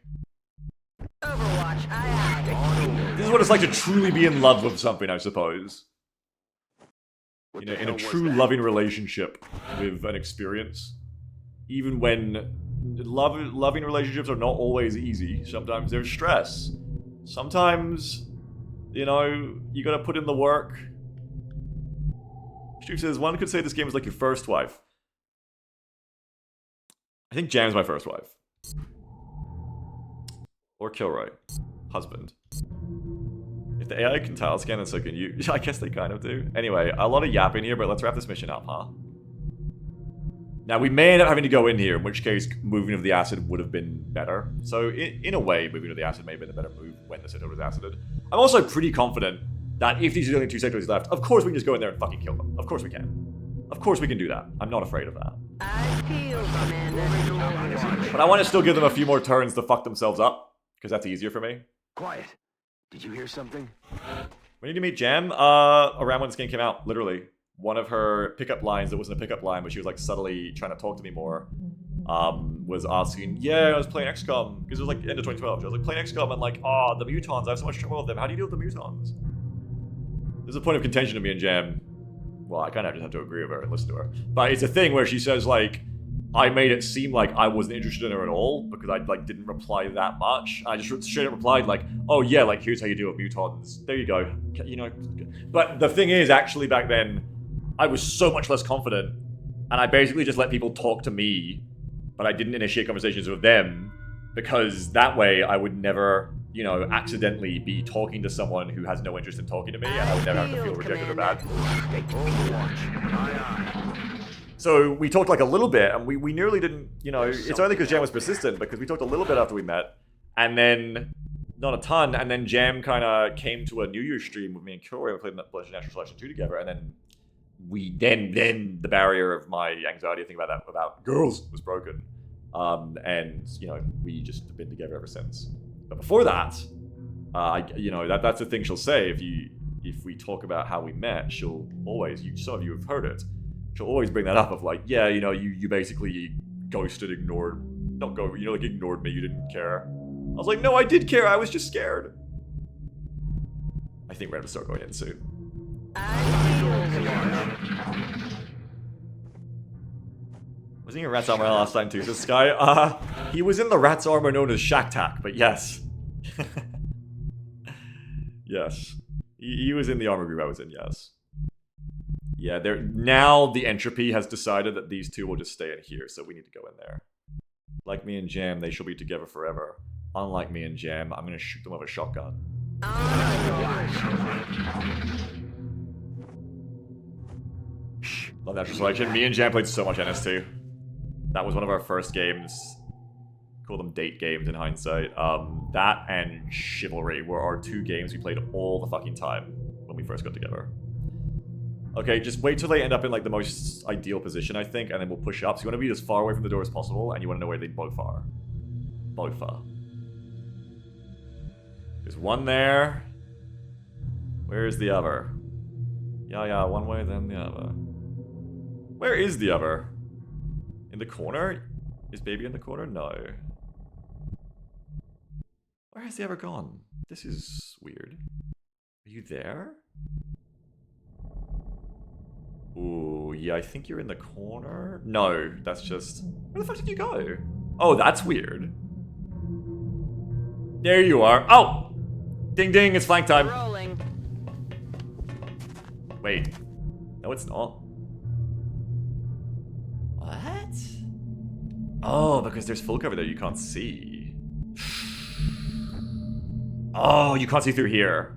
Overwatch, aye. This is what it's like to truly be in love with something, I suppose. In a true loving relationship with an experience. Even when loving relationships are not always easy. Sometimes there's stress. Sometimes, you gotta put in the work. Steve says, one could say this game is like your first wife. I think Jam's my first wife. Or Kilroy. Husband. If the AI can tile scan, then so can you. I guess they kind of do. Anyway, a lot of yapping here, but let's wrap this mission up, huh? Now, we may end up having to go in here, in which case moving of the acid would have been better. So, in a way, moving of the acid may have been a better move when the center was acided. I'm also pretty confident that if these are the only 2 sectors left, of course we can just go in there and fucking kill them. Of course we can. Of course we can do that. I'm not afraid of that. I feel, Commander. But I want to still give them a few more turns to fuck themselves up, because that's easier for me. Quiet. Did you hear something? We need to meet Jam around when this game came out, literally. One of her pickup lines that wasn't a pickup line, but she was like subtly trying to talk to me more, was asking, yeah, I was playing XCOM, because it was like end of 2012. I was like playing XCOM and like, oh, the mutons, I have so much trouble with them. How do you deal with the mutons? There's a point of contention to me and Jam. Well, I kind of just have to agree with her and listen to her. But it's a thing where she says like, I made it seem like I wasn't interested in her at all because I like didn't reply that much. I just straight up replied like, oh yeah, like here's how you deal with mutons. There you go. You know. But the thing is, actually back then, I was so much less confident, and I basically just let people talk to me, but I didn't initiate conversations with them because that way I would never, you know, accidentally be talking to someone who has no interest in talking to me, and I would never have to feel rejected or bad. So we talked like a little bit, and we nearly didn't, you know, it's only because Jam was persistent, because we talked a little bit after we met, and then, not a ton, and then Jam kind of came to a New Year's stream with me and Kilroy, and we played National Selection 2 together, and then then the barrier of my anxiety, I think about girls was broken. And, you know, we just have been together ever since. But before that, you know, that's the thing she'll say, if we talk about how we met, she'll always, some of you have heard it, she'll always bring that up of like, yeah, you know, you basically ghosted, ignored, not go, you know, like ignored me, you didn't care. I was like, no, I did care, I was just scared. I think we're gonna start going in soon. Was he in Rat's armor last time too? So Sky, he was in the Rat's armor known as Shaktak, but yes. Yes. He was in the armor group I was in, yes. Yeah, now the entropy has decided that these two will just stay in here, so we need to go in there. Like me and Jam, they shall be together forever. Unlike me and Jam, I'm gonna shoot them with a shotgun. Love Natural Selection. Me and Jam played so much NS2. That was one of our first games. Call them date games in hindsight. That and Chivalry were our two games we played all the fucking time when we first got together. Okay, just wait till they end up in like the most ideal position, I think, and then we'll push up. So you want to be as far away from the door as possible, and you want to know where they both are. Both are. There's one there. Where's the other? Yeah, one way, then the other. Where is the other? In the corner? Is baby in the corner? No. Where has the other gone? This is weird. Are you there? Ooh, yeah, I think you're in the corner. No, that's just... Where the fuck did you go? Oh, that's weird. There you are. Oh! Ding ding, it's flank time. Rolling. Wait. No, it's not. What? Oh, because there's full cover there you can't see. Oh, you can't see through here.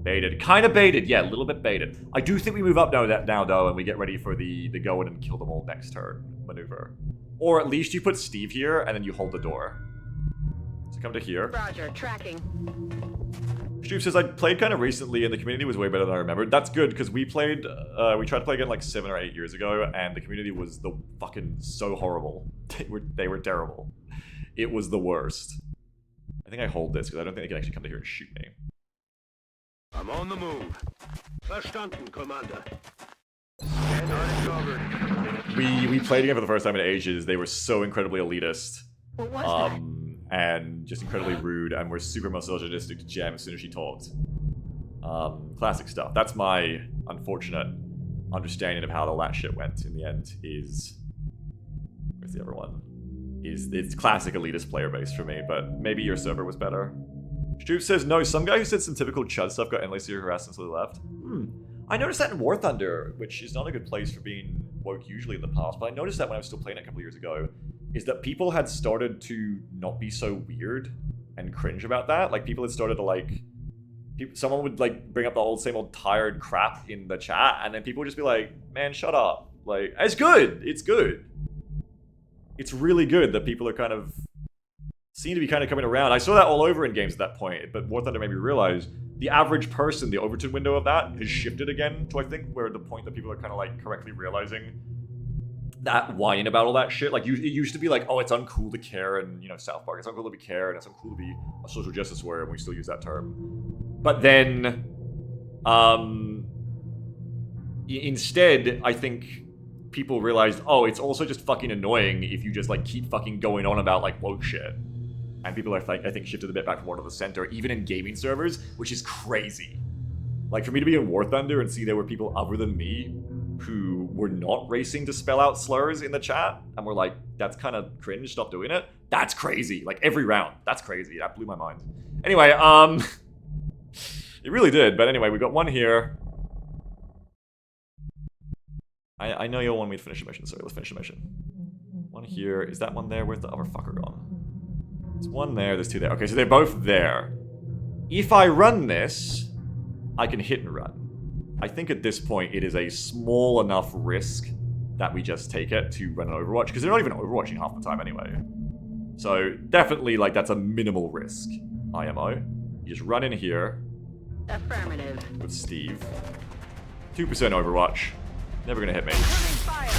Baited. Kind of baited. Yeah, a little bit baited. I do think we move up now, though, and we get ready for the go in and kill them all next turn maneuver. Or at least you put Steve here, and then you hold the door. So come to here. Roger, tracking. Steve says, I played kind of recently, and the community was way better than I remembered. That's good, because we tried to play again like 7 or 8 years ago, and the community was the fucking so horrible. They were terrible. It was the worst. I think I hold this, because I don't think they can actually come to here and shoot me. I'm on the move. Verstanden, Commander. Stand uncovered. We played again for the first time in ages. They were so incredibly elitist. What was that? And just incredibly rude, and were super misogynistic to Jam as soon as she talked. Classic stuff. That's my unfortunate understanding of how all that shit went in the end is... Where's the other one? It's classic elitist player base for me, but maybe your server was better. Stroop says, no, some guy who said some typical chud stuff got endlessly harassed until he left. I noticed that in War Thunder, which is not a good place for being woke usually in the past, but I noticed that when I was still playing it a couple years ago, is that people had started to not be so weird and cringe about that. Like, people had started to, like... someone would, like, bring up the same old tired crap in the chat, and then people would just be like, man, shut up. Like, it's good. It's good. It's really good that people are kind of... seem to be kind of coming around. I saw that all over in games at that point, but War Thunder made me realize the average person, the Overton window of that, has shifted again to, I think, where the point that people are kind of, like, correctly realizing that whining about all that shit. Like, it used to be like, oh, it's uncool to care, and, you know, South Park, it's uncool to be care, and it's uncool to be a social justice warrior, and we still use that term. But then, instead, I think people realized, oh, it's also just fucking annoying if you just like keep fucking going on about like woke shit. And people are like, I think shifted a bit back more to the center, even in gaming servers, which is crazy. Like for me to be in War Thunder and see there were people other than me who were not racing to spell out slurs in the chat, and were like, that's kind of cringe, stop doing it. That's crazy. Like every round. That's crazy. That blew my mind. Anyway, it really did. But anyway, we got one here. I know you'll want me to finish the mission, so let's finish the mission. One here. Is that one there? Where's the other fucker gone? There's one there, there's two there. Okay, so they're both there. If I run this, I can hit and run. I think at this point it is a small enough risk that we just take it to run an Overwatch, because they're not even overwatching half the time anyway. So definitely, like, that's a minimal risk, IMO. You just run in here. Affirmative. With Steve. 2% Overwatch. Never gonna hit me. Fire.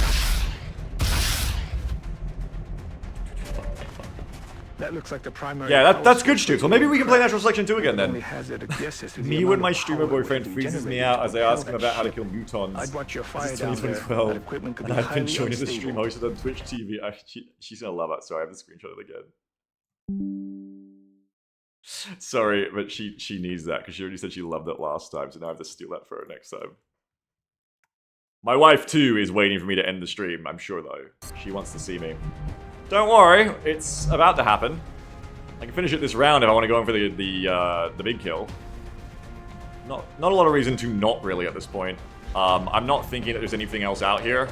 That looks like the primary. Yeah, that's good, Stu. So maybe we can play Natural Selection 2 again Only then. hazard of guesses is the Me amount when of my streamer power boyfriend would be freezes me generated out as I to ask him kill about that how to ship. kill mutons. I'd watch your fire Since down there. 2012, That equipment could and be I've been highly joining the stream unstable. hosted on Twitch TV. She's gonna love it. Sorry, I have to screenshot it again. Sorry, but she needs that because she already said she loved it last time, so now I have to steal that for her next time. My wife too is waiting for me to end the stream. I'm sure though, she wants to see me. Don't worry, it's about to happen. I can finish it this round if I want to go in for the big kill. Not a lot of reason to not really at this point. I'm not thinking that there's anything else out here.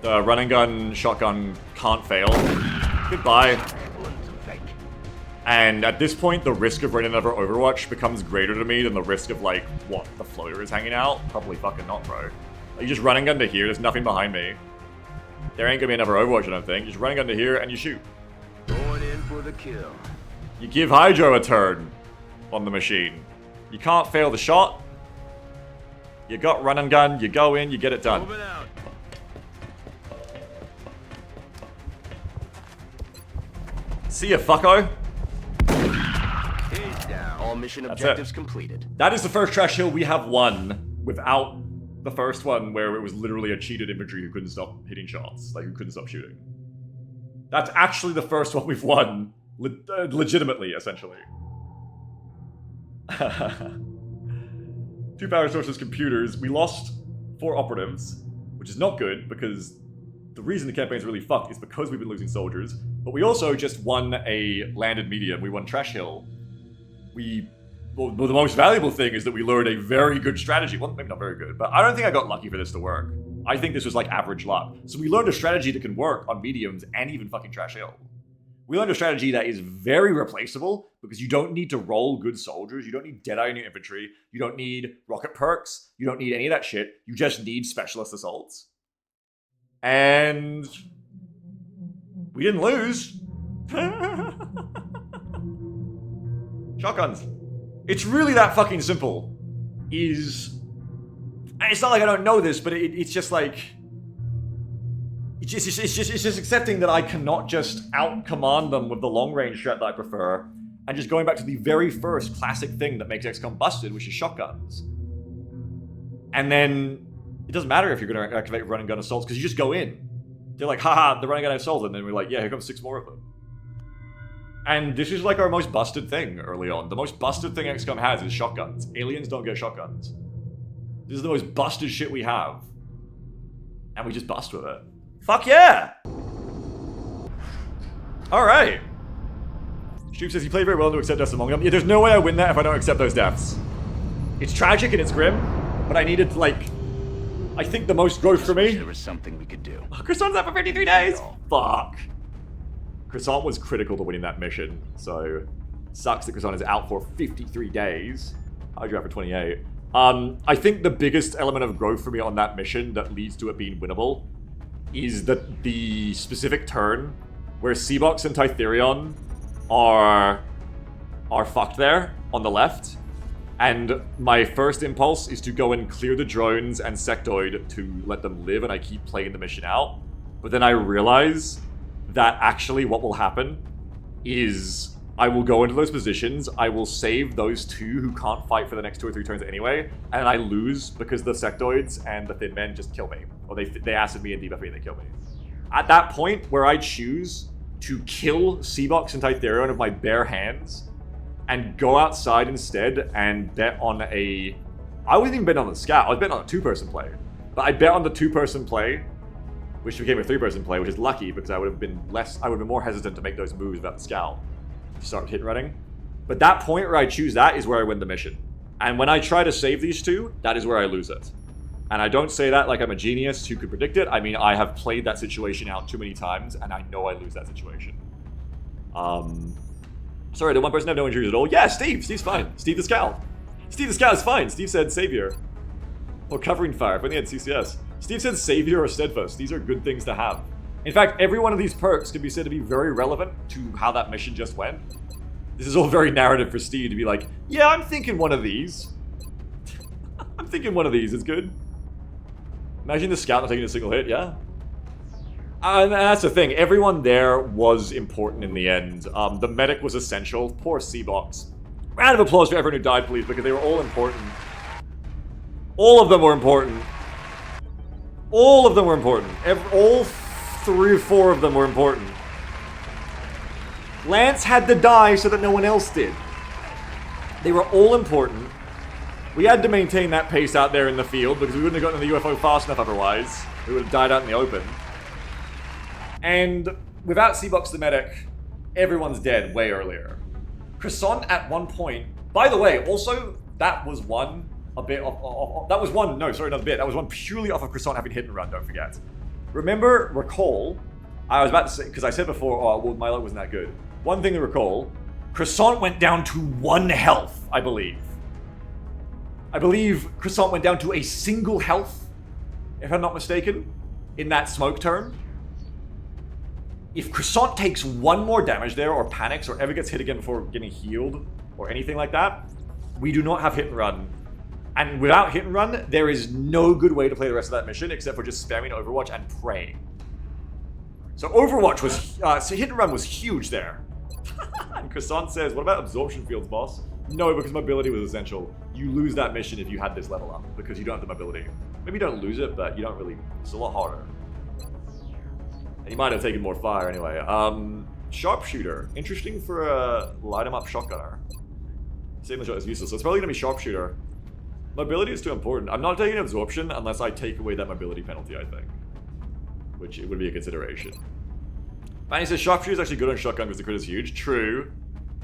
The run and gun shotgun can't fail. Goodbye. And at this point, the risk of running another Overwatch becomes greater to me than the risk of, like, what, the floater is hanging out? Probably fucking not, bro. Like, you just run and gun to here, there's nothing behind me. There ain't gonna be another Overwatch, I don't think. Just run and gun to here, and you shoot. Going in for the kill. You give Hydro a turn on the machine. You can't fail the shot. You got run and gun, you go in, you get it done. Moving out. See ya, fucko. He's down. All mission That's objectives it. completed. That is the first trash hill we have won without the first one where it was literally a cheated infantry who couldn't stop hitting shots, like who couldn't stop shooting. That's actually the first one we've won, legitimately, essentially. 2 power sources, computers. We lost 4 operatives, which is not good because the reason the campaign's really fucked is because we've been losing soldiers. But we also just won a landed medium. We won Trash Hill. Well, the most valuable thing is that we learned a very good strategy. Well, maybe not very good, but I don't think I got lucky for this to work. I think this was like average luck. So we learned a strategy that can work on mediums and even fucking Trash Hill. We learned a strategy that is very replaceable because you don't need to roll good soldiers. You don't need Deadeye in your infantry. You don't need rocket perks. You don't need any of that shit. You just need specialist assaults. And we didn't lose. Shotguns. It's really that fucking simple. It's not like I don't know this, but it's just like it's just accepting that I cannot just out-command them with the long-range strat that I prefer, and just going back to the very first classic thing that makes XCOM busted, which is shotguns. And then it doesn't matter if you're going to activate run and gun assaults, because you just go in. They're like, haha, the run and gun assault, and then we're like, yeah, here comes 6 more of them. And this is like our most busted thing early on. The most busted thing XCOM has is shotguns. Aliens don't get shotguns. This is the most busted shit we have. And we just bust with it. Fuck yeah! Alright. Stroop says, you played very well to accept deaths among them. Yeah, there's no way I win that if I don't accept those deaths. It's tragic and it's grim, but I needed, like, I think the most growth for me. There was something we could do. Croissant's out for 53 days! Fuck. Croissant was critical to winning that mission, so sucks that Croissant is out for 53 days. Hydra out for 28. I think the biggest element of growth for me on that mission that leads to it being winnable is that the specific turn where Seabox and Tytherion are fucked there on the left, and my first impulse is to go and clear the drones and Sectoid to let them live, and I keep playing the mission out. But then I realize that actually what will happen is I will go into those positions, I will save those two who can't fight for the next 2 or 3 turns anyway, and I lose because the sectoids and the thin men just kill me. Or they acid me and debuff me and they kill me. At that point, where I choose to kill Seabox and Tytherion with my bare hands, and go outside instead and bet on a... I wasn't even betting on the scout, I was betting on a 2-person play. But I bet on the 2-person play, which became a 3-person play, which is lucky because I would have been more hesitant to make those moves without the scout. Start hit running. But that point where I choose that is where I win the mission. And when I try to save these two, that is where I lose it. And I don't say that like I'm a genius who could predict it. I mean, I have played that situation out too many times, and I know I lose that situation. Sorry, did one person have no injuries at all? Yeah, Steve! Steve's fine. Steve the Scout. Steve the Scout is fine. Steve said Savior. Or Covering Fire, if only had CCS. Steve said Savior or Steadfast. These are good things to have. In fact, every one of these perks can be said to be very relevant to how that mission just went. This is all very narrative for Steve to be like, yeah, I'm thinking one of these. I'm thinking one of these is good. Imagine the scout not taking a single hit, yeah? And that's the thing, everyone there was important in the end. The medic was essential. Poor Seabox. Round of applause for everyone who died, please, because they were all important. All of them were important. All of them were important. All 3 or 4 of them were important. Lance had to die so that no one else did. They were all important. We had to maintain that pace out there in the field because we wouldn't have gotten to the UFO fast enough otherwise. We would have died out in the open. And without Seabox the medic, everyone's dead way earlier. Croissant at one point... By the way, also, that was one that was one purely off of Croissant having hit and run, don't forget. Recall, I was about to say, because I said before, oh, well, my luck wasn't that good. One thing to recall, Croissant went down to 1 health, I believe. I believe Croissant went down to a single health, if I'm not mistaken, in that smoke turn. If Croissant takes 1 more damage there, or panics, or ever gets hit again before getting healed, or anything like that, we do not have hit and run. And without hit and run, there is no good way to play the rest of that mission except for just spamming Overwatch and praying. So Overwatch was, so hit and run was huge there. And Croissant says, what about absorption fields, boss? No, because mobility was essential. You lose that mission if you had this level up, because you don't have the mobility. Maybe you don't lose it, but you don't really, it's a lot harder. And you might have taken more fire anyway. Sharpshooter. Interesting for a light 'em up shotgunner. Same the shot is useless, so it's probably gonna be sharpshooter. Mobility is too important. I'm not taking absorption unless I take away that mobility penalty, I think. Which it would be a consideration. Manny says sharpshooter is actually good on shotgun because the crit is huge. True.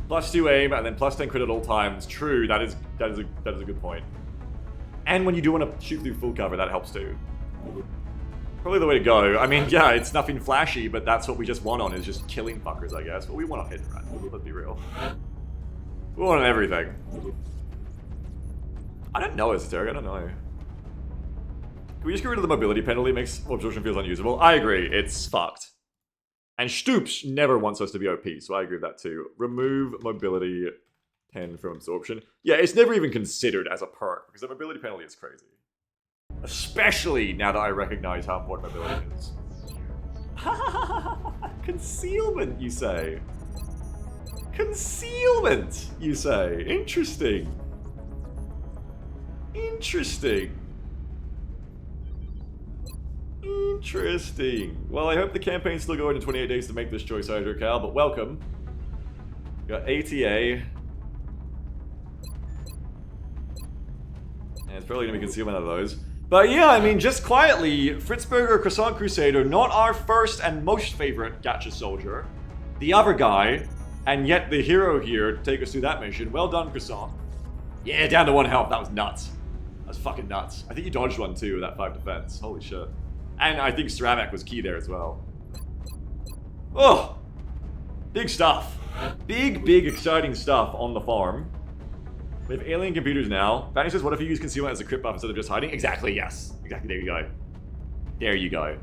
+2 aim and then +10 crit at all times. True, that is a good point. And when you do want to shoot through full cover, that helps too. Probably the way to go. I mean, yeah, it's nothing flashy, but that's what we just want on, is just killing fuckers, I guess. But we want on hit and run. Let's be real. We want on everything. I don't know, Esoteric, I don't know. Can we just get rid of the mobility penalty? It makes absorption feels unusable. I agree, it's fucked. And Stoops never wants us to be OP, so I agree with that too. Remove mobility 10 from absorption. Yeah, it's never even considered as a perk, because the mobility penalty is crazy. Especially now that I recognize how important mobility is. Concealment, you say? Concealment, you say? Interesting. Interesting. Interesting. Well, I hope the campaign's still going in 28 days to make this choice, Hydrocal, but welcome. You got ATA. And it's probably gonna be concealment out of those. But yeah, I mean, just quietly, Fritzberger, Croissant Crusader, not our first and most favorite Gacha soldier. The other guy, and yet the hero here to take us through that mission. Well done, Croissant. Yeah, down to 1 health. That was nuts. That was fucking nuts. I think you dodged one too with that 5 defense. Holy shit. And I think Ceramic was key there as well. Oh! Big stuff. Big, exciting stuff on the farm. We have alien computers now. Fanny says, what if you use concealment as a crit buff instead of just hiding? Exactly, yes. Exactly, there you go. There you go.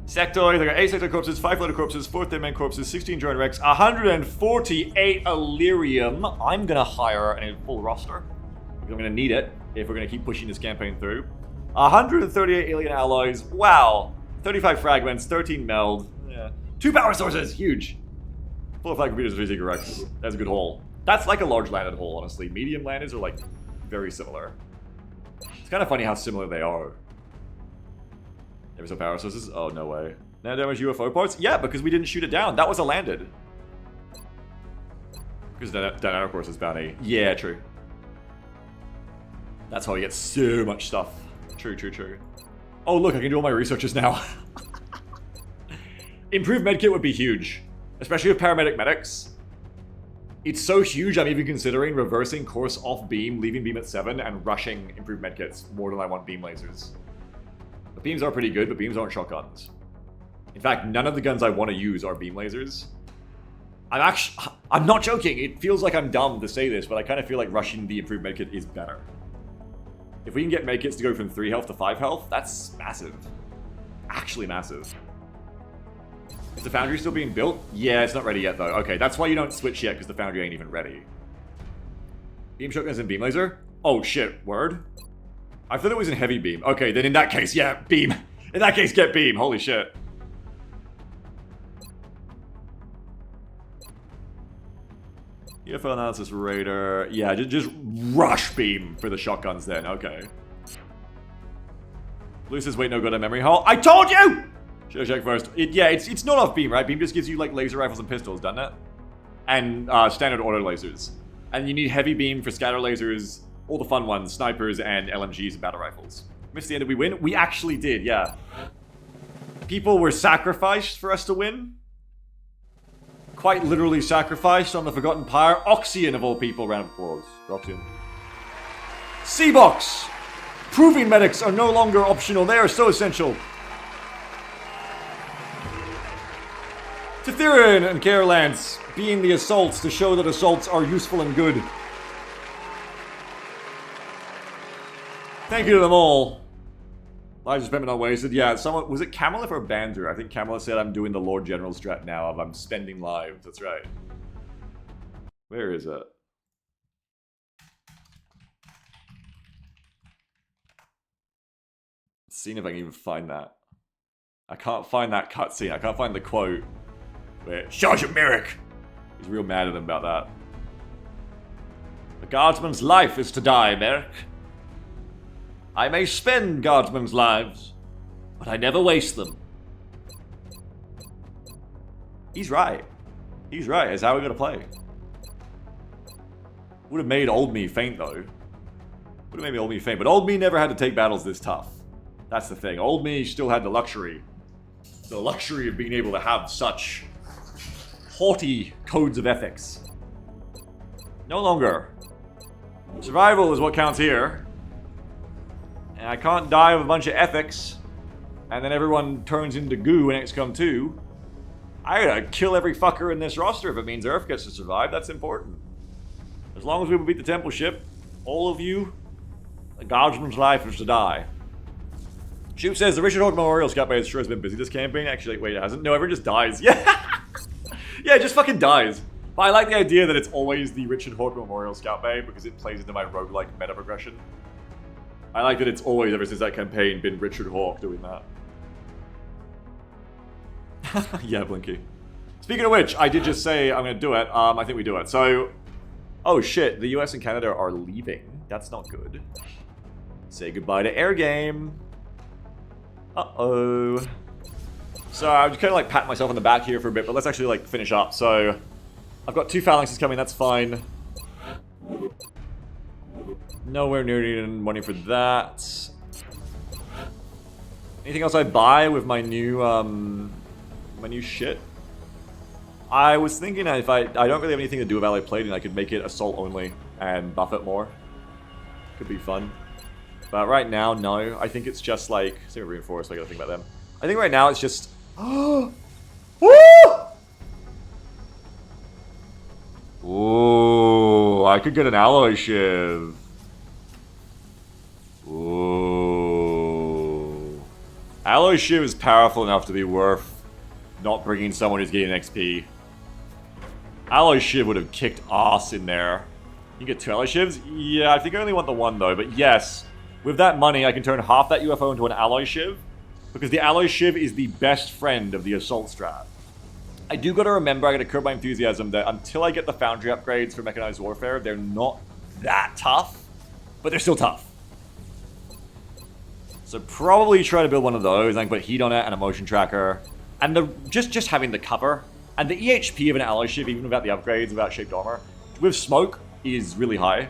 Sectoids, I got 8 sectoid corpses, 5 floater corpses, 4 thin man corpses, 16 drone wrecks, 148 Illyrium. I'm gonna hire a full roster, because I'm gonna need it if we're gonna keep pushing this campaign through. 138 alien alloys, wow. 35 fragments, 13 meld, yeah. 2 power sources! Huge! Full of flight computers, 3 Seeker Rex. That's a good haul. That's like a large landed haul, honestly. Medium landers are like very similar. It's kind of funny how similar they are. There were some power sources? Oh, no way. Now damage UFO parts? Yeah, because we didn't shoot it down. That was a landed. Because dynamic forces bounty. Yeah, true. That's how we get so much stuff. True, true, true. Oh, look, I can do all my researches now. Improved medkit would be huge. Especially with paramedic medics. It's so huge, I'm even considering reversing course off beam, leaving beam at 7, and rushing improved medkits more than I want beam lasers. The beams are pretty good, but beams aren't shotguns. In fact, none of the guns I want to use are beam lasers. I'm not joking. It feels like I'm dumb to say this, but I kind of feel like rushing the improved medkit is better. If we can get medkits to go from 3 health to 5 health, that's massive. Actually massive. Is the foundry still being built? Yeah, it's not ready yet though. Okay, that's why you don't switch yet, because the foundry ain't even ready. Beam shotguns and beam laser? Oh shit, word? I thought it was in heavy beam. Okay, then in that case, yeah, beam. In that case, get beam. Holy shit. UFO analysis radar. Yeah, just rush beam for the shotguns then. Okay. Blue says, wait, no good on memory hole. I told you! Should I check first? It's not off beam, right? Beam just gives you like laser rifles and pistols, doesn't it? And standard auto lasers. And you need heavy beam for scatter lasers, all the fun ones, snipers and LMGs and battle rifles. Missed the end, did we win? We actually did, yeah. People were sacrificed for us to win. Quite literally sacrificed on the Forgotten Pyre. Oxian of all people, round of applause for Oxian. C-Box! Proving medics are no longer optional, they are so essential. Tithirin and Carolance being the assaults to show that assaults are useful and good. Thank you to them all. Elijah spent on wasted. Yeah, someone was it Camelif or Banzer? I think Camelif said I'm doing the Lord General strat now of I'm spending lives. That's right. Where is it? Seeing if I can even find that. I can't find that cutscene. I can't find the quote. Where Sergeant Merrick! He's real mad at them about that. The guardsman's life is to die, Merrick. I may spend guardsmen's lives, but I never waste them. He's right. He's right. It's how we're gonna play. Would have made old me faint, though. Would have made me old me faint, but old me never had to take battles this tough. That's the thing. Old me still had the luxury of being able to have such haughty codes of ethics. No longer. Survival is what counts here. And I can't die of a bunch of ethics, and then everyone turns into goo in XCOM 2. I gotta kill every fucker in this roster if it means Earth gets to survive. That's important. As long as we beat the temple ship, all of you, the guardsman's life is to die. Shoop says, the Richard Hawk Memorial Scout Base sure has been busy this campaign. Actually, wait, it hasn't. No, everyone just dies. Yeah! Yeah, it just fucking dies. But I like the idea that it's always the Richard Hawk Memorial Scout Bay because it plays into my roguelike meta progression. I like that it's always, ever since that campaign, been Richard Hawk doing that. Yeah, Blinky. Speaking of which, I did just say I'm gonna do it. I think we do it. So, oh shit, the US and Canada are leaving. That's not good. Say goodbye to Air Game. Uh-oh. So I'm just kind of like patting myself on the back here for a bit, but let's actually like finish up. So I've got 2 phalanxes coming, that's fine. Nowhere near needing money for that. Anything else I buy with my new shit? I was thinking if I don't really have anything to do with allied plating, I could make it assault only and buff it more. Could be fun. But right now, no. I think it's just like single reinforced, so I gotta think about them. I think right now it's just Woo! Ooh, I could get an alloy shiv. Ooh. Alloy shiv is powerful enough to be worth not bringing someone who's getting XP. Alloy shiv would have kicked ass in there. You get 2 alloy shivs? Yeah, I think I only want the 1 though, but yes. With that money, I can turn half that UFO into an alloy shiv. Because the alloy shiv is the best friend of the assault strat. I do gotta remember, I gotta curb my enthusiasm that until I get the foundry upgrades for mechanized warfare, they're not that tough, but they're still tough. So probably try to build one of those. I can put heat on it and a motion tracker, and just having the cover and the EHP of an ally ship, even without the upgrades, without shaped armor, with smoke is really high.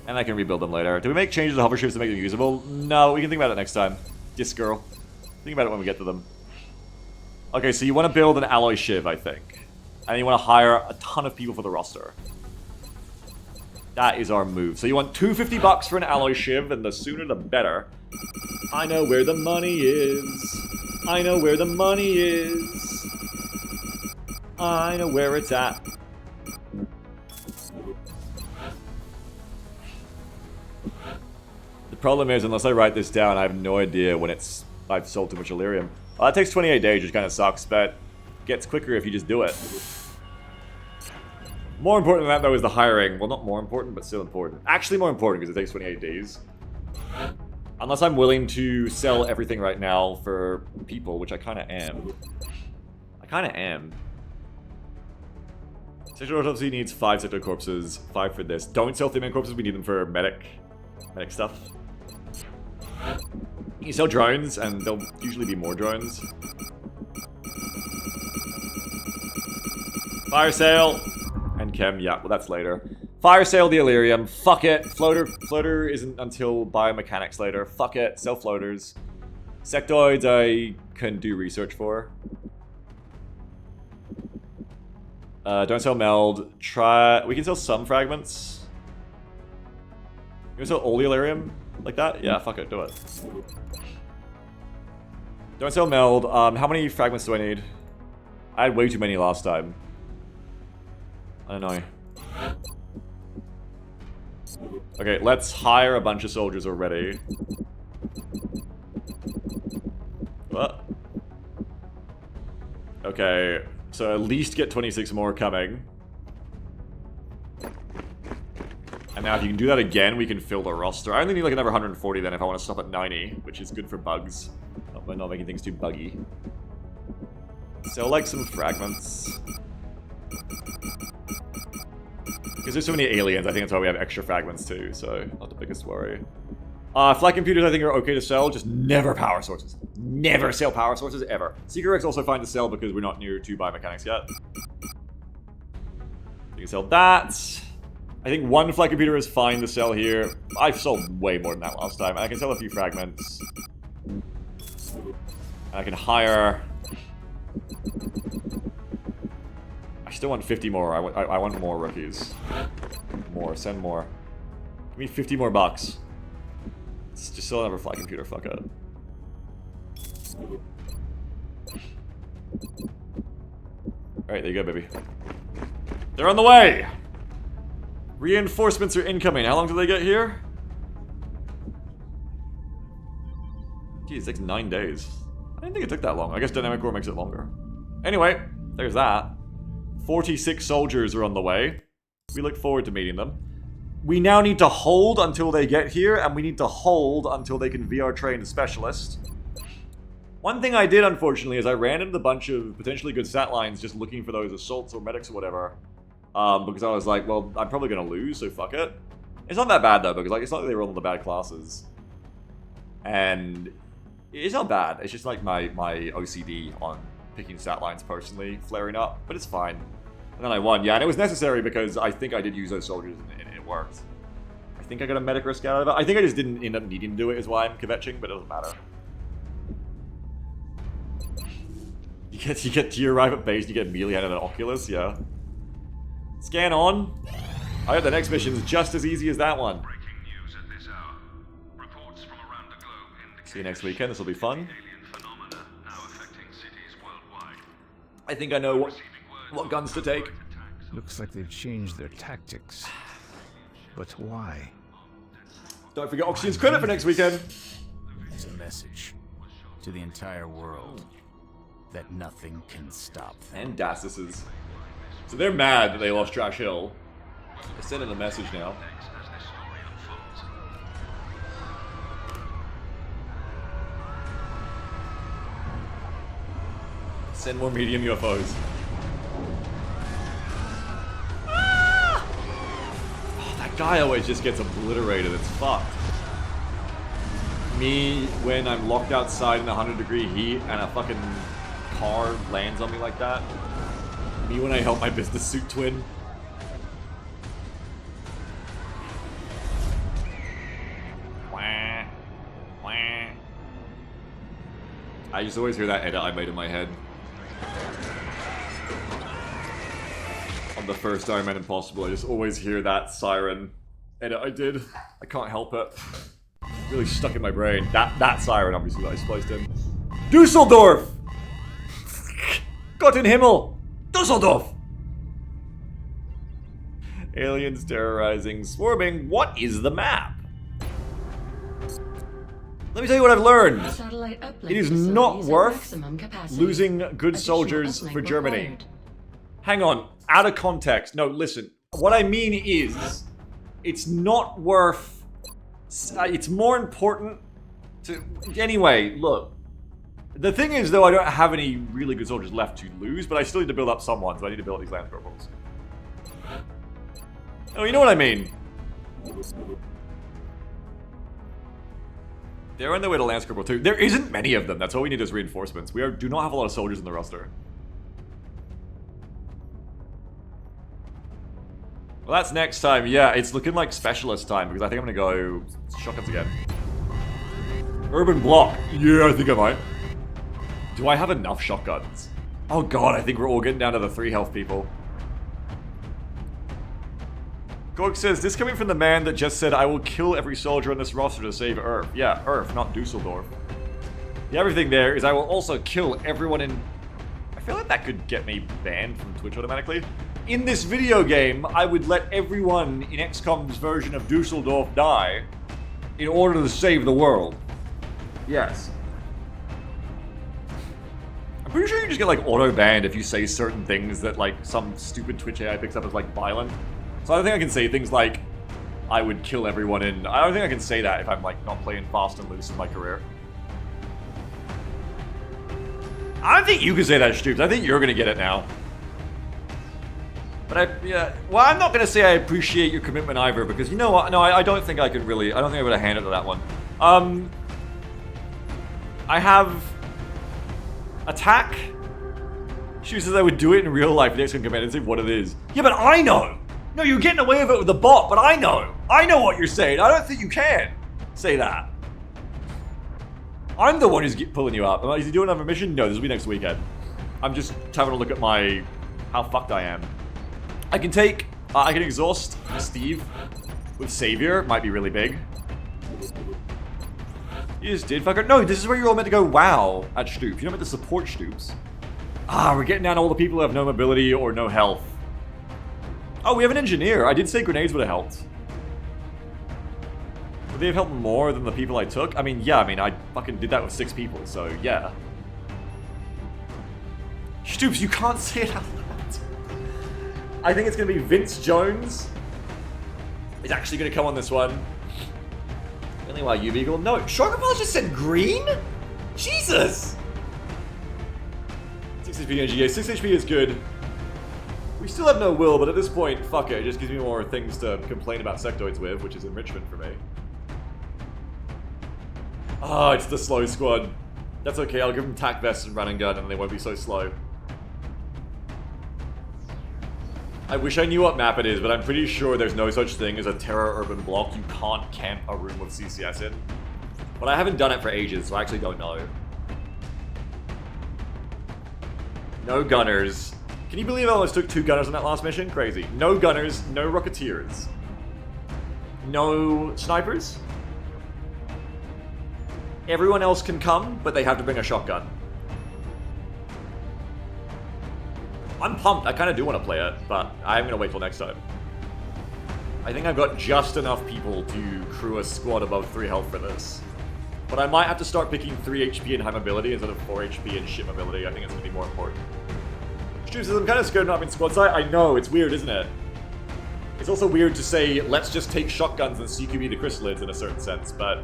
And I can rebuild them later. Do we make changes to hover ships to make them usable? No, we can think about it next time. Disc girl. Think about it when we get to them. Okay, so you want to build an alloy shiv, I think. And you want to hire a ton of people for the roster. That is our move. So you want $250 for an alloy shiv, and the sooner the better. I know where the money is. I know where the money is. I know where it's at. The problem is, unless I write this down, I have no idea when I've sold too much Illyrium. That takes 28 days, which kind of sucks, but gets quicker if you just do it. More important than that, though, is the hiring. Well, not more important, but still important. Actually more important, because it takes 28 days. Unless I'm willing to sell everything right now for people, which I kind of am. Sector Autopsy needs 5 Sector Corpses, 5 for this. Don't sell Thin Man Corpses, we need them for medic stuff. You can sell drones, and there'll usually be more drones. Fire sale! And chem, yeah, well that's later. Fire sale the Illyrium, fuck it. Floater isn't until biomechanics later. Fuck it, sell floaters. Sectoids I can do research for. Don't sell meld. We can sell some fragments. You can sell all the Illyrium like that? Yeah, fuck it, do it. Don't sell meld. How many fragments do I need? I had way too many last time. I don't know. Okay, let's hire a bunch of soldiers already. What? Okay, so at least get 26 more coming. And now if you can do that again, we can fill the roster. I only need like another 140 then if I want to stop at 90, which is good for bugs. Not making things too buggy. Sell like some fragments. Because there's so many aliens, I think that's why we have extra fragments too, so not the biggest worry. Flight computers I think are okay to sell, just never power sources. Never sell power sources, ever. Seeker X also fine to sell because we're not near to biomechanics yet. You can sell that. I think one flight computer is fine to sell here. I've sold way more than that last time. I can sell a few fragments. And I can hire... I still want 50 more. I want more rookies. More. Send more. Give me 50 more bucks. Let's just sell another flight computer. Fuck it. Alright, there you go, baby. They're on the way! Reinforcements are incoming. How long do they get here? Geez, it takes 9 days. I didn't think it took that long. I guess Dynamic Core makes it longer. Anyway, there's that. 46 soldiers are on the way. We look forward to meeting them. We now need to hold until they get here, and we need to hold until they can VR train a specialist. One thing I did, unfortunately, is I ran into a bunch of potentially good stat lines just looking for those assaults or medics or whatever. Because I was like, well, I'm probably going to lose, so fuck it. It's not that bad, though, because like it's not like they were all the bad classes. And it's not bad. It's just like my OCD on picking stat lines personally flaring up, but it's fine. And then I won, yeah, and it was necessary because I think I did use those soldiers and it worked. I think I got a medic risk out of it. I think I just didn't end up needing to do it is why I'm kvetching, but it doesn't matter. You arrive at base, you get immediately handed an Oculus, yeah. Scan on. I hope the next mission's just as easy as that one. Breaking news at this hour. Reports from around the globe indicate See you next weekend, this will be fun. alien phenomena now affecting cities worldwide. I think I know what guns to take. Looks like they've changed their tactics. But why? Don't forget Oxygen's credit for next weekend. It's a message to the entire world that nothing can stop them. And Dastis's. So they're mad that they lost Trash Hill. I sent in a message now. Send more medium UFOs. Ah! Oh, that guy always just gets obliterated. It's fucked. Me, when I'm locked outside in 100-degree heat and a fucking car lands on me like that. Me when I help my business suit twin. Wah, wah. I just always hear that edit I made in my head. On the first Iron Man Impossible, I just always hear that siren edit I did. I can't help it. Really stuck in my brain. That siren, obviously, that I spliced in. Dusseldorf! Gott in Himmel! Dusseldorf! Aliens terrorizing, swarming. What is the map? Let me tell you what I've learned. Satellite uplink It is facility not is at worth maximum capacity. losing good Additional soldiers uplink for Germany. required. Hang on, out of context. No, listen. What I mean is, it's not worth... it's more important to... Anyway, look. The thing is, though, I don't have any really good soldiers left to lose, but I still need to build up someone, so I need to build up these land corporals. Oh, you know what I mean. They're on their way to Lance Corporal too. There isn't many of them. That's all we need is reinforcements. We do not have a lot of soldiers in the roster. Well, that's next time. Yeah, it's looking like specialist time because I think I'm gonna go shotguns again. Urban block. Yeah, I think I might. Do I have enough shotguns? Oh god, I think we're all getting down to the 3 health people. Gorg says, this coming from the man that just said, I will kill every soldier on this roster to save Earth. Yeah, Earth, not Dusseldorf. The everything there is I will also kill everyone in... I feel like that could get me banned from Twitch automatically. In this video game, I would let everyone in XCOM's version of Dusseldorf die in order to save the world. Yes. I'm pretty sure you just get, like, auto-banned if you say certain things that, like, some stupid Twitch AI picks up as, like, violent. So I don't think I can say things like, I would kill everyone in... I don't think I can say that if I'm, like, not playing fast and loose in my career. I don't think you can say that, Stoops. I think you're gonna get it now. But well, I'm not gonna say I appreciate your commitment either, because you know what? No, I don't think I could really... I don't think I would have handed to that one. I have... Attack? She says I would do it in real life. Next one command and say what it is. Yeah, but I know! No, you're getting away with it with the bot, but I know! I know what you're saying. I don't think you can say that. I'm the one who's pulling you up. Is he doing another mission? No, this will be next weekend. I'm just having a look at my... how fucked I am. I can take... I can exhaust Steve with Savior. Might be really big. You just did, fucker. No, this is where you're all meant to go wow at Stoops. You're not meant to support Stoops. Ah, we're getting down to all the people who have no mobility or no health. Oh, we have an engineer. I did say grenades would have helped. Would they have helped more than the people I took? I mean, yeah, I fucking did that with 6 people, so yeah. Stoops, you can't say it out loud. I think it's going to be Vince Jones. He's actually going to come on this one. Only why you Beagle? No, Shogapal just said green? Jesus! 6 HP NGA. 6 HP is good. We still have no will, but at this point, fuck it. It just gives me more things to complain about sectoids with, which is enrichment for me. Ah, it's the slow squad. That's okay, I'll give them tac vests and running gun and they won't be so slow. I wish I knew what map it is, but I'm pretty sure there's no such thing as a terror urban block. You can't camp a room with CCS in. But I haven't done it for ages, so I actually don't know. No gunners. Can you believe I almost took 2 gunners on that last mission? Crazy. No gunners, no rocketeers. No snipers. Everyone else can come, but they have to bring a shotgun. I'm pumped. I kind of do want to play it, but I'm going to wait till next time. I think I've got just enough people to crew a squad above 3 health for this. But I might have to start picking 3 HP and high mobility instead of 4 HP and ship mobility. I think it's going to be more important. Stu says, I'm kind of scared not being squad side. I know, it's weird, isn't it? It's also weird to say, let's just take shotguns and CQB the chrysalids in a certain sense, but...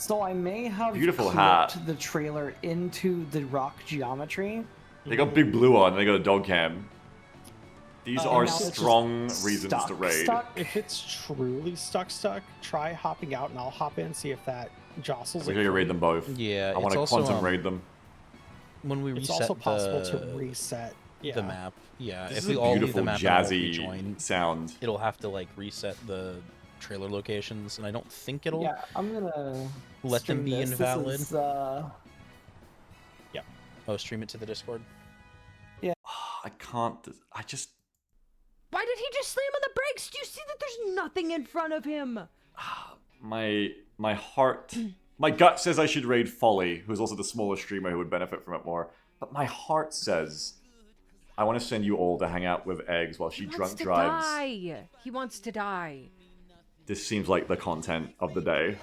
So I may have Beautiful clipped hat. the trailer into the rock geometry. They got Big Blue on, and they got a dog cam. These are now it's strong just reasons to raid. If it's truly stuck, try hopping out, and I'll hop in and see if that jostles We're it. gonna raid them both. Yeah, I want to quantum raid them. When we It's reset also possible to reset the map. Yeah, This if is we a all leave beautiful the map and all jazzy rejoin, sound. it'll have to like reset the trailer locations, and I don't think it'll Yeah, I'm gonna let them stream be this. invalid. This is, yeah. Oh, stream it to the Discord. Yeah. I can't. I just. Why did he just slam on the brakes? Do you see that there's nothing in front of him? My heart. My gut says I should raid Folly, who's also the smallest streamer who would benefit from it more. But my heart says I want to send you all to hang out with Eggs while she drunk drives. Die. He wants to die. This seems like the content of the day.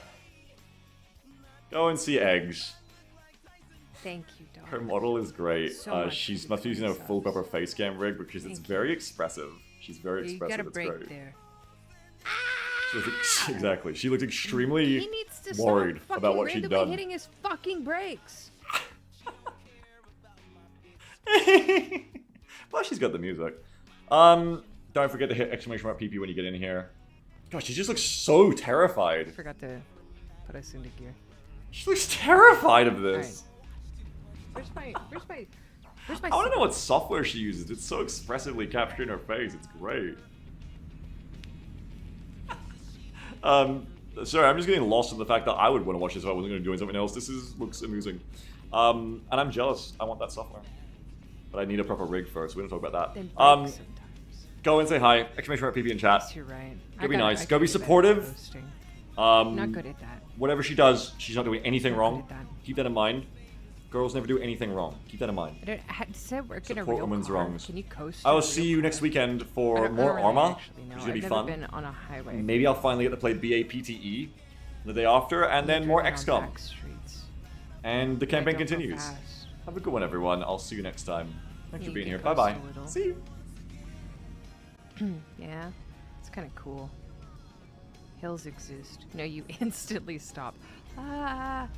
Go and see Eggs. Thank you, dog. Her model is great. So much She's must be using a full proper face cam rig because it's very expressive. She's very You expressive. got a It's break great. there. She looks, exactly. She looked extremely He needs to worried stop about what fucking she'd randomly done. hitting his fucking brakes. Well, she's got the music. Don't forget to hit exclamation mark PP when you get in here. Gosh, she just looks so terrified. I forgot to put us into gear. She looks terrified of this. Where's my I want to know what software she uses. It's so expressively capturing her face. It's great. Sorry, I'm just getting lost in the fact that I would want to watch this if I wasn't going to be doing something else. This looks amusing. And I'm jealous. I want that software. But I need a proper rig first. We don't talk about Then that. break sometimes. Go and say hi. Exclamation mark PP in chat. Yes, you're right. Go be nice. Go be supportive. Not good at that. Whatever she does, she's not doing anything Not wrong. good at that. Keep that in mind. Girls never do anything wrong. Keep that in mind. I don't. Does that work in a Support real women's car? wrongs. Can you coast? I in a will see real you car? next weekend I for don't more really Arma, actually know. which is gonna be I've fun. never been on a highway. Maybe I'll finally get to play BAPTE the day after, and then more Driven on XCOM. back streets. And the I campaign don't go continues. fast. Have a good one, everyone. I'll see you next time. Thanks You for being can here. Bye bye. coast a little. See you. Yeah, it's kind of cool. Hills exist. No, you instantly stop. Ah.